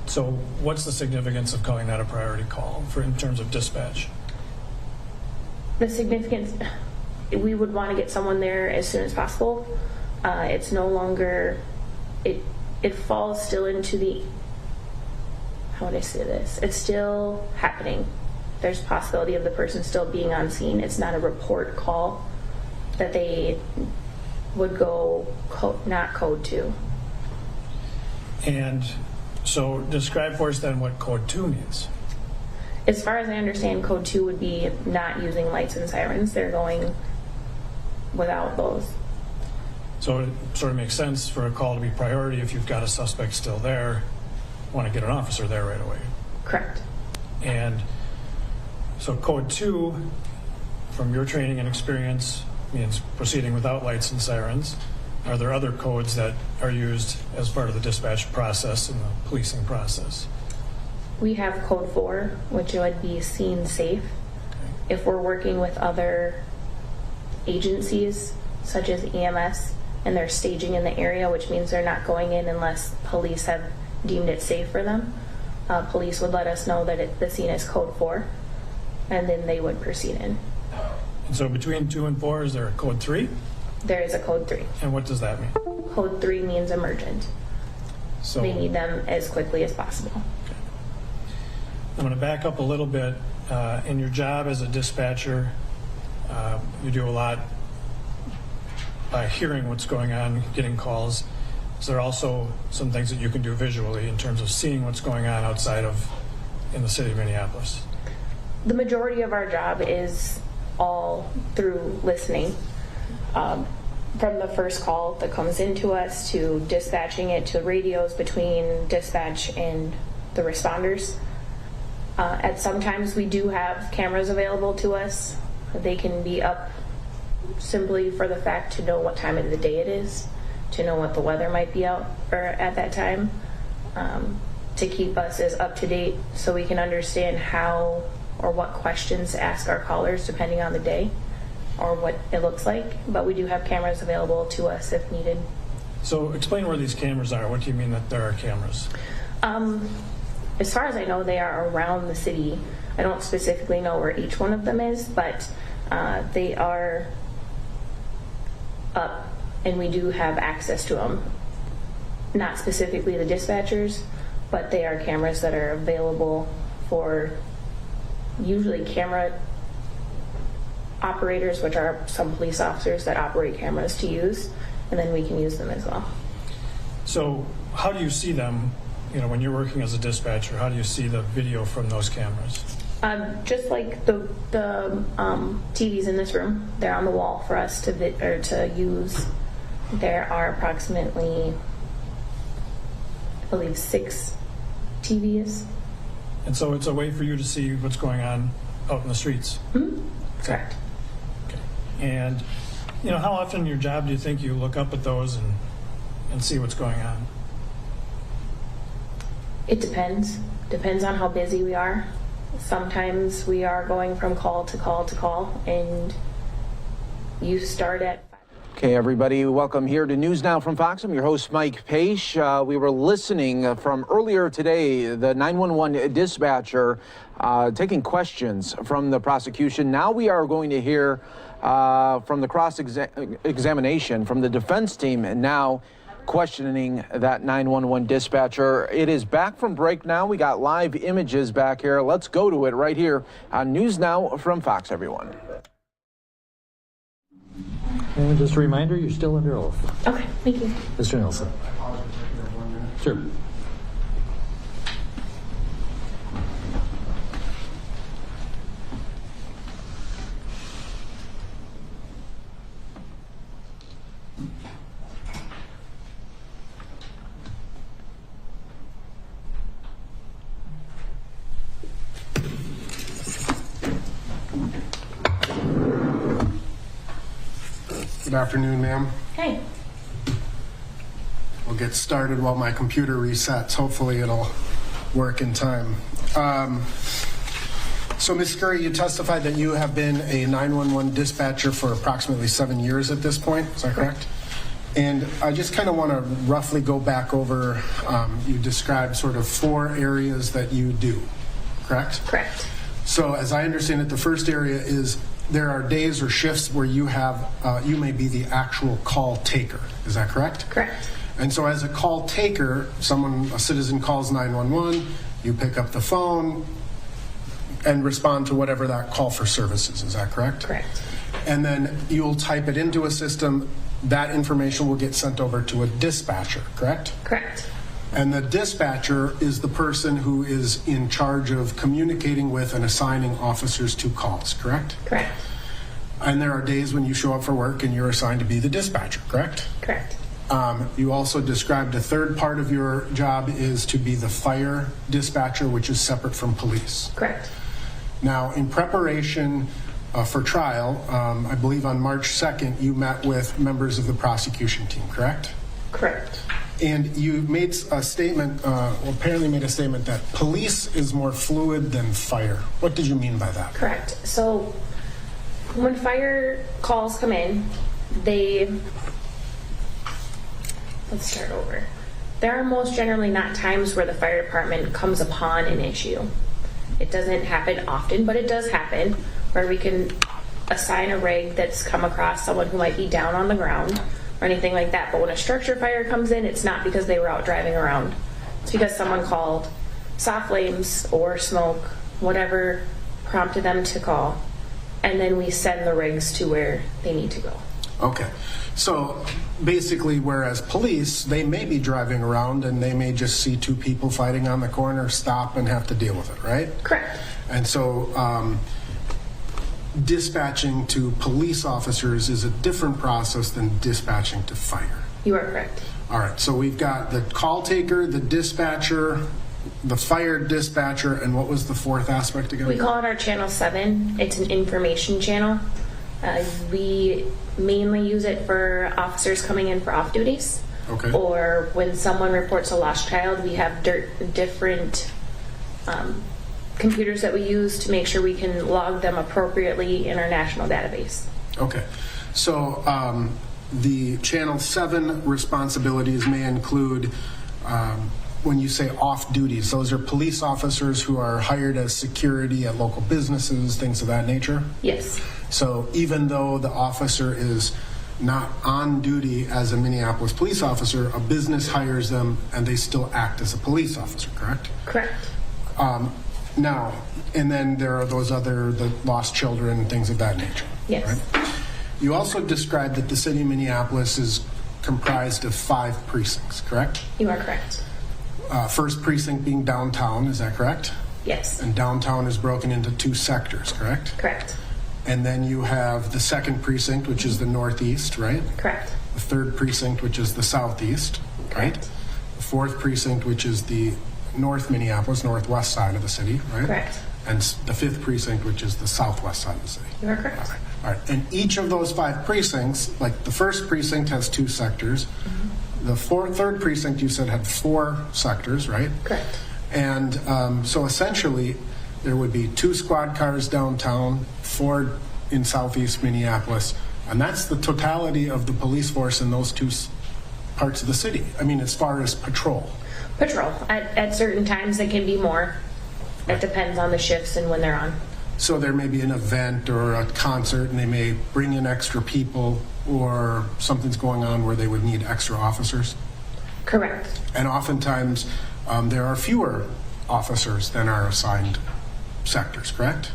So what's the significance of calling that a priority call in terms of dispatch? The significance, we would want to get someone there as soon as possible. It's no longer, it falls still into the, how would I say this? It's still happening. There's possibility of the person still being on scene. It's not a report call that they would go not code to. And so describe for us then what code 2 means. As far as I understand, code 2 would be not using lights and sirens. They're going without those. So it sort of makes sense for a call to be priority if you've got a suspect still there, want to get an officer there right away. Correct. And so code 2, from your training and experience, means proceeding without lights and sirens. are there other codes that are used as part of the dispatch process and the policing process? We have code 4, which would be scene safe. If we're working with other agencies, such as EMS, and they're staging in the area, which means they're not going in unless police have deemed it safe for them, police would let us know that the scene is code 4, and then they would proceed in. And so between 2 and 4, is there a code 3? There is a code 3. And what does that mean? Code 3 means emergent. So They need them as quickly as possible. I'm going to back up a little bit. In your job as a dispatcher, you do a lot by hearing what's going on, getting calls. Is there also some things that you can do visually in terms of seeing what's going on outside of in the city of Minneapolis? The majority of our job is all through listening. From the first call that comes into us to dispatching it to radios between dispatch and the responders. At sometimes we do have cameras available to us. They can be up simply for the fact to know what time of the day it is, to know what the weather might be out or at that time, to keep us as up to date so we can understand how or what questions to ask our callers depending on the day or what it looks like. But we do have cameras available to us if needed. So explain where these cameras are. What do you mean that there are cameras? As far as I know, they are around the city. I don't specifically know where each one of them is, but they are up and we do have access to them. Not specifically the dispatchers, but they are cameras that are available for usually camera operators, which are some police officers that operate cameras to use, and then we can use them as well. So how do you see them? You know, when you're working as a dispatcher, how do you see the video from those cameras? Just like the TVs in this room, they're on the wall for us to use. There are approximately, I believe, 6 TVs. And so it's a way for you to see what's going on out in the streets? Mm-hmm. Correct. Okay. And, you know, how often in your job do you think you look up at those and see what's going on? It depends. Depends on how busy we are. Sometimes we are going from call to call to call, and you start at... Okay, everybody, welcome here to News Now from Fox. I'm your host, Mike Page. We were listening from earlier today, the 911 dispatcher taking questions from the prosecution. Now we are going to hear from the cross-examination from the defense team, and now questioning that 911 dispatcher. It is back from break now. We got live images back here. Let's go to it right here on News Now from Fox, everyone. And just a reminder, you're still under oath. Okay, thank you. Mr. Nelson. Sure. Good afternoon, ma'am. Hey. We'll get started while my computer resets. Hopefully it'll work in time. So, Ms. Scurry, you testified that you have been a 911 dispatcher for approximately 7 years at this point. Is that correct? And I just kind of want to roughly go back over, you described sort of 4 areas that you do, correct? Correct. So as I understand it, the first area is there are days or shifts where you have, you may be the actual call taker. Is that correct? Correct. And so as a call taker, a citizen calls 911, you pick up the phone and respond to whatever that call for service is. Is that correct? Correct. And then you'll type it into a system. That information will get sent over to a dispatcher, correct? Correct. And the dispatcher is the person who is in charge of communicating with and assigning officers to calls, correct? Correct. And there are days when you show up for work and you're assigned to be the dispatcher, correct? Correct. You also described a third part of your job is to be the fire dispatcher, which is separate from police. Correct. Now, in preparation for trial. I believe on March 2nd, you met with members of the prosecution team, correct? Correct. And you made a statement, apparently made a statement that police is more fluid than fire. What did you mean by that? Correct. So when fire calls come in, let's start over. There are most generally not times where the fire department comes upon an issue. It doesn't happen often, but it does happen where we can assign a rig that's come across someone who might be down on the ground or anything like that. But when a structure fire comes in, it's not because they were out driving around. It's because someone called soft flames or smoke, whatever prompted them to call, and then we send the rigs to where they need to go. Okay. So basically, whereas police, they may be driving around and they may just see two people fighting on the corner, stop and have to deal with it, right? Correct. And so dispatching to police officers is a different process than dispatching to fire. You are correct. All right, so we've got the call taker, the dispatcher, the fire dispatcher, and what was the fourth aspect again? We call it our Channel 7. It's an information channel. We mainly use it for officers coming in for off duties. Okay. Or when someone reports a lost child, we have different computers that we use to make sure we can log them appropriately in our national database. Okay. So the Channel 7 responsibilities may include, when you say off duties, those are police officers who are hired as security at local businesses, things of that nature? Yes. So even though the officer is not on duty as a Minneapolis police officer, a business hires them and they still act as a police officer, correct? Correct. Now, and then there are those other, the lost children, things of that nature. Yes. Right? You also described that the city of Minneapolis is comprised of 5 precincts, correct? You are correct. First precinct being downtown, is that correct? Yes. And downtown is broken into 2 sectors, correct? Correct. And then you have the second precinct, which is the northeast, right? Correct. The third precinct, which is the southeast, right? Correct. The fourth precinct, which is the North Minneapolis, northwest side of the city, right? Correct. And the fifth precinct, which is the southwest side of the city. You are correct. All right. And each of those 5 precincts, like the first precinct has 2 sectors. The third precinct, you said, had 4 sectors, right? Correct. And so essentially, there would be 2 squad cars downtown, 4 in southeast Minneapolis, and that's the totality of the police force in those 2 parts of the city. I mean, as far as patrol. Patrol. At certain times, it can be more. It depends on the shifts and when they're on. So there may be an event or a concert, and they may bring in extra people, or something's going on where they would need extra officers? Correct. And oftentimes, there are fewer officers than are assigned sectors, correct?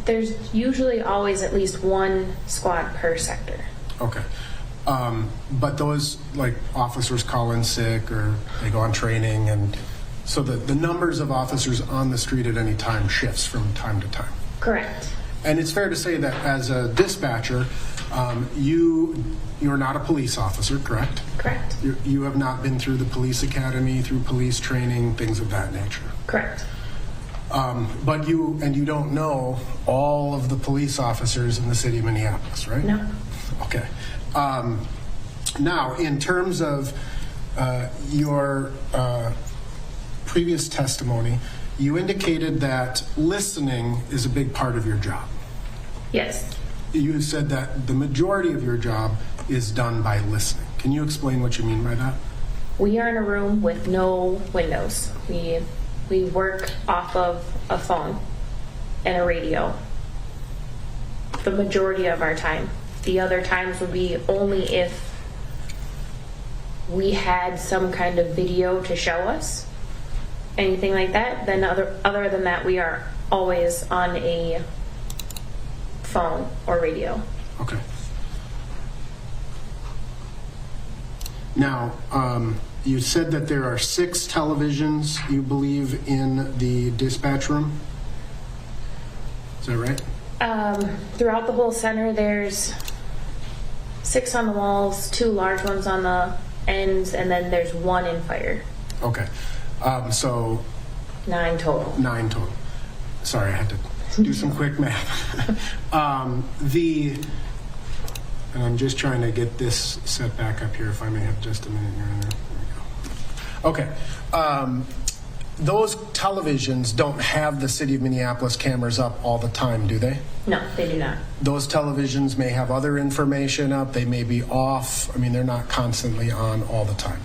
There's usually always at least 1 squad per sector. Okay. But those, like, officers call in sick or they go on training, and so the numbers of officers on the street at any time shifts from time to time. Correct. And it's fair to say that as a dispatcher, you're not a police officer, correct? Correct. You have not been through the police academy, through police training, things of that nature. Correct. But you don't know all of the police officers in the city of Minneapolis, right? No. Okay. Now, in terms of your previous testimony, you indicated that listening is a big part of your job. Yes. You said that the majority of your job is done by listening. Can you explain what you mean by that? We are in a room with no windows. We work off of a phone and a radio the majority of our time. The other times would be only if we had some kind of video to show us, anything like that. Then other than that, we are always on a phone or radio. Okay. Now, you said that there are 6 televisions, you believe, in the dispatch room? Is that right? Throughout the whole center, there's 6 on the walls, 2 large ones on the ends, and then there's 1 in fire. Okay. So 9 total. 9 total. Sorry, I had to do some quick math. And I'm just trying to get this set back up here, if I may have just a minute here and there. There we go. Okay. Those televisions don't have the City of Minneapolis cameras up all the time, do they? No, they do not. Those televisions may have other information up. They may be off. I mean, they're not constantly on all the time.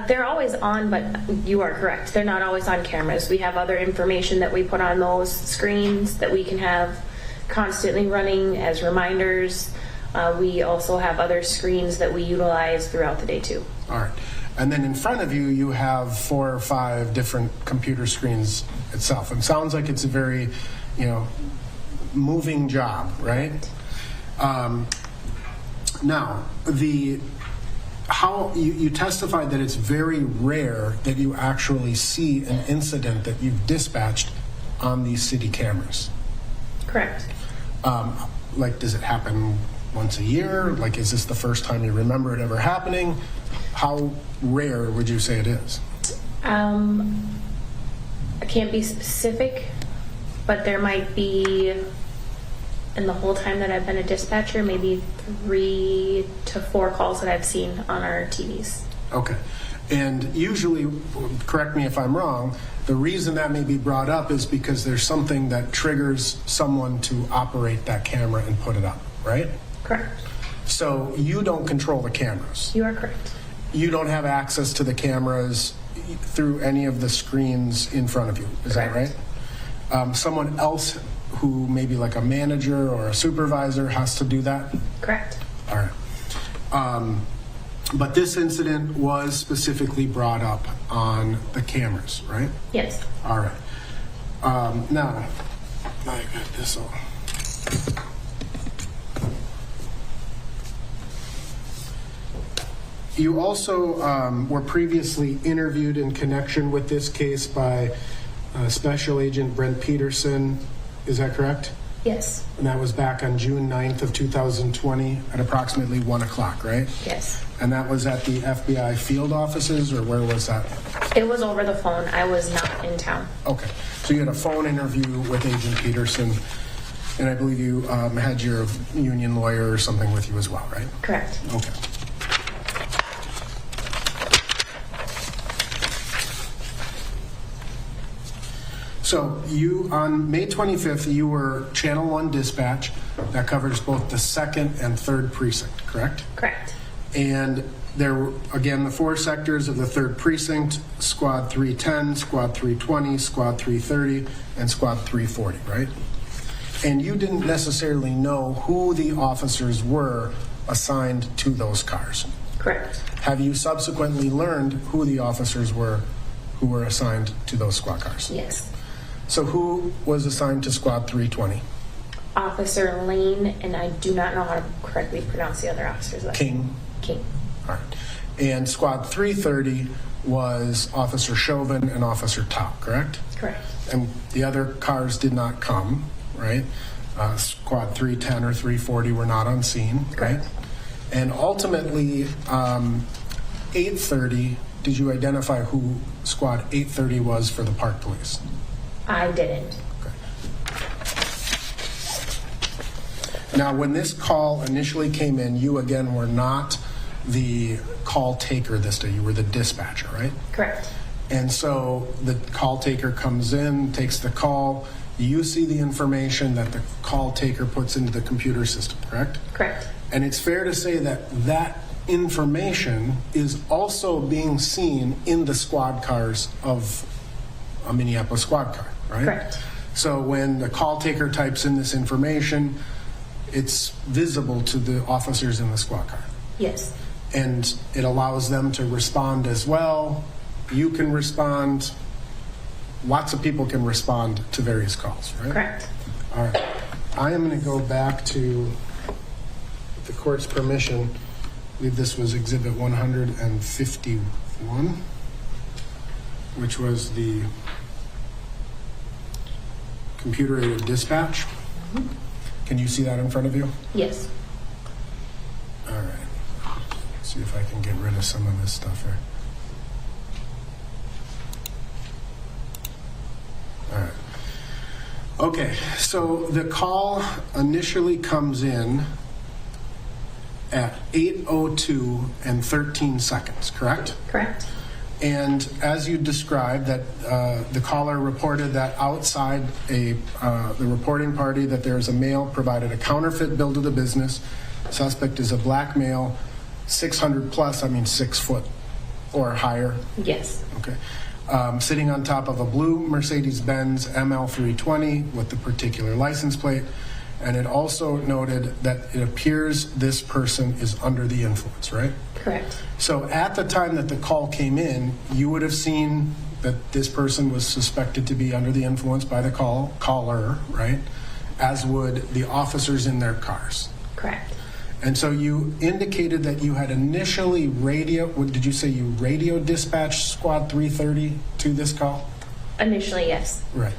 They're always on, but you are correct. They're not always on cameras. We have other information that we put on those screens that we can have constantly running as reminders. We also have other screens that we utilize throughout the day too. All right. And then in front of you, you have 4 or 5 different computer screens itself. And it sounds like it's a very, moving job, right? Now, you testified that it's very rare that you actually see an incident that you've dispatched on these city cameras. Correct. Does it happen once a year? Is this the first time you remember it ever happening? How rare would you say it is? I can't be specific, but there might be, in the whole time that I've been a dispatcher, maybe 3 to 4 calls that I've seen on our TVs. Okay. And usually, correct me if I'm wrong, the reason that may be brought up is because there's something that triggers someone to operate that camera and put it up, right? Correct. So you don't control the cameras. You are correct. You don't have access to the cameras through any of the screens in front of you. Is that right? Someone else who maybe like a manager or a supervisor has to do that? Correct. All right. But this incident was specifically brought up on the cameras, right? Yes. All right. Now, I got this all. You also were previously interviewed in connection with this case by Special Agent Brent Peterson. Is that correct? Yes. And that was back on June 9th of 2020 at approximately 1 o'clock, right? Yes. And that was at the FBI field offices, or where was that? It was over the phone. I was not in town. Okay. So you had a phone interview with Agent Peterson, and I believe you had your union lawyer or something with you as well, right? Correct. Okay. So you, on May 25th, you were Channel 1 dispatch. That covers both the 2nd and 3rd precinct, correct? Correct. And there were, again, the 4 sectors of the 3rd precinct, Squad 310, Squad 320, Squad 330, and Squad 340, right? And you didn't necessarily know who the officers were assigned to those cars. Correct. Have you subsequently learned who the officers were who were assigned to those squad cars? Yes. So who was assigned to Squad 320? Officer Lane, and I do not know how to correctly pronounce the other officer's last name. King. All right. And Squad 330 was Officer Chauvin and Officer Top, correct? Correct. And the other cars did not come, right? Squad 310 or 340 were not on scene, right? And ultimately, 830, did you identify who Squad 830 was for the Park Police? I didn't. Now, when this call initially came in, you again were not the call taker this day. You were the dispatcher, right? Correct. And so the call taker comes in, takes the call. You see the information that the call taker puts into the computer system, correct? Correct. And it's fair to say that that information is also being seen in the squad cars of a Minneapolis squad car, right? Correct. So when the call taker types in this information, it's visible to the officers in the squad car. Yes. And it allows them to respond as well. You can respond. Lots of people can respond to various calls, right? Correct. All right. I am going to go back to, with the court's permission, I believe this was Exhibit 151, which was the computer-aided dispatch. Mm-hmm. Can you see that in front of you? Yes. All right. Let's see if I can get rid of some of this stuff here. All right. Okay, So the call initially comes in at 8:02 and 13 seconds, correct? Correct. And as you described, that the caller reported that outside the reporting party that there is a male provided a counterfeit bill to the business. Suspect is a black male, 600 plus, I mean 6 foot or higher. Yes. Okay. Sitting on top of a blue Mercedes-Benz ML320 with the particular license plate. And it also noted that it appears this person is under the influence, right? Correct. So at the time that the call came in, you would have seen that this person was suspected to be under the influence by the caller, right? As would the officers in their cars. Correct. And so you indicated that you had initially did you say you radio dispatched Squad 330 to this call? Initially, yes. Right.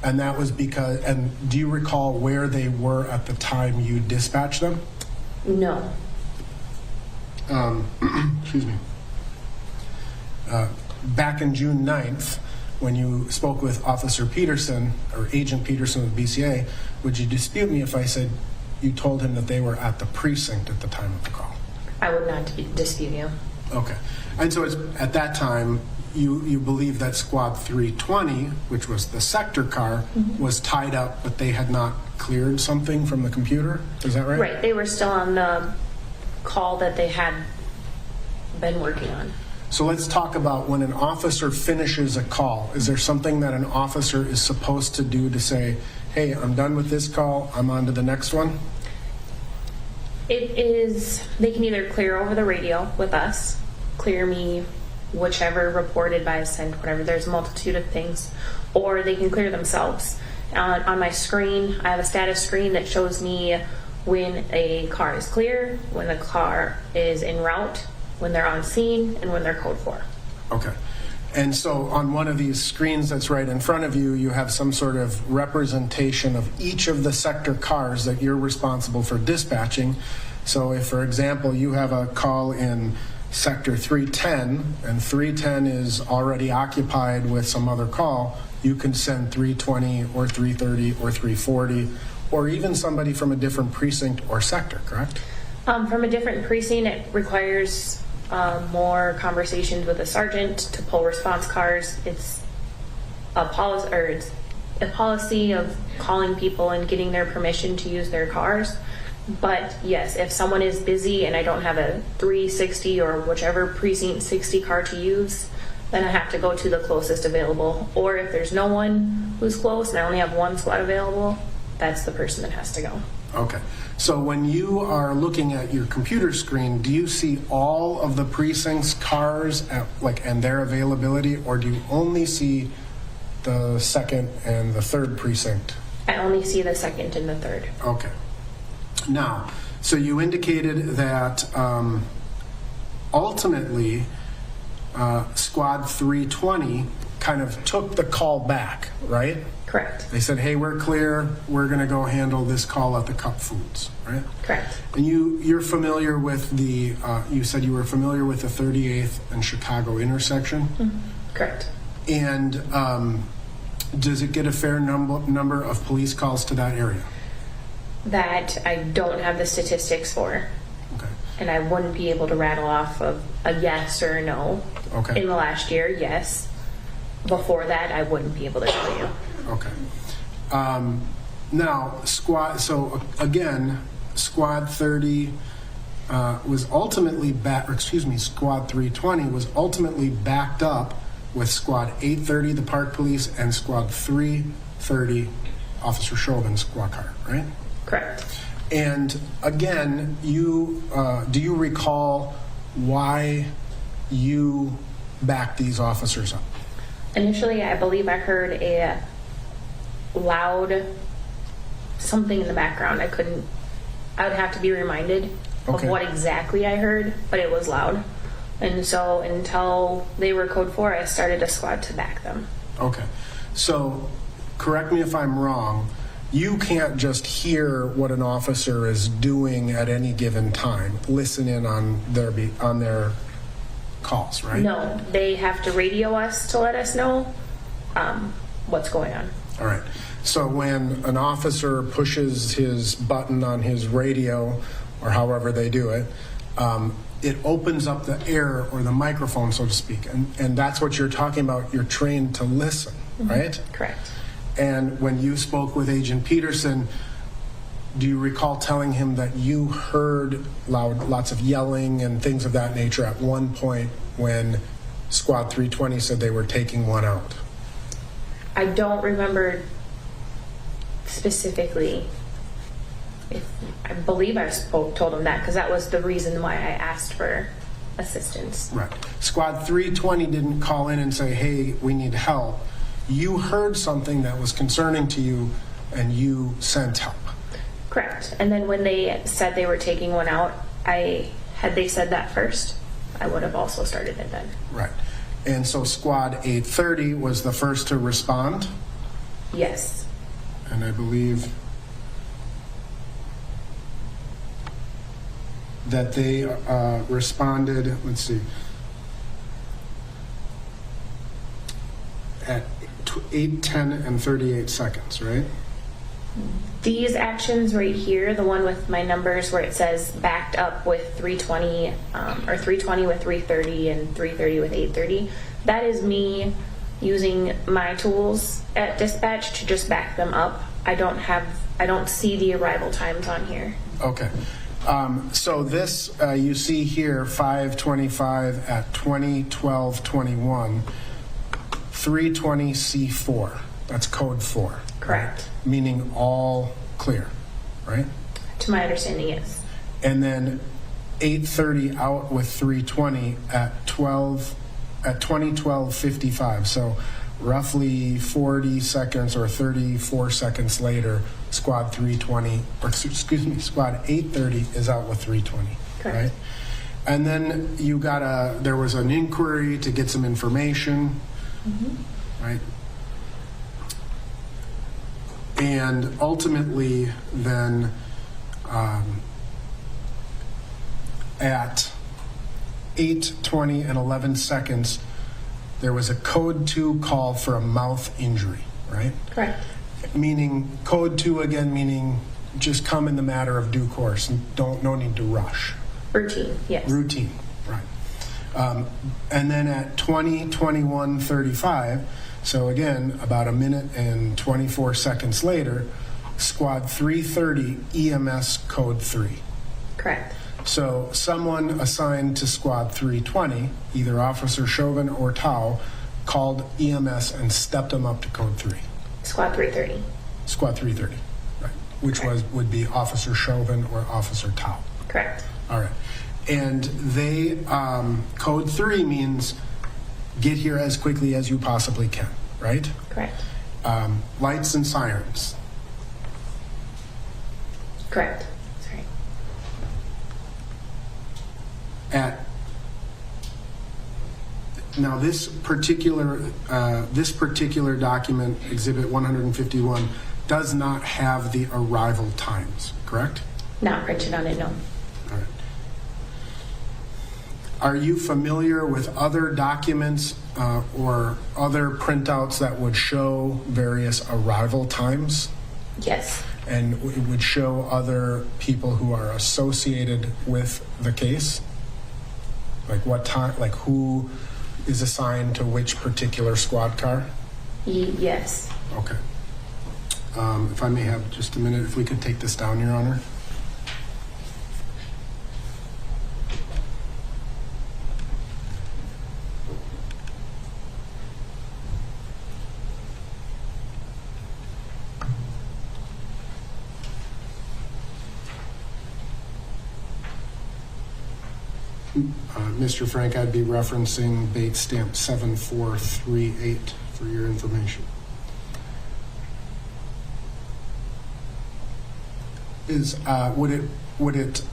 And that was because, and do you recall where they were at the time you dispatched them? No. Excuse me. Back in June 9th, when you spoke with Officer Peterson, or Agent Peterson of BCA, would you dispute me if I said you told him that they were at the precinct at the time of the call? I would not dispute you. Okay. And so at that time, you believe that Squad 320, which was the sector car, was tied up, but they had not cleared something from the computer? Is that right? Right. They were still on the call that they had been working on. So let's talk about when an officer finishes a call. Is there something that an officer is supposed to do to say, hey, I'm done with this call, I'm on to the next one? It is, they can either clear over the radio with us, clear me, whichever report, advise, send, whatever. There's a multitude of things. Or they can clear themselves. On my screen, I have a status screen that shows me when a car is clear, when the car is en route, when they're on scene, and when they're code 4. Okay. And so on one of these screens that's right in front of you, you have some sort of representation of each of the sector cars that you're responsible for dispatching. So if, for example, you have a call in Sector 310, and 310 is already occupied with some other call, you can send 320 or 330 or 340, or even somebody from a different precinct or sector, correct? From a different precinct, it requires more conversations with a sergeant to pull response cars. It's a policy of calling people and getting their permission to use their cars. But yes, if someone is busy and I don't have a 360 or whichever precinct 60 car to use, then I have to go to the closest available. Or if there's no one who's close and I only have one squad available, that's the person that has to go. Okay. So when you are looking at your computer screen, do you see all of the precincts' cars and their availability, or do you only see the second and the third precinct? I only see the second and the third. Okay. Now, so you indicated that ultimately Squad 320 kind of took the call back, right? Correct. They said, hey, we're clear, we're going to go handle this call at the Cup Foods, right? Correct. And you're familiar with the, you said you were familiar with the 38th and Chicago intersection? Correct. And does it get a fair number of police calls to that area? That I don't have the statistics for. Okay. And I wouldn't be able to rattle off of a yes or a no. Okay. In the last year, yes. Before that, I wouldn't be able to tell you. Okay. Now, Squad 30 was ultimately Squad 320 was ultimately backed up with Squad 830, the Park Police, and Squad 330, Officer Chauvin's squad car, right? Correct. And again, do you recall why you backed these officers up? Initially, I believe I heard a loud something in the background. I would have to be reminded of what exactly I heard, but it was loud. And so until they were code 4, I started a squad to back them. Okay. So correct me if I'm wrong. You can't just hear what an officer is doing at any given time, listen in on their calls, right? No, they have to radio us to let us know what's going on. All right. So when an officer pushes his button on his radio, or however they do it, it opens up the air or the microphone, so to speak. And that's what you're talking about. You're trained to listen, right? Correct. And when you spoke with Agent Peterson, do you recall telling him that you heard lots of yelling and things of that nature at one point when Squad 320 said they were taking one out? I don't remember specifically. I believe I told him that because that was the reason why I asked for assistance. Right. Squad 320 didn't call in and say, hey, we need help. You heard something that was concerning to you and you sent help. Correct. And then when they said they were taking one out, had they said that first, I would have also started it then. Right. And so Squad 830 was the first to respond? Yes. And I believe that they responded, let's see, at 8:10 and 38 seconds, right? These actions right here, the one with my numbers where it says backed up with 320, or 320 with 330 and 330 with 830, that is me using my tools at dispatch to just back them up. I don't see the arrival times on here. Okay. So this, you see here, 525 at 20:12:21, 320 C4. That's code 4. Correct. Meaning all clear, right? To my understanding, yes. And then 830 out with 320 at 20:12:55. So roughly 40 seconds or 34 seconds later, Squad 320, or excuse me, Squad 830 is out with 320. Correct. Right? And then there was an inquiry to get some information, right? And ultimately, then at 8:20 and 11 seconds, there was a code 2 call for a mouth injury, right? Correct. Meaning code 2 again, meaning just come in the matter of due course and no need to rush. Routine, yes. Routine, right. And then at 20:21:35, so again, about a minute and 24 seconds later, Squad 330 EMS code 3. Correct. So someone assigned to Squad 320, either Officer Chauvin or Tao, called EMS and stepped them up to code 3. Squad 330. Squad 330, right. Which would be Officer Chauvin or Officer Tao. Correct. All right. And they, code 3 means get here as quickly as you possibly can, right? Correct. Lights and sirens. Correct. Sorry. Now this particular document, Exhibit 151, does not have the arrival times, correct? Not printed on it, no. All right. Are you familiar with other documents or other printouts that would show various arrival times? Yes. And it would show other people who are associated with the case? Like what time, like who is assigned to which particular squad car? Yes. Okay. If I may have just a minute, if we could take this down, Your Honor. Mr. Frank, I'd be referencing Bate stamp 7438 for your information. Would it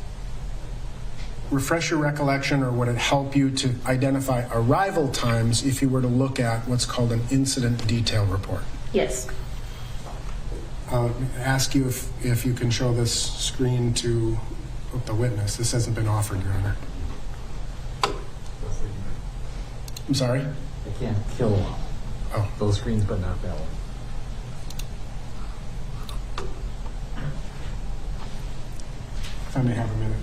refresh your recollection, or would it help you to identify arrival times if you were to look at what's called an incident detail report? Yes. I'll ask you if you can show this screen to the witness. This hasn't been offered, Your Honor. I'm sorry? I can't kill one. Oh. Those screens, but not that one. if I may have a minute.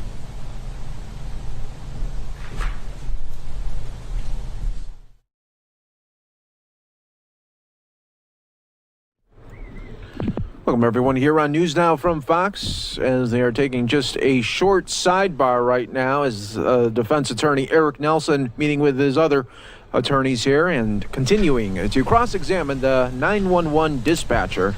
Welcome, everyone, here on News Now from Fox, as they are taking just a short sidebar right now as defense attorney Eric Nelson meeting with his other attorneys here and continuing to cross-examine the 911 dispatcher.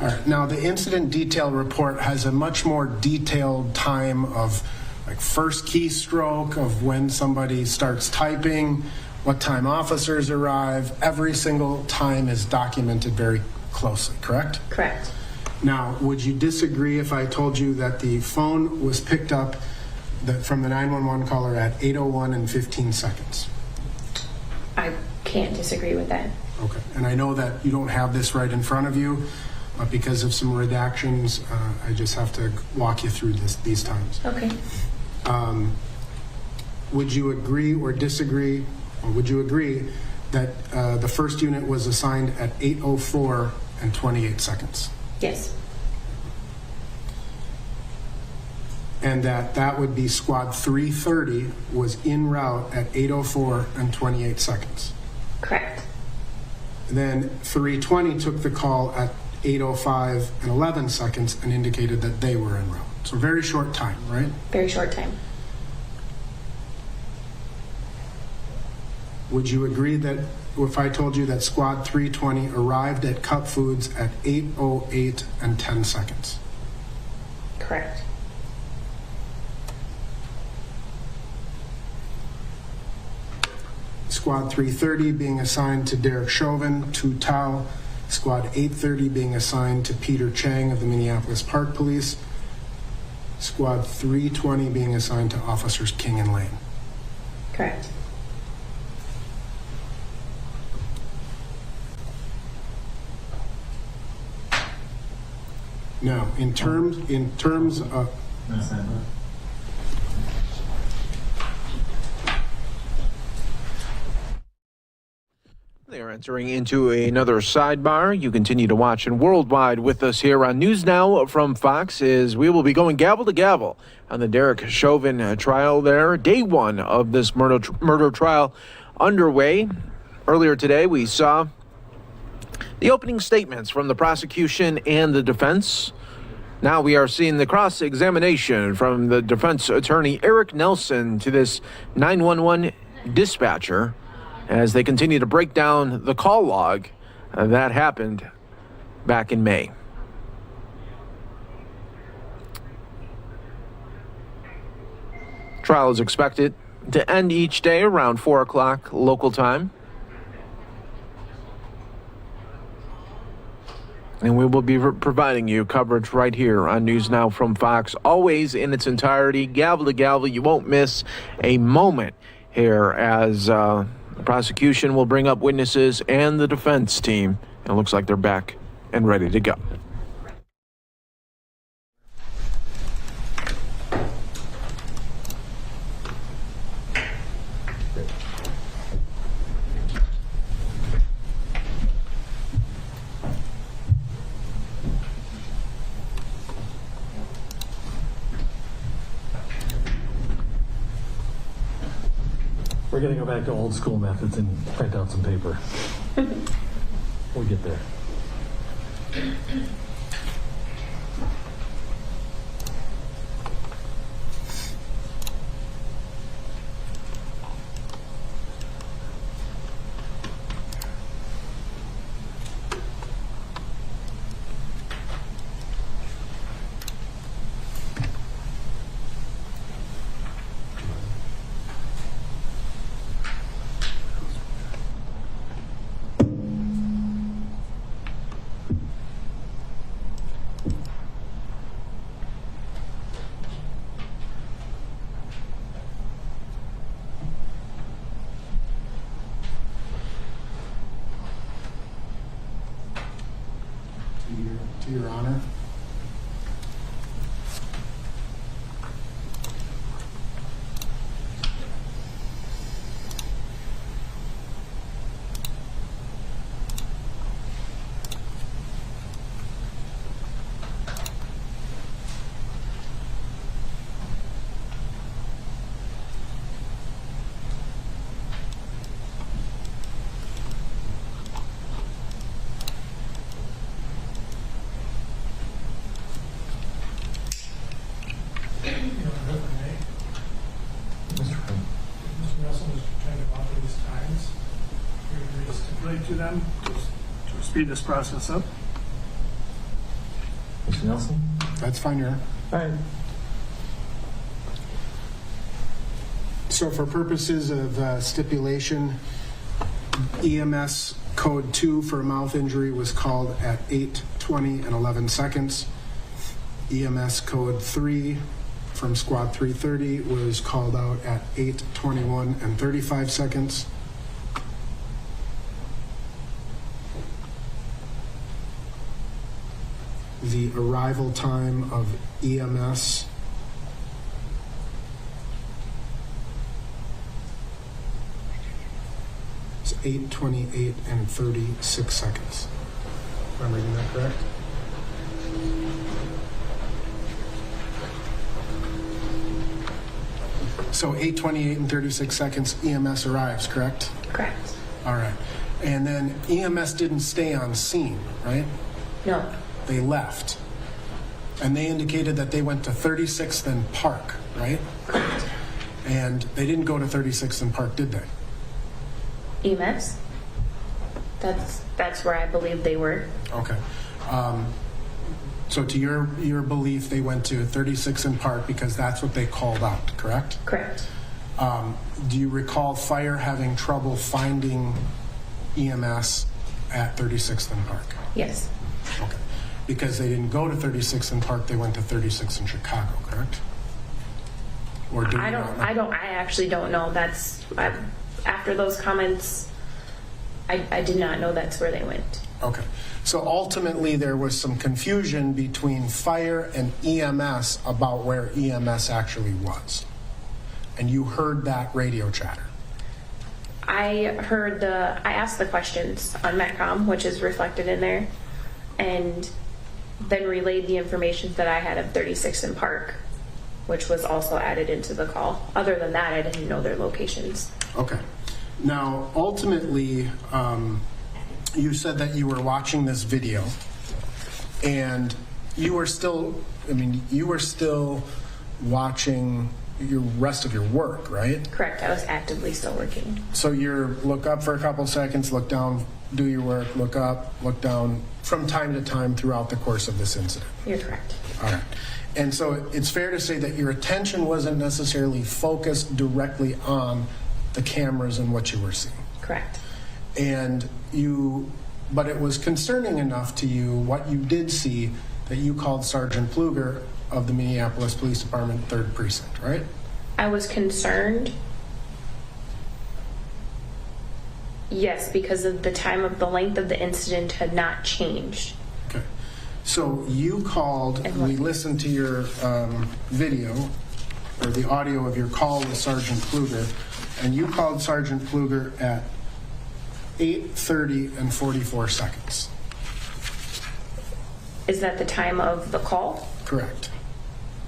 All right. Now, the incident detail report has a much more detailed time of like first keystroke of when somebody starts typing, what time officers arrive. Every single time is documented very closely, correct? Correct. Now, would you disagree if I told you that the phone was picked up from the 911 caller at 8:01 and 15 seconds? I can't disagree with that. Okay. And I know that you don't have this right in front of you, but because of some redactions, I just have to walk you through these times. Okay. Would you agree or disagree, or would you agree that the first unit was assigned at 8:04 and 28 seconds? Yes. And that would be squad 330 was en route at 8:04 and 28 seconds? Correct. Then 320 took the call at 8:05 and 11 seconds and indicated that they were en route. So very short time, right? Very short time. Would you agree that if I told you that squad 320 arrived at Cup Foods at 8:08 and 10 seconds? Correct. Squad 330 being assigned to Derek Chauvin, Tu Tao. Squad 830 being assigned to Peter Chang of the Minneapolis Park Police. Squad 320 being assigned to Officers King and Lane. Correct. Now, in terms of They are entering into another sidebar. You continue to watch and worldwide with us here on News Now from Fox as we will be going gavel to gavel on the Derek Chauvin trial there. Day one of this murder trial underway. Earlier today, we saw the opening statements from the prosecution and the defense. Now we are seeing the cross-examination from the defense attorney Eric Nelson to this 911 dispatcher as they continue to break down the call log that happened back in May. Trial is expected to end each day around 4 o'clock local time. And we will be providing you coverage right here on News Now from Fox, always in its entirety, gavel to gavel. You won't miss a moment here as the prosecution will bring up witnesses and the defense team. It looks like they're back and ready to go. We're going to go back to old school methods and print out some paper. We'll get there. To your honor. to them to speed this process up. Mr. Nelson? That's fine, Your Honor. All right. So for purposes of stipulation, EMS code 2 for a mouth injury was called at 8:20 and 11 seconds. EMS code 3 from squad 330 was called out at 8:21 and 35 seconds. The arrival time of EMS is 8:28 and 36 seconds. Am I reading that correct? So 8:28 and 36 seconds, EMS arrives, correct? Correct. All right. And then EMS didn't stay on scene, right? No. They left. And they indicated that they went to 36th and Park, right? Correct. And they didn't go to 36th and Park, did they? EMS? That's where I believe they were. Okay. So to your belief, they went to 36th and Park because that's what they called out, correct? Correct. Do you recall fire having trouble finding EMS at 36th and Park? Yes. Okay. Because they didn't go to 36th and Park, they went to 36th in Chicago, correct? Or do I actually don't know. After those comments, I did not know that's where they went. Okay. So ultimately, there was some confusion between fire and EMS about where EMS actually was. And you heard that radio chatter. I asked the questions on Metcom, which is reflected in there, and then relayed the information that I had of 36th and Park, which was also added into the call. Other than that, I didn't know their locations. Okay. Now, ultimately, you said that you were watching this video, and you were still watching your rest of your work, right? Correct. I was actively still working. So you look up for a couple seconds, look down, do your work, look up, look down, from time to time throughout the course of this incident. You're correct. All right. And so it's fair to say that your attention wasn't necessarily focused directly on the cameras and what you were seeing. Correct. But it was concerning enough to you what you did see that you called Sergeant Pfluger of the Minneapolis Police Department 3rd Precinct, right? I was concerned. Yes, because of the length of the incident had not changed. Okay. So you called, we listened to your video, or the audio of your call with Sergeant Pfluger, and you called Sergeant Pfluger at 8:30 and 44 seconds. Is that the time of the call? Correct.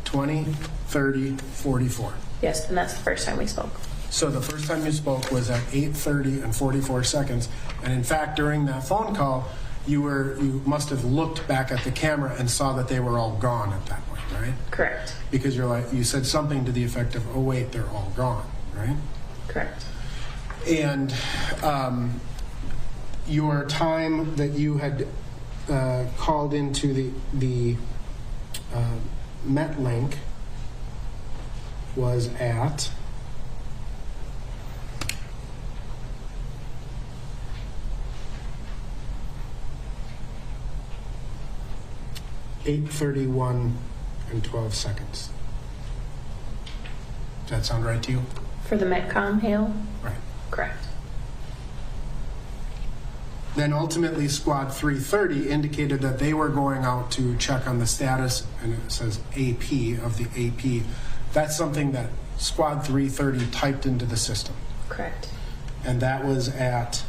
20, 30, 44. Yes, and that's the first time we spoke. So the first time you spoke was at 8:30 and 44 seconds. And in fact, during that phone call, you must have looked back at the camera and saw that they were all gone at that point, right? Correct. Because you said something to the effect of, oh wait, they're all gone, right? Correct. And your time that you had called into the MetLink was at 8:31 and 12 seconds. Does that sound right to you? For the Metcom hail? Right. Correct. Then ultimately, Squad 330 indicated that they were going out to check on the status, and it says AP of the AP. That's something that Squad 330 typed into the system. Correct. And that was at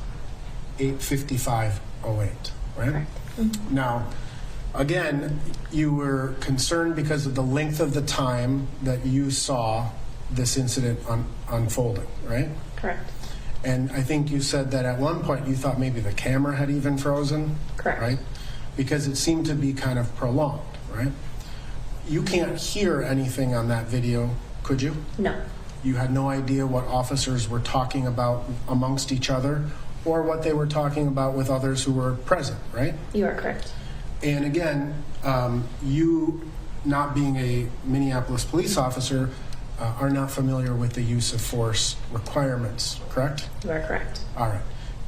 8:55:08, right? Correct. Mm-hmm. Now, again, you were concerned because of the length of the time that you saw this incident unfolding, right? Correct. And I think you said that at one point you thought maybe the camera had even frozen. Correct. Right? Because it seemed to be kind of prolonged, right? You can't hear anything on that video, could you? No. You had no idea what officers were talking about amongst each other or what they were talking about with others who were present, right? You are correct. And again, you, not being a Minneapolis police officer, are not familiar with the use of force requirements, correct? You are correct. All right.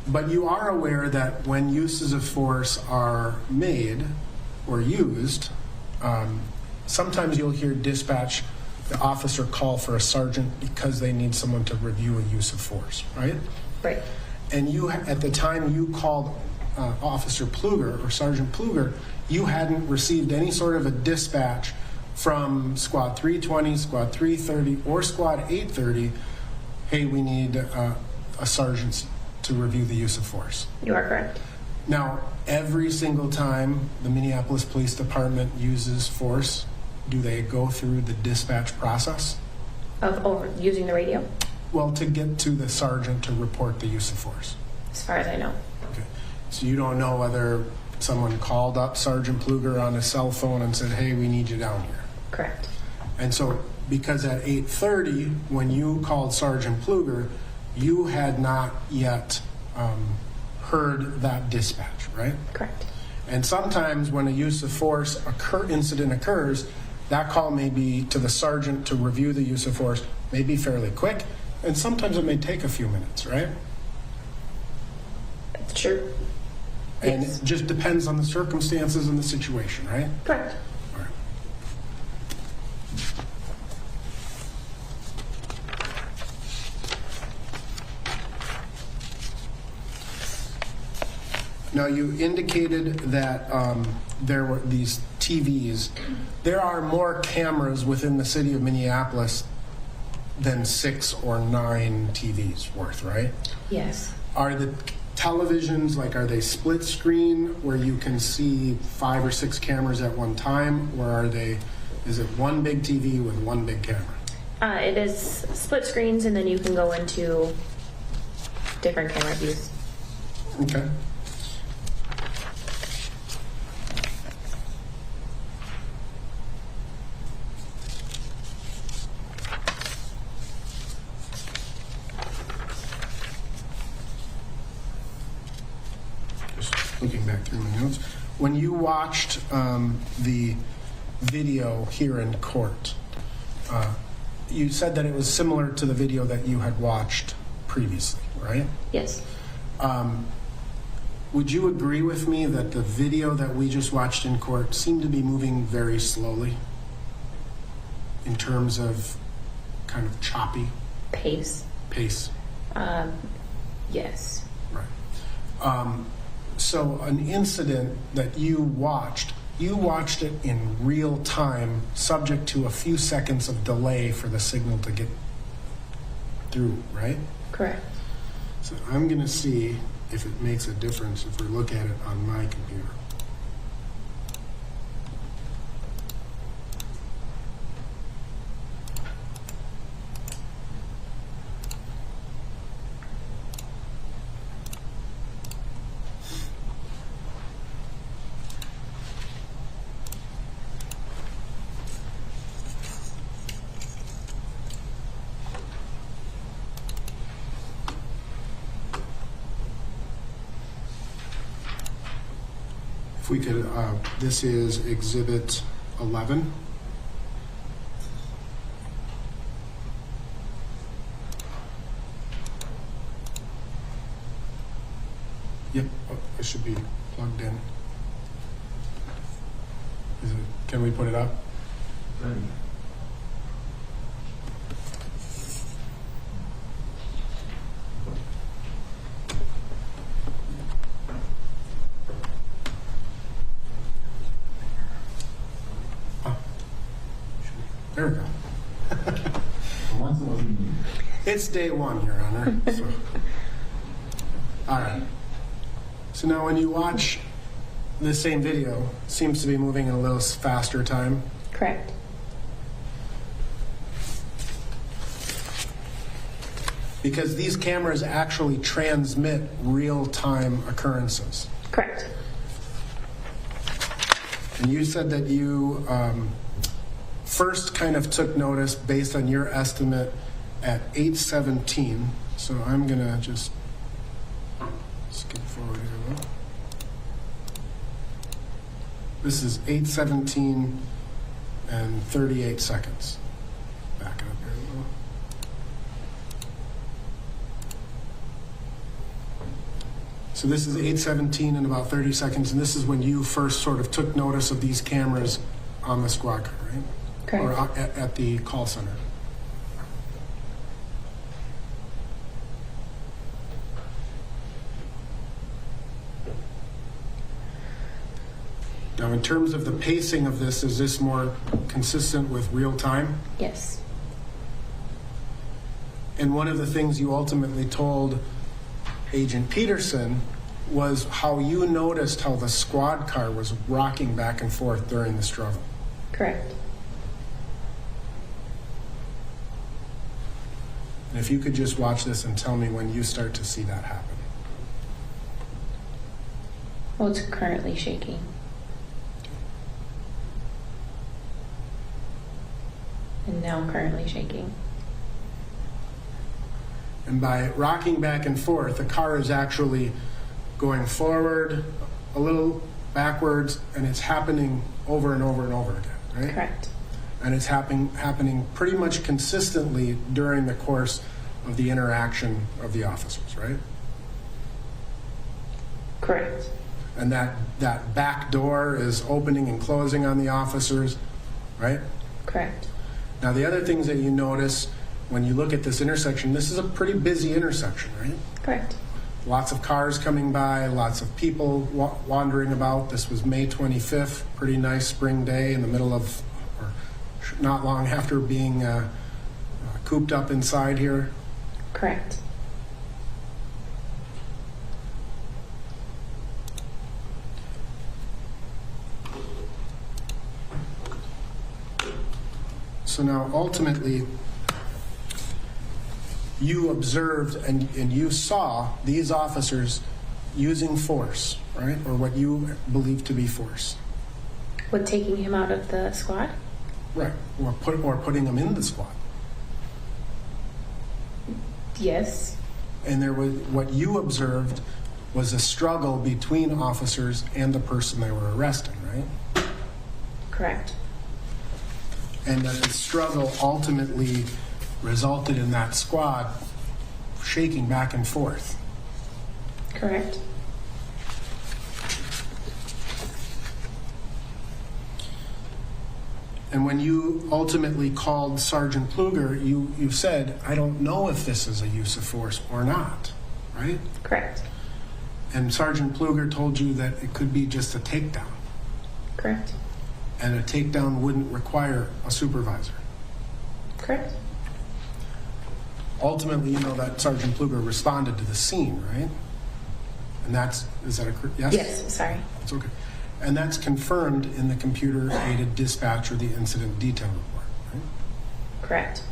But you are aware that when uses of force are made or used, sometimes you'll hear dispatch, the officer call for a sergeant because they need someone to review a use of force, right? Right. And you, at the time you called Officer Pluger or Sergeant Pluger, you hadn't received any sort of a dispatch from Squad 320, Squad 330, or Squad 830, hey, we need a sergeant to review the use of force. You are correct. Now, every single time the Minneapolis Police Department uses force, do they go through the dispatch process? Of using the radio? Well, to get to the sergeant to report the use of force. As far as I know. Okay. So you don't know whether someone called up Sergeant Pluger on his cell phone and said, hey, we need you down here. Correct. And so, because at 8:30, when you called Sergeant Pluger, you had not yet heard that dispatch, right? Correct. And sometimes when a use of force incident occurs, that call may be to the sergeant to review the use of force, may be fairly quick, and sometimes it may take a few minutes, right? That's true. And yes. It just depends on the circumstances and the situation, right? Correct. All right. Now, you indicated that there were these TVs. There are more cameras within the city of Minneapolis than 6 or 9 TVs worth, right? Yes. Are the televisions, like, are they split screen where you can see 5 or 6 cameras at one time, or is it one big TV with one big camera? It is split screens, and then you can go into different camera views. Okay. Looking back through my notes, when you watched the video here in court, you said that it was similar to the video that you had watched previously, right? Yes. Would you agree with me that the video that we just watched in court seemed to be moving very slowly in terms of kind of choppy? Pace. Yes. Right. So an incident that you watched it in real time, subject to a few seconds of delay for the signal to get through, right? Correct. So I'm going to see if it makes a difference if we look at it on my computer. If we could, this is Exhibit 11. Yep, it should be plugged in. Can we put it up? Ready. There we go. It's day one, Your Honor. So. All right. So now when you watch the same video, it seems to be moving in a little faster time. Correct. Because these cameras actually transmit real-time occurrences. Correct. And you said that you first kind of took notice based on your estimate at 8:17. So I'm going to just Skip forward here a little. This is 8:17 and 38 seconds. Back it up here a little. So this is 8:17 and about 30 seconds, and this is when you first sort of took notice of these cameras on the squad car, right? Correct. Or at the call center. Now, in terms of the pacing of this, is this more consistent with real time? Yes. And one of the things you ultimately told Agent Peterson was how you noticed how the squad car was rocking back and forth during the struggle. Correct. And if you could just watch this and tell me when you start to see that happen. Well, it's currently shaking. And now currently shaking. And by rocking back and forth, the car is actually going forward, a little backwards, and it's happening over and over and over again, right? Correct. And it's happening pretty much consistently during the course of the interaction of the officers, right? Correct. And that back door is opening and closing on the officers, right? Correct. Now, the other things that you notice when you look at this intersection, this is a pretty busy intersection, right? Correct. Lots of cars coming by, lots of people wandering about. This was May 25th, pretty nice spring day in the middle of, or not long after being cooped up inside here. Correct. So now, ultimately, you observed and you saw these officers using force, right? Or what you believe to be force. What, taking him out of the squad? Right. Or putting him in the squad. Yes. And there was, what you observed was a struggle between officers and the person they were arresting, right? Correct. And that the struggle ultimately resulted in that squad shaking back and forth. Correct. And when you ultimately called Sergeant Pluger, you said, I don't know if this is a use of force or not, right? Correct. And Sergeant Pluger told you that it could be just a takedown. Correct. And a takedown wouldn't require a supervisor. Correct. Ultimately, you know that Sergeant Pluger responded to the scene, right? And is that a yes? Yes, sorry. It's okay. And that's confirmed in the computer-aided dispatch or the incident detail report, right? Correct.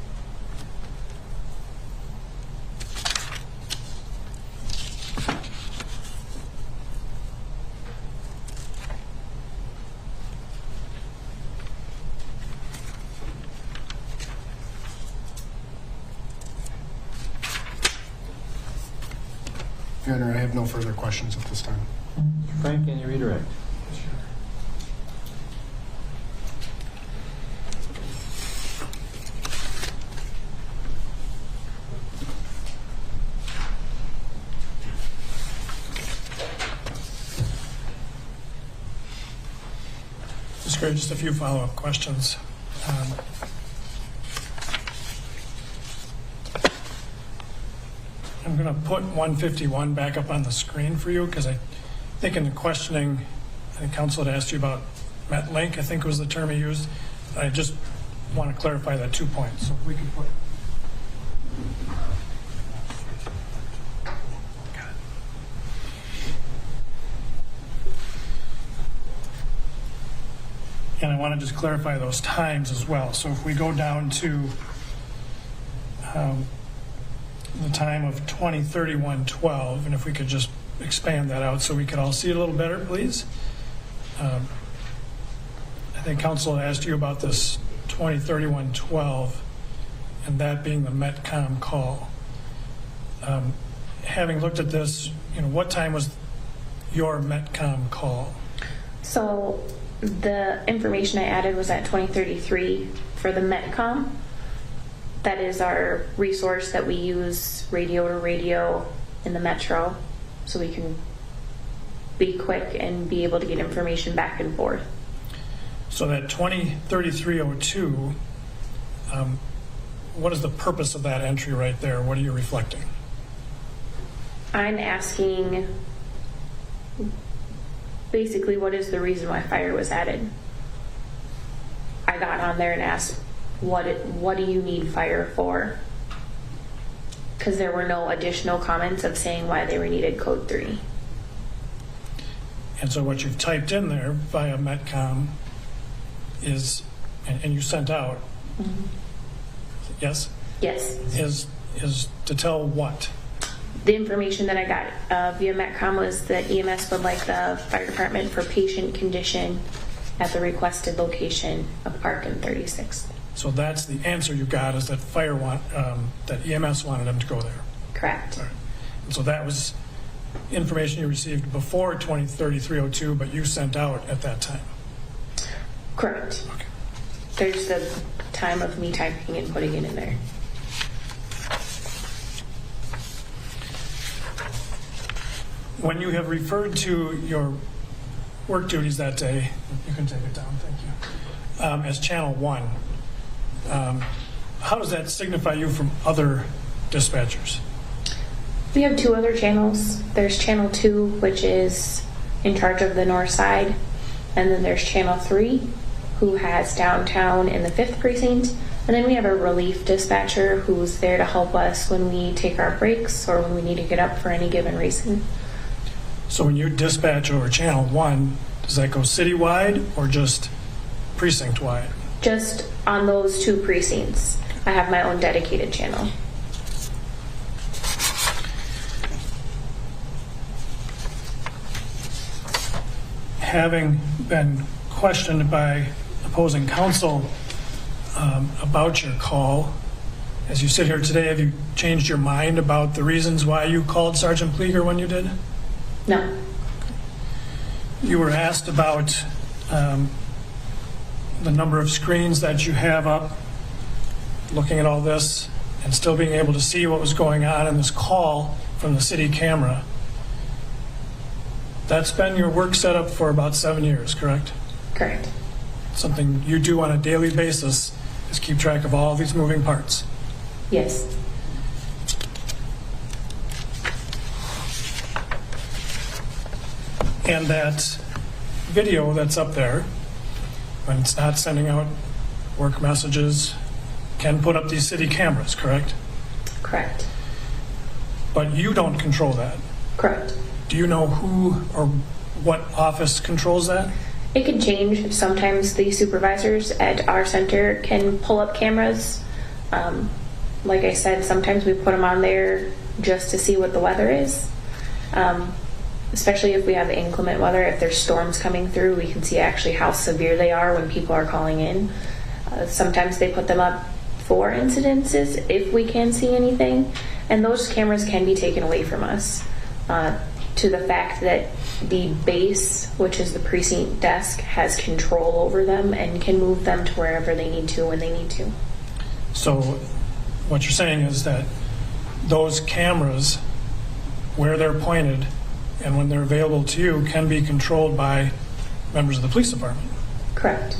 Your Honor, I have no further questions at this time. Frank, can you redirect? That's great. Just a few follow-up questions. I'm going to put 151 back up on the screen for you because I think in the questioning, I think counsel had asked you about MetLink, I think was the term he used. I just want to clarify that 2 points. So if we could put... And I want to just clarify those times as well. So if we go down to the time of 20:31:12, and if we could just expand that out so we could all see it a little better, please. I think counsel asked you about this 20:31:12, and that being the Metcom call. having looked at this, what time was your Metcom call? So the information I added was at 2033 for the Metcom. That is our resource that we use radio to radio in the metro, so we can be quick and be able to get information back and forth. So that 203302, what is the purpose of that entry right there? What are you reflecting? I'm asking basically what is the reason why fire was added. I got on there and asked, what do you need fire for? Because there were no additional comments of saying why they were needed code 3. And so what you've typed in there via Metcom is, and you sent out, yes? Yes. Is to tell what? The information that I got via Metcom was that EMS would like the fire department for patient condition at the requested location of Park and 36th. So that's the answer you got, is that that EMS wanted them to go there. Correct. Right. And so that was information you received before 203302, but you sent out at that time. Correct. Okay. There's the time of me typing and putting it in there. When you have referred to your work duties that day, you can take it down, thank you, as Channel 1, how does that signify you from other dispatchers? We have 2 other channels. There's Channel 2, which is in charge of the north side, and then there's Channel 3, who has downtown in the 5th precinct, and then we have a relief dispatcher who's there to help us when we take our breaks or when we need to get up for any given reason. So when you dispatch over Channel 1, does that go citywide or just precinct-wide? Just on those 2 precincts. I have my own dedicated channel. Having been questioned by opposing counsel about your call, as you sit here today, have you changed your mind about the reasons why you called Sergeant Pleeger when you did? No. You were asked about the number of screens that you have up, looking at all this, and still being able to see what was going on in this call from the city camera. That's been your work setup for about 7 years, correct? Correct. Something you do on a daily basis is keep track of all these moving parts. Yes. And that video that's up there, when it's not sending out work messages, can put up these city cameras, correct? Correct. But you don't control that. Correct. Do you know who or what office controls that? It could change. Sometimes the supervisors at our center can pull up cameras. Like I said, sometimes we put them on there just to see what the weather is. Especially if we have inclement weather, if there's storms coming through, we can see actually how severe they are when people are calling in. Sometimes they put them up for incidences if we can see anything. And those cameras can be taken away from us. To the fact that the base, which is the precinct desk, has control over them and can move them to wherever they need to when they need to. So what you're saying is that those cameras, where they're pointed and when they're available to you, can be controlled by members of the police department? Correct.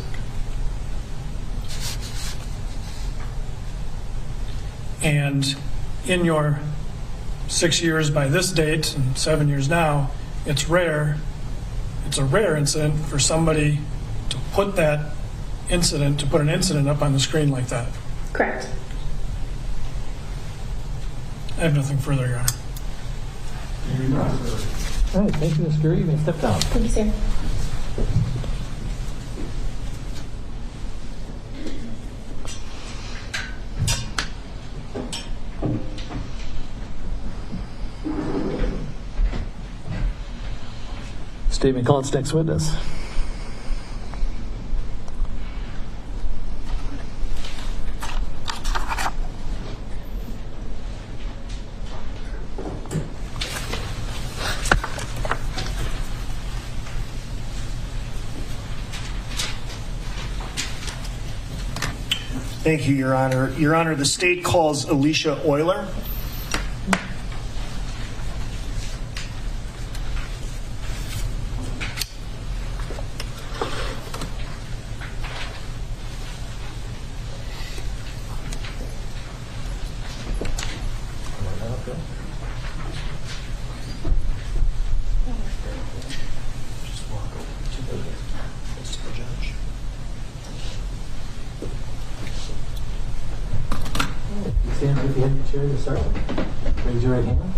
And in your 6 years by this date and 7 years now, it's a rare incident for somebody to put an incident up on the screen like that. Correct. I have nothing further, Your Honor. All right, thank you, Ms. Gurry. You may step down. Thank you, sir. Statement called. Next witness. Thank you, Your Honor. Your Honor, the state calls Alicia Euler. Stand with the head of the chair to start. Raise your right hand.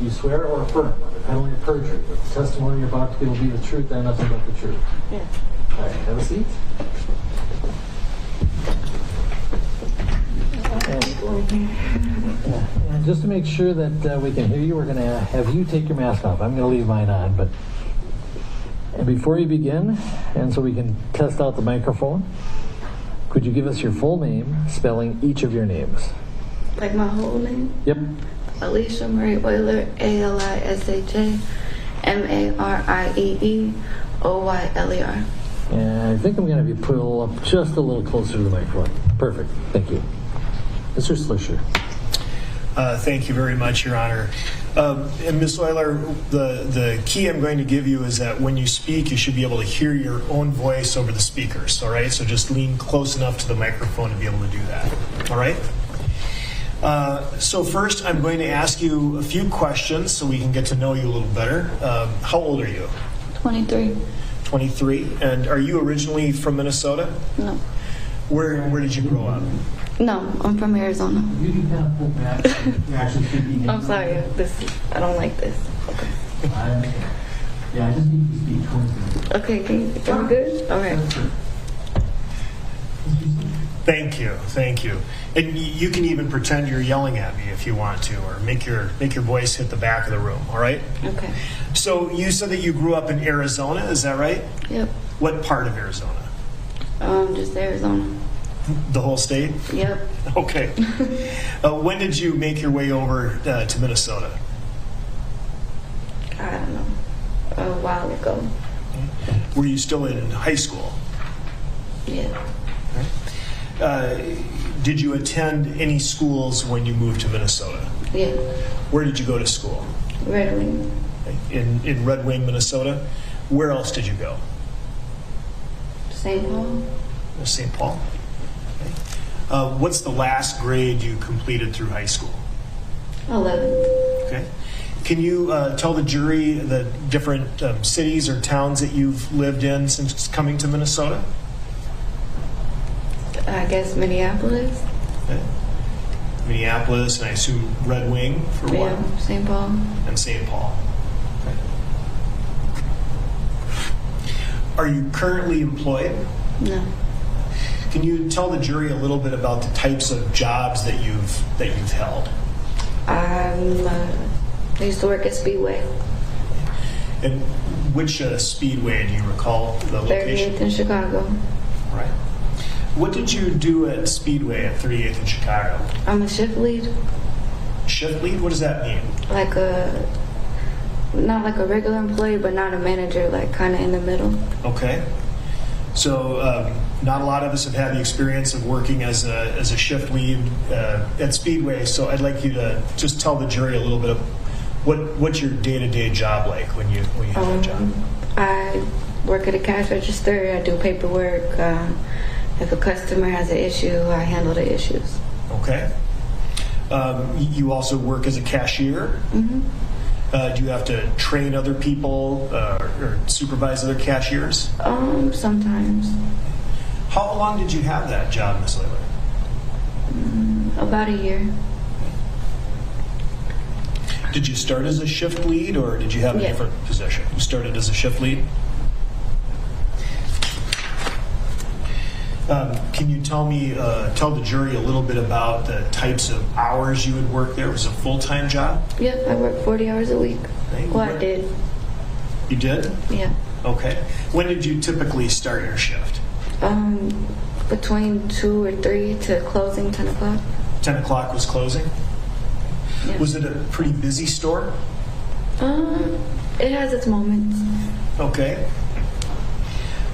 You swear or affirm under penalty of perjury that the testimony you're about to give will be the truth and nothing but the truth. Yeah. All right, have a seat. And just to make sure that we can hear you, we're going to have you take your mask off. I'm going to leave mine on, but and before you begin, and so we can test out the microphone, could you give us your full name, spelling each of your names? Like my whole name? Yep. Alicia Marie Euler, ALISHA MARIEEOYLER. And I think I'm going to have you pull up just a little closer to the microphone. Perfect. Thank you. Mr. Slisher. Thank you very much, Your Honor. And Ms. Euler, the key I'm going to give you is that when you speak, you should be able to hear your own voice over the speakers, all right? So just lean close enough to the microphone to be able to do that, all right? So first, I'm going to ask you a few questions so we can get to know you a little better. How old are you? 23. 23. And are you originally from Minnesota? No. Where did you grow up? No, I'm from Arizona. You can kind of pull back. You're actually speaking. I'm sorry. I don't like this. Okay. Yeah, I just need you to speak towards me. Okay, are we good? All right. Thank you. And you can even pretend you're yelling at me if you want to, or make your voice hit the back of the room, all right? Okay. So you said that you grew up in Arizona, is that right? Yep. What part of Arizona? Just Arizona. The whole state? Yep. Okay. When did you make your way over to Minnesota? I don't know. A while ago. Were you still in high school? Yeah. Did you attend any schools when you moved to Minnesota? Yeah. Where did you go to school? Red Wing. In Red Wing, Minnesota. Where else did you go? St. Paul. St. Paul. Okay. What's the last grade you completed through high school? 11th. Okay. Can you tell the jury the different cities or towns that you've lived in since coming to Minnesota? I guess Minneapolis. Okay. Minneapolis, and I assume Red Wing for one? Yeah, St. Paul. And St. Paul. Okay. Are you currently employed? No. Can you tell the jury a little bit about the types of jobs that you've held? I used to work at Speedway. And which Speedway do you recall the location? 38th in Chicago. Right. What did you do at Speedway at 38th in Chicago? I'm a shift lead. Shift lead? What does that mean? Not like a regular employee, but not a manager, like kind of in the middle. Okay. So not a lot of us have had the experience of working as a shift lead at Speedway, so I'd like you to just tell the jury a little bit of what's your day-to-day job like when you have that job? I work at a cash register. I do paperwork. If a customer has an issue, I handle the issues. Okay. You also work as a cashier? Mm-hmm. Do you have to train other people or supervise other cashiers? Sometimes. How long did you have that job, Ms. Lillard? About a year. Did you start as a shift lead, or did you have a different position? You started as a shift lead? Can you tell the jury a little bit about the types of hours you would work there? Was it a full-time job? Yep, I work 40 hours a week. Well, I did. You did? Yeah. Okay. When did you typically start your shift? Between 2 or 3 to closing, 10 o'clock. 10 o'clock was closing? Yeah. Was it a pretty busy store? It has its moments. Okay.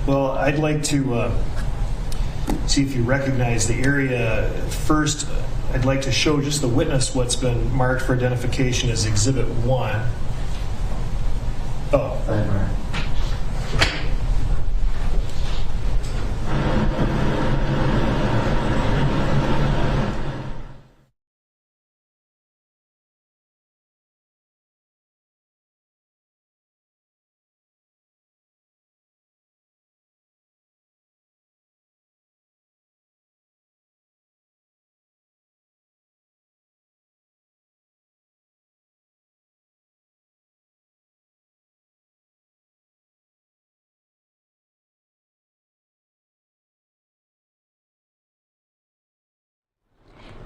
Well, I'd like to see if you recognize the area. First, I'd like to show just the witness what's been marked for identification as Exhibit 1. Oh.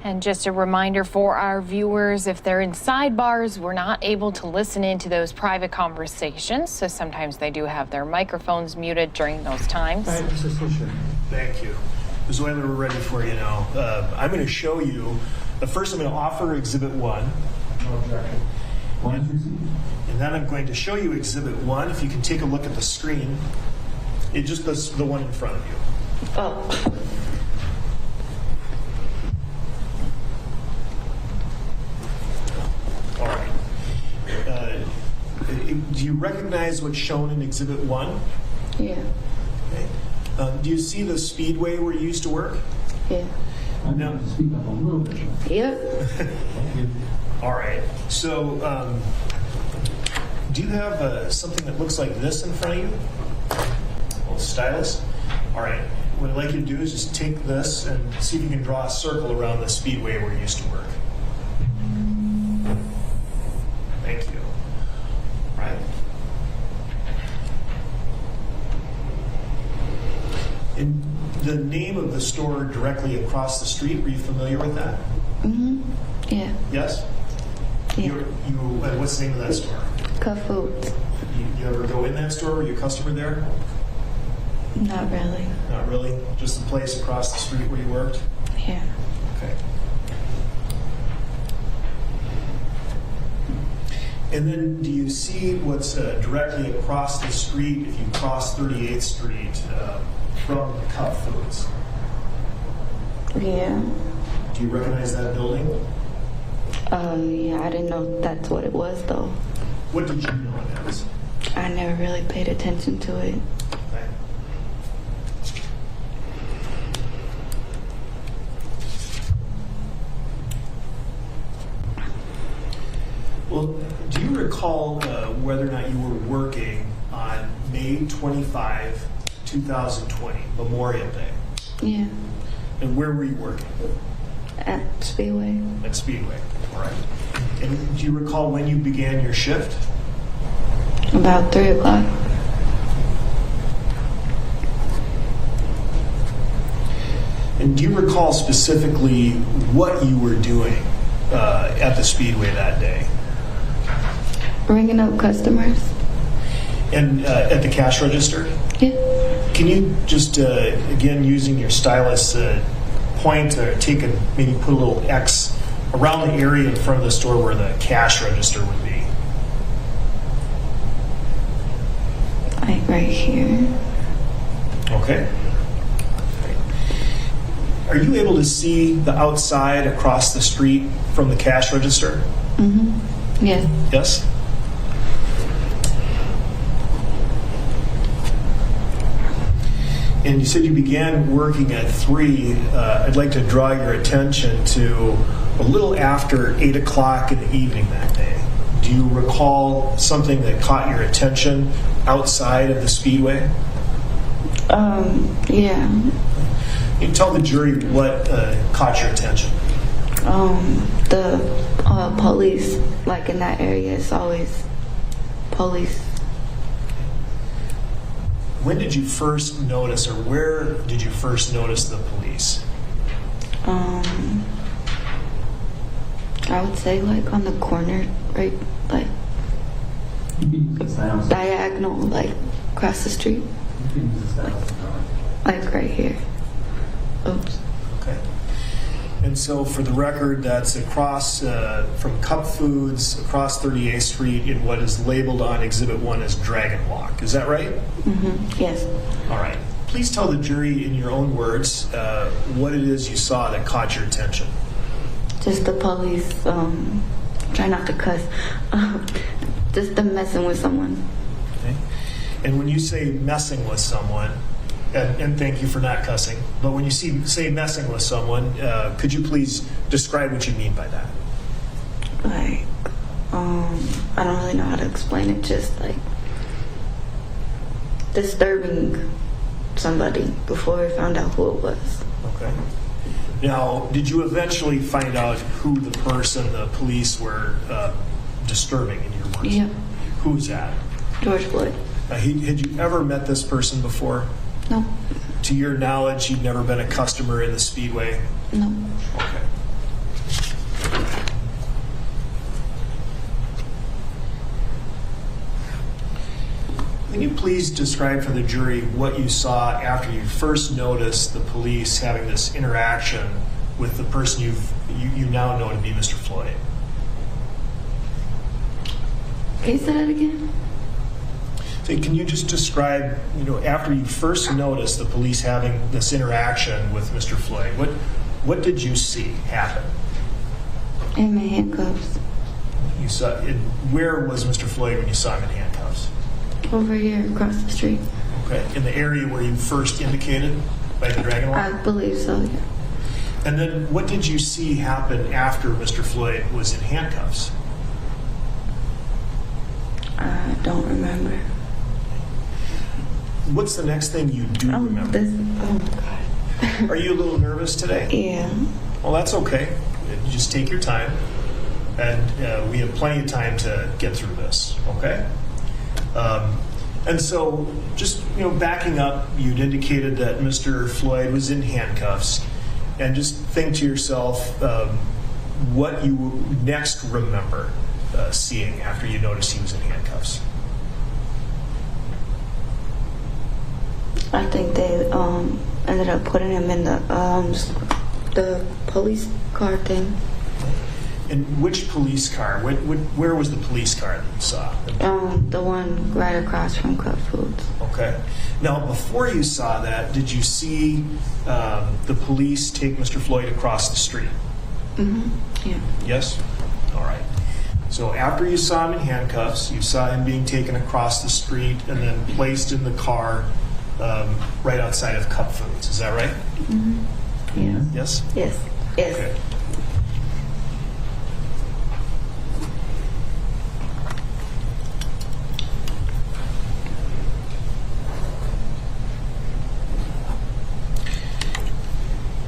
And just a reminder for our viewers, if they're in sidebars, we're not able to listen into those private conversations. So sometimes they do have their microphones muted during those times. Thank you. Ms. Euler, we're ready for you now. I'm going to show you, first I'm going to offer Exhibit 1. And then I'm going to show you Exhibit 1. If you can take a look at the screen, it just the one in front of you. Oh. All right. Do you recognize what's shown in Exhibit 1? Yeah. Okay. Do you see the speedway where you used to work? Yeah. No. Speak up a little bit. Yep. All right. So, do you have something that looks like this in front of you? A little stylus? All right. What I'd like you to do is just take this and see if you can draw a circle around the speedway where you used to work. Thank you. Right. And the name of the store directly across the street, were you familiar with that? Mm-hmm. Yeah. Yes? Yeah. What's the name of that store? Cuff Foods. You ever go in that store? Were you a customer there? Not really. Not really? Just the place across the street where you worked? Yeah. Okay. And then do you see what's directly across the street if you cross 38th Street from Cuff Foods? Yeah. Do you recognize that building? Yeah, I didn't know that's what it was, though. What did you know it was? I never really paid attention to it. Okay. Well, do you recall whether or not you were working on May 25, 2020, Memorial Day? Yeah. And where were you working? At Speedway. At Speedway, all right. And do you recall when you began your shift? About 3 o'clock. And do you recall specifically what you were doing at the Speedway that day? Ringing up customers. And at the cash register? Yeah. Can you just, again, using your stylus, point or maybe put a little X around the area in front of the store where the cash register would be? Like right here. Okay. Are you able to see the outside across the street from the cash register? Mm-hmm. Yeah. Yes? And you said you began working at 3. I'd like to draw your attention to a little after 8 o'clock in the evening that day. Do you recall something that caught your attention outside of the Speedway? Yeah. You tell the jury what caught your attention. The police, like in that area, it's always police. When did you first notice, or where did you first notice the police? I would say like on the corner, right, like diagonal, like across the street, like right here. Oops. Okay. And so for the record, that's across from Cup Foods, across 38th Street in what is labeled on Exhibit 1 as Dragon Walk. Is that right? Mm-hmm. Yes. All right. please tell the jury in your own words what it is you saw that caught your attention. Just the police, try not to cuss, just them messing with someone. Okay. And when you say messing with someone, and thank you for not cussing, but when you say messing with someone, could you please describe what you mean by that? Like, I don't really know how to explain it, just like disturbing somebody before I found out who it was. Okay. Now, did you eventually find out who the person the police were disturbing, in your words? Yeah. Who's that? George Floyd. Had you ever met this person before? No. To your knowledge, he'd never been a customer in the Speedway? No. Okay. Can you please describe for the jury what you saw after you first noticed the police having this interaction with the person you now know to be Mr. Floyd? Can you say that again? So can you just describe, after you first noticed the police having this interaction with Mr. Floyd, what did you see happen? In my handcuffs. You saw. Where was Mr. Floyd when you saw him in handcuffs? Over here, across the street. Okay. In the area where you first indicated by the Dragon Walk? I believe so, yeah. And then what did you see happen after Mr. Floyd was in handcuffs? I don't remember. What's the next thing you do remember? Oh, God. Are you a little nervous today? Yeah. Well, that's okay. You just take your time. And we have plenty of time to get through this, okay? And so, just backing up, you'd indicated that Mr. Floyd was in handcuffs, and just think to yourself what you next remember seeing after you noticed he was in handcuffs. I think they ended up putting him in the police car thing. And which police car? Where was the police car that you saw? The one right across from Cut Foods. Okay. Now, before you saw that, did you see the police take Mr. Floyd across the street? Mm-hmm. Yeah. Yes? All right. So after you saw him in handcuffs, you saw him being taken across the street and then placed in the car right outside of Cut Foods. Is that right? Mm-hmm. Yeah. Yes? Yes. Yes. Okay.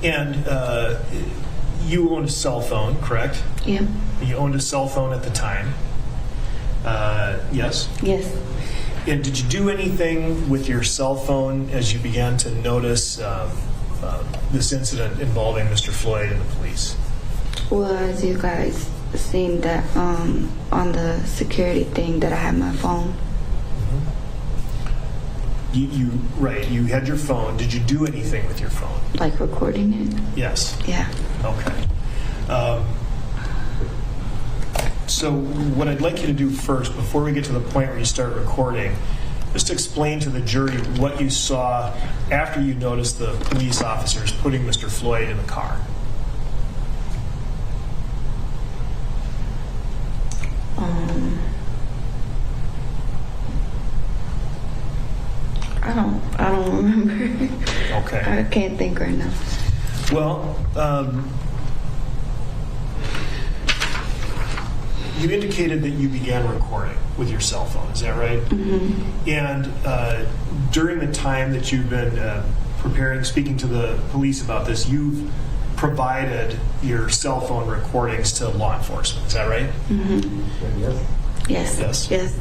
And you owned a cell phone, correct? Yeah. You owned a cell phone at the time. Yes? Yes. And did you do anything with your cell phone as you began to notice this incident involving Mr. Floyd and the police? Well, as you guys seen that on the security thing that I had my phone. You had your phone. Did you do anything with your phone? Like recording it? Yes. Yeah. Okay. So what I'd like you to do first, before we get to the point where you start recording, just explain to the jury what you saw after you noticed the police officers putting Mr. Floyd in the car. I don't remember. Okay. I can't think right now. Well, you indicated that you began recording with your cell phone. Is that right? Mm-hmm. And during the time that you've been speaking to the police about this, you've provided your cell phone recordings to law enforcement. Is that right? Mm-hmm. Yes. Yes. Yes.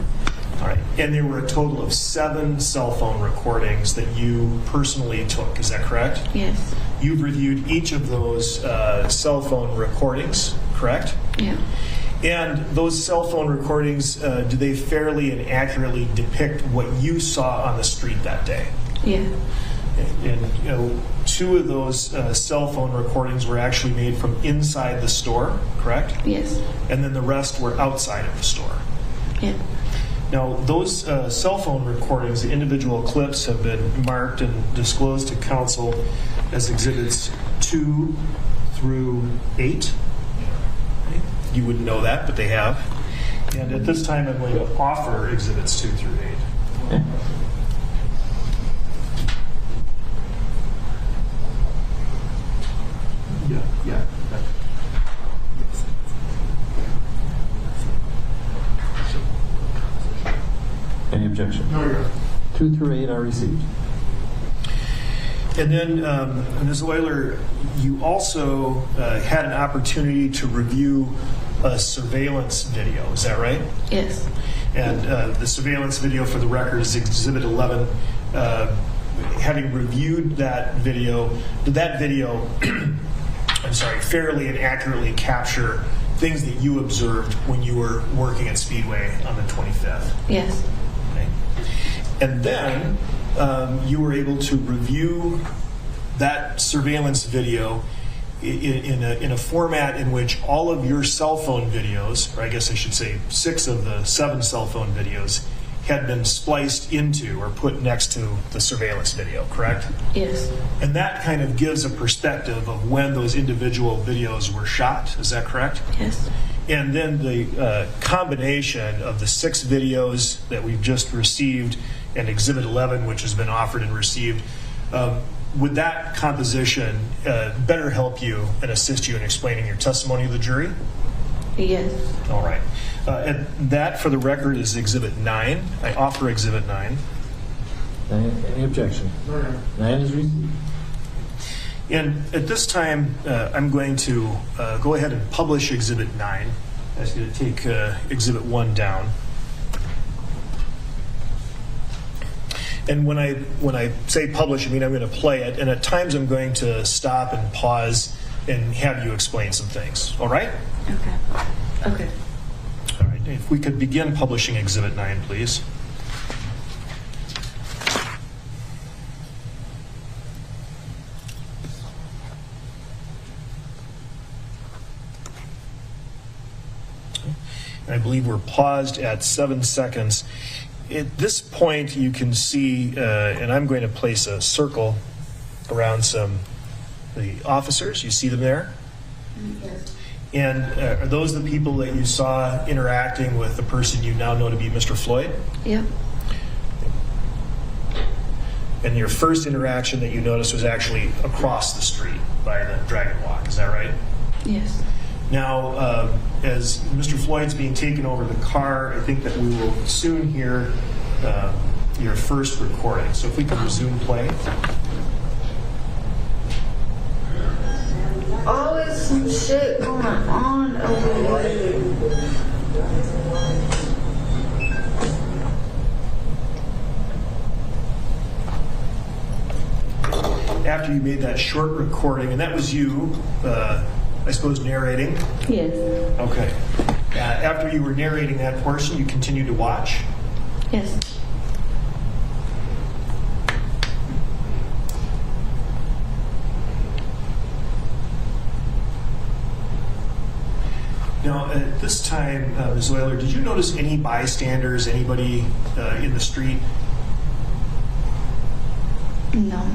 All right. And there were a total of 7 cell phone recordings that you personally took. Is that correct? Yes. You've reviewed each of those cell phone recordings, correct? Yeah. And those cell phone recordings, do they fairly and accurately depict what you saw on the street that day? Yeah. And 2 of those cell phone recordings were actually made from inside the store, correct? Yes. And then the rest were outside of the store. Yeah. Now, those cell phone recordings, the individual clips, have been marked and disclosed to counsel as exhibits 2 through 8. You wouldn't know that, but they have. And at this time, I'm going to offer exhibits 2 through 8. Okay. Yeah. Any objection? No, Your Honor. 2 through 8 are received. And then, Ms. Euler, you also had an opportunity to review a surveillance video. Is that right? Yes. And the surveillance video, for the record, is Exhibit 11. Having reviewed that video, did that video, fairly and accurately capture things that you observed when you were working at Speedway on the 25th? Yes. Okay. And then you were able to review that surveillance video in a format in which all of your cell phone videos, or I guess I should say 6 of the 7 cell phone videos, had been spliced into or put next to the surveillance video, correct? Yes. And that kind of gives a perspective of when those individual videos were shot. Is that correct? Yes. And then the combination of the 6 videos that we've just received and Exhibit 11, which has been offered and received, would that composition better help you and assist you in explaining your testimony to the jury? Yes. All right. And that, for the record, is Exhibit 9. I offer Exhibit 9. Any objection? 9 is received. And at this time, I'm going to go ahead and publish Exhibit 9. I was going to take Exhibit 1 down. And when I say publish, I mean I'm going to play it. And at times I'm going to stop and pause and have you explain some things. All right? Okay. All right. If we could begin publishing Exhibit 9, please. I believe we're paused at 7 seconds. At this point, you can see, and I'm going to place a circle around the officers. You see them there? Yes. And are those the people that you saw interacting with the person you now know to be Mr. Floyd? Yep. And your first interaction that you noticed was actually across the street by the Dragon Walk. Is that right? Yes. Now, as Mr. Floyd's being taken over the car, I think that we will soon hear your first recording. So if we could resume play. Always some shit going on over here. After you made that short recording, and that was you, I suppose, narrating? Yes. Okay. After you were narrating that portion, you continued to watch? Yes. Now, at this time, Ms. Euler, did you notice any bystanders, anybody in the street? No.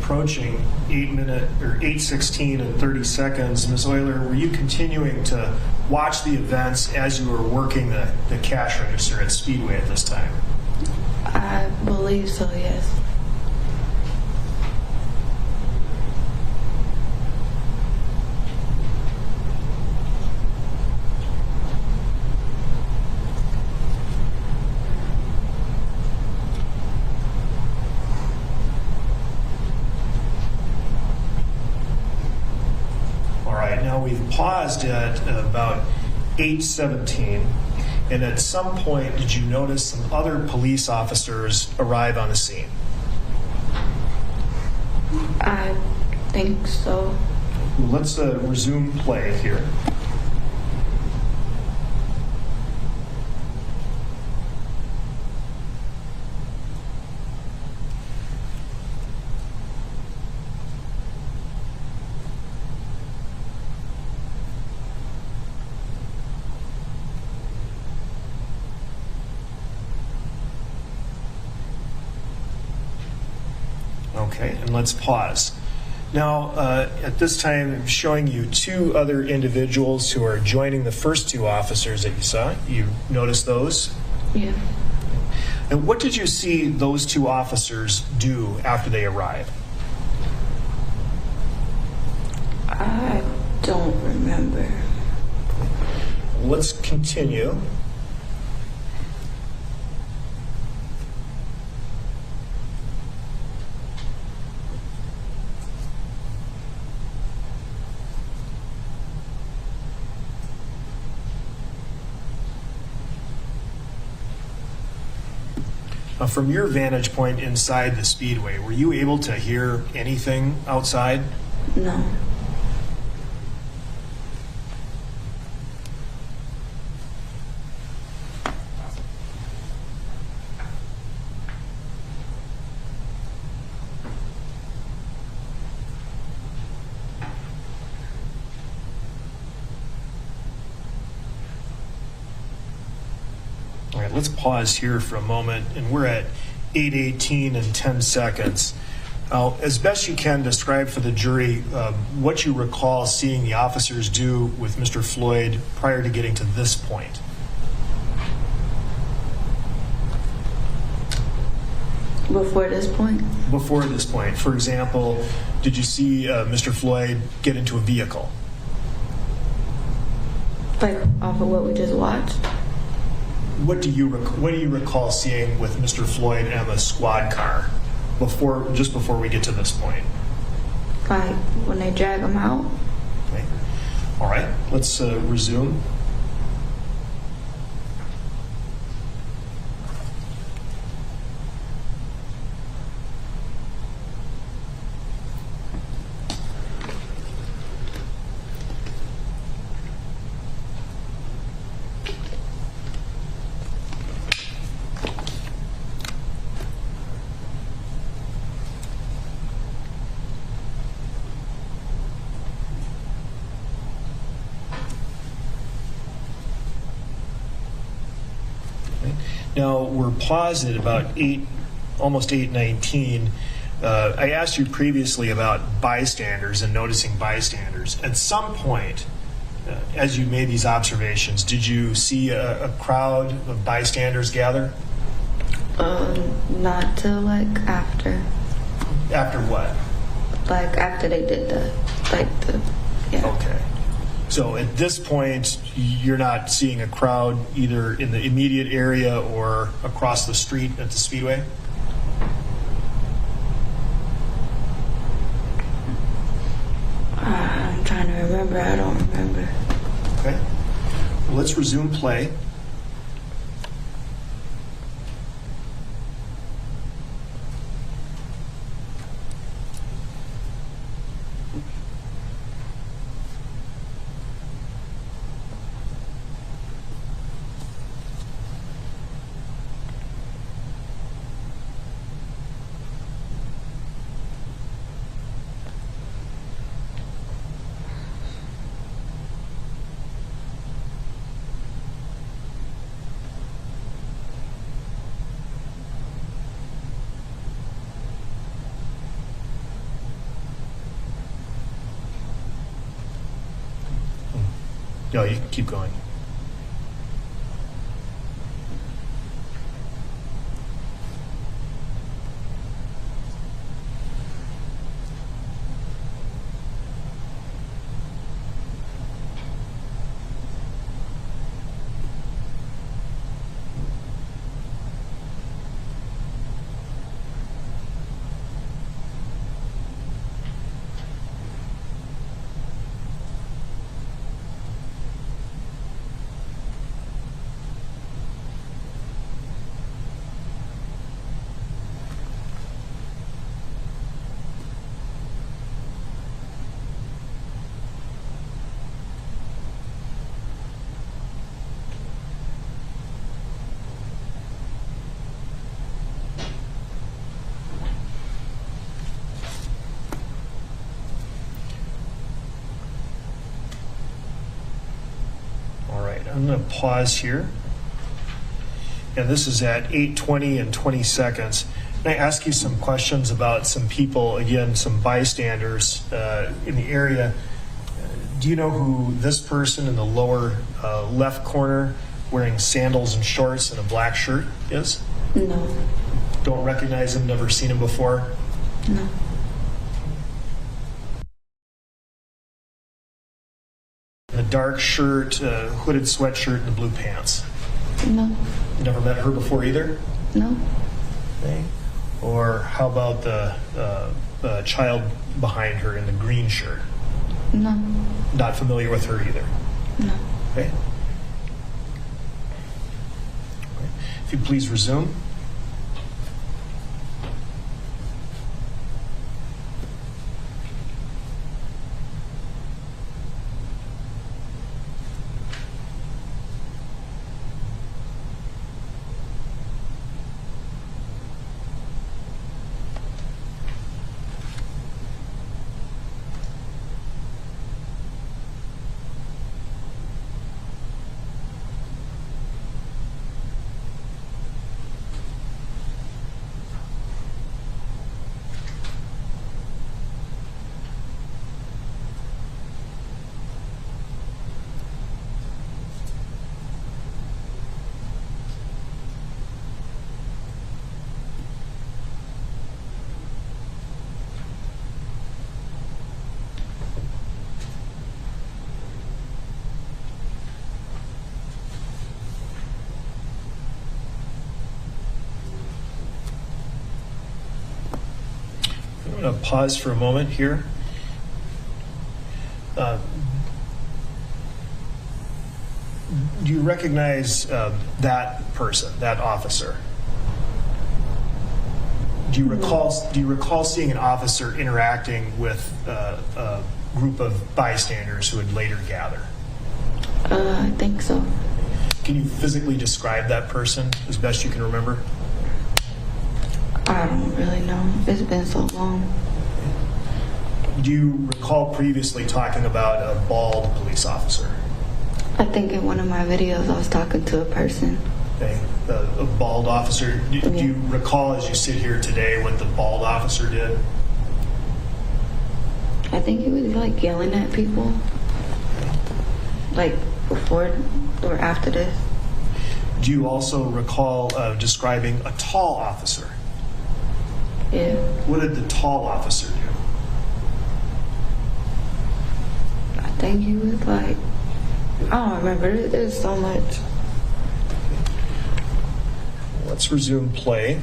approaching 8:16 and 30 seconds. Ms. Euler, were you continuing to watch the events as you were working the cash register at Speedway at this time? I believe so, yes. We've paused at about 8:17, and at some point, did you notice some other police officers arrive on the scene? I think so. Let's resume play here. Okay, and let's pause. Now, at this time, I'm showing you two other individuals who are joining the first two officers that you saw. You noticed those? Yeah. And what did you see those two officers do after they arrived? I don't remember. Let's continue. From your vantage point inside the Speedway, were you able to hear anything outside? No. All right, let's pause here for a moment, and we're at 8:18 and 10 seconds. Now, as best you can, describe for the jury what you recall seeing the officers do with Mr. Floyd prior to getting to this point. Before this point? Before this point. For example, did you see Mr. Floyd get into a vehicle? Like off of what we just watched? What do you recall seeing with Mr. Floyd and the squad car just before we get to this point? Like when they drag him out? Okay. All right, let's resume. Now, we're paused at about almost 8:19. I asked you previously about bystanders and noticing bystanders. At some point, as you made these observations, did you see a crowd of bystanders gather? Not till like after. After what? Like after they did yeah. Okay. So at this point, you're not seeing a crowd either in the immediate area or across the street at the Speedway? I'm trying to remember. I don't remember. Okay. Well, let's resume play. No, you can keep going. I'm going to pause here. And this is at 8:20 and 20 seconds. And I ask you some questions about some people, again, some bystanders in the area. Do you know who this person in the lower left corner wearing sandals and shorts and a black shirt is? No. Don't recognize him, never seen him before? No. The dark shirt, hooded sweatshirt, and the blue pants. No. You never met her before either? No. Okay. Or how about the child behind her in the green shirt? No. Not familiar with her either? No. Okay. If you please resume. I'm going to pause for a moment here. Do you recognize that person, that officer? Do you recall seeing an officer interacting with a group of bystanders who would later gather? I think so. Can you physically describe that person as best you can remember? I don't really know. It's been so long. Do you recall previously talking about a bald police officer? I think in one of my videos I was talking to a person. Okay. A bald officer. Do you recall as you sit here today what the bald officer did? I think he was like yelling at people. Like before or after this. Do you also recall describing a tall officer? Yeah. What did the tall officer do? I think he was like, I don't remember. There's so much. Let's resume play.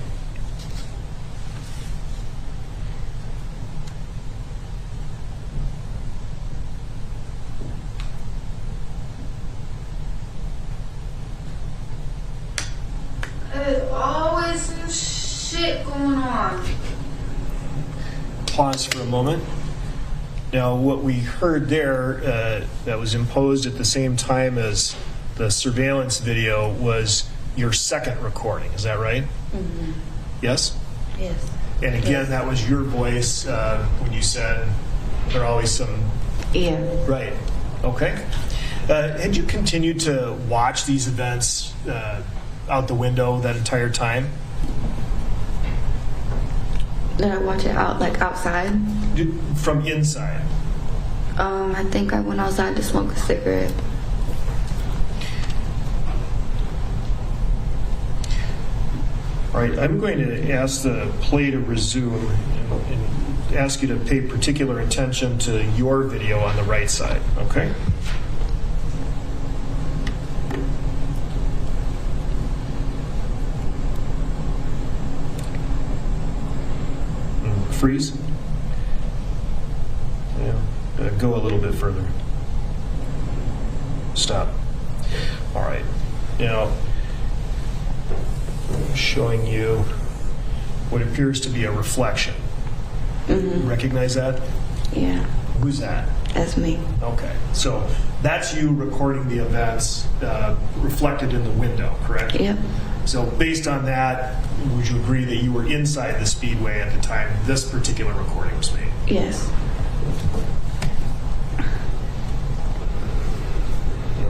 There's always some shit going on. Pause for a moment. Now, what we heard there that was imposed at the same time as the surveillance video was your second recording. Is that right? Mm-hmm. Yes? Yes. And again, that was your voice when you said there are always some... Yeah. Right. Okay. Had you continued to watch these events out the window that entire time? Did I watch it outside? From inside? I think I went outside to smoke a cigarette. All right, I'm going to ask the play to resume and ask you to pay particular attention to your video on the right side, okay? Freeze. Yeah. Go a little bit further. Stop. All right. Now, I'm showing you what appears to be a reflection. Mm-hmm. Recognize that? Yeah. Who's that? That's me. Okay. So that's you recording the events reflected in the window, correct? Yep. So based on that, would you agree that you were inside the speedway at the time this particular recording was made? Yes.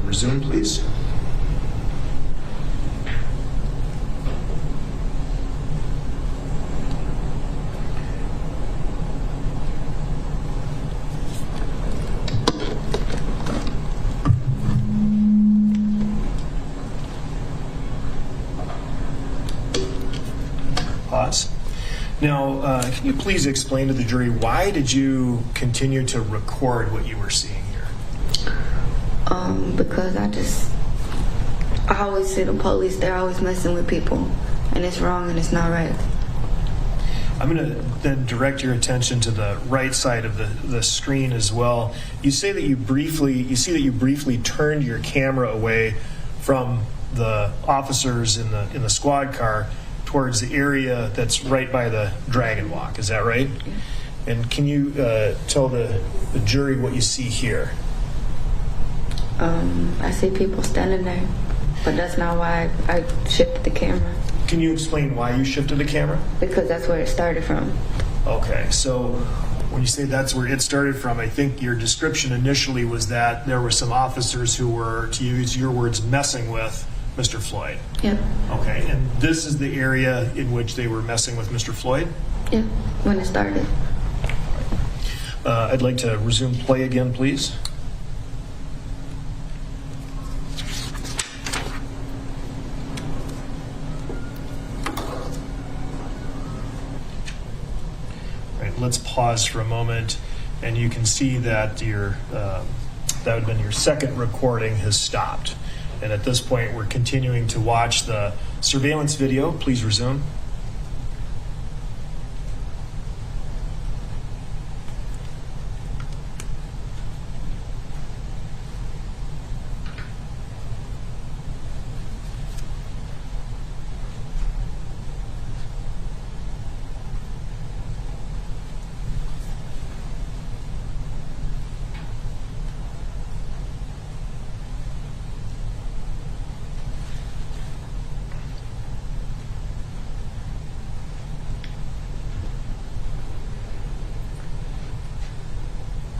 Resume, please. Pause. Now, can you please explain to the jury why did you continue to record what you were seeing here? Because I always see the police, they're always messing with people, and it's wrong and it's not right. I'm going to then direct your attention to the right side of the screen as well. You say that you briefly turned your camera away from the officers in the squad car towards the area that's right by the Dragon Walk. Is that right? Yeah. And can you tell the jury what you see here? I see people standing there, but that's not why I shifted the camera. Can you explain why you shifted the camera? Because that's where it started from. Okay, so when you say that's where it started from, I think your description initially was that there were some officers who were, to use your words, messing with Mr. Floyd. Yeah. Okay, and this is the area in which they were messing with Mr. Floyd? Yeah, when it started. I'd like to resume play again, please. Let's pause for a moment, and you can see that that would have been your second recording has stopped. And at this point, we're continuing to watch the surveillance video. Please resume.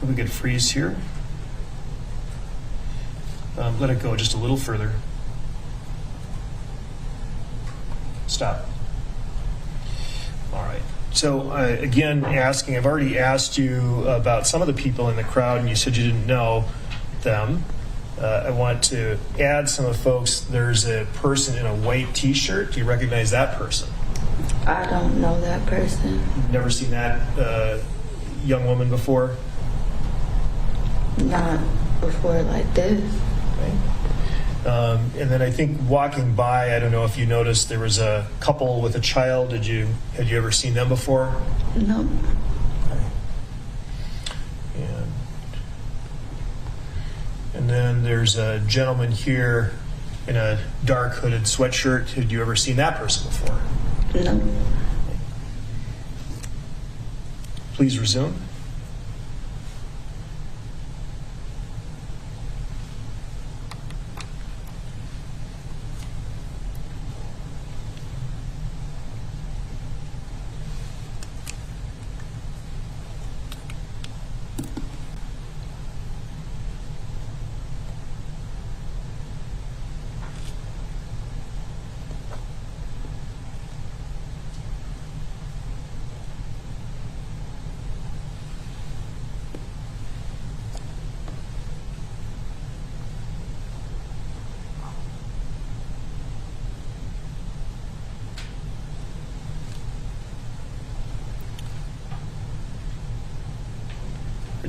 We could freeze here. Let it go just a little further. Stop. All right. So again, I've already asked you about some of the people in the crowd, and you said you didn't know them. I want to add some of the folks. There's a person in a white T-shirt. Do you recognize that person? I don't know that person. You've never seen that young woman before? Not before like this. Okay. And then I think walking by, I don't know if you noticed, there was a couple with a child. Had you ever seen them before? No. Okay. And then there's a gentleman here in a dark hooded sweatshirt. Had you ever seen that person before? No. Okay. Please resume.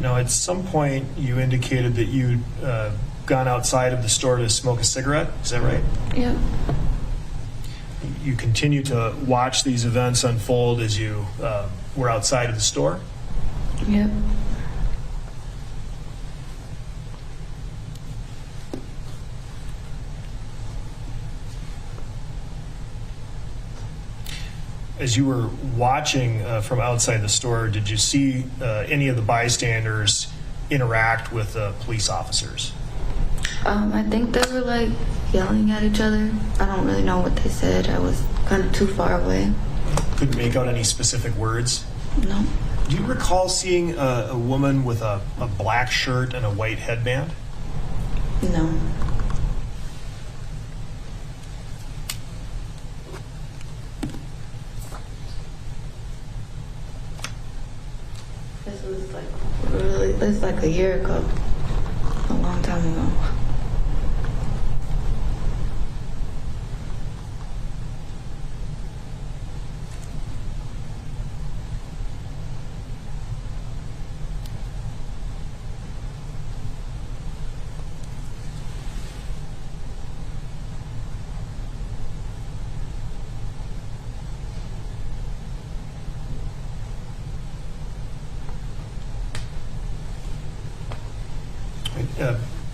Now, at some point, you indicated that you'd gone outside of the store to smoke a cigarette. Is that right? Yep. You continue to watch these events unfold as you were outside of the store? Yep. As you were watching from outside the store, did you see any of the bystanders interact with police officers? I think they were like yelling at each other. I don't really know what they said. I was kind of too far away. Couldn't make out any specific words? No. Do you recall seeing a woman with a black shirt and a white headband? No. This was like a year ago, a long time ago.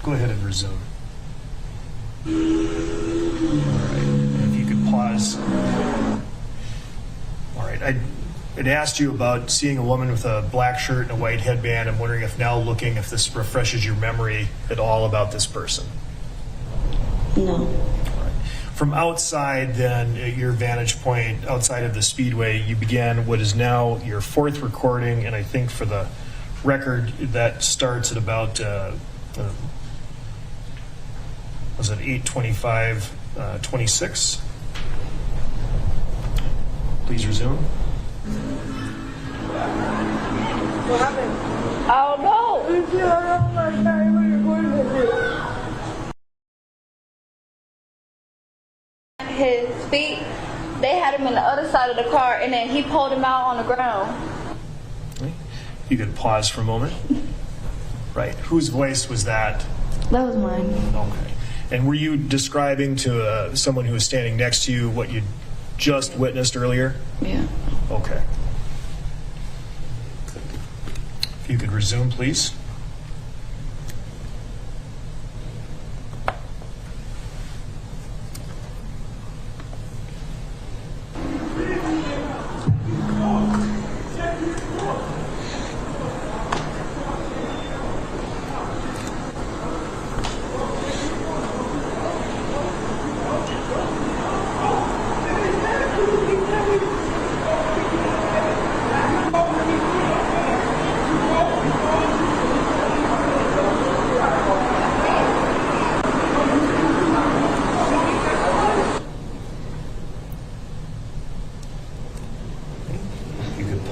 Go ahead and resume. All right. And if you could pause. All right. I'd asked you about seeing a woman with a black shirt and a white headband. I'm wondering if now looking, if this refreshes your memory at all about this person. No. All right. From outside, then, at your vantage point, outside of the Speedway, you began what is now your fourth recording, and I think for the record, that starts at about was it 8:25:26? Please resume. What happened? I don't know. His feet, they had him in the other side of the car, and then he pulled him out on the ground. You could pause for a moment. Right. Whose voice was that? That was mine. Okay. And were you describing to someone who was standing next to you what you just witnessed earlier? Yeah. Okay. If you could resume, please.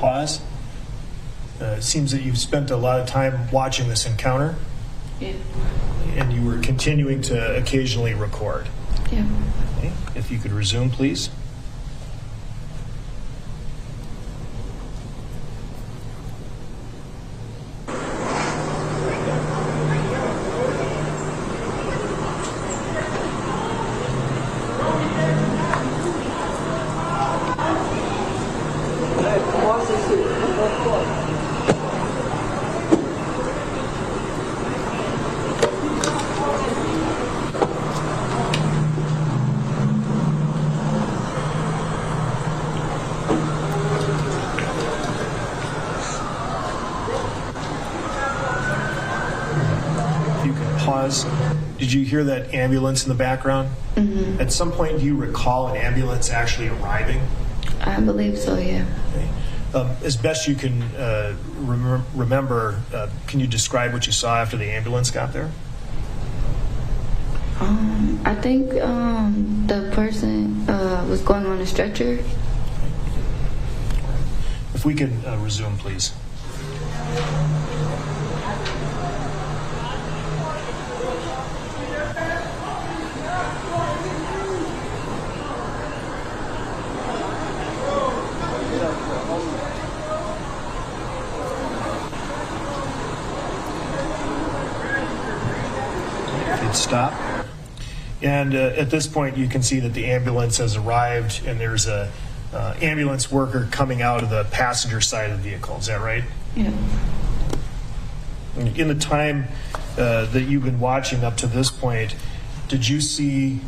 Pause. It seems that you've spent a lot of time watching this encounter. Yeah. And you were continuing to occasionally record. Yeah. Okay. If you could resume, please. Did you hear that ambulance in the background? Mm-hmm. At some point, do you recall an ambulance actually arriving? I believe so, yeah. Okay. As best you can remember, can you describe what you saw after the ambulance got there? I think the person was going on a stretcher. If we can resume, please. stop. And at this point, you can see that the ambulance has arrived, and there's a ambulance worker coming out of the passenger side of the vehicle. Is that right? Yeah. In the time that you've been watching up to this point, did you see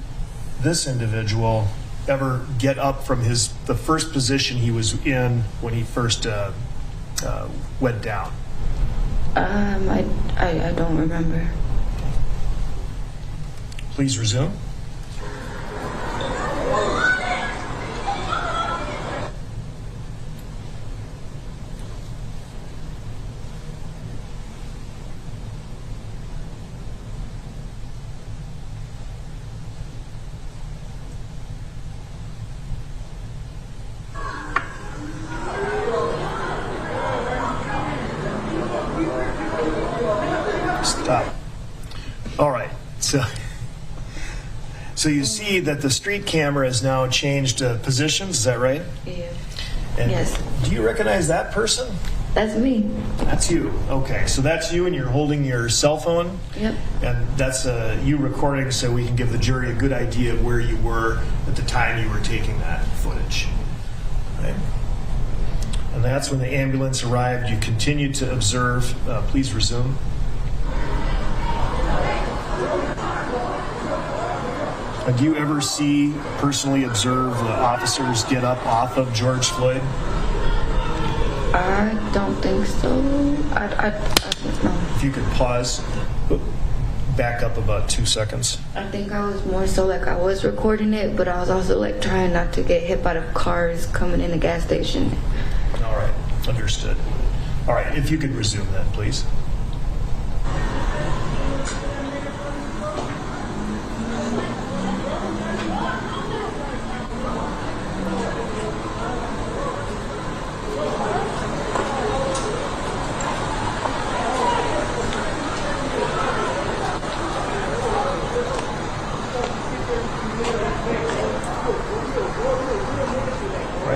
this individual ever get up from the first position he was in when he first went down? I don't remember. Please resume. Stop. All right. So you see that the street camera has now changed positions. Is that right? Yeah. And yes. Do you recognize that person? That's me. That's you. Okay. So that's you, and you're holding your cell phone. Yep. And that's you recording, so we can give the jury a good idea of where you were at the time you were taking that footage. Right. And that's when the ambulance arrived. You continued to observe. Please resume. Do you ever personally observe the officers get up off of George Floyd? I don't think so. I don't know. If you could pause, back up about 2 seconds. I think I was more so like I was recording it, but I was also like trying not to get hit by the cars coming in the gas station. All right, understood. All right, if you could resume then, please.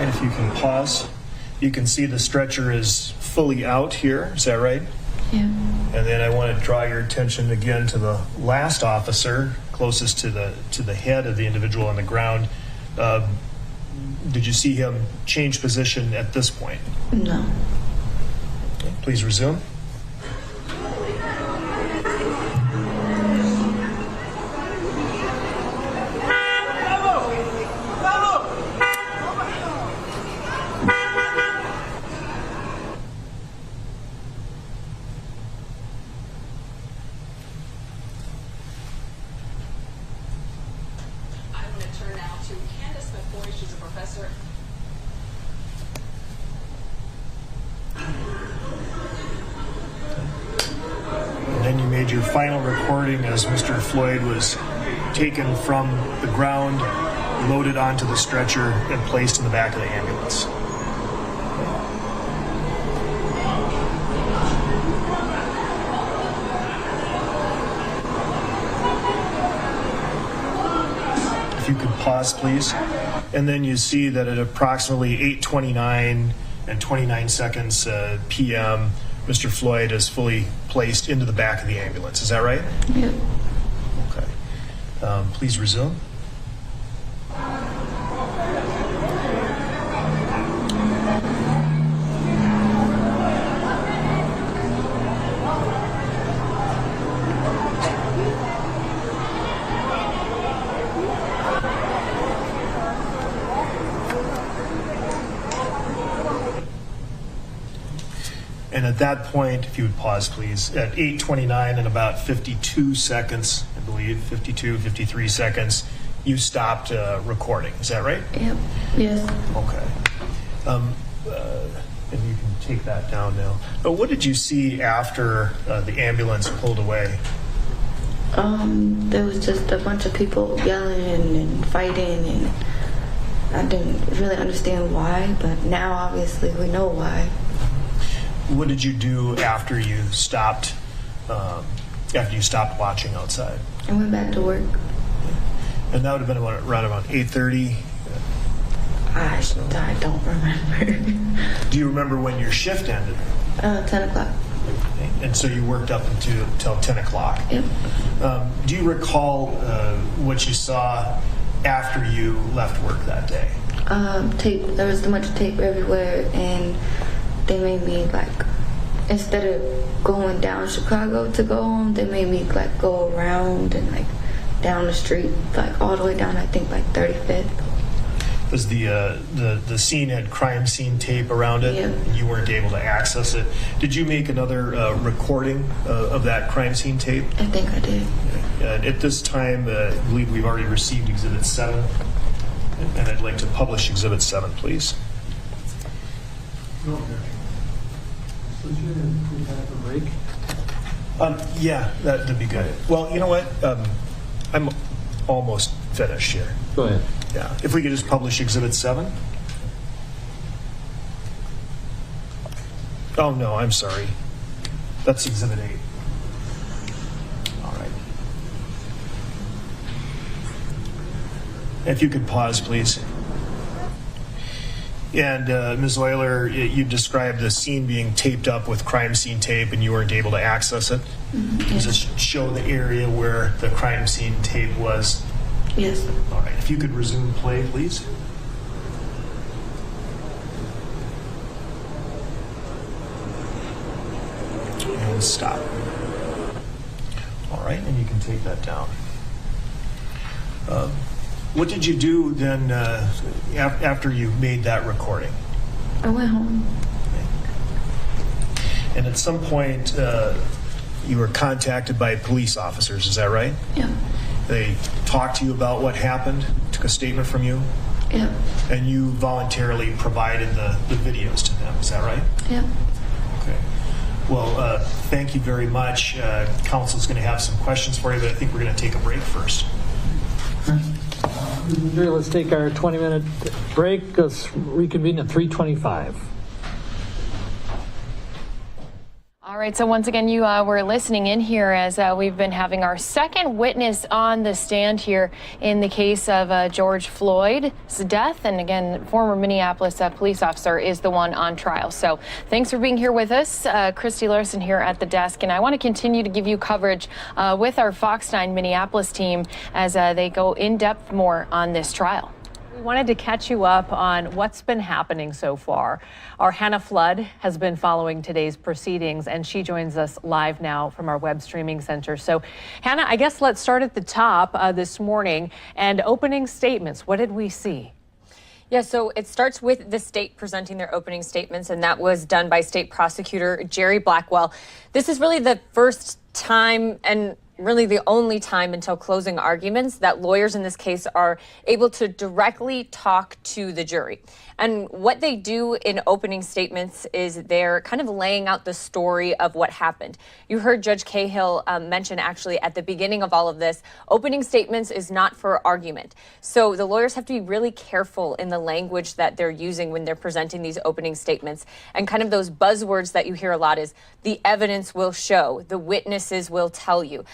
If you can pause, you can see the stretcher is fully out here. Is that right? Yeah. And then I want to draw your attention again to the last officer closest to the head of the individual on the ground. Did you see him change position at this point? No. Okay, please resume. And then you made your final recording as Mr. Floyd was taken from the ground, loaded onto the stretcher, and placed in the back of the ambulance. If you could pause, please. And then you see that at approximately 8:29 and 29 seconds p.m., Mr. Floyd is fully placed into the back of the ambulance. Is that right? Yep. Okay. Please resume. And at that point, if you would pause, please, at 8:29 and about 52 seconds, I believe, 52, 53 seconds, you stopped recording. Is that right? Yep. Yes. Okay. And you can take that down now. But what did you see after the ambulance pulled away? There was just a bunch of people yelling and fighting, and I didn't really understand why, but now obviously we know why. What did you do after you stopped watching outside? I went back to work. And that would have been around about 8:30? I don't remember. Do you remember when your shift ended? 10 o'clock. And so you worked up until 10 o'clock. Yep. Do you recall what you saw after you left work that day? Tape. There was a bunch of tape everywhere, and they made me like, instead of going down Chicago to go home, they made me like go around and like down the street, like all the way down, I think like 35th. Because the scene had crime scene tape around it, and you weren't able to access it. Did you make another recording of that crime scene tape? I think I did. At this time, I believe we've already received Exhibit 7, and I'd like to publish Exhibit 7, please. Yeah, that'd be good. Well, you know what? I'm almost finished here. Go ahead. Yeah, if we could just publish Exhibit 7. Oh, no, I'm sorry. That's Exhibit 8. All right. If you could pause, please. And Ms. Euler, you described the scene being taped up with crime scene tape and you weren't able to access it. Mm-hmm. Does it show the area where the crime scene tape was? Yes. All right, if you could resume play, please. And stop. All right, and you can take that down. What did you do then after you made that recording? I went home. And at some point, you were contacted by police officers, is that right? Yeah. They talked to you about what happened, took a statement from you? Yeah. And you voluntarily provided the videos to them, is that right? Yeah. Okay. Well, thank you very much. Council's going to have some questions for you, but I think we're going to take a break first. Let's take our 20-minute break. Let's reconvene at 3:25. All right, so once again, you were listening in here as we've been having our second witness on the stand here in the case of George Floyd's death. And again, former Minneapolis police officer is the one on trial. So thanks for being here with us. Christy Larson here at the desk. And I want to continue to give you coverage with our Fox 9 Minneapolis team as they go in depth more on this trial. We wanted to catch you up on what's been happening so far. Our Hannah Flood has been following today's proceedings, and she joins us live now from our web streaming center. So, Hannah, I guess let's start at the top this morning and opening statements. What did we see? Yeah, so it starts with the state presenting their opening statements, and that was done by State Prosecutor Jerry Blackwell. This is really the first time and really the only time until closing arguments that lawyers in this case are able to directly talk to the jury. And what they do in opening statements is they're kind of laying out the story of what happened. You heard Judge Cahill mention actually at the beginning of all of this, opening statements is not for argument. So the lawyers have to be really careful in the language that they're using when they're presenting these opening statements. And kind of those buzzwords that you hear a lot is the evidence will show, the witnesses will tell you.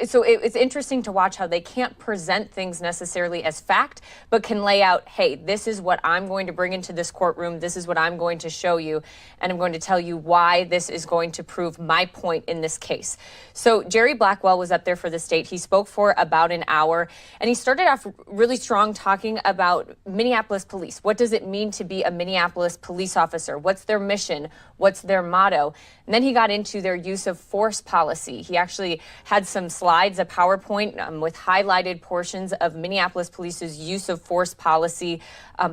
So it's interesting to watch how they can't present things necessarily as fact, but can lay out, hey, this is what I'm going to bring into this courtroom. This is what I'm going to show you. And I'm going to tell you why this is going to prove my point in this case. So Jerry Blackwell was up there for the state. He spoke for about an hour, and he started off really strong talking about Minneapolis police. What does it mean to be a Minneapolis police officer? What's their mission? What's their motto? And then he got into their use of force policy. He actually had some slides, a PowerPoint with highlighted portions of Minneapolis Police's use of force policy,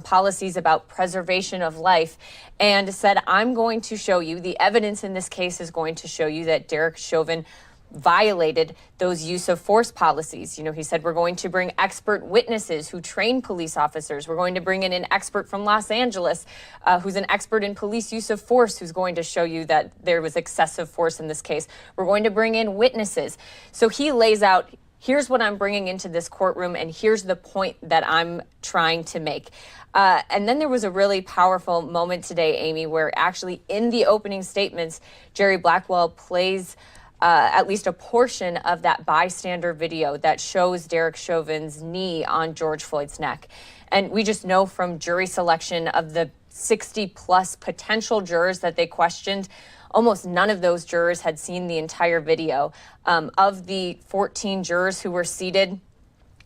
policies about preservation of life, and said, I'm going to show you, the evidence in this case is going to show you that Derek Chauvin violated those use of force policies. You know, he said, we're going to bring expert witnesses who train police officers. We're going to bring in an expert from Los Angeles who's an expert in police use of force, who's going to show you that there was excessive force in this case. We're going to bring in witnesses. So he lays out, here's what I'm bringing into this courtroom, and here's the point that I'm trying to make. And then there was a really powerful moment today, Amy, where actually in the opening statements, Jerry Blackwell plays at least a portion of that bystander video that shows Derek Chauvin's knee on George Floyd's neck. And we just know from jury selection of the 60 plus potential jurors that they questioned, almost none of those jurors had seen the entire video. Of the 14 jurors who were seated,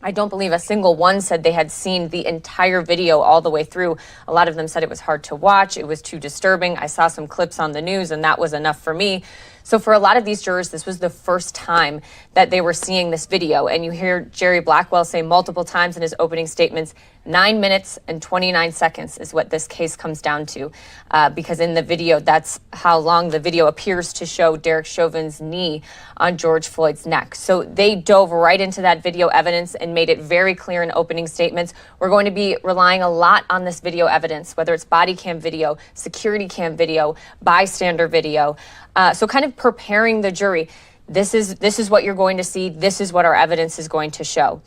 I don't believe a single one said they had seen the entire video all the way through. A lot of them said it was hard to watch, it was too disturbing. I saw some clips on the news and that was enough for me. So for a lot of these jurors, this was the first time that they were seeing this video. And you hear Jerry Blackwell say multiple times in his opening statements, 9 minutes and 29 seconds is what this case comes down to. Because in the video, that's how long the video appears to show Derek Chauvin's knee on George Floyd's neck. So they dove right into that video evidence and made it very clear in opening statements. We're going to be relying a lot on this video evidence, whether it's body cam video, security cam video, bystander video. So kind of preparing the jury. This is what you're going to see. This is what our evidence is going to show.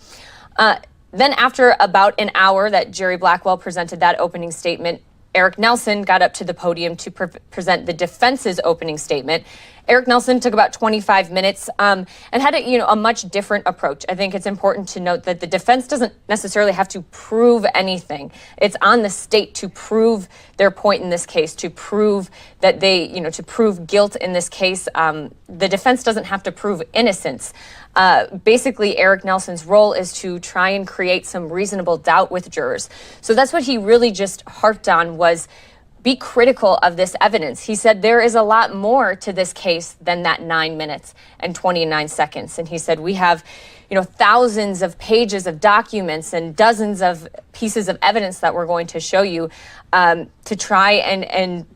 Then after about an hour that Jerry Blackwell presented that opening statement, Eric Nelson got up to the podium to present the defense's opening statement. Eric Nelson took about 25 minutes and had a much different approach. I think it's important to note that the defense doesn't necessarily have to prove anything. It's on the state to prove their point in this case, to prove that to prove guilt in this case. The defense doesn't have to prove innocence. Basically, Eric Nelson's role is to try and create some reasonable doubt with jurors. So that's what he really just harped on, was be critical of this evidence. He said there is a lot more to this case than that 9 minutes and 29 seconds. And he said we have, thousands of pages of documents and dozens of pieces of evidence that we're going to show you to try and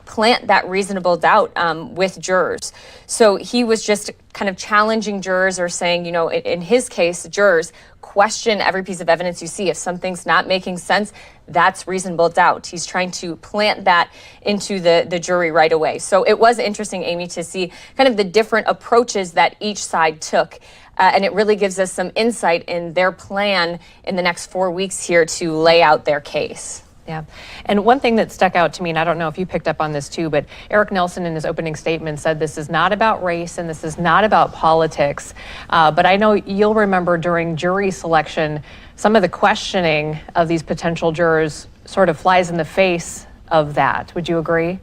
plant that reasonable doubt with jurors. So he was just kind of challenging jurors, or saying, in his case, jurors, question every piece of evidence you see. If something's not making sense, that's reasonable doubt. He's trying to plant that into the jury right away. So it was interesting, Amy, to see kind of the different approaches that each side took. And it really gives us some insight in their plan in the next 4 weeks here to lay out their case. Yeah. And one thing that stuck out to me, and I don't know if you picked up on this too, but Eric Nelson in his opening statement said this is not about race and this is not about politics. But I know you'll remember during jury selection, some of the questioning of these potential jurors sort of flies in the face of that. Would you agree?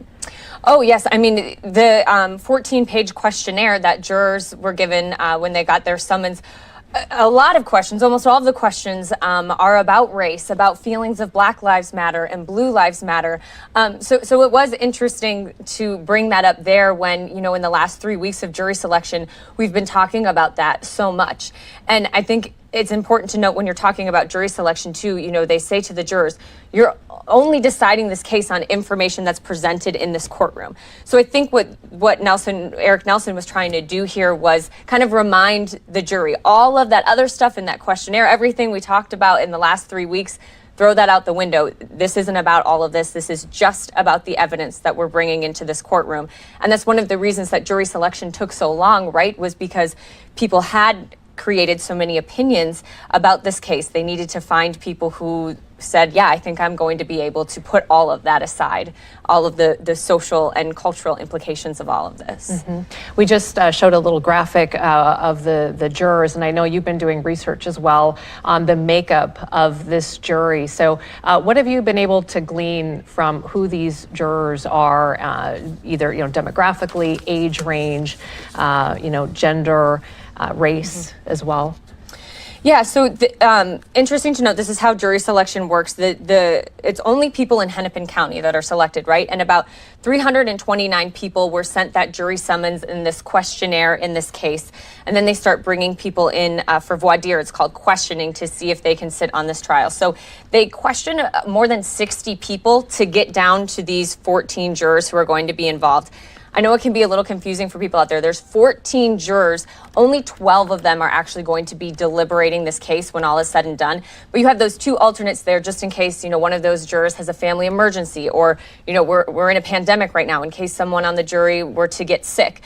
Oh, yes. I mean, the 14-page questionnaire that jurors were given when they got their summons, a lot of questions, almost all of the questions are about race, about feelings of Black Lives Matter and Blue Lives Matter. So it was interesting to bring that up there when, in the last 3 weeks of jury selection, we've been talking about that so much. And I think it's important to note when you're talking about jury selection too, they say to the jurors, you're only deciding this case on information that's presented in this courtroom. So I think what Eric Nelson was trying to do here was kind of remind the jury, all of that other stuff in that questionnaire, everything we talked about in the last 3 weeks, throw that out the window. This isn't about all of this. This is just about the evidence that we're bringing into this courtroom. And that's one of the reasons that jury selection took so long, right? Was because people had created so many opinions about this case. They needed to find people who said, yeah, I think I'm going to be able to put all of that aside, all of the social and cultural implications of all of this. Mm-hmm. We just showed a little graphic of the jurors, and I know you've been doing research as well on the makeup of this jury. So what have you been able to glean from who these jurors are, either demographically, age range, gender, race as well? Yeah, so interesting to note, this is how jury selection works. It's only people in Hennepin County that are selected, right? And about 329 people were sent that jury summons in this questionnaire in this case. And then they start bringing people in for voir dire. It's called questioning, to see if they can sit on this trial. So they question more than 60 people to get down to these 14 jurors who are going to be involved. I know it can be a little confusing for people out there. There's 14 jurors. Only 12 of them are actually going to be deliberating this case when all is said and done. But you have those two alternates there just in case, one of those jurors has a family emergency, or, we're in a pandemic right now in case someone on the jury were to get sick.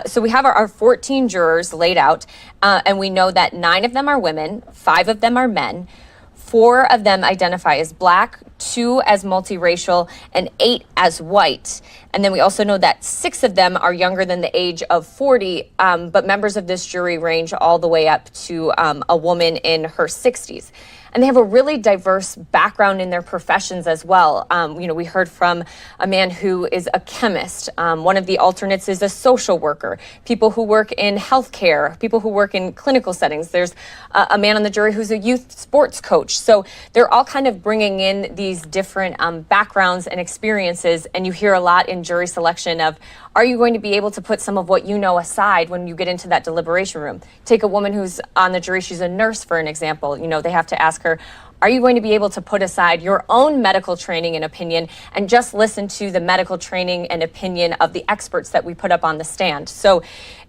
So we have our 14 jurors laid out, and we know that 9 of them are women, 5 of them are men. 4 of them identify as Black, 2 as multiracial, and 8 as white. And then we also know that 6 of them are younger than the age of 40, but members of this jury range all the way up to a woman in her 60s. and they have a really diverse background in their professions as well. We heard from a man who is a chemist. One of the alternates is a social worker, people who work in healthcare, people who work in clinical settings. There's a man on the jury who's a youth sports coach. So they're all kind of bringing in these different backgrounds and experiences, and you hear a lot in jury selection of, are you going to be able to put some of what you know aside when you get into that deliberation room? Take a woman who's on the jury, she's a nurse, for an example. They have to ask her, are you going to be able to put aside your own medical training and opinion and just listen to the medical training and opinion of the experts that we put up on the stand? So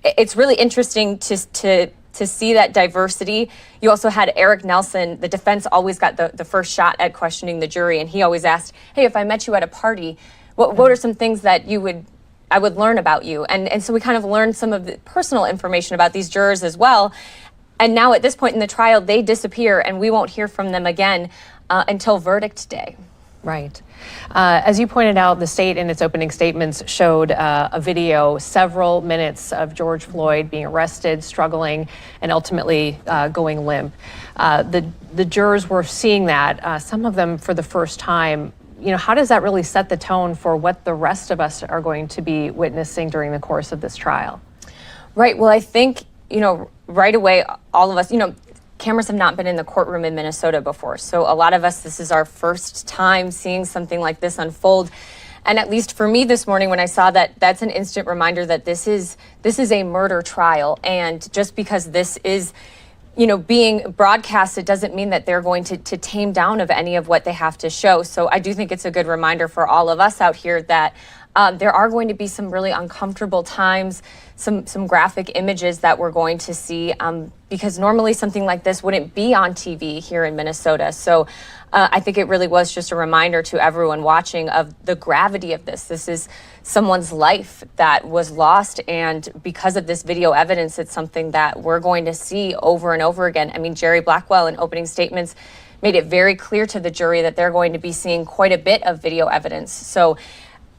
it's really interesting to see that diversity. You also had Eric Nelson. The defense always got the first shot at questioning the jury, and he always asked, hey, if I met you at a party, what are some things that I would learn about you? And so we kind of learned some of the personal information about these jurors as well. And now at this point in the trial, they disappear, and we won't hear from them again until verdict day. Right. As you pointed out, the state in its opening statements showed a video, several minutes of George Floyd being arrested, struggling, and ultimately going limp. The jurors were seeing that, some of them for the first time. How does that really set the tone for what the rest of us are going to be witnessing during the course of this trial? Right. Well, I think, right away, all of us, cameras have not been in the courtroom in Minnesota before. So a lot of us, this is our first time seeing something like this unfold. And at least for me this morning, when I saw that, that's an instant reminder that this is a murder trial. And just because this is, being broadcast, it doesn't mean that they're going to tame down of any of what they have to show. So I do think it's a good reminder for all of us out here that there are going to be some really uncomfortable times, some graphic images that we're going to see, because normally something like this wouldn't be on TV here in Minnesota. So I think it really was just a reminder to everyone watching of the gravity of this. This is someone's life that was lost, and because of this video evidence, it's something that we're going to see over and over again. I mean, Jerry Blackwell in opening statements made it very clear to the jury that they're going to be seeing quite a bit of video evidence. So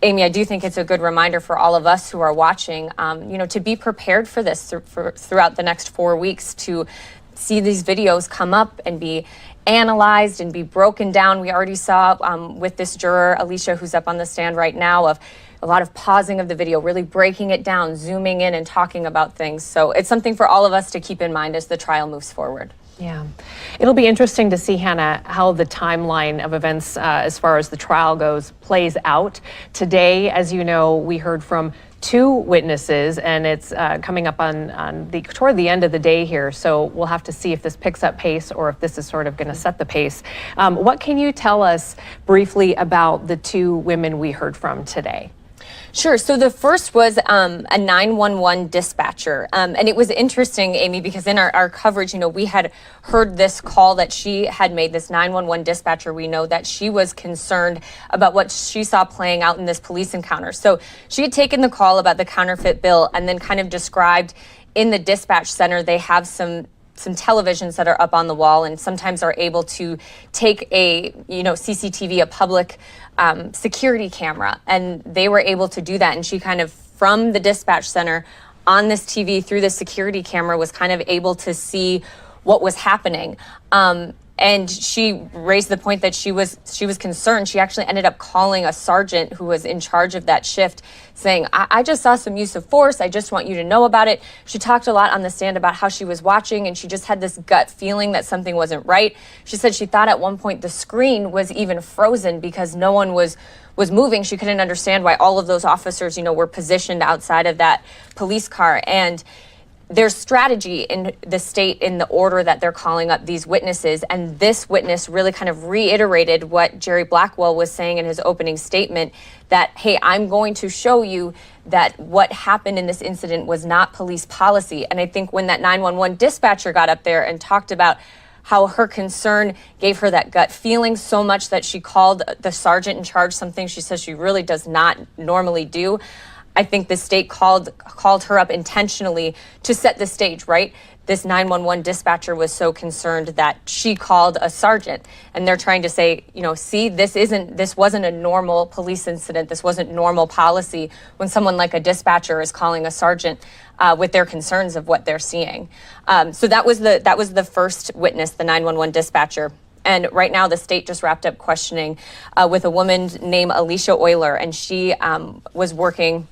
Amy, I do think it's a good reminder for all of us who are watching, to be prepared for this throughout the next 4 weeks, to see these videos come up and be analyzed and be broken down. We already saw with this juror, Alicia, who's up on the stand right now, of a lot of pausing of the video, really breaking it down, zooming in and talking about things. So it's something for all of us to keep in mind as the trial moves forward. Yeah. It'll be interesting to see, Hannah, how the timeline of events as far as the trial goes plays out. Today, as you know, we heard from 2 witnesses, and it's coming up toward the end of the day here. So we'll have to see if this picks up pace or if this is sort of going to set the pace. What can you tell us briefly about the 2 women we heard from today? Sure. So the first was a 911 dispatcher. And it was interesting, Amy, because in our coverage, we had heard this call that she had made, this 911 dispatcher. We know that she was concerned about what she saw playing out in this police encounter. So she had taken the call about the counterfeit bill and then kind of described in the dispatch center, they have some televisions that are up on the wall and sometimes are able to take a, CCTV, a public security camera, and they were able to do that. And she kind of, from the dispatch center on this TV through the security camera, was kind of able to see what was happening. And she raised the point that she was concerned. She actually ended up calling a sergeant who was in charge of that shift, saying, I just saw some use of force. I just want you to know about it. She talked a lot on the stand about how she was watching, and she just had this gut feeling that something wasn't right. She said she thought at one point the screen was even frozen because no one was moving. She couldn't understand why all of those officers, were positioned outside of that police car. And there's strategy in the state in the order that they're calling up these witnesses. And this witness really kind of reiterated what Jerry Blackwell was saying in his opening statement, that, hey, I'm going to show you that what happened in this incident was not police policy. And I think when that 911 dispatcher got up there and talked about how her concern gave her that gut feeling so much that she called the sergeant in charge, something she says she really does not normally do, I think the state called her up intentionally to set the stage, right? This 911 dispatcher was so concerned that she called a sergeant, and they're trying to say, see, this wasn't a normal police incident. This wasn't normal policy when someone like a dispatcher is calling a sergeant with their concerns of what they're seeing. So that was the first witness, the 911 dispatcher. And right now, the state just wrapped up questioning with a woman named Alicia Euler, and she was working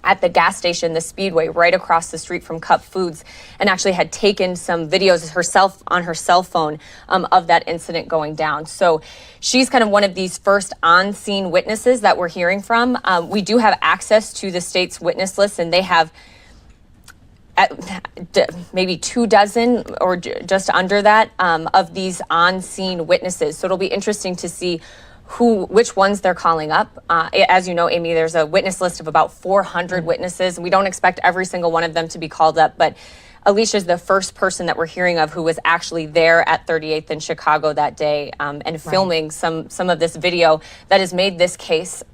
at the gas station, the Speedway, right across the street from Cup Foods, and actually had taken some videos herself on her cell phone of that incident going down. So she's kind of one of these first on-scene witnesses that we're hearing from. We do have access to the state's witness list, and they have maybe 24 or just under that of these on-scene witnesses. So it'll be interesting to see which ones they're calling up. As you know, Amy, there's a witness list of about 400 witnesses. We don't expect every single one of them to be called up, but Alicia's the first person that we're hearing of who was actually there at 38th in Chicago that day and filming some of this video that has made this case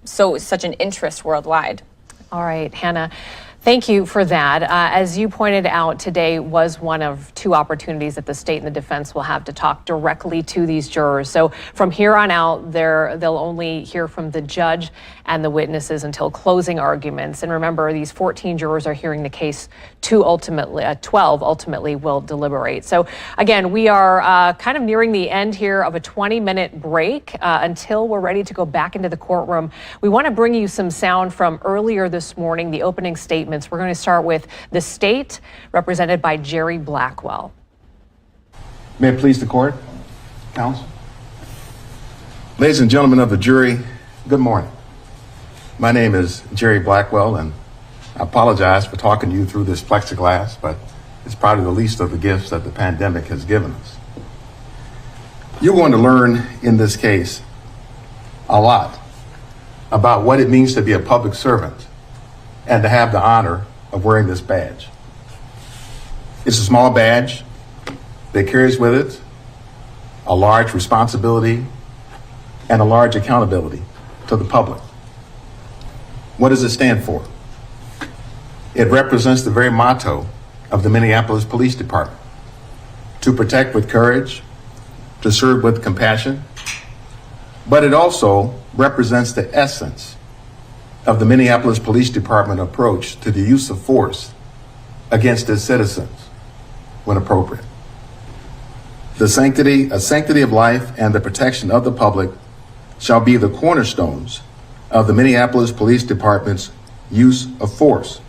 such an interest worldwide. All right, Hannah. Thank you for that. As you pointed out, today was one of two opportunities that the state and the defense will have to talk directly to these jurors. So from here on out, they'll only hear from the judge and the witnesses until closing arguments. And remember, these 14 jurors are hearing the case. 12 ultimately will deliberate. So again, we are kind of nearing the end here of a 20-minute break until we're ready to go back into the courtroom. We want to bring you some sound from earlier this morning, the opening statement. We're going to start with the state, represented by Jerry Blackwell. May it please the court, counsel. Ladies and gentlemen of the jury, good morning. My name is Jerry Blackwell, and I apologize for talking to you through this plexiglass, but it's probably the least of the gifts that the pandemic has given us. You're going to learn in this case a lot about what it means to be a public servant and to have the honor of wearing this badge. It's a small badge that carries with it a large responsibility and a large accountability to the public. What does it stand for? It represents the very motto of the Minneapolis Police Department: to protect with courage, to serve with compassion, but it also represents the essence of the Minneapolis Police Department approach to the use of force against its citizens when appropriate. A sanctity of life and the protection of the public shall be the cornerstones of the Minneapolis Police Department's use of force.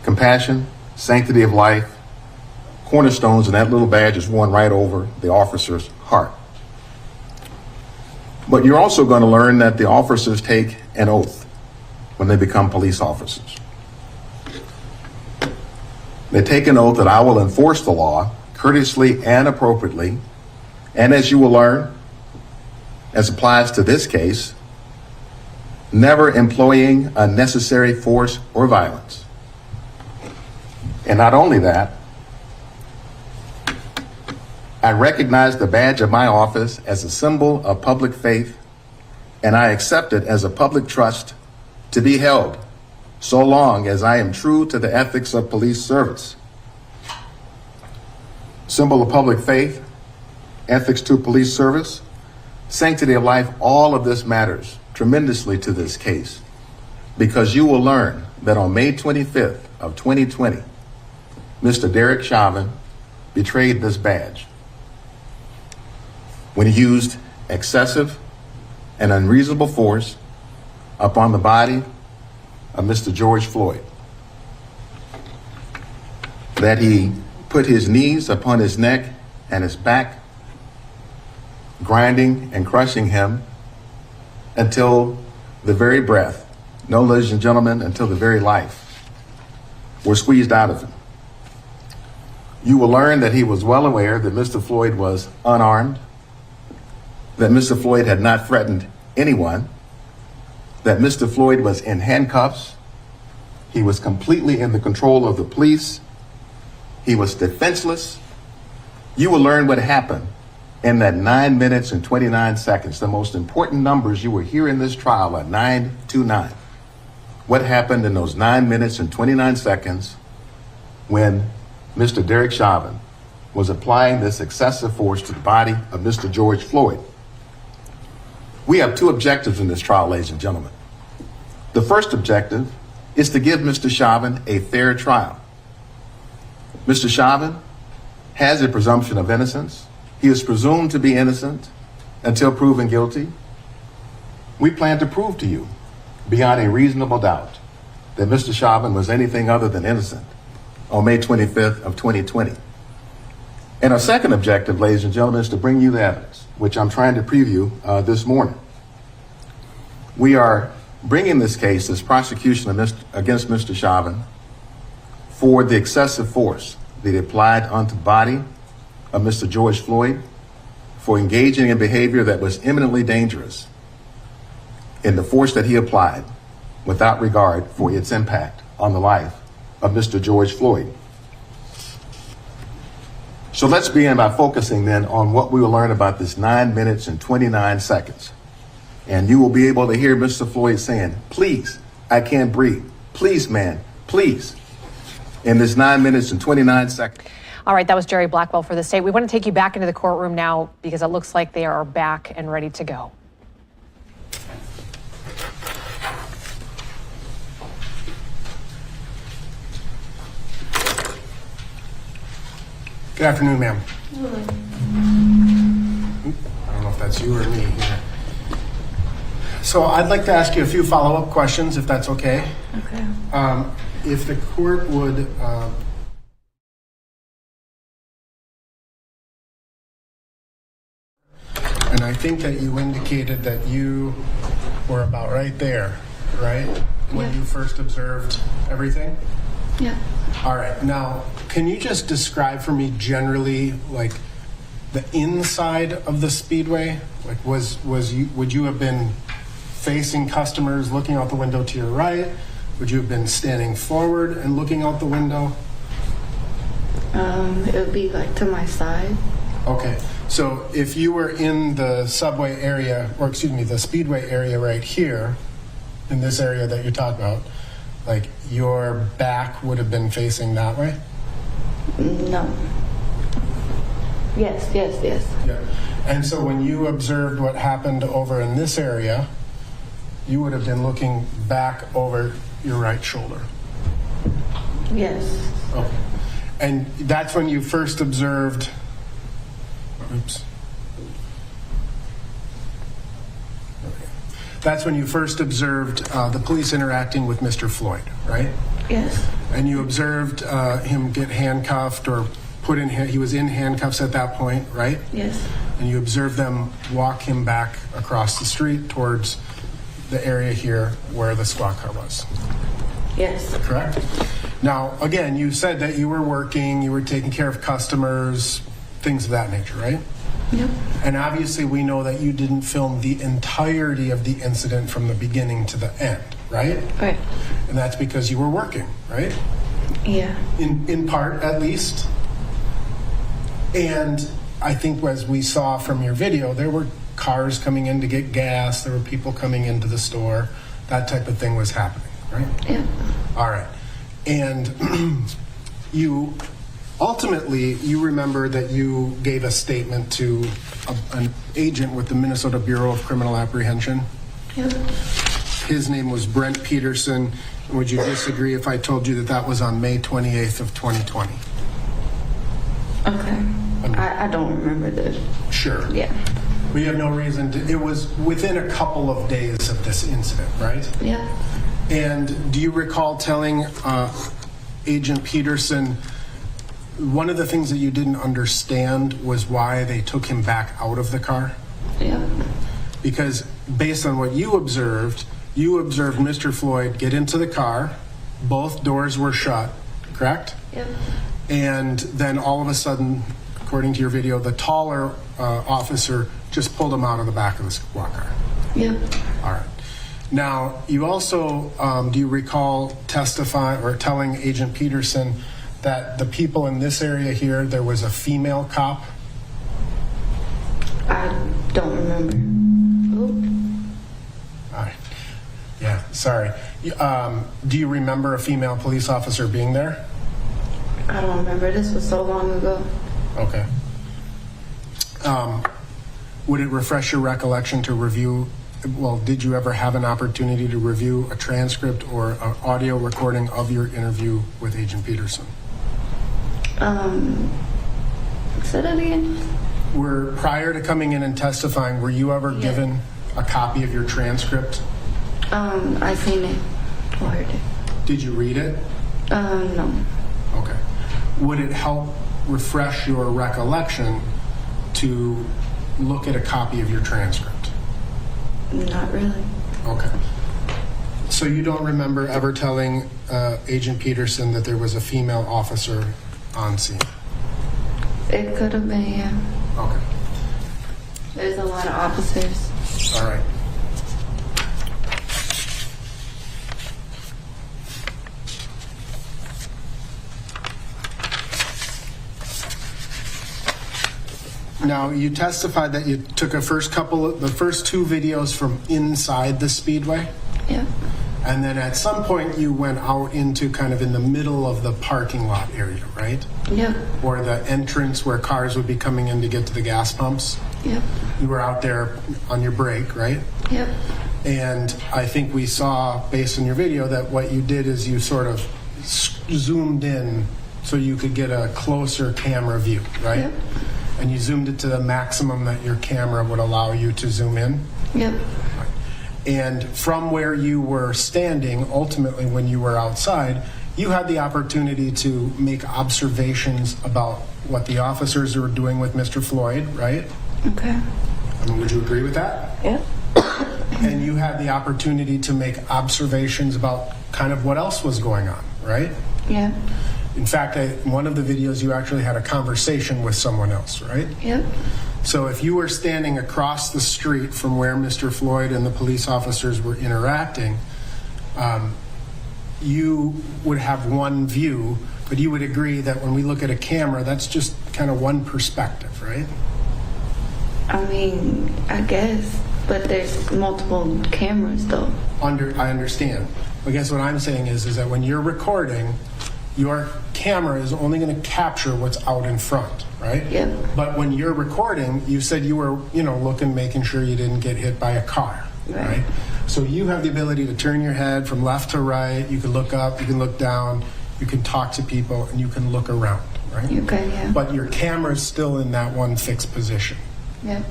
Compassion, sanctity of life, cornerstones, and that little badge is worn right over the officer's heart. But you're also going to learn that the officers take an oath when they become police officers. They take an oath that I will enforce the law courteously and appropriately, and as you will learn, as applies to this case, never employing unnecessary force or violence. And not only that, I recognize the badge of my office as a symbol of public faith, and I accept it as a public trust to be held so long as I am true to the ethics of police service. Symbol of public faith, ethics to police service, sanctity of life, all of this matters tremendously to this case, because you will learn that on May 25th of 2020, Mr. Derek Chauvin betrayed this badge when he used excessive and unreasonable force upon the body of Mr. George Floyd. That he put his knees upon his neck and his back, grinding and crushing him until the very breath, no, ladies and gentlemen, until the very life were squeezed out of him. You will learn that he was well aware that Mr. Floyd was unarmed, that Mr. Floyd had not threatened anyone, that Mr. Floyd was in handcuffs, he was completely in the control of the police, he was defenseless. You will learn what happened in that 9 minutes and 29 seconds. The most important numbers you will hear in this trial are 929. What happened in those 9 minutes and 29 seconds when Mr. Derek Chauvin was applying this excessive force to the body of Mr. George Floyd. We have two objectives in this trial, ladies and gentlemen. The first objective is to give Mr. Chauvin a fair trial. Mr. Chauvin has a presumption of innocence, He is presumed to be innocent until proven guilty. We plan to prove to you, beyond a reasonable doubt, that Mr. Chauvin was anything other than innocent on May 25th of 2020. And our second objective, ladies and gentlemen, is to bring you the evidence, which I'm trying to preview this morning. We are bringing this case, this prosecution against Mr. Chauvin, for the excessive force that he applied onto the body of Mr. George Floyd, for engaging in behavior that was imminently dangerous, in the force that he applied without regard for its impact on the life of Mr. George Floyd. So let's begin by focusing then on what we will learn about this 9 minutes and 29 seconds. And you will be able to hear Mr. Floyd saying, "Please, I can't breathe. Please, man, please," in this 9 minutes and 29 seconds. All right, that was Jerry Blackwell for the state. We want to take you back into the courtroom now because it looks like they are back and ready to go. Good afternoon, ma'am. I don't know if that's you or me here. So I'd like to ask you a few follow-up questions, if that's okay. Okay. If the court would... and I think that you indicated that you were about right there, right? When you first observed everything? Yeah. All right. Now, can you just describe for me generally, like, the inside of the Speedway? Like, would you have been facing customers, looking out the window to your right? Would you have been standing forward and looking out the window? It would be like to my side. Okay. So if you were in the subway area, or excuse me, the Speedway area right here, in this area that you're talking about, like, your back would have been facing that way? No. Yes. Yeah. And so when you observed what happened over in this area, you would have been looking back over your right shoulder? Yes. Okay. And that's when you first observed... Oops. That's when you first observed the police interacting with Mr. Floyd, right? Yes. And you observed him get handcuffed or put in, he was in handcuffs at that point, right? Yes. And you observed them walk him back across the street towards the area here where the squad car was. Yes. Correct? Now, again, you said that you were working, you were taking care of customers, things of that nature, right? Yep. And obviously we know that you didn't film the entirety of the incident from the beginning to the end, right? Right. And that's because you were working, right? Yeah. In part, at least. And I think as we saw from your video, there were cars coming in to get gas, there were people coming into the store, that type of thing was happening, right? Yeah. All right. And you ultimately, you remember that you gave a statement to an agent with the Minnesota Bureau of Criminal Apprehension. Yeah. His name was Brent Peterson. Would you disagree if I told you that that was on May 28th of 2020? Okay. I don't remember this. Sure. Yeah. We have no reason to, it was within a couple of days of this incident, right? Yeah. And do you recall telling Agent Peterson, one of the things that you didn't understand was why they took him back out of the car? Yeah. Because based on what you observed Mr. Floyd get into the car, both doors were shut, correct? Yeah. And then all of a sudden, according to your video, the taller officer just pulled him out of the back of the squad car. Yeah. All right. Now, you also, do you recall testifying or telling Agent Peterson that the people in this area here, there was a female cop? I don't remember. All right. Yeah, sorry. Do you remember a female police officer being there? I don't remember. This was so long ago. Okay. Would it refresh your recollection to review, well, did you ever have an opportunity to review a transcript or an audio recording of your interview with Agent Peterson? Say that again? Prior to coming in and testifying, were you ever given a copy of your transcript? I seen it or heard it. Did you read it? No. Okay. Would it help refresh your recollection to look at a copy of your transcript? Not really. Okay. So you don't remember ever telling Agent Peterson that there was a female officer on scene? It could have been, yeah. Okay. There's a lot of officers. All right. Now, you testified that you took the first two videos from inside the speedway? Yeah. And then at some point you went out into kind of in the middle of the parking lot area, right? Yep. Or the entrance where cars would be coming in to get to the gas pumps? Yep. You were out there on your break, right? Yep. And I think we saw, based on your video, that what you did is you sort of zoomed in so you could get a closer camera view, right? Yep. And you zoomed it to the maximum that your camera would allow you to zoom in? Yep. And from where you were standing, ultimately when you were outside, you had the opportunity to make observations about what the officers were doing with Mr. Floyd, right? Okay. I mean, would you agree with that? Yep. And you had the opportunity to make observations about kind of what else was going on, right? Yeah. In fact, one of the videos you actually had a conversation with someone else, right? Yep. So if you were standing across the street from where Mr. Floyd and the police officers were interacting, you would have one view, but you would agree that when we look at a camera, that's just kind of one perspective, right? I mean, I guess, but there's multiple cameras though. I understand. I guess what I'm saying is that when you're recording, your camera is only going to capture what's out in front, right? Yeah. But when you're recording, you said you were, looking, making sure you didn't get hit by a car, right? So you have the ability to turn your head from left to right. You can look up, you can look down, you can talk to people, and you can look around, right? Okay, yeah. But your camera's still in that one fixed position. Yeah.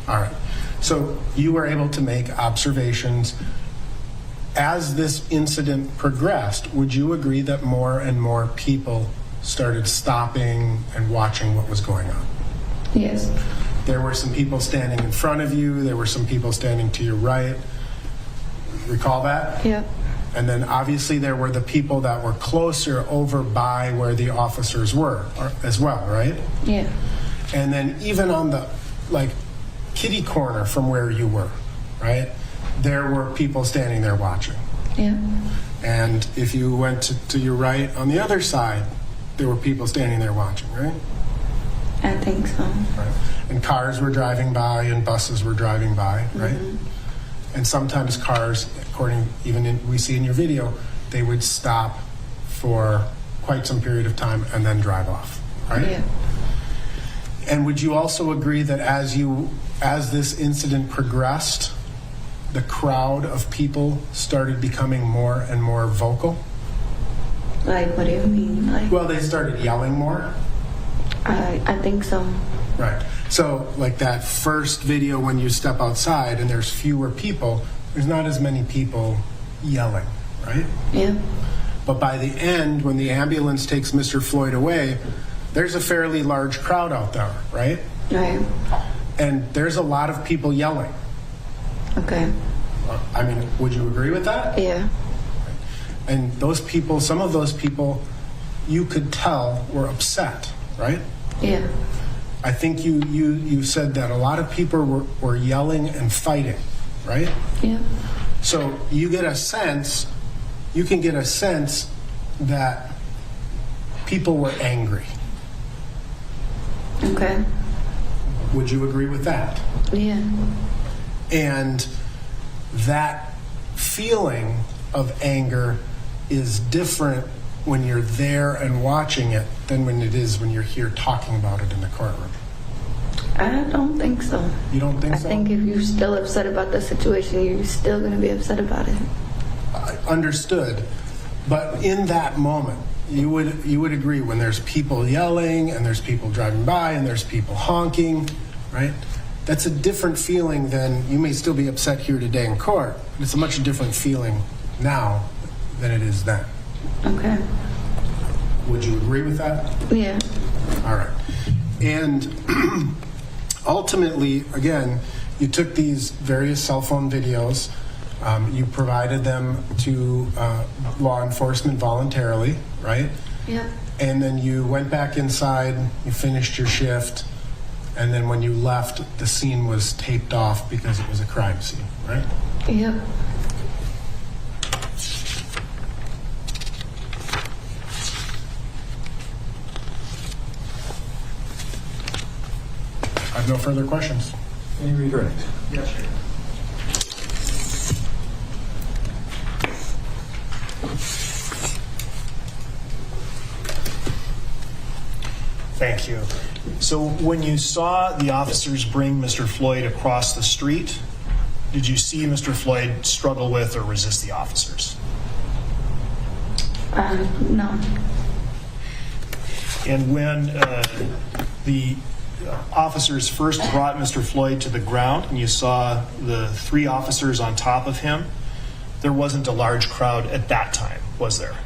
All right. So you were able to make observations. As this incident progressed, would you agree that more and more people started stopping and watching what was going on? Yes. There were some people standing in front of you. There were some people standing to your right. Recall that? Yep. And then obviously there were the people that were closer over by where the officers were as well, right? Yeah. And then even on the kitty corner from where you were, right? There were people standing there watching. Yeah. And if you went to your right on the other side, there were people standing there watching, right? I think so. Right. And cars were driving by and buses were driving by, right? Mm-hmm. And sometimes cars, we see in your video, they would stop for quite some period of time and then drive off, right? Yeah. And would you also agree that as this incident progressed, the crowd of people started becoming more and more vocal? Like, what do you mean? Well, they started yelling more. I think so. Right. So, like that first video when you step outside and there's fewer people, there's not as many people yelling, right? Yeah. But by the end, when the ambulance takes Mr. Floyd away, there's a fairly large crowd out there, right? Right. And there's a lot of people yelling. Okay. I mean, would you agree with that? Yeah. And those people, some of those people, you could tell were upset, right? Yeah. I think you said that a lot of people were yelling and fighting, right? Yeah. So you can get a sense that people were angry. Okay. Would you agree with that? Yeah. And that feeling of anger is different when you're there and watching it than when it is when you're here talking about it in the courtroom. I don't think so. You don't think so? I think if you're still upset about the situation, you're still going to be upset about it. Understood. But in that moment, you would agree when there's people yelling and there's people driving by and there's people honking, right? That's a different feeling than, you may still be upset here today in court, but it's a much different feeling now than it is then. Okay. Would you agree with that? Yeah. All right. And ultimately, again, you took these various cell phone videos, you provided them to law enforcement voluntarily, right? Yep. And then you went back inside, you finished your shift, and then when you left, the scene was taped off because it was a crime scene, right? Yep. I have no further questions. Any redirect? Yes, sir. Thank you. So when you saw the officers bring Mr. Floyd across the street, did you see Mr. Floyd struggle with or resist the officers? No. And when the officers first brought Mr. Floyd to the ground and you saw the 3 officers on top of him, there wasn't a large crowd at that time, was there?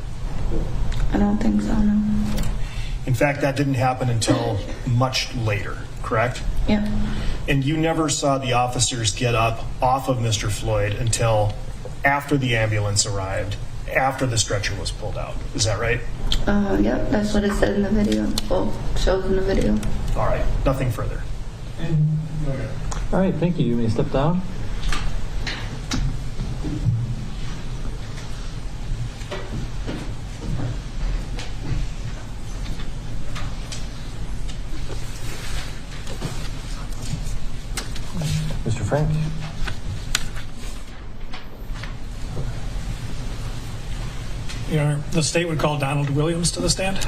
I don't think so, no. In fact, that didn't happen until much later, correct? Yeah. And you never saw the officers get up off of Mr. Floyd until after the ambulance arrived, after the stretcher was pulled out. Is that right? Yep, that's what it said in the video. Well, shows in the video. All right, nothing further. All right, thank you. You may step down. Mr. Frank. Your Honor, the state would call Donald Williams to the stand.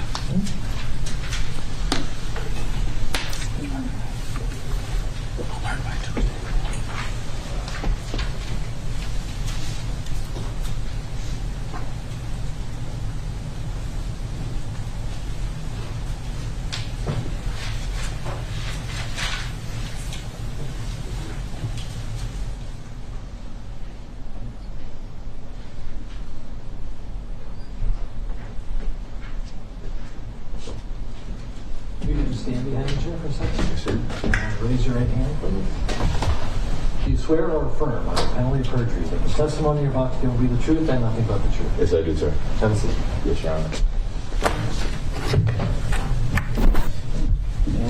You can stand behind the chair for a second. Yes, sir. Raise your right hand. Do you swear or affirm on the penalty of perjury that the testimony you're about to give will be the truth and nothing but the truth? Yes, I do, sir. Have a seat. Yes, Your Honor.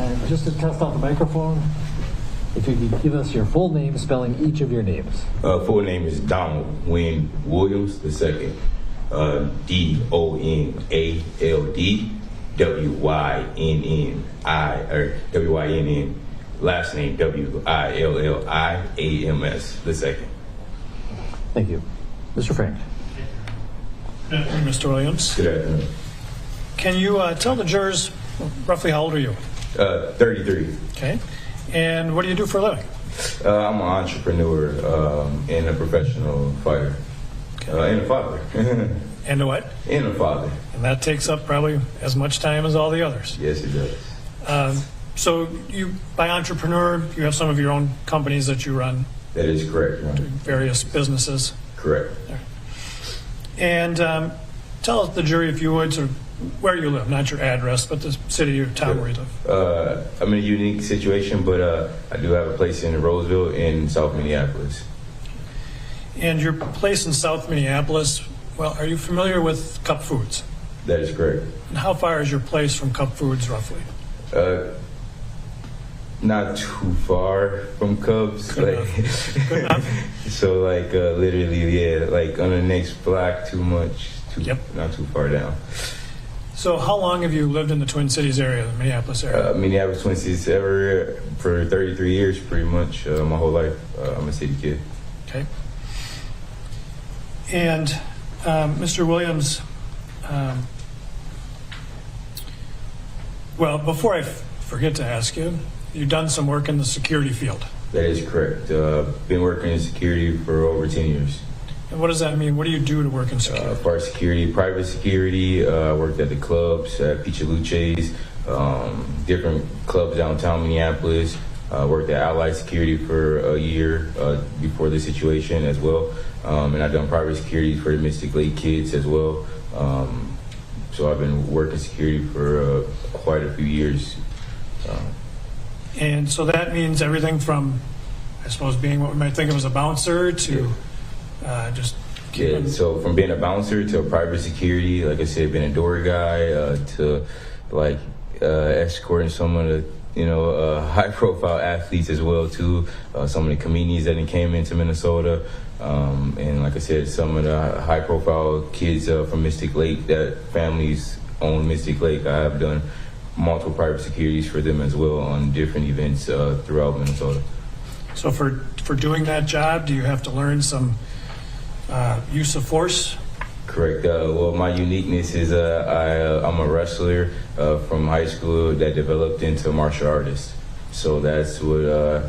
And just to test out the microphone, if you could give us your full name, spelling each of your names. Full name is Donald Wynn Williams II. D-O-N-A-L-D W-Y-N-N. Last name W-I-L-L-I-A-M-S II. Thank you. Mr. Frank. Good afternoon, Mr. Williams. Good afternoon. Can you tell the jurors roughly how old are you? 33. Okay. And what do you do for a living? I'm an entrepreneur and a professional fighter. And a father. And a what? And a father. And that takes up probably as much time as all the others. Yes, it does. So you, by entrepreneur, you have some of your own companies that you run? That is correct, Your Honor. Various businesses? Correct. And tell the jury, if you would, sort of where you live, not your address, but the city or town where you live. I'm in a unique situation, but I do have a place in Roseville in South Minneapolis. And your place in South Minneapolis, well, are you familiar with Cup Foods? That is correct. And how far is your place from Cup Foods, roughly? Not too far from Cubs. Good enough. So, literally, yeah, like on the next block, not too far down. So how long have you lived in the Twin Cities area, the Minneapolis area? Minneapolis, Twin Cities area for 33 years, pretty much, my whole life. I'm a city kid. Okay. And Mr. Williams, well, before I forget to ask you, you've done some work in the security field. That is correct. Been working in security for over 10 years. And what does that mean? What do you do to work in security? Fire security, private security. Worked at the clubs, at Pichaluches, different clubs downtown Minneapolis. Worked at Allied Security for a year before the situation as well. And I've done private security for the Mystic Lake kids as well. So I've been working security for quite a few years. And so that means everything from, I suppose, being what we might think of as a bouncer to just yeah, so from being a bouncer to a private security, like I said, being a door guy to like escorting some of the high-profile athletes as well too. Some of the comedians that came into Minnesota, and like I said, some of the high-profile kids from Mystic Lake that families own Mystic Lake. I have done multiple private securities for them as well on different events throughout Minnesota. So for doing that job, do you have to learn some use of force? Correct. Well, my uniqueness is I'm a wrestler from high school that developed into a martial artist. So that's what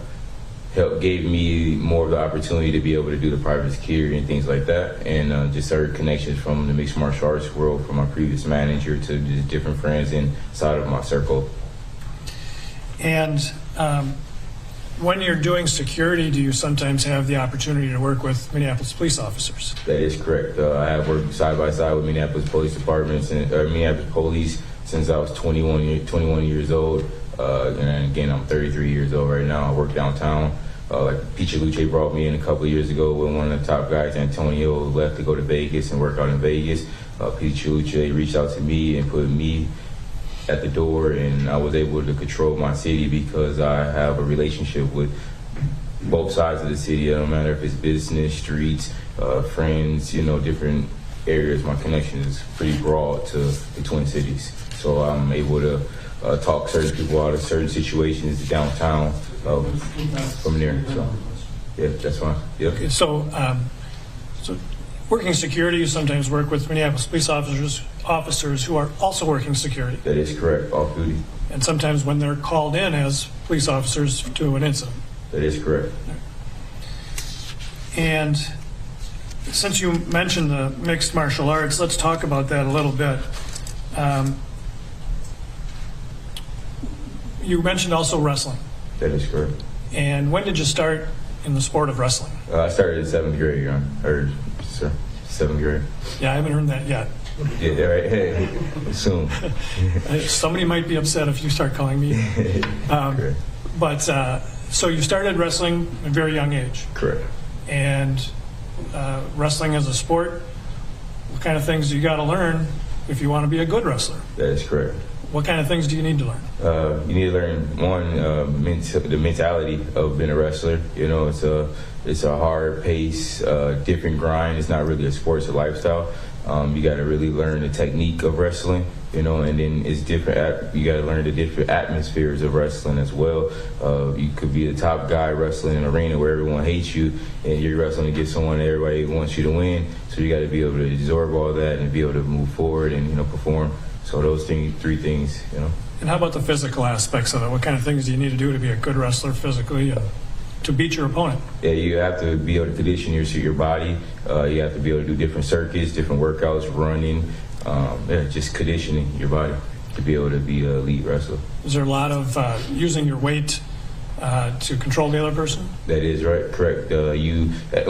gave me more of the opportunity to be able to do the private security and things like that, and just started connections from the mixed martial arts world, from my previous manager to just different friends inside of my circle. And when you're doing security, do you sometimes have the opportunity to work with Minneapolis police officers? That is correct. I have worked side by side with Minneapolis Police Departments and Minneapolis Police since I was 21 years old. And again, I'm 33 years old right now. I work downtown. Like Peter Luce brought me in a couple of years ago with one of the top guys, Antonio, who left to go to Vegas and work out in Vegas. Peter Luce reached out to me and put me at the door, and I was able to control my city because I have a relationship with both sides of the city. It don't matter if it's business, streets, friends, different areas. My connection is pretty broad to the Twin Cities. So I'm able to talk certain people out of certain situations downtown from there. So, yeah, that's fine. Yep. Okay, so working security, you sometimes work with Minneapolis police officers who are also working security. That is correct, off duty. And sometimes when they're called in as police officers to an incident. That is correct. And since you mentioned the mixed martial arts, let's talk about that a little bit. You mentioned also wrestling. That is correct. And when did you start in the sport of wrestling? I started in 7th grade, Your Honor. Or, sir, 7th grade. Yeah, I haven't heard that yet. Yeah, right. Hey, soon. Somebody might be upset if you start calling me. But so you started wrestling at a very young age. Correct. And wrestling as a sport, what kind of things do you got to learn if you want to be a good wrestler? That is correct. What kind of things do you need to learn? You need to learn the mentality of being a wrestler. It's a hard pace, different grind. It's not really a sport; it's a lifestyle. You got to really learn the technique of wrestling. And then it's different. You got to learn the different atmospheres of wrestling as well. You could be the top guy wrestling in an arena where everyone hates you, and you're wrestling against someone that everybody wants you to win. So you got to be able to absorb all that and be able to move forward and perform. So those three things. And how about the physical aspects of it? What kind of things do you need to do to be a good wrestler physically and to beat your opponent? Yeah, you have to be able to condition your body. You have to be able to do different circuits, different workouts, running, just conditioning your body to be able to be an elite wrestler. Is there a lot of using your weight to control the other person? That is right, correct. When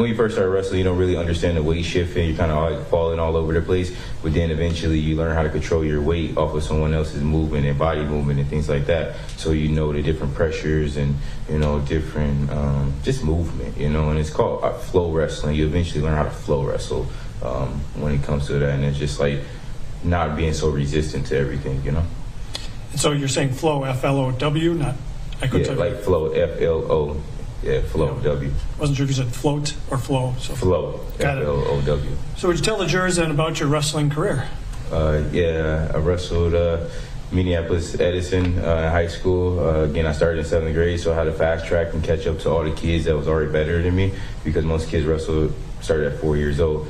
you first start wrestling, you don't really understand the weight shifting. You're kind of like falling all over the place. But then eventually you learn how to control your weight off of someone else's movement and body movement and things like that. So you know the different pressures and different just movement. And it's called flow wrestling. You eventually learn how to flow wrestle when it comes to that, and it's just like not being so resistant to everything. And so you're saying flow, F-L-O-W, not. Like flow, F-L-O, flow, W. Wasn't sure if you said float or flow. So. Flow, F-L-O-W. So would you tell the jurors then about your wrestling career? I wrestled Minneapolis Edison in high school. Again, I started in 7th grade, so I had to fast track and catch up to all the kids that was already better than me, because most kids started at 4 years old.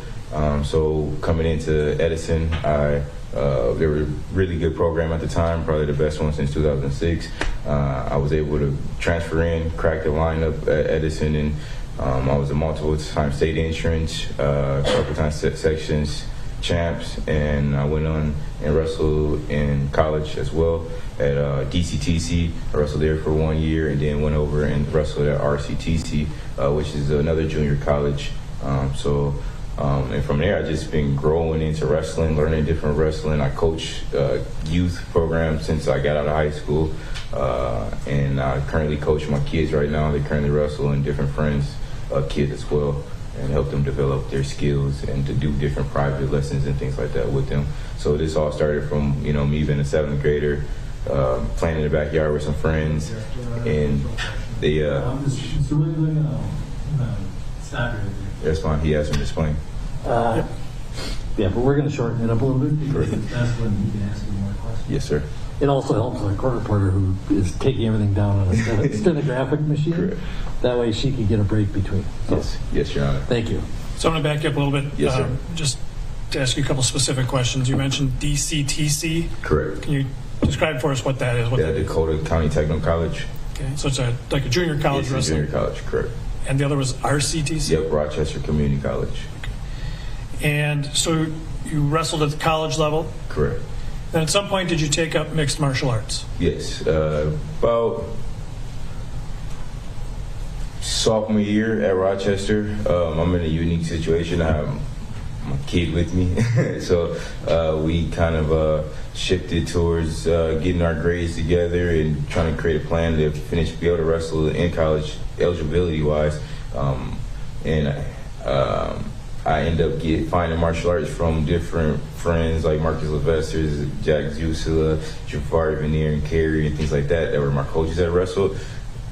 So coming into Edison, they were a really good program at the time, probably the best one since 2006. I was able to transfer in, crack the lineup at Edison, and I was a multiple-time state entrant, a couple times sections, champs, and I went on and wrestled in college as well at DCTC. I wrestled there for 1 year, and then went over and wrestled at RCTC, which is another junior college. And from there, I just been growing into wrestling, learning different wrestling. I coach youth programs since I got out of high school, and I currently coach my kids right now. They currently wrestle in different friends' kids as well, and help them develop their skills and to do different private lessons and things like that with them. So this all started from me being a 7th grader, playing in the backyard with some friends, and they. That's fine. He asked me to explain. Yeah, but we're going to shorten it up a little bit because that's when he can ask you more questions. Yes, sir. It also helps a court reporter who is taking everything down on a stenographic machine. Correct. That way she can get a break between. So, yes, Your Honor. Thank you. So I'm going to back you up a little bit. Yes, sir. Just to ask you a couple specific questions. You mentioned DCTC. Correct. Can you describe for us what that is? Dakota County Technical College. Okay, so it's like a junior college It's a wrestling. junior college, correct. And the other was RCTC? Yep, Rochester Community College. Okay. And so you wrestled at the college level? Correct. And at some point, did you take up mixed martial arts? Yes, about sophomore year at Rochester. I'm in a unique situation. I have my kid with me, so we kind of shifted towards getting our grades together and trying to create a plan to be able to wrestle in college eligibility-wise. I end up finding martial arts from different friends like Marcus Levesters, Jack Zusila, Javari Veneer, and Carey, and things like that were my coaches that wrestled.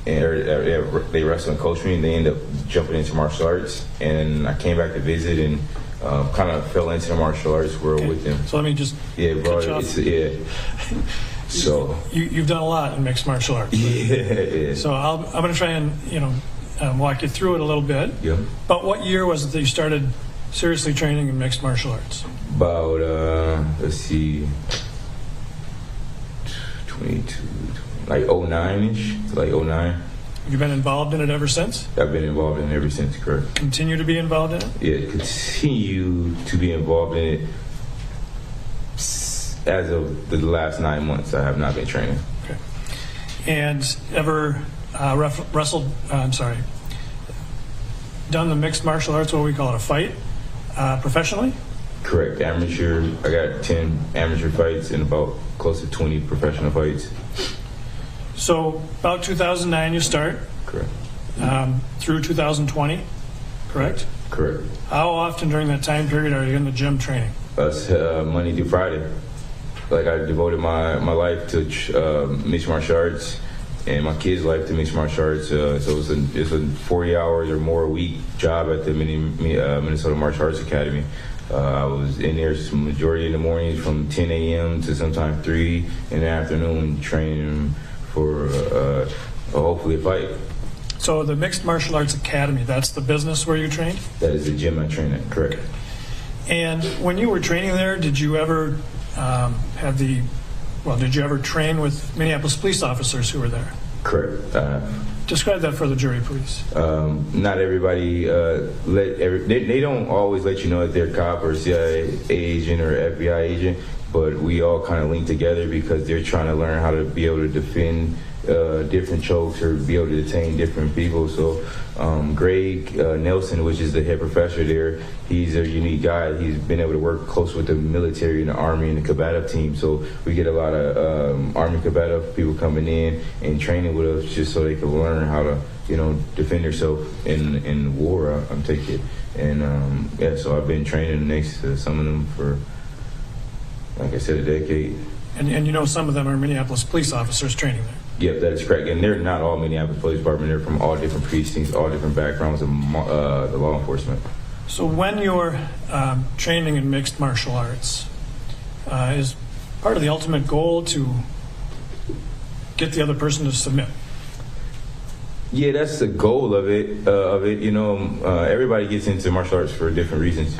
And they wrestled and coached me, and they ended up jumping into martial arts. And I came back to visit and kind of fell into the martial arts world with them. So let me just cut you off. So you've done a lot in mixed martial arts. Yeah. So I'm going to try and walk you through it a little bit. Yeah. But what year was it that you started seriously training in mixed martial arts? About, let's see, 22, like 09-ish, like 09. Have you been involved in it ever since? I've been involved in it ever since, correct. Continue to be involved in it? Yeah, continue to be involved in it. As of the last 9 months, I have not been training. Okay. And ever done the mixed martial arts, what we call it, a fight, professionally? Correct. Amateur. I got 10 amateur fights and about close to 20 professional fights. So about 2009 you start? Correct. Through 2020, correct? Correct. How often during that time period are you in the gym training? Monday through Friday. Like I devoted my life to mixed martial arts and my kids' life to mixed martial arts. So it's a 40 hours or more a week job at the Minnesota Martial Arts Academy. I was in there the majority of the mornings from 10 a.m. to sometimes 3 in the afternoon training for hopefully a fight. So the Mixed Martial Arts Academy, that's the business where you trained? That is the gym I train at, correct. And when you were training there, did you ever did you ever train with Minneapolis police officers who were there? Correct. Describe that for the jury, please. Not everybody they don't always let you know that they're a cop or CIA agent or FBI agent, but we all kind of link together because they're trying to learn how to be able to defend different chokes or be able to detain different people. So Greg Nelson, which is the head professor there, he's a unique guy. He's been able to work close with the military and the Army and the combative team. So we get a lot of Army combative people coming in and training with us just so they can learn how to, defend themselves in war, I'm taking it. And so I've been training next to some of them for, like I said, a decade. And some of them are Minneapolis police officers training there. Yep, that is correct. And they're not all Minneapolis Police Department. They're from all different precincts, all different backgrounds of the law enforcement. So when you're training in mixed martial arts, is part of the ultimate goal to get the other person to submit? Yeah, that's the goal of it. Everybody gets into martial arts for different reasons,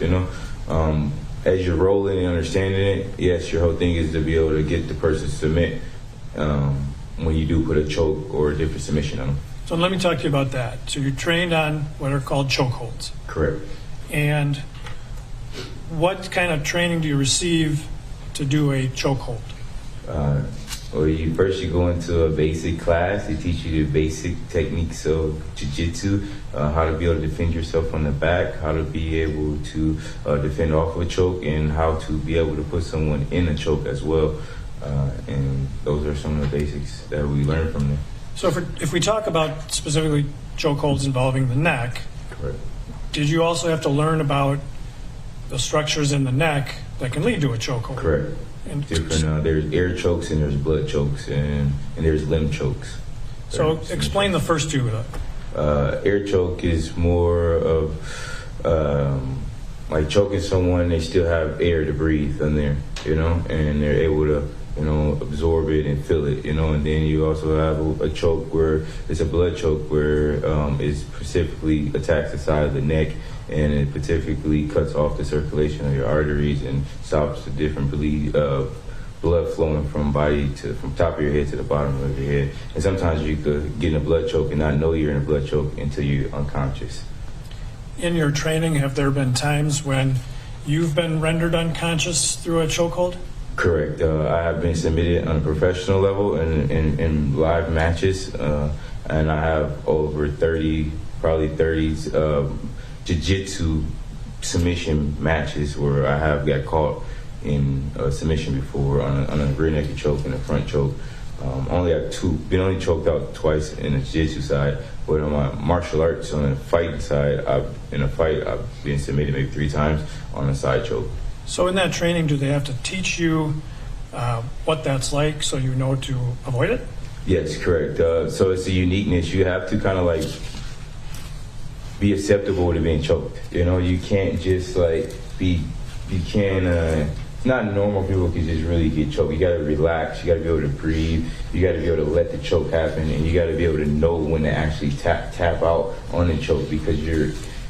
As you're rolling and understanding it, yes, your whole thing is to be able to get the person to submit when you do put a choke or a different submission on them. So let me talk to you about that. So you're trained on what are called chokeholds. Correct. And what kind of training do you receive to do a chokehold? Well, you go into a basic class. They teach you the basic techniques of jiu-jitsu, how to be able to defend yourself from the back, how to be able to defend off of a choke, and how to be able to put someone in a choke as well. And those are some of the basics that we learn from them. So if we talk about specifically chokeholds involving the neck, correct, did you also have to learn about the structures in the neck that can lead to a chokehold? Correct. And different. There's air chokes and there's blood chokes and there's limb chokes. So explain the first two. Air choke is more of like choking someone. They still have air to breathe in there, and they're able to, absorb it and feel it, and then you also have a choke where it's a blood choke where it specifically attacks the side of the neck and it specifically cuts off the circulation of your arteries and stops the different blood flowing from top of your head to the bottom of your head. And sometimes you could get in a blood choke and not know you're in a blood choke until you're unconscious. In your training, have there been times when you've been rendered unconscious through a chokehold? Correct. I have been submitted on a professional level in live matches, and I have over 30 jiu-jitsu submission matches where I have got caught in a submission before on a rear naked choke and a front choke. Been only choked out twice in the jiu-jitsu side, but on my martial arts, on the fighting side, I've been submitted maybe 3 times on a side choke. So in that training, do they have to teach you what that's like so you know to avoid it? Yes, correct. So it's a uniqueness. You have to kind of like be acceptable to being choked. You can't just it's not normal people can just really get choked. You gotta relax, you gotta be able to breathe, you gotta be able to let the choke happen, and you gotta be able to know when to actually tap out on the choke, because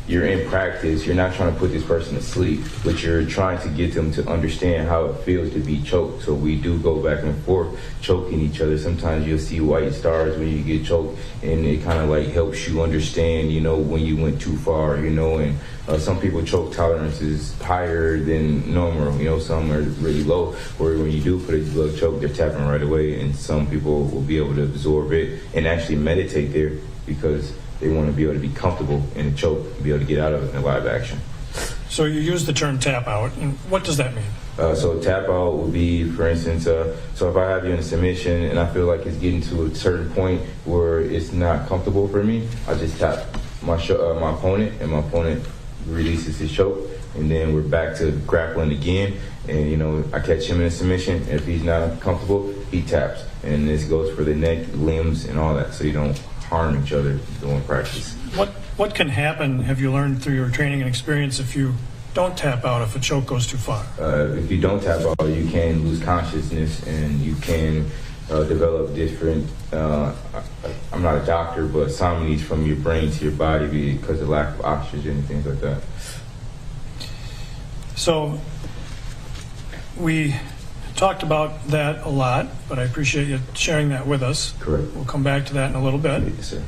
you're in practice, you're not trying to put this person to sleep, but you're trying to get them to understand how it feels to be choked. So we do go back and forth choking each other. Sometimes you'll see white stars when you get choked, and it kind of like helps you understand, when you went too far, and some people choke tolerance is higher than normal, some are really low, where when you do put a blood choke, they're tapping right away, and some people will be able to absorb it and actually meditate there because they want to be able to be comfortable in the choke and be able to get out of it in live action. So you use the term tap out, and what does that mean? So tap out would be, for instance, so if I have you in a submission and I feel like it's getting to a certain point where it's not comfortable for me, I just tap my opponent, and my opponent releases his choke, and then we're back to grappling again, and I catch him in a submission, and if he's not comfortable, he taps, and this goes for the neck, limbs, and all that, so you don't harm each other during practice. What can happen, have you learned through your training and experience, if you don't tap out, if a choke goes too far? If you don't tap out, you can lose consciousness, and you can develop different, I'm not a doctor, but somnies from your brain to your body because of lack of oxygen and things like that. So we talked about that a lot, but I appreciate you sharing that with us. Correct. We'll come back to that in a little bit. Yes, sir.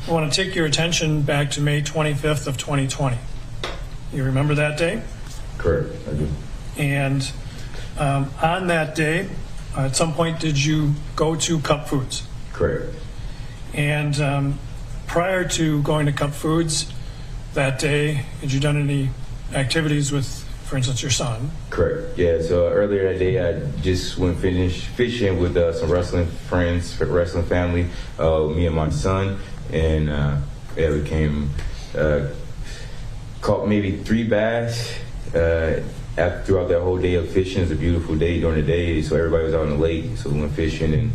I want to take your attention back to May 25th of 2020. You remember that day? Correct, I do. And on that day, at some point, did you go to Cup Foods? Correct. And prior to going to Cup Foods that day, had you done any activities with, for instance, your son? Correct. Yeah, so earlier that day, I just went fishing with some wrestling friends, wrestling family, me and my son, and we caught maybe 3 bass throughout that whole day of fishing. It was a beautiful day during the day, so everybody was out on the lake, so we went fishing and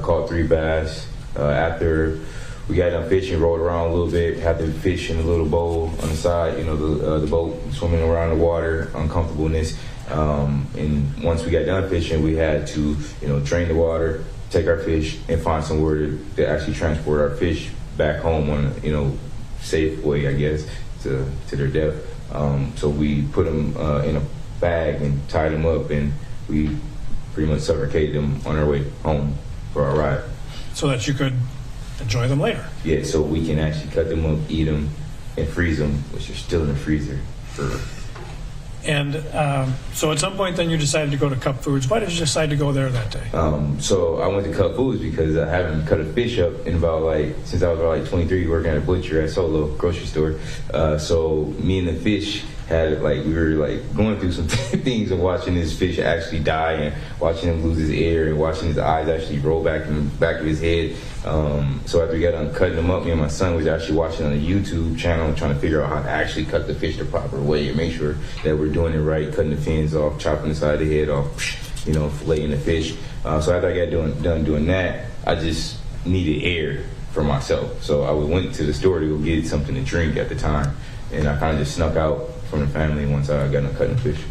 caught 3 bass. After we got done fishing, rolled around a little bit, had to fish in a little bowl on the side, the boat swimming around the water, uncomfortableness. And once we got done fishing, we had to, drain the water, take our fish, and find somewhere to actually transport our fish back home on a, safe way, I guess, to their death. So we put them in a bag and tied them up, and we pretty much suffocated them on our way home for our ride. So that you could enjoy them later. Yeah, so we can actually cut them up, eat them, and freeze them, which are still in the freezer for And so at some point then you decided to go to Cup Foods. Why did you decide to go there that day? So I went to Cup Foods because I haven't cut a fish up in since I was about 23, working at a butcher at Solo grocery store. So me and the fish had we were going through some things of watching this fish actually die and watching him lose his air and watching his eyes actually roll back in the back of his head. So after we got done cutting them up, me and my son was actually watching on a YouTube channel trying to figure out how to actually cut the fish the proper way and make sure that we're doing it right, cutting the fins off, chopping the side of the head off, filleting the fish. So after I got done doing that, I just needed air for myself. So I went to the store to go get something to drink at the time, and I kind of just snuck out from the family once I got done cutting the fish.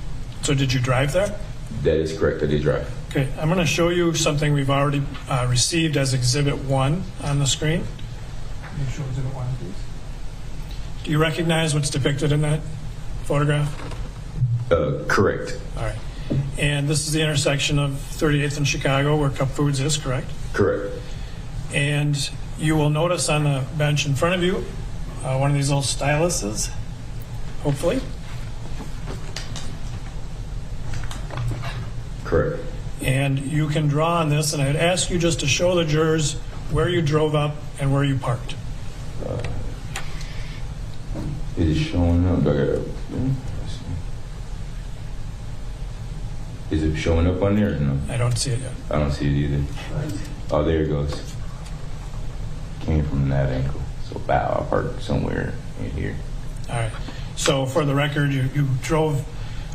So did you drive there? That is correct, I did drive. Okay, I'm going to show you something we've already received as Exhibit 1 on the screen. Can you show Exhibit 1, please? Do you recognize what's depicted in that photograph? Correct. All right. And this is the intersection of 38th and Chicago where Cup Foods is, correct? Correct. And you will notice on the bench in front of you one of these little styluses, hopefully. Correct. And you can draw on this, and I'd ask you just to show the jurors where you drove up and where you parked. Is it showing up? Is it showing up on there or no? I don't see it yet. I don't see it either. Oh, there it goes. Came from that angle. So I parked somewhere in here. All right. So for the record, you drove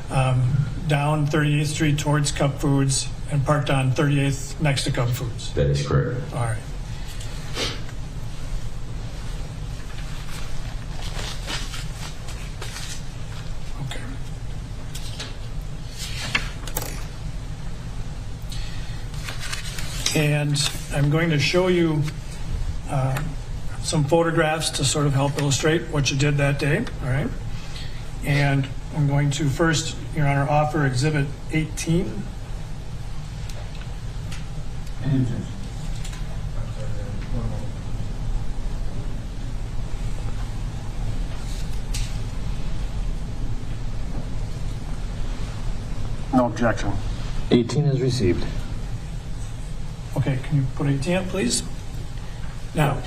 down 38th Street towards Cup Foods and parked on 38th next to Cup Foods. That is correct. All right. Okay. And I'm going to show you some photographs to sort of help illustrate what you did that day. All right. And I'm going to first, Your Honor, offer Exhibit 18. No objection. 18 is received. Okay, can you put 18 up, please? Now,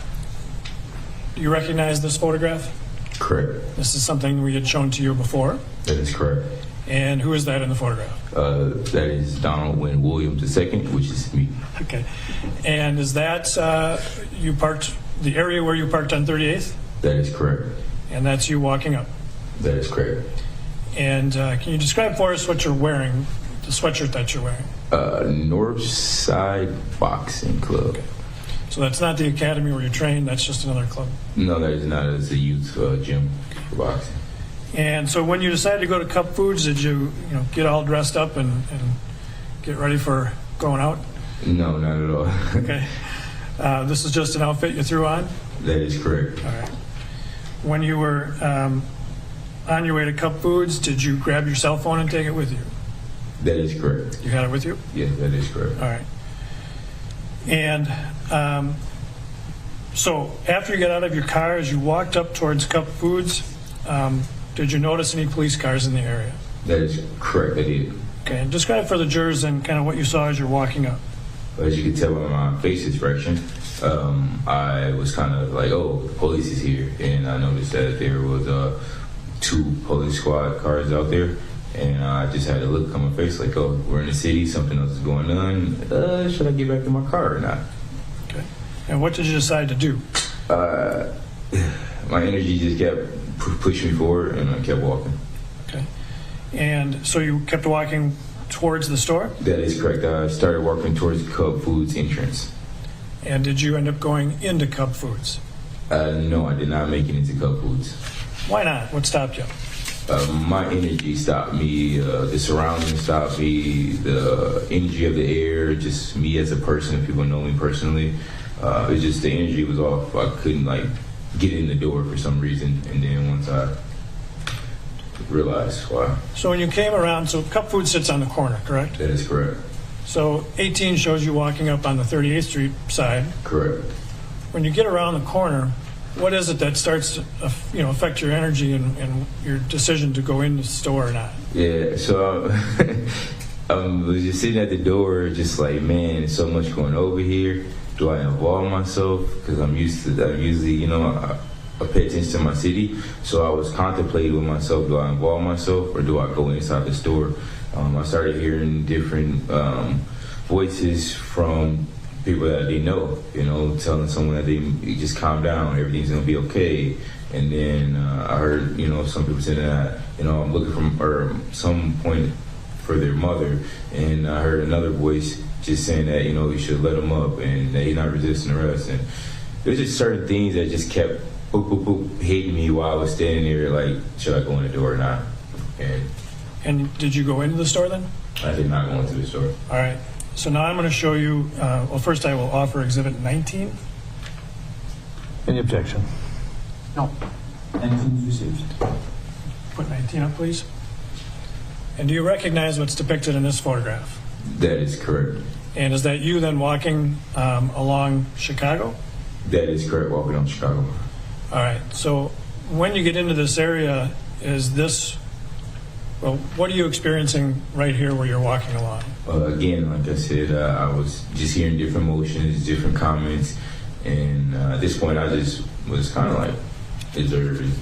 do you recognize this photograph? Correct. This is something we had shown to you before. That is correct. And who is that in the photograph? That is Donald Wynn Williams II, which is me. Okay. And is that you parked, the area where you parked on 38th? That is correct. And that's you walking up? That is correct. And can you describe for us what you're wearing, the sweatshirt that you're wearing? Northside Boxing Club. Okay. So that's not the academy where you train, that's just another club? No, that is not. It's a youth gym for boxing. And so when you decided to go to Cup Foods, did you get all dressed up and get ready for going out? No, not at all. Okay. This is just an outfit you threw on? That is correct. All right. When you were on your way to Cup Foods, did you grab your cell phone and take it with you? That is correct. You had it with you? Yes, that is correct. All right. And so after you got out of your car, as you walked up towards Cup Foods, did you notice any police cars in the area? That is correct, I did. Okay, and describe for the jurors and kind of what you saw as you're walking up. As you can tell by my face expression, I was kind of like, oh, the police is here. And I noticed that there was 2 police squad cars out there. And I just had a look on my face like, oh, we're in the city, something else is going on. Should I get back to my car or not? Okay. And what did you decide to do? My energy just kept pushing me forward, and I kept walking. Okay. And so you kept walking towards the store? That is correct. I started walking towards Cup Foods entrance. And did you end up going into Cup Foods? No, I did not make it into Cup Foods. Why not? What stopped you? My energy stopped me, the surroundings stopped me, the energy of the air, just me as a person, if people know me personally. It's just the energy was off. I couldn't get in the door for some reason, and then once I realized why. So when you came around, so Cup Foods sits on the corner, correct? That is correct. So 18 shows you walking up on the 38th Street side. Correct. When you get around the corner, what is it that starts to affect your energy and your decision to go in the store or not? Yeah, so I was just sitting at the door, just like, man, there's so much going over here. Do I involve myself? Because I'm usually, I pay attention to my city. So I was contemplating with myself, do I involve myself or do I go inside the store? I started hearing different voices from people that they know, telling someone that they just calm down, everything's gonna be okay. And then I heard, some people saying that, I'm looking for some point for their mother. And I heard another voice just saying that, you should let him up and that he's not resisting arrest. And there's just certain things that just kept boop, boop, boop, hitting me while I was standing there, like, should I go in the door or not? And did you go into the store then? I did not go into the store. All right. So now I'm going to show you, well, first I will offer Exhibit 19. Any objection? No. 19 is received. Put 19 up, please. And do you recognize what's depicted in this photograph? That is correct. And is that you then walking along Chicago? That is correct, walking on Chicago. All right. So when you get into this area, is this, well, what are you experiencing right here where you're walking along? Again, like I said, I was just hearing different emotions, different comments, and at this point I just was kind of like observing.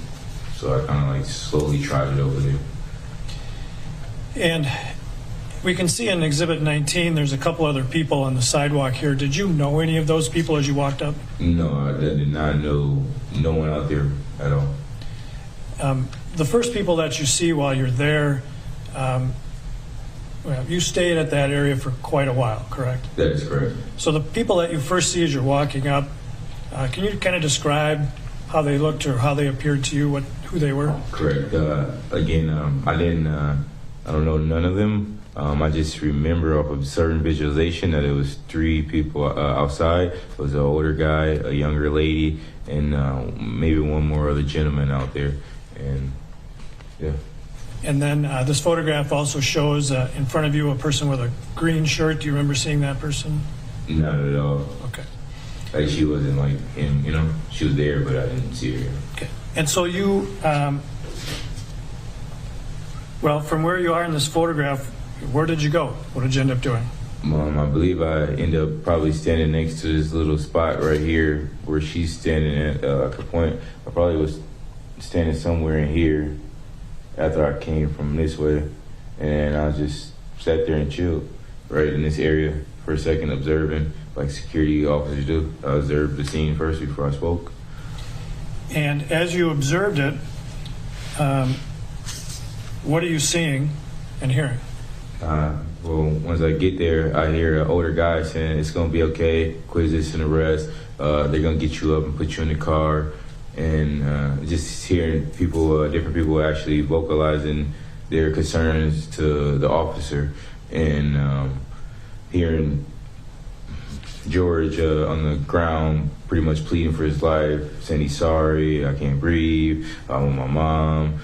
So I kind of like slowly trotted over there. And we can see in Exhibit 19, there's a couple other people on the sidewalk here. Did you know any of those people as you walked up? No, I did not know no one out there at all. The first people that you see while you're there, well, you stayed at that area for quite a while, correct? That is correct. So the people that you first see as you're walking up, can you kind of describe how they looked or how they appeared to you, who they were? Correct. Again, I don't know none of them. I just remember off of certain visualization that it was 3 people outside. It was an older guy, a younger lady, and maybe one more other gentleman out there. And yeah. And then this photograph also shows in front of you a person with a green shirt. Do you remember seeing that person? Not at all. Okay. Like she wasn't like him, she was there, but I didn't see her. Okay. And so you, well, from where you are in this photograph, where did you go? What did you end up doing? I believe I ended up probably standing next to this little spot right here where she's standing at the point. I probably was standing somewhere in here after I came from this way, and I just sat there and chilled right in this area for a second, observing like security officers do. I observed the scene first before I spoke. And as you observed it, what are you seeing and hearing? Well, once I get there, I hear an older guy saying it's gonna be okay, quit resisting arrest. They're gonna get you up and put you in the car. And just hearing people, different people actually vocalizing their concerns to the officer, and hearing George on the ground pretty much pleading for his life, saying he's sorry, I can't breathe, I want my mom,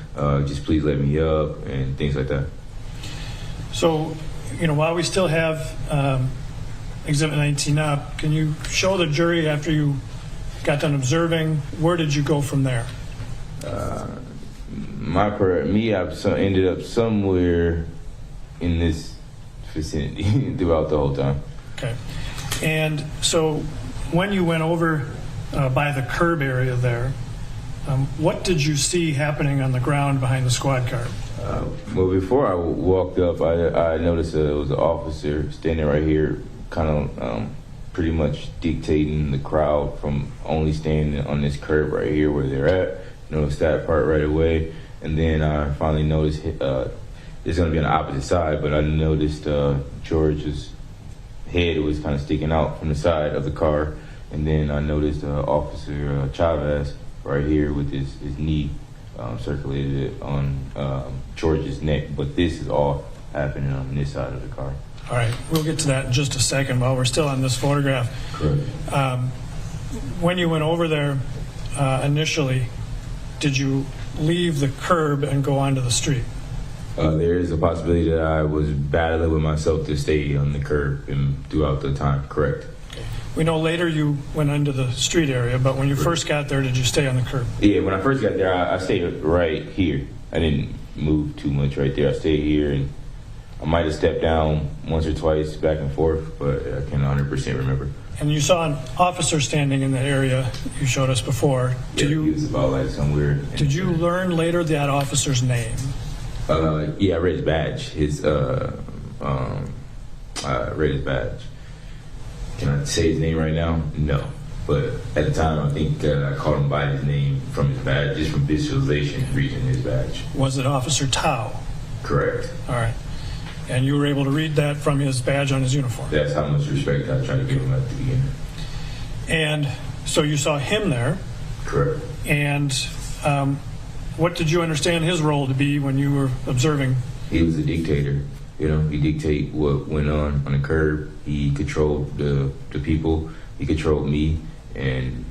just please let me up, and things like that. So, while we still have Exhibit 19 up, can you show the jury after you got done observing, where did you go from there? I ended up somewhere in this vicinity throughout the whole time. Okay. And so when you went over by the curb area there, what did you see happening on the ground behind the squad car? Well, before I walked up, I noticed that it was an officer standing right here, kind of pretty much dictating the crowd from only standing on this curb right here where they're at. Noticed that part right away. And then I finally noticed, it's going to be on the opposite side, but I noticed George's head was kind of sticking out from the side of the car. And then I noticed Officer Chavez right here with his knee circulated on George's neck. But this is all happening on this side of the car. All right, we'll get to that in just a second while we're still on this photograph. Correct. When you went over there initially, did you leave the curb and go onto the street? There is a possibility that I was battling with myself to stay on the curb and throughout the time, correct. We know later you went into the street area, but when you first got there, did you stay on the curb? Yeah, when I first got there, I stayed right here. I didn't move too much right there. I stayed here, and I might have stepped down once or twice back and forth, but I can't 100% remember. And you saw an officer standing in that area you showed us before. Yeah, he was about like somewhere. Did you learn later that officer's name? Yeah, I read his badge. I read his badge. Can I say his name right now? No. But at the time, I think I called him by his name from his badge, just from visualization, reading his badge. Was it Officer Tao? Correct. All right. And you were able to read that from his badge on his uniform? That's how much respect I tried to give him at the beginning. And so you saw him there? Correct. And what did you understand his role to be when you were observing? He was a dictator. You know, he dictated what went on the curb. He controlled the people. He controlled me, and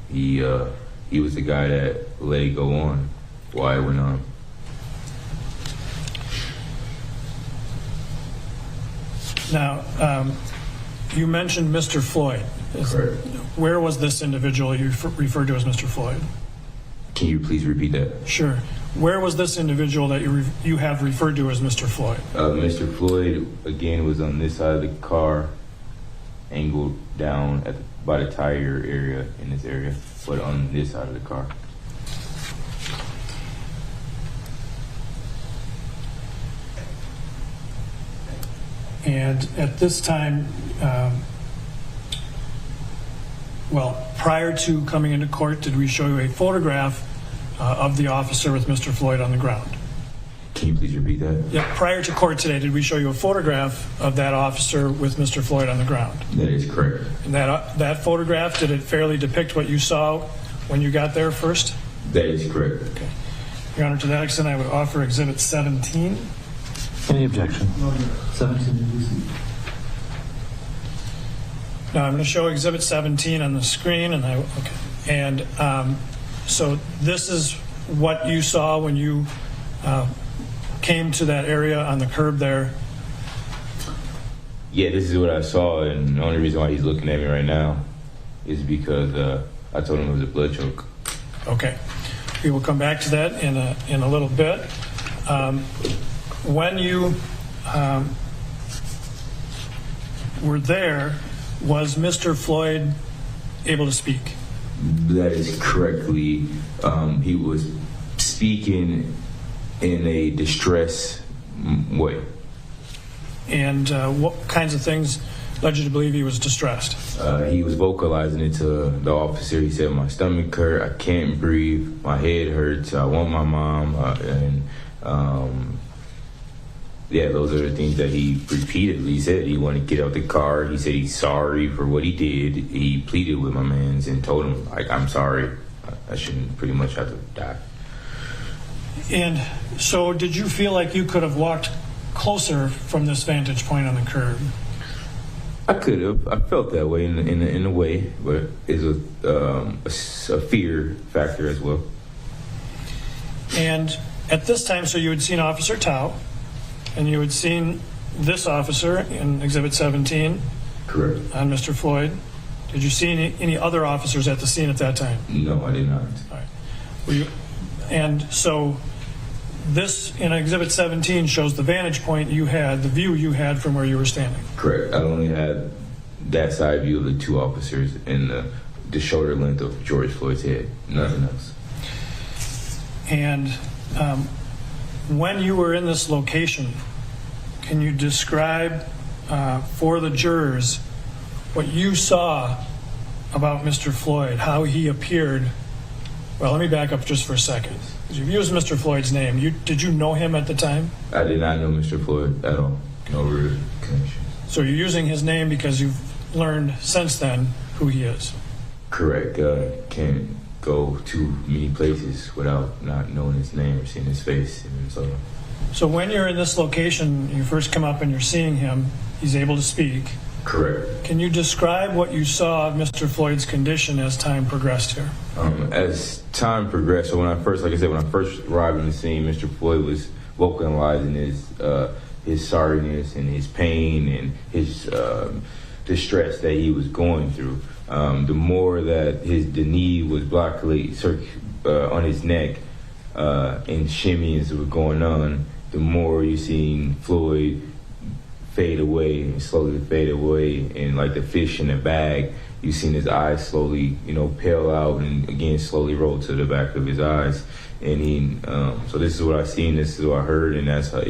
he was the guy that let it go on while it went on. Now, you mentioned Mr. Floyd. Correct. Where was this individual you referred to as Mr. Floyd? Can you please repeat that? Sure. Where was this individual that you have referred to as Mr. Floyd? Mr. Floyd, again, was on this side of the car, angled down by the tire area in this area, but on this side of the car. And at this time, prior to coming into court, did we show you a photograph of the officer with Mr. Floyd on the ground? Can you please repeat that? Yeah, prior to court today, did we show you a photograph of that officer with Mr. Floyd on the ground? That is correct. And that photograph, did it fairly depict what you saw when you got there first? That is correct. Okay. Your Honor, to that extent, I would offer Exhibit 17. Any objection? No, 17. Now I'm going to show Exhibit 17 on the screen, and so this is what you saw when you came to that area on the curb there. Yeah, this is what I saw, and the only reason why he's looking at me right now is because I told him it was a blood choke. Okay, we will come back to that in a little bit. When you were there, was Mr. Floyd able to speak? That is correctly. He was speaking in a distress way. And what kinds of things led you to believe he was distressed? He was vocalizing it to the officer. He said, "My stomach hurt, I can't breathe, my head hurts, I want my mom," yeah, those are the things that he repeatedly said. He wanted to get out the car. He said he's sorry for what he did. He pleaded with my mans and told him, like, "I'm sorry. I shouldn't pretty much have to die." And so did you feel like you could have walked closer from this vantage point on the curb? I could have. I felt that way in a way, but it was a fear factor as well. And at this time, so you had seen Officer Tao, and you had seen this officer in Exhibit 17. Correct. On Mr. Floyd. Did you see any other officers at the scene at that time? No, I did not. All right. And so this in Exhibit 17 shows the vantage point you had, the view you had from where you were standing. Correct. I only had that side view of the two officers and the shoulder length of George Floyd's head, nothing else. And when you were in this location, can you describe for the jurors what you saw about Mr. Floyd, how he appeared? Well, let me back up just for a second. You've used Mr. Floyd's name. Did you know him at the time? I did not know Mr. Floyd at all. No real connection. So you're using his name because you've learned since then who he is? Correct. Can't go too many places without not knowing his name or seeing his face. So when you're in this location, you first come up and you're seeing him, he's able to speak. Correct. Can you describe what you saw of Mr. Floyd's condition as time progressed here? As time progressed, so when I first arrived on the scene, Mr. Floyd was vocalizing his sorriness and his pain and his distress that he was going through. The more that the knee was blocked on his neck and shimmies were going on, the more you seen Floyd fade away and slowly fade away, and like the fish in a bag, you seen his eyes slowly, pale out and again slowly roll to the back of his eyes. And so this is what I seen, this is what I heard, and that's how,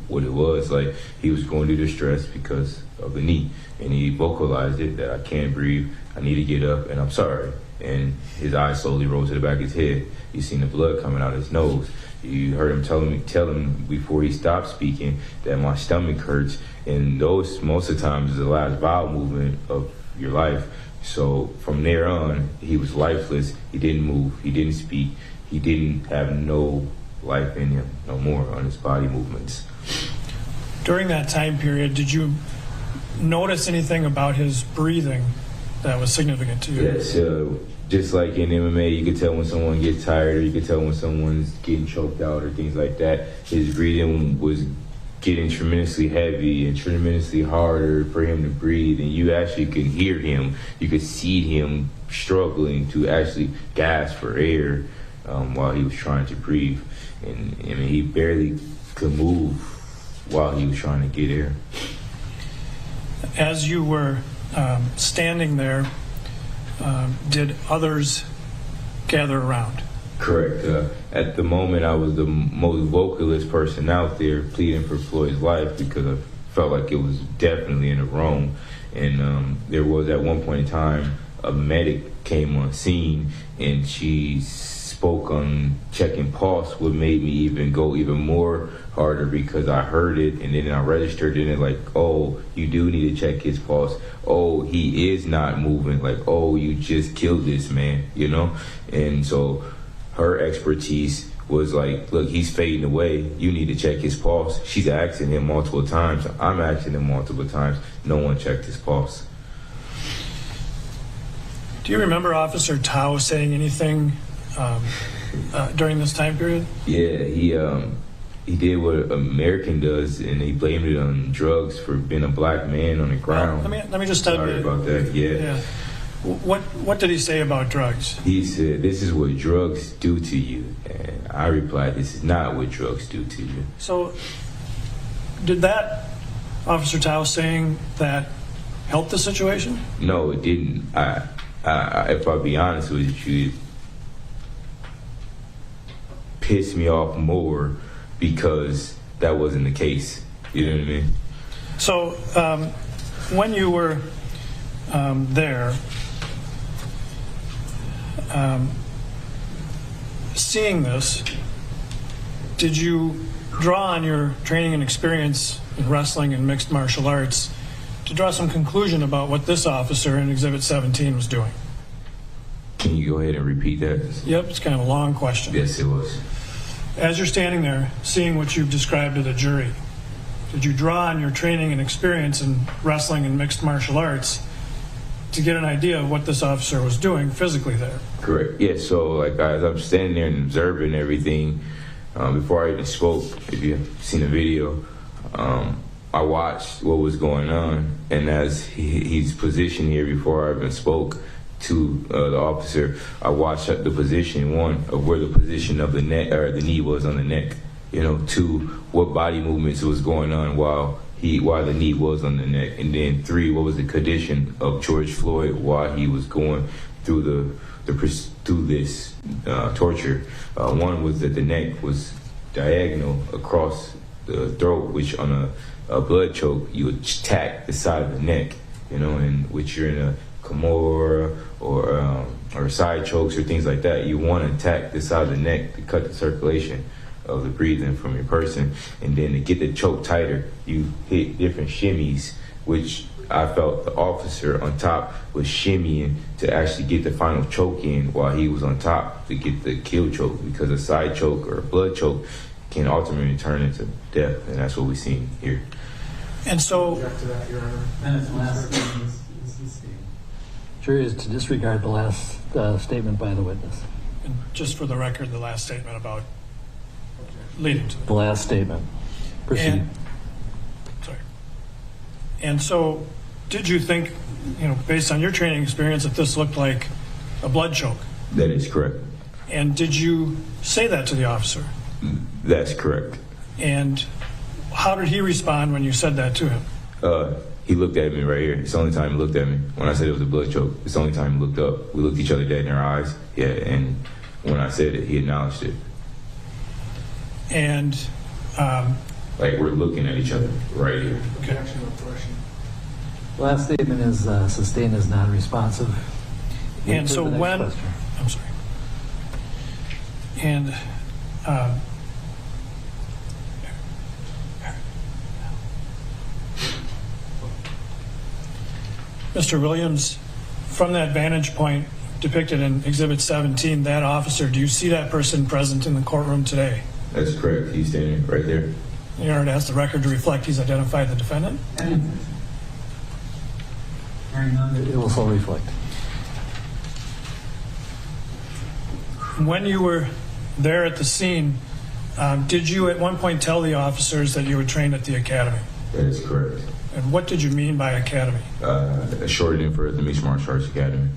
what it was. Like, he was going through distress because of the knee, and he vocalized it, that I can't breathe, I need to get up, and I'm sorry. And his eyes slowly rolled to the back of his head. You seen the blood coming out of his nose. You heard him tell him before he stopped speaking that my stomach hurts, and those most of the times is the last bowel movement of your life. So from there on, he was lifeless. He didn't move. He didn't speak. He didn't have no life in him, no more on his body movements. During that time period, did you notice anything about his breathing that was significant to you? Yes, just like in MMA, you could tell when someone gets tired, or you could tell when someone's getting choked out or things like that. His breathing was getting tremendously heavy and tremendously harder for him to breathe, and you actually could hear him. You could see him struggling to actually gasp for air while he was trying to breathe. And I mean, he barely could move while he was trying to get air. As you were standing there, did others gather around? Correct. At the moment, I was the most vocalist person out there pleading for Floyd's life, because I felt like it was definitely in the wrong. And there was, at one point in time, a medic came on scene, and she spoke on checking pulse, what made me even go even more harder, because I heard it and then I registered in it, like, oh, you do need to check his pulse. Oh, he is not moving. Like, oh, you just killed this man, And so her expertise was like, look, he's fading away. You need to check his pulse. She's asking him multiple times. I'm asking him multiple times. No one checked his pulse. Do you remember Officer Tao saying anything during this time period? Yeah, he did what American does, and he blamed it on drugs for being a black man on the ground. Let me just tell you about that. Yeah. What did he say about drugs? He said, "This is what drugs do to you," and I replied, "This is not what drugs do to you." So, did that Officer Tao saying that help the situation? No, it didn't. If I'll be honest with you, it pissed me off more because that wasn't the case. You know what I mean? So, when you were there, seeing this, did you draw on your training and experience in wrestling and mixed martial arts to draw some conclusion about what this officer in Exhibit 17 was doing? Can you go ahead and repeat that? Yep, it's kind of a long question. Yes, it was. As you're standing there, seeing what you've described to the jury, did you draw on your training and experience in wrestling and mixed martial arts to get an idea of what this officer was doing physically there? Correct. Yeah, so like as I'm standing there and observing everything, before I even spoke, if you've seen the video, I watched what was going on, and as he's positioned here before I even spoke to the officer, I watched the position, one, of where the position of the neck or the knee was on the neck, two, what body movements was going on while the knee was on the neck, and then three, what was the condition of George Floyd while he was going through this torture. One was that the neck was diagonal across the throat, which on a blood choke, you would tack the side of the neck, and which you're in a Kimura or side chokes or things like that, you want to attack the side of the neck to cut the circulation of the breathing from your person. And then to get the choke tighter, you hit different shimmies, which I felt the officer on top was shimmying to actually get the final choke in while he was on top to get the kill choke, because a side choke or a blood choke can ultimately turn into death, and that's what we've seen here. And so, jury is to disregard the last statement by the witness. And just for the record, the last statement about leading to the last statement. Proceed. And so, did you think, based on your training experience, that this looked like a blood choke? That is correct. And did you say that to the officer? That's correct. And how did he respond when you said that to him? He looked at me right here. It's the only time he looked at me. When I said it was a blood choke, it's the only time he looked up. We looked each other dead in our eyes. Yeah, and when I said it, he acknowledged it. And like we're looking at each other right here. Okay. Last statement is sustained as non-responsive. And so when, I'm sorry. And Mr. Williams, from that vantage point depicted in Exhibit 17, that officer, do you see that person present in the courtroom today? That's correct. He's standing right there. In order to ask the record to reflect he's identified the defendant? It will so reflect. When you were there at the scene, did you at one point tell the officers that you were trained at the academy? That is correct. And what did you mean by academy? A shortening for the Mixed Martial Arts Academy.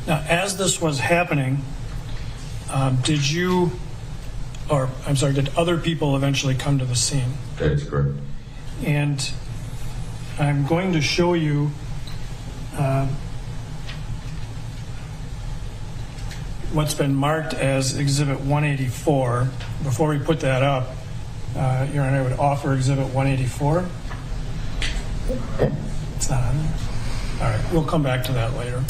Now, as this was happening, did other people eventually come to the scene? That is correct. And I'm going to show you what's been marked as Exhibit 184. Before we put that up, Your Honor, I would offer Exhibit 184. It's not on there. All right, we'll come back to that later.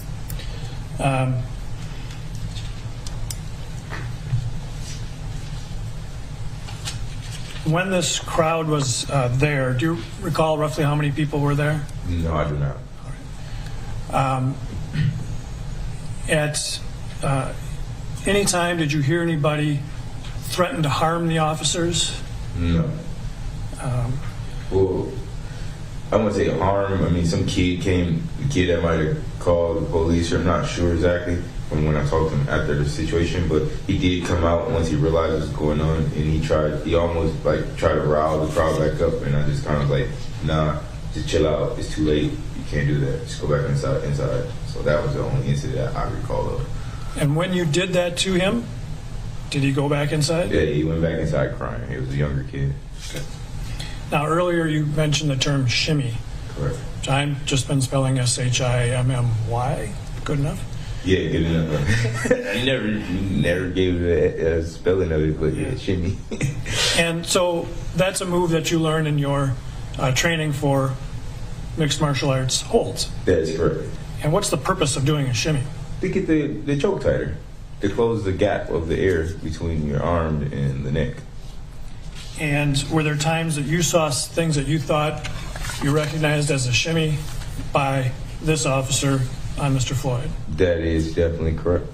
When this crowd was there, do you recall roughly how many people were there? No, I do not. At any time, did you hear anybody threaten to harm the officers? No. Well, I wouldn't say harm. I mean, some kid came, the kid that might have called the police, or I'm not sure exactly from when I talked to him after the situation, but he did come out once he realized what was going on, and he almost tried to rile the crowd back up, and I just kind of nah, just chill out. It's too late. You can't do that. Just go back inside. So that was the only incident I recall of. And when you did that to him, did he go back inside? Yeah, he went back inside crying. He was a younger kid. Okay. Now, earlier you mentioned the term shimmy. Correct. Which I've just been spelling S-H-I-M-M-Y. Good enough? Yeah, good enough. I never gave it a spelling of it, but yeah, shimmy. And so that's a move that you learned in your training for mixed martial arts holds. That is correct. And what's the purpose of doing a shimmy? To get the choke tighter, to close the gap of the air between your arm and the neck. And were there times that you saw things that you thought you recognized as a shimmy by this officer on Mr. Floyd? That is definitely correct.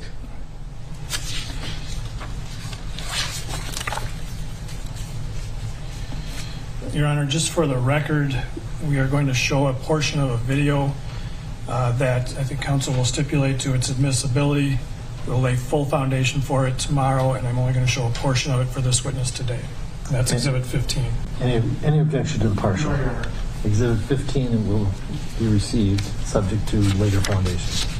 Your Honor, just for the record, we are going to show a portion of a video that I think counsel will stipulate to its admissibility. We'll lay full foundation for it tomorrow, and I'm only going to show a portion of it for this witness today. And that's Exhibit 15. Any objection to the partial? Exhibit 15 will be received, subject to later foundation.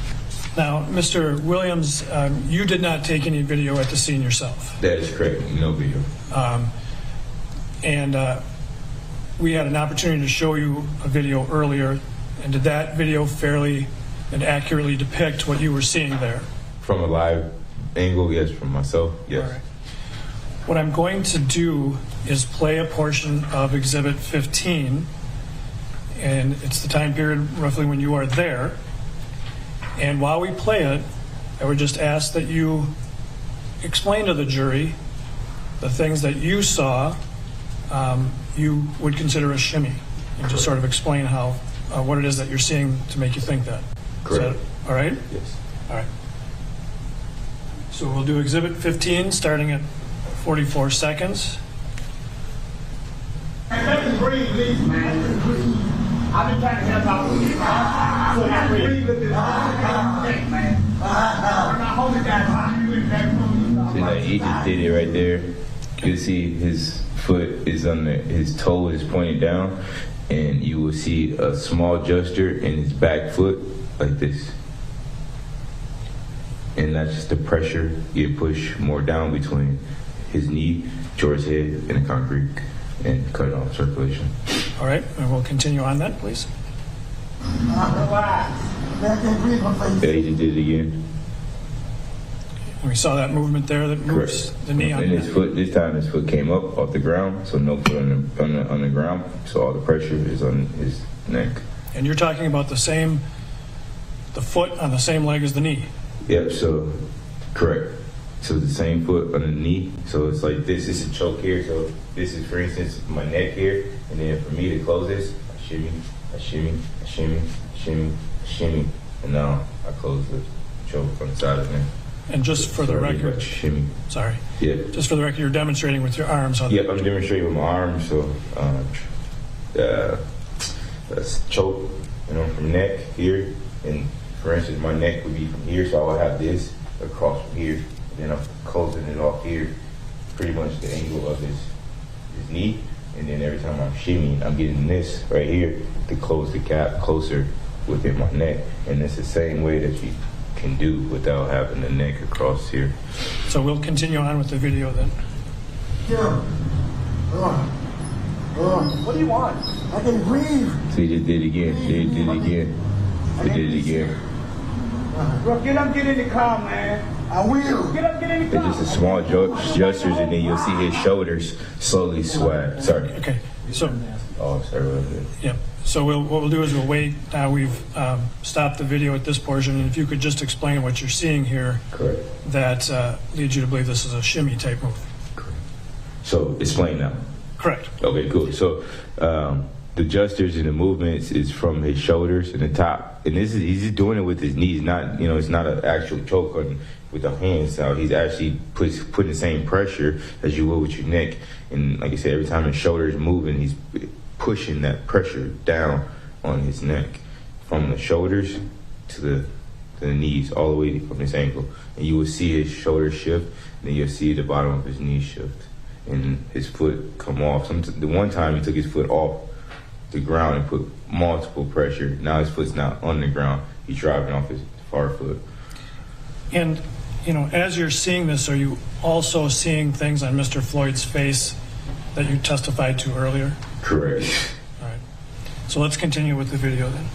Now, Mr. Williams, you did not take any video at the scene yourself. That is correct. No video. And we had an opportunity to show you a video earlier. And did that video fairly and accurately depict what you were seeing there? From a live angle, yes. From myself, yes. All right. What I'm going to do is play a portion of Exhibit 15, and it's the time period roughly when you are there. And while we play it, I would just ask that you explain to the jury the things that you saw you would consider a shimmy, and just sort of explain how what it is that you're seeing to make you think that. Correct. Is that all right? Yes. All right. So we'll do Exhibit 15 starting at 44 seconds. Let me breathe, please, man. I've been trying to help out with you. So that way, man. We're not holding that. See, like, he just did it right there. You see his foot is his toe is pointed down, and you will see a small gesture in his back foot like this. And that's just the pressure you push more down between his knee, George's head, and the concrete, and cut off circulation. All right, and we'll continue on that, please. Yeah, he just did it again. We saw that movement there that moves the knee on. And his foot, this time his foot came up off the ground, so no foot on the ground, so all the pressure is on his neck. And you're talking about the foot on the same leg as the knee. Yep, so, correct. So the same foot on the knee, so it's like this is a choke here, so this is, for instance, my neck here, and then for me to close this, I shimmy, I shimmy, I shimmy, I shimmy, I shimmy, and now I close the choke on the side of the neck. And just for the record, shimmy. Sorry. Yeah. Just for the record, you're demonstrating with your arms. Yep, I'm demonstrating with my arms, so that's choke, from neck here, and for instance, my neck would be from here, so I would have this across from here, and then I'm closing it off here, pretty much the angle of his knee, and then every time I'm shimmying, I'm getting this right here to close the gap closer within my neck, and it's the same way that you can do without having the neck across here. So we'll continue on with the video then. Yeah. What do you want? I can breathe. So he just did it again. He did it again. He did it again. Bro, get up, get in the car, man. I will. Get up, get in the car. It's just a small gestures, and then you'll see his shoulders slowly swag. Sorry. Okay. So. Oh, sorry. Yep. So what we'll do is we'll wait. We've stopped the video at this portion, and if you could just explain what you're seeing here. Correct. That leads you to believe this is a shimmy type move. Correct. So explain now. Correct. Okay, cool. So the gestures and the movements is from his shoulders and the top, and he's just doing it with his knees. Not it's not an actual choke with the hands. Now he's actually putting the same pressure as you would with your neck. And like I said, every time his shoulder is moving, he's pushing that pressure down on his neck from the shoulders to the knees, all the way from this ankle. And you will see his shoulder shift, and then you'll see the bottom of his knee shift, and his foot come off. The one time he took his foot off the ground and put multiple pressure. Now his foot's not on the ground. He's driving off his far foot. And, as you're seeing this, are you also seeing things on Mr. Floyd's face that you testified to earlier? Correct. All right. So let's continue with the video then.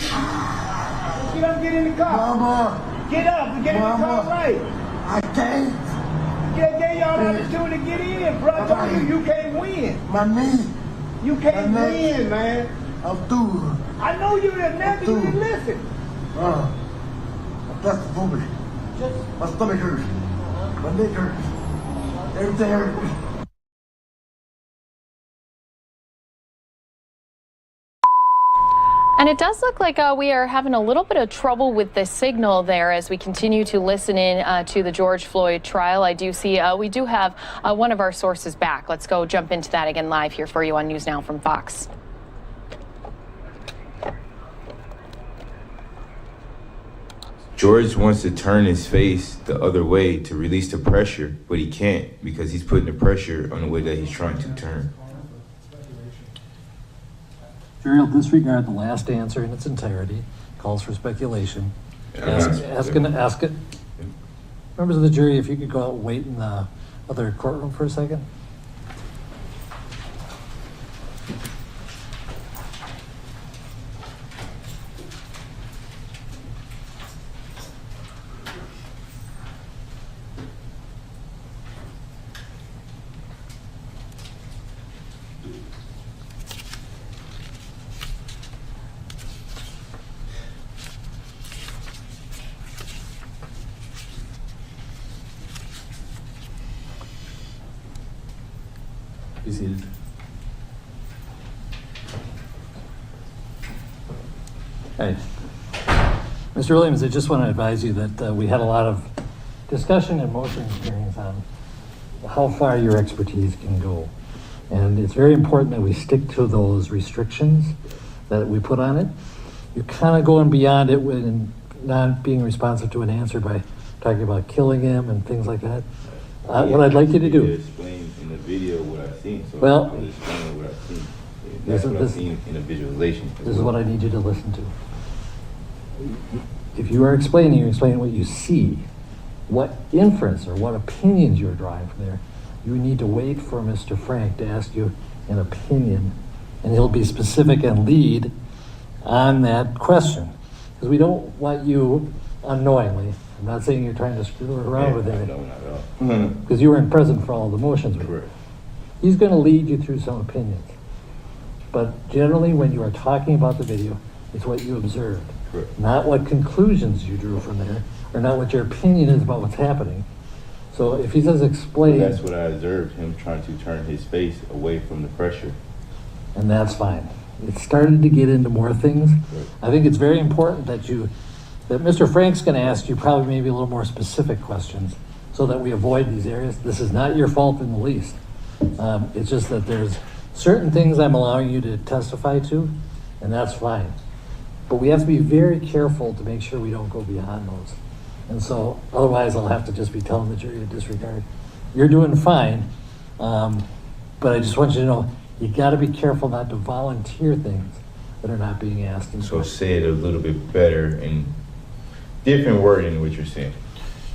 Get up, get in the car. Mama. Get up and get in the car right. I can't. Gave y'all the opportunity to get in, bro. I told you can't win. My knee. You can't win, man. I'm through. I know you didn't never you didn't listen. That's the movie. My stomach hurts. My neck hurts. Everything hurts. And it does look like we are having a little bit of trouble with the signal there as we continue to listen in to the George Floyd trial. I do see we do have one of our sources back. Let's go jump into that again live here for you on News Now from Fox. George wants to turn his face the other way to release the pressure, but he can't because he's putting the pressure on the way that he's trying to turn. Jury will disregard the last answer in its entirety. Calls for speculation. Ask it. Members of the jury, if you could go out and wait in the other courtroom for a second. Be seated. Okay. Mr. Williams, I just want to advise you that we had a lot of discussion and motion hearings on how far your expertise can go. And it's very important that we stick to those restrictions that we put on it. You're kind of going beyond it when not being responsive to an answer by talking about killing him and things like that. What I'd like you to do. Explain in the video what I've seen. So Well, I'm explaining what I've seen. That's what I've seen in a visualization. This is what I need you to listen to. If you are explaining, you're explaining what you see, what inference or what opinions you're drawing from there. You need to wait for Mr. Frank to ask you an opinion, and he'll be specific and lead on that question. Because we don't want you unknowingly, I'm not saying you're trying to screw around with it. No, not at all. Because you weren't present for all the motions. Correct. He's going to lead you through some opinions. But generally, when you are talking about the video, it's what you observed. Correct. Not what conclusions you drew from there, or not what your opinion is about what's happening. So if he says explain... That's what I observed, him trying to turn his face away from the pressure. And that's fine. It started to get into more things. Right. I think it's very important that Mr. Frank's going to ask you probably maybe a little more specific questions so that we avoid these areas. This is not your fault in the least. It's just that there's certain things I'm allowing you to testify to, and that's fine. But we have to be very careful to make sure we don't go beyond those. And so otherwise I'll have to just be telling the jury to disregard. You're doing fine, but I just want you to know you got to be careful not to volunteer things that are not being asked. So say it a little bit better and different wording what you're saying.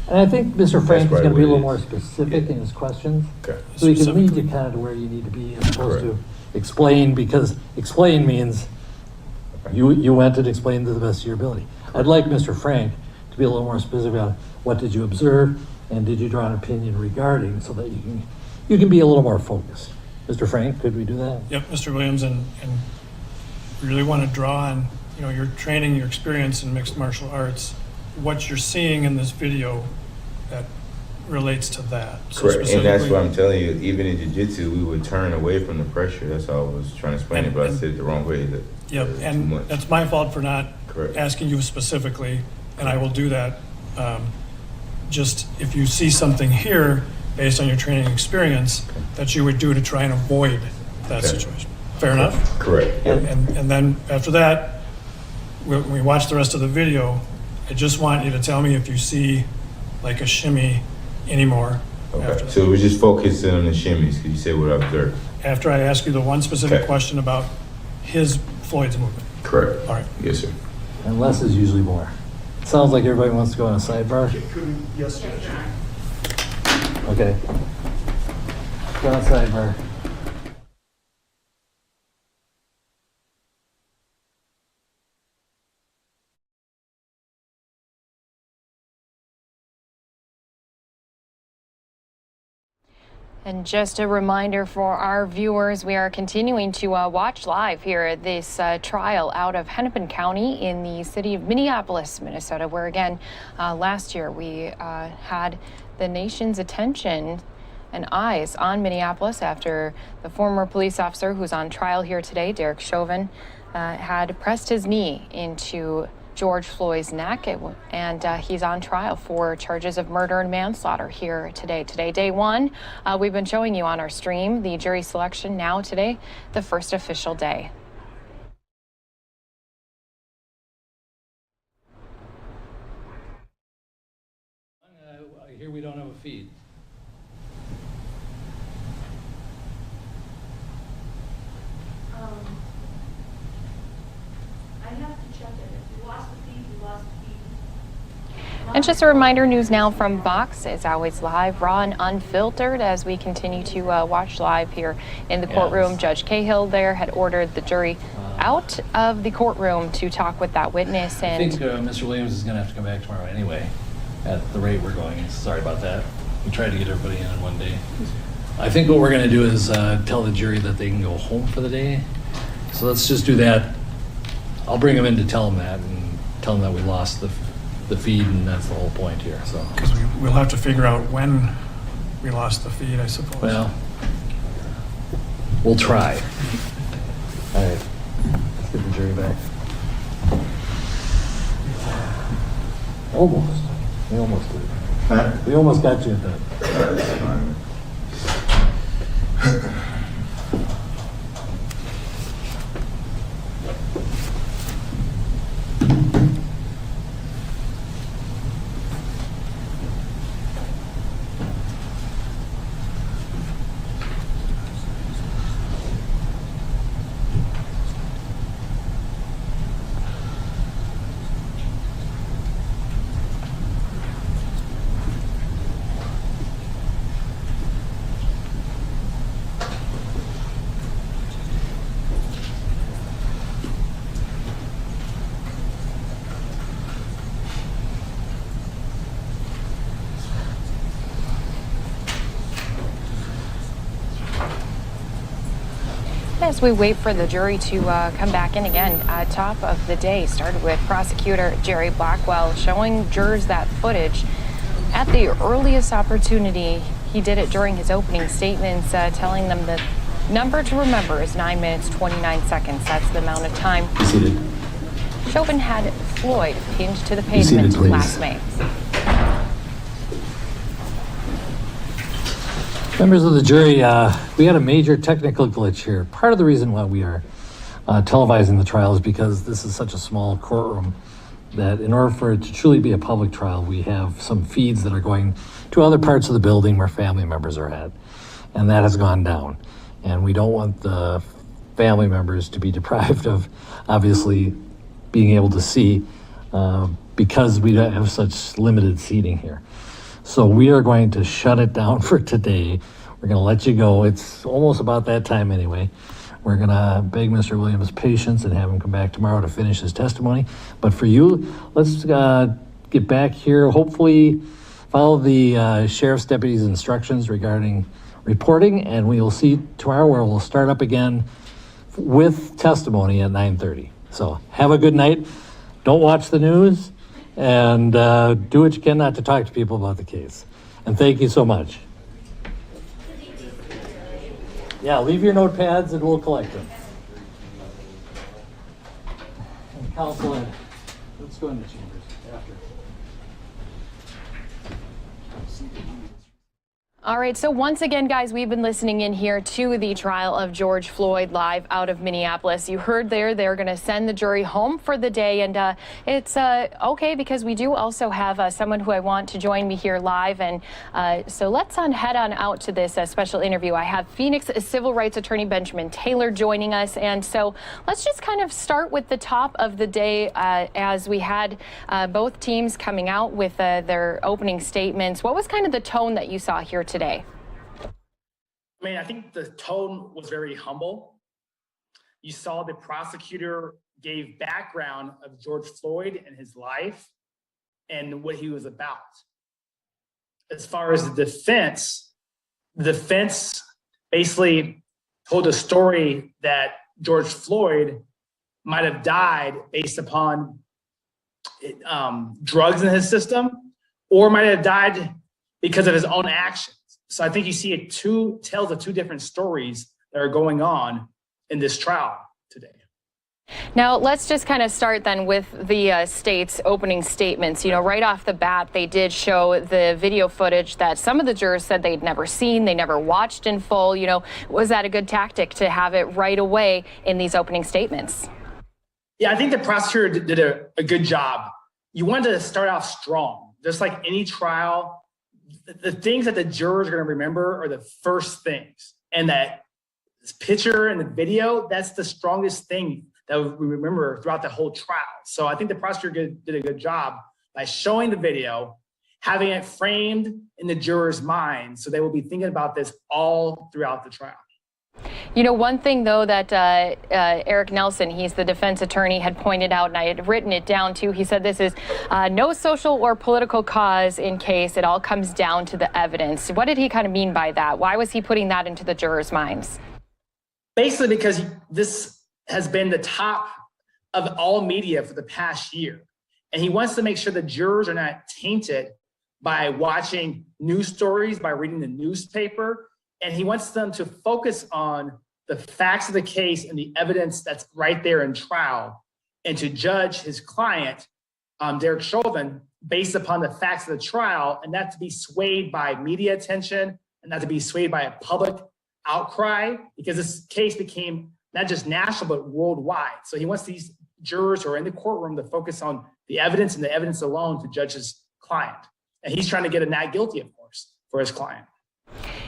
And I think Mr. Frank is going to be a little more it specific in his questions. Okay. So he can lead you kind of to where you need to be as opposed to explain, because explain means you went and explained to the best of your ability. I'd like Mr. Frank to be a little more specific on what did you observe and did you draw an opinion regarding, so that you can be a little more focused. Mr. Frank, could we do that? Yep, Mr. Williams, and we really want to draw on, your training, your experience in mixed martial arts, what you're seeing in this video that relates to that. So correct, and that's what I'm telling you. Even in jiu-jitsu, we would turn away from the pressure. That's how I was trying to explain it, but I said it the wrong way. Yep, and that's my fault for not asking you specifically, and I will do that. Just if you see something here based on your training experience that you would do to try and avoid that situation. Fair enough? Correct. And then after that, when we watch the rest of the video, I just want you to tell me if you see like a shimmy anymore. Okay, so we're just focusing on the shimmies, because you said what I observed. After I ask you the one specific question about Floyd's movement. Correct. All right. Yes, sir. And less is usually more. It sounds like everybody wants to go on a sidebar. Yes, Judge. Okay. Go on sidebar. And just a reminder for our viewers, we are continuing to watch live here at this trial out of Hennepin County in the city of Minneapolis, Minnesota, where again, last year we had the nation's attention and eyes on Minneapolis after the former police officer who's on trial here today, Derek Chauvin, had pressed his knee into George Floyd's neck, and he's on trial for charges of murder and manslaughter here today. Today, day one, we've been showing you on our stream the jury selection. Now today, the first official day. Here we don't have a feed. I have to check it. If you lost the feed, you lost the feed. And just a reminder, News Now from Vox is always live, raw and unfiltered, as we continue to watch live here in the courtroom. Judge Cahill there had ordered the jury out of the courtroom to talk with that witness. And I think Mr. Williams is going to have to come back tomorrow anyway, at the rate we're going. Sorry about that. We tried to get everybody in one day. I think what we're going to do is tell the jury that they can go home for the day. So let's just do that. I'll bring them in to tell them that, and tell them that we lost the feed, and that's the whole point here. So because we'll have to figure out when we lost the feed, I suppose. Well, we'll try. All right, let's get the jury back. Almost. We almost did. Huh? We almost got you at that. as we wait for the jury to come back in again, top of the day started with prosecutor Jerry Blackwell showing jurors that footage at the earliest opportunity. He did it during his opening statements, telling them the number to remember is 9 minutes, 29 seconds. That's the amount of time Seated. Chauvin had Floyd pinned to the pavement seated, last May. Members of the jury, we had a major technical glitch here. Part of the reason why we are televising the trial is because this is such a small courtroom that in order for it to truly be a public trial, we have some feeds that are going to other parts of the building where family members are at. And that has gone down. And we don't want the family members to be deprived of obviously being able to see because we don't have such limited seating here. So we are going to shut it down for today. We're going to let you go. It's almost about that time anyway. We're going to beg Mr. Williams' patience and have him come back tomorrow to finish his testimony. But for you, let's get back here. Hopefully follow the sheriff's deputy's instructions regarding reporting, and we will see tomorrow where we'll start up again with testimony at 9:30. So have a good night. Don't watch the news. And do what you can not to talk to people about the case. And thank you so much. Yeah, leave your notepads and we'll collect them. And counsel, let's go into chambers after. All right, so once again, guys, we've been listening in here to the trial of George Floyd live out of Minneapolis. You heard there, they're going to send the jury home for the day. And it's okay because we do also have someone who I want to join me here live. And so let's head on out to this special interview. I have Phoenix civil rights attorney Benjamin Taylor joining us. And so let's just kind of start with the top of the day as we had both teams coming out with their opening statements. What was kind of the tone that you saw here today? I mean, I think the tone was very humble. You saw the prosecutor gave background of George Floyd and his life and what he was about. As far as the defense basically told a story that George Floyd might have died based upon drugs in his system, or might have died because of his own actions. So I think you see tells of two different stories that are going on in this trial today. Now, let's just kind of start then with the state's opening statements. You know, right off the bat, they did show the video footage that some of the jurors said they'd never seen, they never watched in full. You know, was that a good tactic to have it right away in these opening statements? Yeah, I think the prosecutor did a good job. You wanted to start off strong, just like any trial. The things that the jurors are going to remember are the first things. And that picture and the video, that's the strongest thing that we remember throughout the whole trial. So I think the prosecutor did a good job by showing the video, having it framed in the jurors' minds. So they will be thinking about this all throughout the trial. You know, one thing, though, that Eric Nelson, he's the defense attorney, had pointed out, and I had written it down, too. He said this is no social or political cause in case. It all comes down to the evidence. What did he kind of mean by that? Why was he putting that into the jurors' minds? Basically, because this has been the top of all media for the past year. And he wants to make sure the jurors are not tainted by watching news stories, by reading the newspaper. And he wants them to focus on the facts of the case and the evidence that's right there in trial, and to judge his client, Derek Chauvin, based upon the facts of the trial, and not to be swayed by media attention and not to be swayed by a public outcry, because this case became not just national, but worldwide. So he wants these jurors who are in the courtroom to focus on the evidence and the evidence alone to judge his client. And he's trying to get a not guilty, of course, for his client.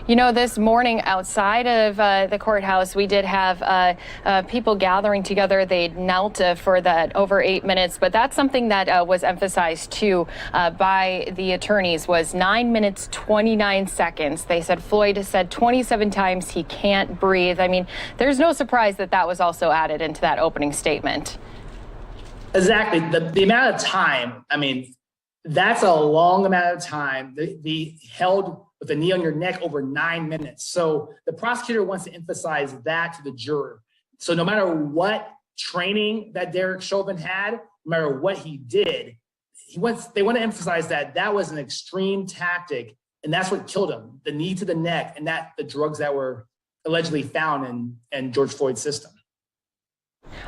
You know, this morning outside of the courthouse, we did have people gathering together. They knelt for that over 8 minutes. But that's something that was emphasized, too, by the attorneys was 9 minutes, 29 seconds. They said Floyd said 27 times he can't breathe. I mean, there's no surprise that that was also added into that opening statement. Exactly. The amount of time, I mean, that's a long amount of time. They held with a knee on your neck over 9 minutes. So the prosecutor wants to emphasize that to the juror, So no matter what training that Derek Chauvin had, no matter what he did, they want to emphasize that that was an extreme tactic, and that's what killed him, the knee to the neck, and that the drugs that were allegedly found in George Floyd's system.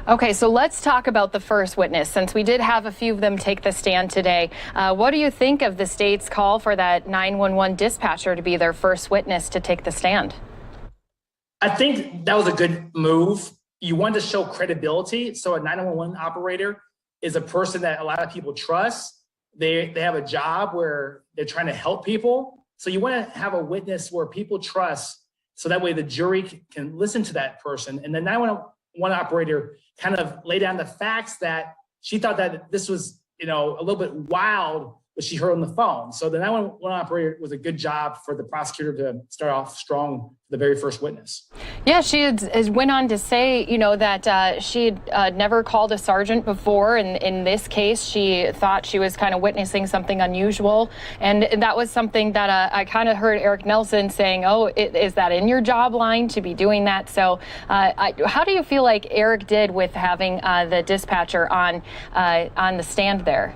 Okay, so let's talk about the first witness, since we did have a few of them take the stand today. What do you think of the state's call for that 911 dispatcher to be their first witness to take the stand? I think that was a good move. You want to show credibility. So a 911 operator is a person that a lot of people trust. They have a job where they're trying to help people. So you want to have a witness where people trust, so that way the jury can listen to that person. And the 911 operator kind of lay down the facts that she thought that this was, a little bit wild, what she heard on the phone. So the 911 operator was a good job for the prosecutor to start off strong, the very first witness. Yeah, she went on to say, that she had never called a sergeant before. And in this case, she thought she was kind of witnessing something unusual. And that was something that I kind of heard Eric Nelson saying, oh, is that in your job line to be doing that? So how do you feel like Eric did with having the dispatcher on the stand there?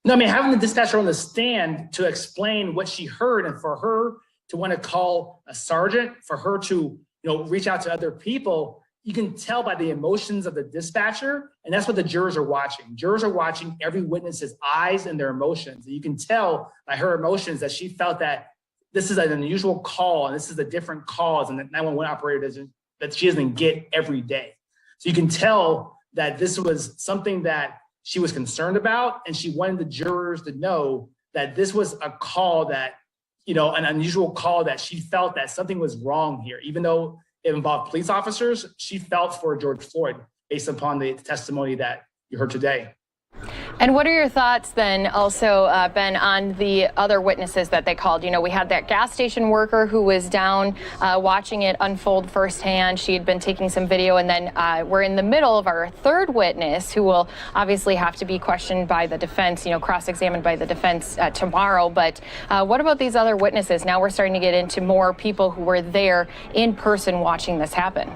No, having the dispatcher on the stand to explain what she heard, and for her to want to call a sergeant, for her to, reach out to other people, you can tell by the emotions of the dispatcher, and that's what the jurors are watching. Jurors are watching every witness's eyes and their emotions. And you can tell by her emotions that she felt that this is an unusual call, and this is a different cause, and the 911 operator that she doesn't get every day. So you can tell that this was something that she was concerned about, and she wanted the jurors to know that this was a call that, an unusual call, that she felt that something was wrong here. Even though it involved police officers, she felt for George Floyd based upon the testimony that you heard today. And what are your thoughts then also, Ben, on the other witnesses that they called? We had that gas station worker who was down watching it unfold firsthand. She had been taking some video, and then we're in the middle of our third witness, who will obviously have to be questioned by the defense, cross-examined by the defense tomorrow. But what about these other witnesses? Now we're starting to get into more people who were there in person watching this happen.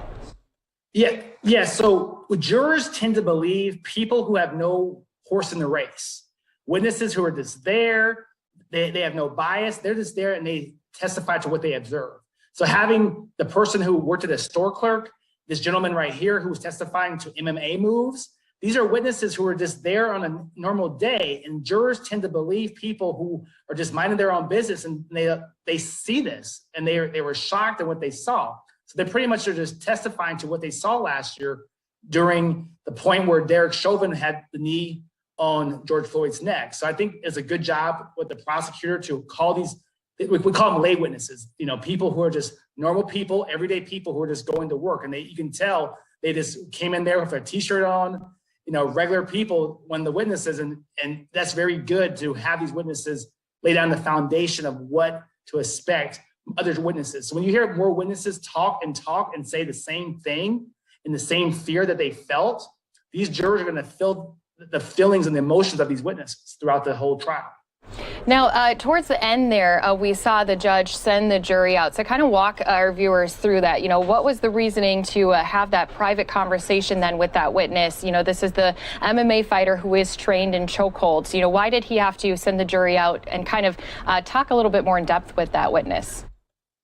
Yeah. So jurors tend to believe people who have no horse in the race. Witnesses who are just there, they have no bias, they're just there and they testify to what they observe. So having the person who worked at a store clerk, this gentleman right here who was testifying to MMA moves, these are witnesses who are just there on a normal day, and jurors tend to believe people who are just minding their own business, and they see this and they were shocked at what they saw. So they pretty much are just testifying to what they saw last year during the point where Derek Chauvin had the knee on George Floyd's neck. So I think it's a good job with the prosecutor to call these, we call them lay witnesses, people who are just normal people, everyday people who are just going to work. And you can tell they just came in there with a t-shirt on, regular people, when the witnesses, and that's very good to have these witnesses lay down the foundation of what to expect other witnesses. So when you hear more witnesses talk and say the same thing and the same fear that they felt, these jurors are going to feel the feelings and the emotions of these witnesses throughout the whole trial. Now, towards the end there, we saw the judge send the jury out. So kind of walk our viewers through that. What was the reasoning to have that private conversation then with that witness? This is the MMA fighter who is trained in chokeholds. Why did he have to send the jury out and kind of talk a little bit more in depth with that witness?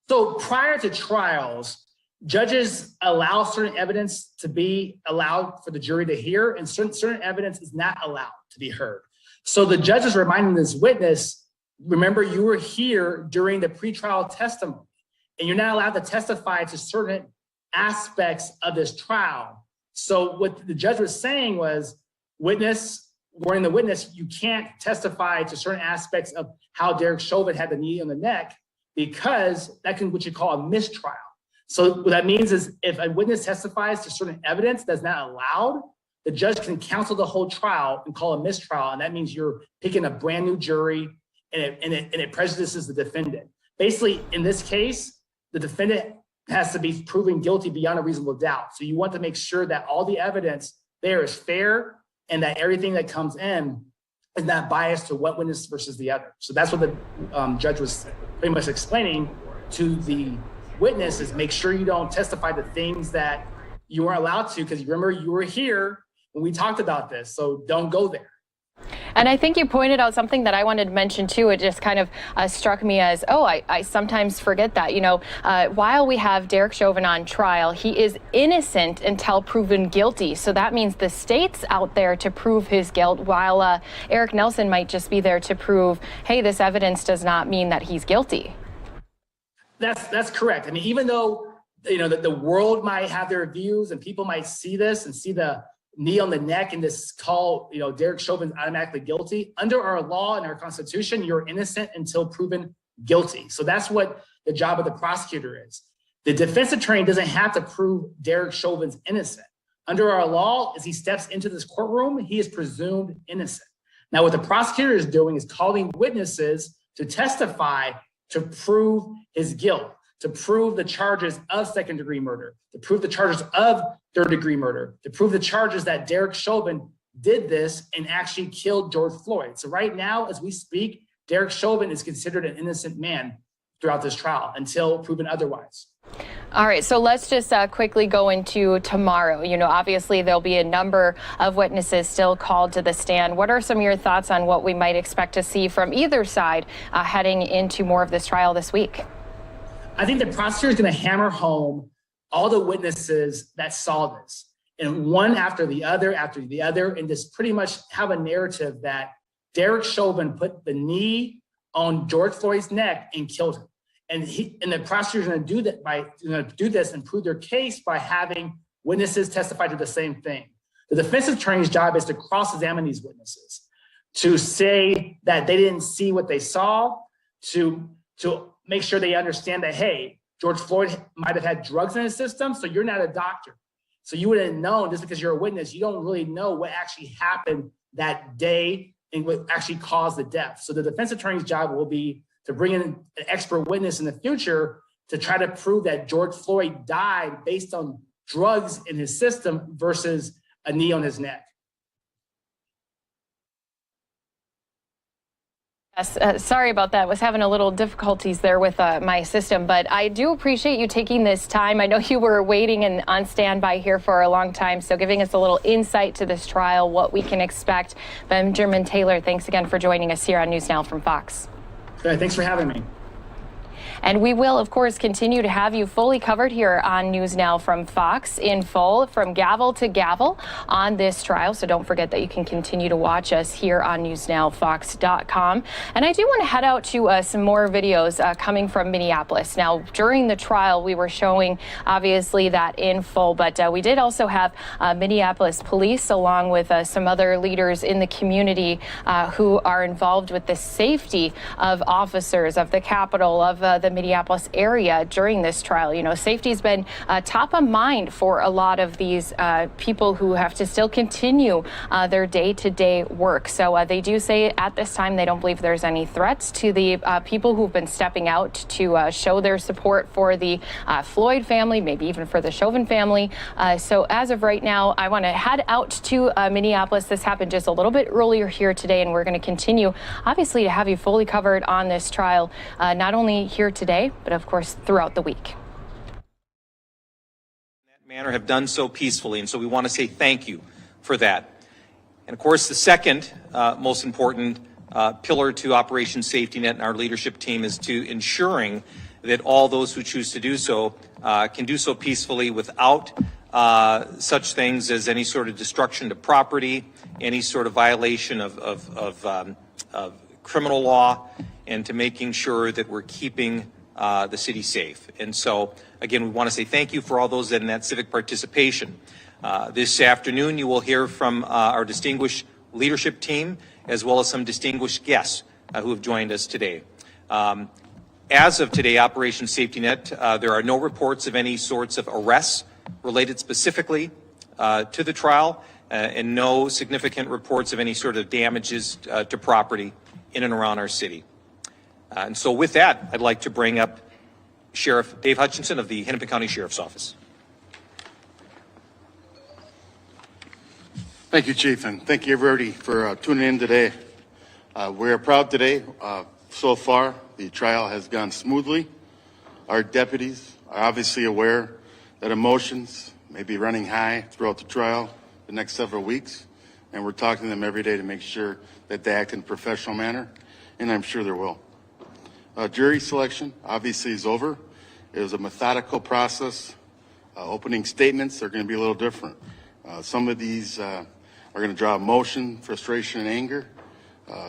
So prior to trials, judges allow certain evidence to be allowed for the jury to hear, and certain evidence is not allowed to be heard. So the judge is reminding this witness, remember, you were here during the pretrial testimony, and you're not allowed to testify to certain aspects of this trial. So what the judge was saying was, warning the witness, you can't testify to certain aspects of how Derek Chauvin had the knee on the neck, because that can what you call a mistrial. So what that means is if a witness testifies to certain evidence that's not allowed, the judge can cancel the whole trial and call a mistrial. And that means you're picking a brand new jury, and it prejudices the defendant. Basically, in this case, the defendant has to be proven guilty beyond a reasonable doubt. So you want to make sure that all the evidence there is fair, and that everything that comes in is not biased to one witness versus the other. So that's what the judge was pretty much explaining to the witness, is make sure you don't testify to things that You weren't allowed to, because remember, you were here when we talked about this, so don't go there. And I think you pointed out something that I wanted to mention too. It just kind of struck me as, oh, I sometimes forget that. You know, while we have Derek Chauvin on trial, he is innocent until proven guilty. So that means the state's out there to prove his guilt, while Eric Nelson might just be there to prove, hey, this evidence does not mean that he's guilty. That's correct. I mean, even though, you know, the world might have their views and people might see this and see the knee on the neck and this call, you know, Derek Chauvin automatically guilty. Under our law and our Constitution, you're innocent until proven guilty. So that's what the job of the prosecutor is. The defense attorney doesn't have to prove Derek Chauvin's innocent. Under our law, as he steps into this courtroom, he is presumed innocent. Now, what the prosecutor is doing is calling witnesses to testify to prove his guilt, to prove the charges of second-degree murder, to prove the charges of third-degree murder, to prove the charges that Derek Chauvin did this and actually killed George Floyd. So right now, as we speak, Derek Chauvin is considered an innocent man throughout this trial until proven otherwise. All right, so let's just quickly go into tomorrow. You know, obviously there'll be a number of witnesses still called to the stand. What are some of your thoughts on what we might expect to see from either side heading into more of this trial this week? I think the prosecutor is going to hammer home all the witnesses that saw this, and one after the other, and just pretty much have a narrative that Derek Chauvin put the knee on George Floyd's neck and killed him. And the prosecutor is going to do that by do this and prove their case by having witnesses testify to the same thing. The defense attorney's job is to cross-examine these witnesses, to say that they didn't see what they saw, to make sure they understand that, hey, George Floyd might have had drugs in his system, so you're not a doctor. So you wouldn't know, just because you're a witness, you don't really know what actually happened that day and what actually caused the death. So the defense attorney's job will be to bring in an expert witness in the future to try to prove that George Floyd died based on drugs in his system versus a knee on his neck. Yes, sorry about that. I was having a little difficulties there with my system, but I do appreciate you taking this time. I know you were waiting and on standby here for a long time, so giving us a little insight to this trial, what we can expect. Benjamin Taylor, thanks again for joining us here on News Now from Fox. Good, thanks for having me. And we will, of course, continue to have you fully covered here on News Now from Fox in full, from gavel to gavel on this trial. So don't forget that you can continue to watch us here on NewsNowFox.com. And I do want to head out to some more videos coming from Minneapolis. Now, during the trial, we were showing, obviously, that in full, but we did also have Minneapolis police, along with some other leaders in the community who are involved with the safety of officers of the Capitol, of the Minneapolis area during this trial. You know, safety's been top of mind for a lot of these people who have to still continue their day-to-day work. So they do say at this time they don't believe there's any threats to the people who've been stepping out to show their support for the Floyd family, maybe even for the Chauvin family. So as of right now, I want to head out to Minneapolis. This happened just a little bit earlier here today, and we're going to continue, obviously, to have you fully covered on this trial, not only here today, but of course throughout the week. In that manner have done so peacefully, and so we want to say thank you for that. And of course, the second most important pillar to Operation Safety Net and our leadership team is to ensuring that all those who choose to do so can do so peacefully without such things as any sort of destruction to property, any sort of violation of criminal law, and to making sure that we're keeping the city safe. And so, again, we want to say thank you for all those in that civic participation. This afternoon, you will hear from our distinguished leadership team, as well as some distinguished guests who have joined us today. As of today, Operation Safety Net, there are no reports of any sorts of arrests related specifically to the trial, and no significant reports of any sort of damages to property in and around our city. And so with that, I'd like to bring up Sheriff Dave Hutchinson of the Hennepin County Sheriff's Office. Thank you, Chief, and thank you, everybody, for tuning in today. We are proud today. So far, the trial has gone smoothly. Our deputies are obviously aware that emotions may be running high throughout the trial the next several weeks, and we're talking to them every day to make sure that they act in a professional manner, and I'm sure they will. Jury selection obviously is over. It was a methodical process. Opening statements are going to be a little different. Some of these are going to draw emotion, frustration, and anger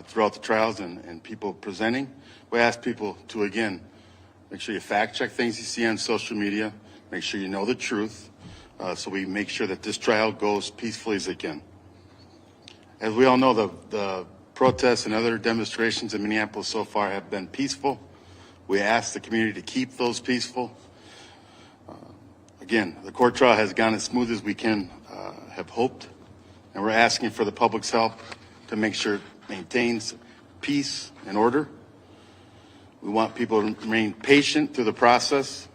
throughout the trials and people presenting. We ask people to, again, make sure you fact check things you see on social media, make sure you know the truth, so we make sure that this trial goes peacefully as it can. As we all know, the protests and other demonstrations in Minneapolis so far have been peaceful. We ask the community to keep those peaceful. Again, the court trial has gone as smooth as we can have hoped, and we're asking for the public's help to make sure it maintains peace and order. We want people to remain patient through the process.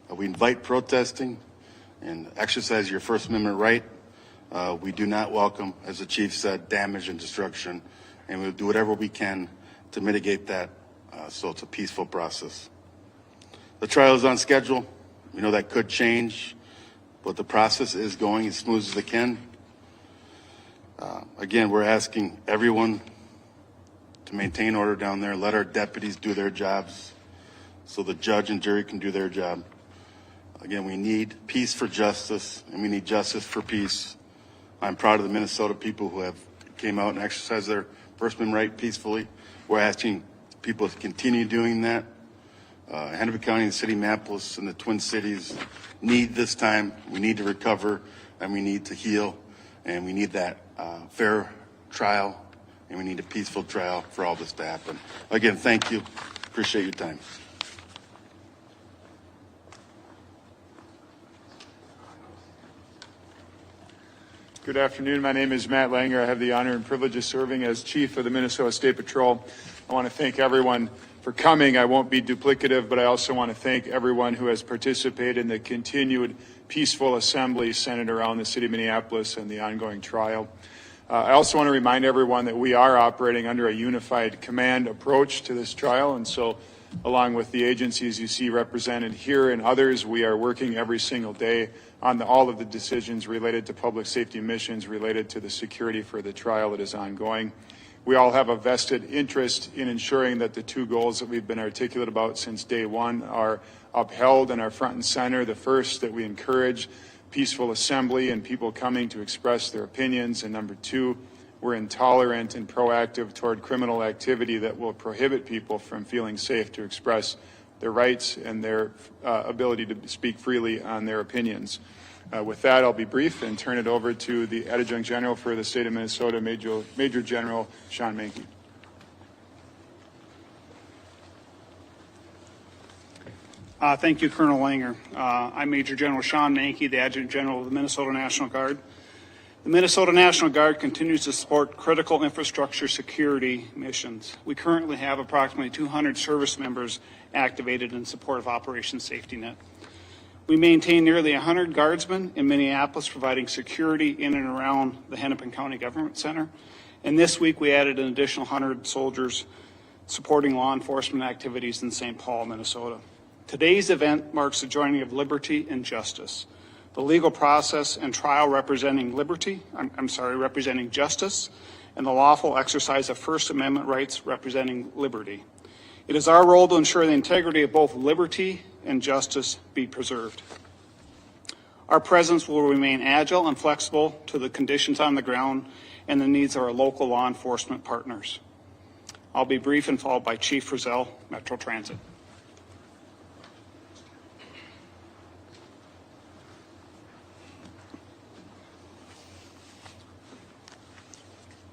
We invite protesting and exercise your First Amendment right. We do not welcome, as the chief said, damage and destruction, and we'll do whatever we can to mitigate that so it's a peaceful process. The trial is on schedule. We know that could change, but the process is going as smooth as it can. Again, we're asking everyone to maintain order down there, let our deputies do their jobs so the judge and jury can do their job. Again, we need peace for justice, and we need justice for peace. I'm proud of the Minnesota people who have came out and exercised their First Amendment right peacefully. We're asking people to continue doing that. Hennepin County, the city of Minneapolis, and the Twin Cities need this time. We need to recover, and we need to heal, and we need that fair trial, and we need a peaceful trial for all this to happen. Again, thank you. Appreciate your time. Good afternoon. My name is Matt Langer. I have the honor and privilege of serving as Chief of the Minnesota State Patrol. I want to thank everyone for coming. I won't be duplicative, but I also want to thank everyone who has participated in the continued peaceful assembly centered around the city of Minneapolis and the ongoing trial. I also want to remind everyone that we are operating under a unified command approach to this trial, and so along with the agencies you see represented here and others, we are working every single day on all of the decisions related to public safety missions, related to the security for the trial that is ongoing. We all have a vested interest in ensuring that the two goals that we've been articulate about since day one are upheld and are front and center. The first, that we encourage peaceful assembly and people coming to express their opinions. And number two, we're intolerant and proactive toward criminal activity that will prohibit people from feeling safe to express their rights and their ability to speak freely on their opinions. With that, I'll be brief and turn it over to the Adjutant General for the state of Minnesota, Major General Sean Mankey. Thank you, Colonel Langer. I'm Major General Sean Mankey, the Adjutant General of the Minnesota National Guard. The Minnesota National Guard continues to support critical infrastructure security missions. We currently have approximately 200 service members activated in support of Operation Safety Net. We maintain nearly 100 guardsmen in Minneapolis providing security in and around the Hennepin County Government Center. And this week we added an additional 100 soldiers supporting law enforcement activities in St. Paul, Minnesota. Today's event marks the joining of liberty and justice. The legal process and trial representing representing justice, and the lawful exercise of First Amendment rights representing liberty. It is our role to ensure the integrity of both liberty and justice be preserved. Our presence will remain agile and flexible to the conditions on the ground and the needs of our local law enforcement partners. I'll be brief and followed by Chief Frizzell, Metro Transit.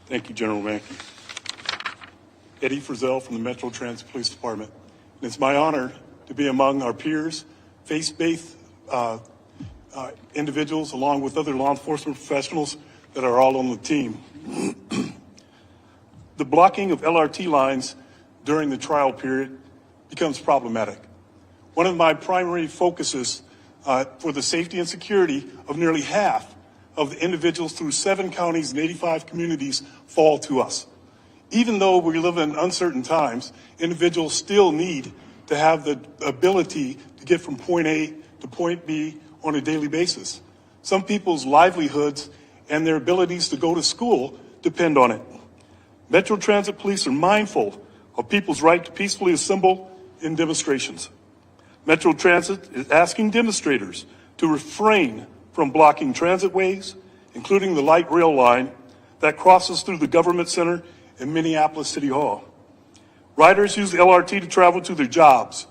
Thank you, General Mankey. Eddie Frizzell from the Metro Transit Police Department. And it's my honor to be among our peers, faith-based individuals, along with other law enforcement professionals that are all on the team. The blocking of LRT lines during the trial period becomes problematic. One of my primary focuses for the safety and security of nearly half of the individuals through 7 counties and 85 communities fall to us. Even though we live in uncertain times, individuals still need to have the ability to get from point A to point B on a daily basis. Some people's livelihoods and their abilities to go to school depend on it. Metro Transit Police are mindful of people's right to peacefully assemble in demonstrations. Metro Transit is asking demonstrators to refrain from blocking transitways, including the light rail line that crosses through the government center in Minneapolis City Hall. Riders use the LRT to travel to their jobs,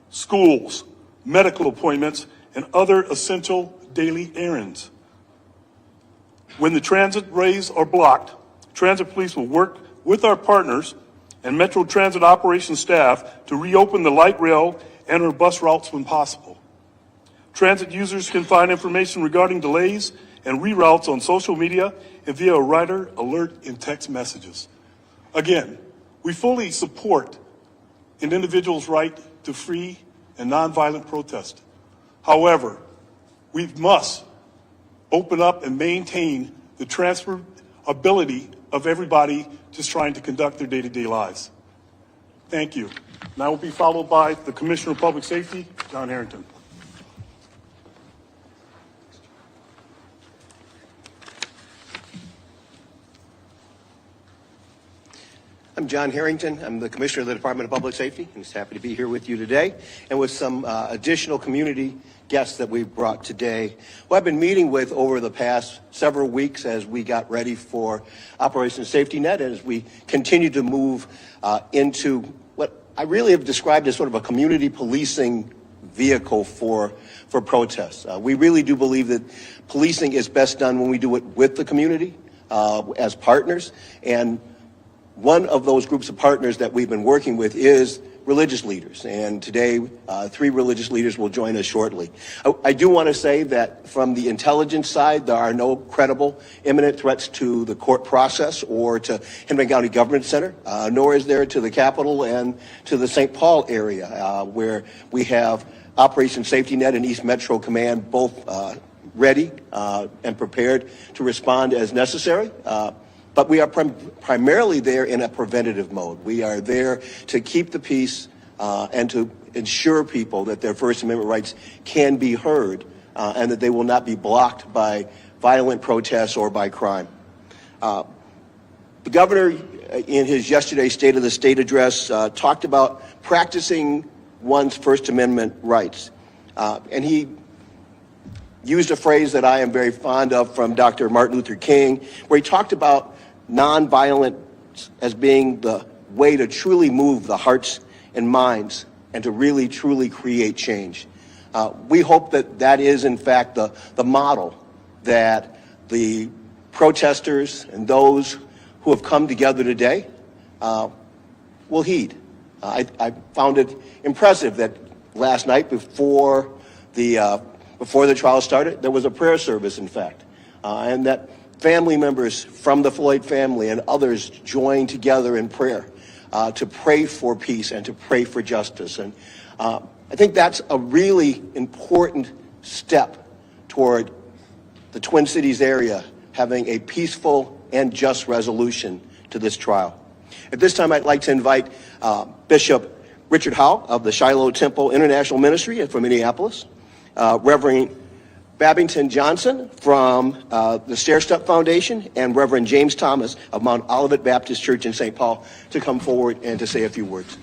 schools, medical appointments, and other essential daily errands. When the transit ways are blocked, Transit Police will work with our partners and Metro Transit operations staff to reopen the light rail and our bus routes when possible. Transit users can find information regarding delays and reroutes on social media and via a rider alert and text messages. Again, we fully support an individual's right to free and nonviolent protest. However, we must open up and maintain the transferability of everybody just trying to conduct their day-to-day lives. Thank you. Now will be followed by the Commissioner of Public Safety, John Harrington. I'm John Harrington. I'm the Commissioner of the Department of Public Safety. I'm just happy to be here with you today and with some additional community guests that we've brought today, who I've been meeting with over the past several weeks as we got ready for Operation Safety Net, as we continue to move into what I really have described as sort of a community policing vehicle for protests. We really do believe that policing is best done when we do it with the community as partners, and one of those groups of partners that we've been working with is religious leaders, and today 3 religious leaders will join us shortly. I do want to say that from the intelligence side, there are no credible imminent threats to the court process or to Hennepin County Government Center, nor is there to the Capitol and to the St. Paul area, where we have Operation Safety Net and East Metro Command both ready and prepared to respond as necessary. But we are primarily there in a preventative mode. We are there to keep the peace and to ensure people that their First Amendment rights can be heard and that they will not be blocked by violent protests or by crime. The governor, in his yesterday's State of the State address, talked about practicing one's First Amendment rights. And he used a phrase that I am very fond of from Dr. Martin Luther King, where he talked about nonviolence as being the way to truly move the hearts and minds and to really, truly create change. We hope that that is, in fact, the model that the protesters and those who have come together today will heed. I found it impressive that last night before the trial started, there was a prayer service, in fact, and that family members from the Floyd family and others joined together in prayer to pray for peace and to pray for justice. And I think that's a really important step toward the Twin Cities area having a peaceful and just resolution to this trial. At this time, I'd like to invite Bishop Richard Howe of the Shiloh Temple International Ministry from Minneapolis, Reverend Babington Johnson from the Stair Step Foundation, and Reverend James Thomas of Mount Olivet Baptist Church in St. Paul to come forward and to say a few words.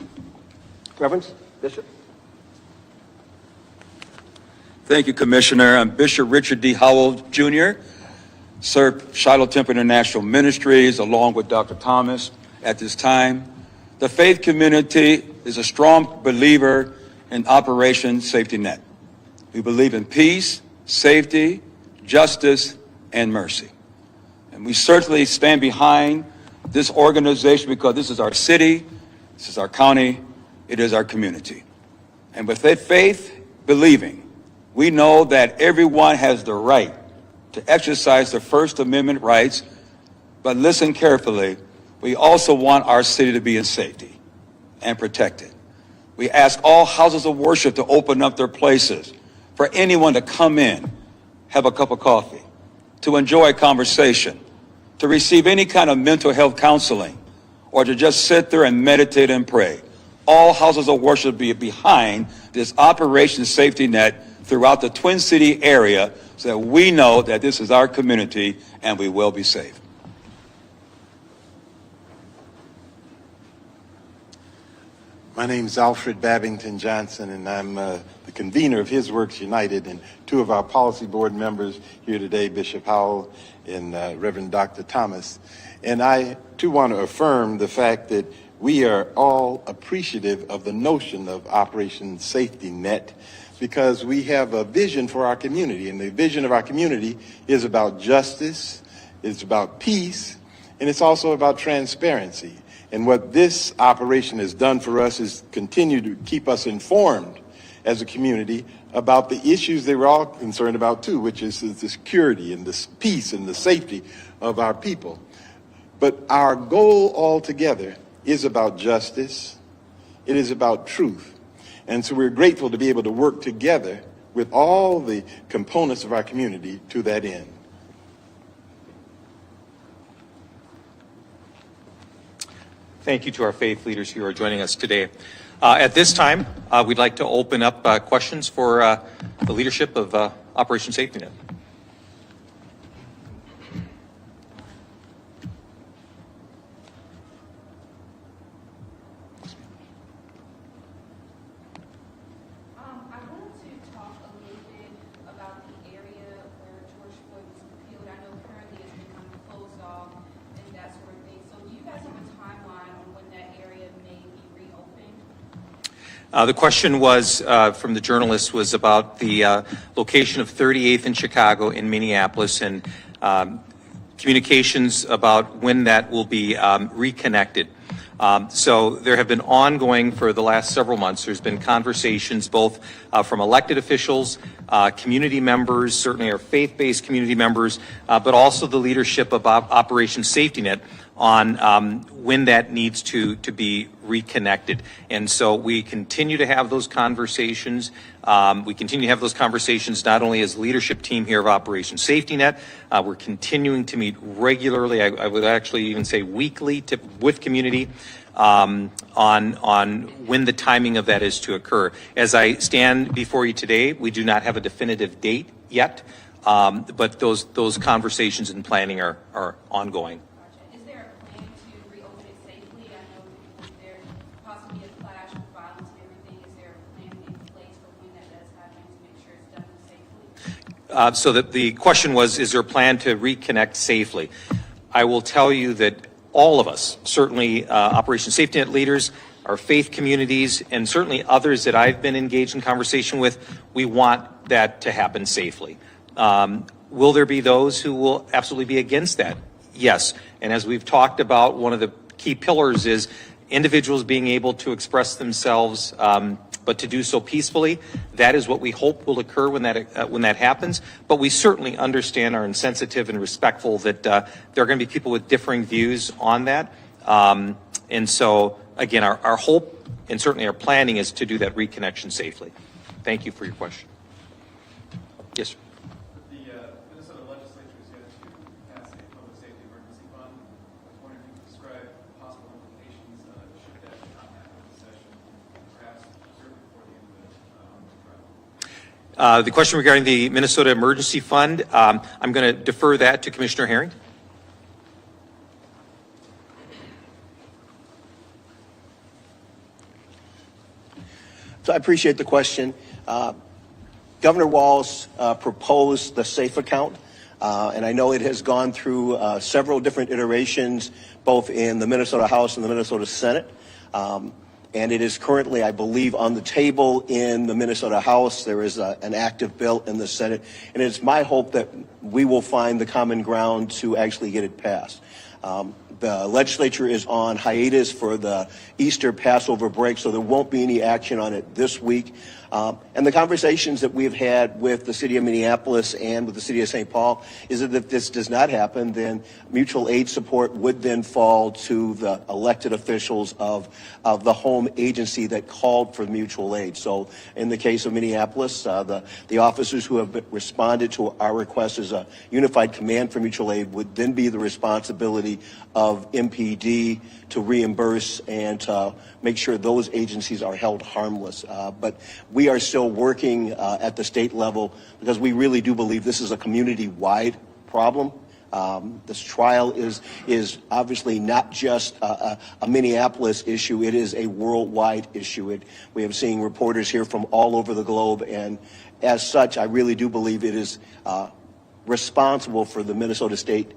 Reverends, Bishop. Thank you, Commissioner. I'm Bishop Richard D. Howell, Jr., served Shiloh Temple International Ministries along with Dr. Thomas at this time. The faith community is a strong believer in Operation Safety Net. We believe in peace, safety, justice, and mercy. And we certainly stand behind this organization because this is our city, this is our county, it is our community. And with that faith, believing, we know that everyone has the right to exercise their First Amendment rights, but listen carefully, we also want our city to be in safety and protected. We ask all houses of worship to open up their places for anyone to come in, have a cup of coffee, to enjoy a conversation, to receive any kind of mental health counseling, or to just sit there and meditate and pray. All houses of worship be behind this Operation Safety Net throughout the Twin City area so that we know that this is our community and we will be safe. My name is Alfred Babington Johnson, and I'm the convener of His Works United, and two of our policy board members here today, Bishop Howell and Reverend Dr. Thomas. And I, too, want to affirm the fact that we are all appreciative of the notion of Operation Safety Net, because we have a vision for our community, and the vision of our community is about justice, it's about peace, and it's also about transparency. And what this operation has done for us is continue to keep us informed as a community about the issues that we're all concerned about too, which is the security and the peace and the safety of our people. But our goal altogether is about justice. It is about truth. And so we're grateful to be able to work together with all the components of our community to that end. Thank you to our faith leaders who are joining us today. At this time, we'd like to open up questions for the leadership of Operation Safety Net. I wanted to talk a little bit about the area where George Floyd was killed. I know currently it's becoming closed off and that sort of thing. So do you guys have a timeline on when that area may be reopened? The question was from the journalist was about the location of 38th in Chicago in Minneapolis and communications about when that will be reconnected. So there have been ongoing for the last several months. There's been conversations both from elected officials, community members, certainly our faith-based community members, but also the leadership of Operation Safety Net on when that needs to be reconnected. And so we continue to have those conversations. We continue to have those conversations not only as leadership team here of Operation Safety Net, we're continuing to meet regularly, I would actually even say weekly with community on when the timing of that is to occur. As I stand before you today, we do not have a definitive date yet, but those conversations and planning are ongoing. So that the question was, is there a plan to reconnect safely? I will tell you that all of us, certainly Operation Safety Net leaders, our faith communities, and certainly others that I've been engaged in conversation with, we want that to happen safely. Will there be those who will absolutely be against that? Yes. And as we've talked about, one of the key pillars is individuals being able to express themselves, but to do so peacefully. That is what we hope will occur when that happens. But we certainly understand, are insensitive and respectful that there are going to be people with differing views on that. And so, again, our hope and certainly our planning is to do that reconnection safely. Thank you for your question. Yes, sir. The Minnesota legislature is yet to pass a public safety emergency fund. I was wondering if you could describe possible implications should that not happen in session, perhaps certainly before the end of the trial. The question regarding the Minnesota Emergency Fund, I'm going to defer that to Commissioner Herring. So I appreciate the question. Governor Walz proposed the SAFE account, and I know it has gone through several different iterations, both in the Minnesota House and the Minnesota Senate. And it is currently, I believe, on the table in the Minnesota House. There is an active bill in the Senate. And it's my hope that we will find the common ground to actually get it passed. The legislature is on hiatus for the Easter Passover break, so there won't be any action on it this week. And the conversations that we've had with the city of Minneapolis and with the city of St. Paul is that if this does not happen, then mutual aid support would then fall to the elected officials of the home agency that called for mutual aid. So in the case of Minneapolis, the officers who have responded to our request as a unified command for mutual aid would then be the responsibility of MPD to reimburse and to make sure those agencies are held harmless. But we we are still working at the state level because we really do believe this is a community-wide problem. This trial is obviously not just a Minneapolis issue. It is a worldwide issue. We have seen reporters here from all over the globe, and as such, I really do believe it is responsible for the Minnesota State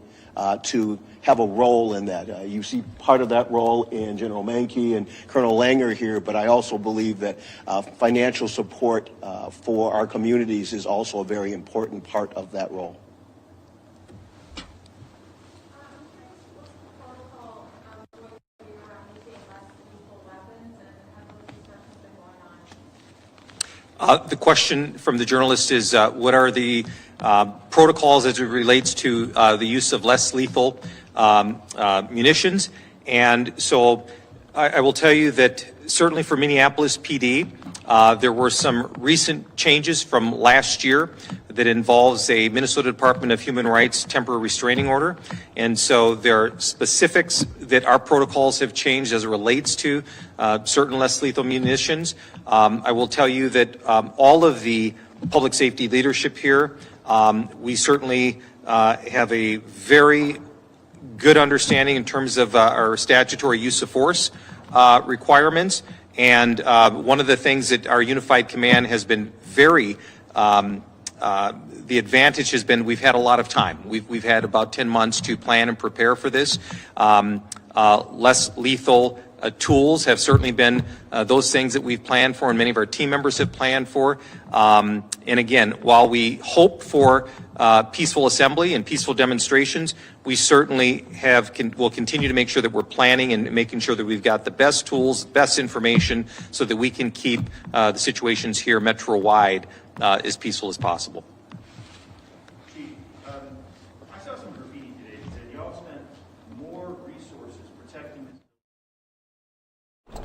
to have a role in that. You see part of that role in General Mankey and Colonel Langer here, but I also believe that financial support for our communities is also a very important part of that role. The question from the journalist is, what are the protocols as it relates to the use of less lethal munitions? And so I will tell you that certainly for Minneapolis PD, there were some recent changes from last year that involves a Minnesota Department of Human Rights temporary restraining order. And so there are specifics that our protocols have changed as it relates to certain less lethal munitions. I will tell you that all of the public safety leadership here, we certainly have a very good understanding in terms of our statutory use of force requirements. And one of the things that our unified command has been very the advantage has been we've had a lot of time. We've had about 10 months to plan and prepare for this. Less lethal tools have certainly been those things that we've planned for and many of our team members have planned for. And again, while we hope for peaceful assembly and peaceful demonstrations, we certainly will continue to make sure that we're planning and making sure that we've got the best tools, best information so that we can keep the situations here metro-wide as peaceful as possible. Chief, I saw some graffiti today that said y'all spent more resources protecting this.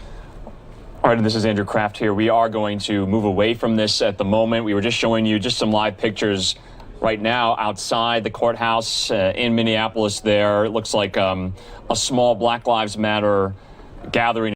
All right, this is Andrew Kraft here. We are going to move away from this at the moment. We were just showing you just some live pictures right now outside the courthouse in Minneapolis there. It looks like a small Black Lives Matter gathering